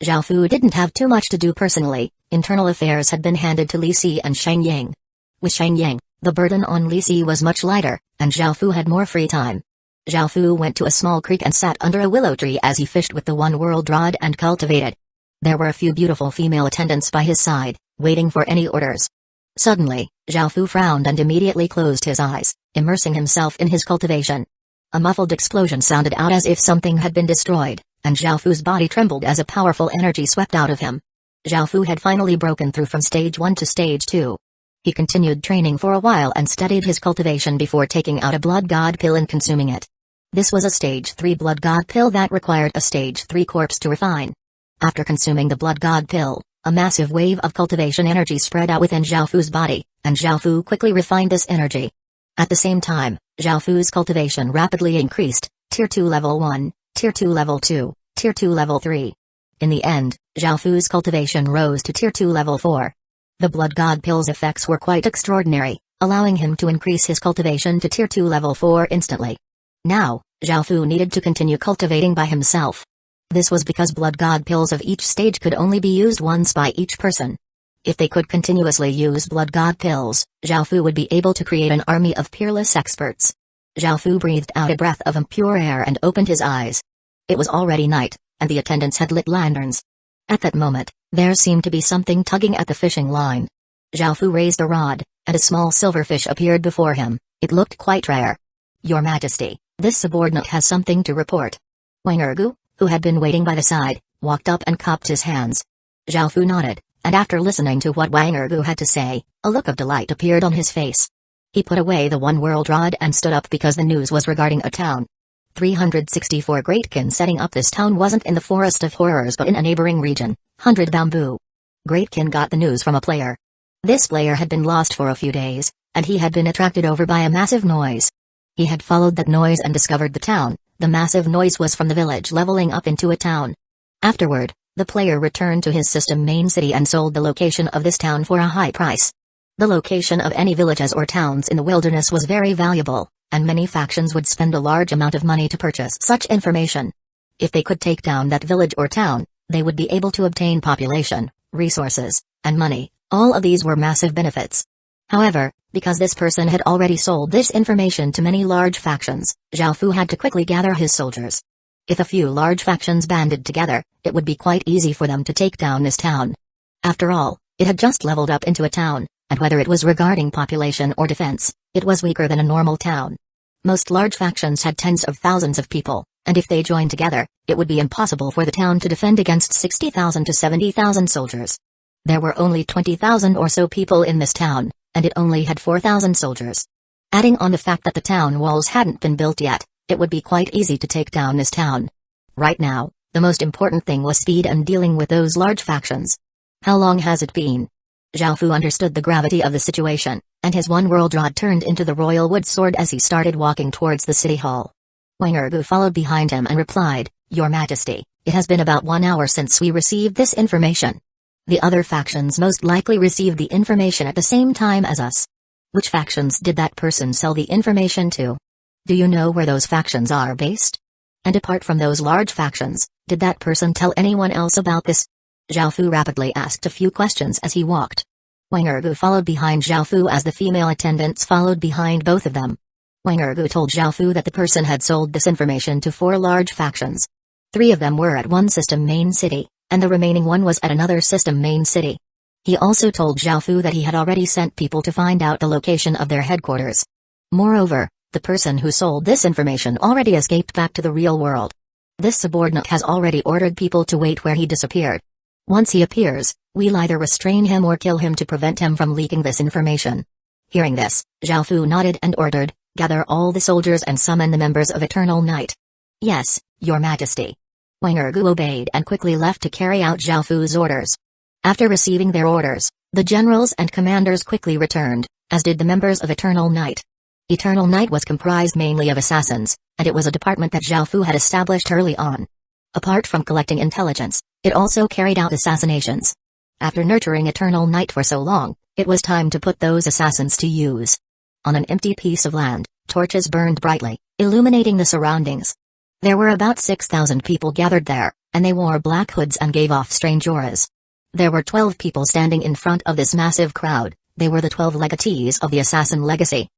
[SPEAKER 1] Zhao Fu didn't have too much to do personally. Internal affairs had been handed to Li Si and Shang Yang. With Shang Yang, the burden on Li Si was much lighter, and Zhao Fu had more free time. Zhao Fu went to a small creek and sat under a willow tree as he fished with the one-world rod and cultivated. There were a few beautiful female attendants by his side, waiting for any orders. Suddenly, Zhao Fu frowned and immediately closed his eyes, immersing himself in his cultivation. A muffled explosion sounded out as if something had been destroyed, and Zhao Fu's body trembled as a powerful energy swept out of him. Zhao Fu had finally broken through from stage 1 to stage 2. He continued training for a while and studied his cultivation before taking out a blood god pill and consuming it. This was a stage 3 blood god pill that required a stage 3 corpse to refine. After consuming the blood god pill, a massive wave of cultivation energy spread out within Zhao Fu's body, and Zhao Fu quickly refined this energy. At the same time, Zhao Fu's cultivation rapidly increased, Tier 2 Level 1, Tier 2 Level 2, Tier 2 Level 3. In the end, Zhao Fu's cultivation rose to Tier 2 Level 4. The blood god pill's effects were quite extraordinary, allowing him to increase his cultivation to Tier 2 Level 4 instantly. Now, Zhao Fu needed to continue cultivating by himself. This was because blood god pills of each stage could only be used once by each person. If they could continuously use blood god pills, Zhao Fu would be able to create an army of peerless experts. Zhao Fu breathed out a breath of impure air and opened his eyes. It was already night, and the attendants had lit lanterns. At that moment, there seemed to be something tugging at the fishing line. Zhao Fu raised a rod, and a small silverfish appeared before him. It looked quite rare. Your Majesty, this subordinate has something to report. Wang Ergu, who had been waiting by the side, walked up and cupped his hands. Zhao Fu nodded, and after listening to what Wang Ergu had to say, a look of delight appeared on his face. He put away the one-world rod and stood up because the news was regarding a town. 364 Greatkin setting up this town wasn't in the Forest of Horrors but in a neighboring region, 100 Bamboo. Greatkin got the news from a player. This player had been lost for a few days, and he had been attracted over by a massive noise. He had followed that noise and discovered the town. The massive noise was from the village leveling up into a town. Afterward, the player returned to his system main city and sold the location of this town for a high price. The location of any villages or towns in the wilderness was very valuable, and many factions would spend a large amount of money to purchase such information. If they could take down that village or town, they would be able to obtain population, resources, and money. All of these were massive benefits. However, because this person had already sold this information to many large factions, Zhao Fu had to quickly gather his soldiers. If a few large factions banded together, it would be quite easy for them to take down this town. After all, it had just leveled up into a town, and whether it was regarding population or defense, it was weaker than a normal town. Most large factions had tens of thousands of people, and if they joined together, it would be impossible for the town to defend against 60,000 to 70,000 soldiers. There were only 20,000 or so people in this town, and it only had 4,000 soldiers. Adding on the fact that the town walls hadn't been built yet, it would be quite easy to take down this town. Right now, the most important thing was speed and dealing with those large factions. How long has it been? Zhao Fu understood the gravity of the situation, and his one-world rod turned into the royal wood sword as he started walking towards the city hall. Wang Ergu followed behind him and replied, "Your Majesty, it has been about 1 hour since we received this information. The other factions most likely received the information at the same time as us. Which factions did that person sell the information to? Do you know where those factions are based? And apart from those large factions, did that person tell anyone else about this?" Zhao Fu rapidly asked a few questions as he walked. Wang Ergu followed behind Zhao Fu as the female attendants followed behind both of them. Wang Ergu told Zhao Fu that the person had sold this information to 4 large factions. 3 of them were at one system main city, and the remaining one was at another system main city. He also told Zhao Fu that he had already sent people to find out the location of their headquarters. Moreover, the person who sold this information already escaped back to the real world. This subordinate has already ordered people to wait where he disappeared. Once he appears, we'll either restrain him or kill him to prevent him from leaking this information. Hearing this, Zhao Fu nodded and ordered, "Gather all the soldiers and summon the members of Eternal Night." "Yes, Your Majesty." Wang Ergu obeyed and quickly left to carry out Zhao Fu's orders. After receiving their orders, the generals and commanders quickly returned, as did the members of Eternal Night. Eternal Night was comprised mainly of assassins, and it was a department that Zhao Fu had established early on. Apart from collecting intelligence, it also carried out assassinations. After nurturing Eternal Night for so long, it was time to put those assassins to use. On an empty piece of land, torches burned brightly, illuminating the surroundings. There were about 6,000 people gathered there, and they wore black hoods and gave off strange auras. There were 12 people standing in front of this massive crowd. They were the 12 legatees of the assassin legacy.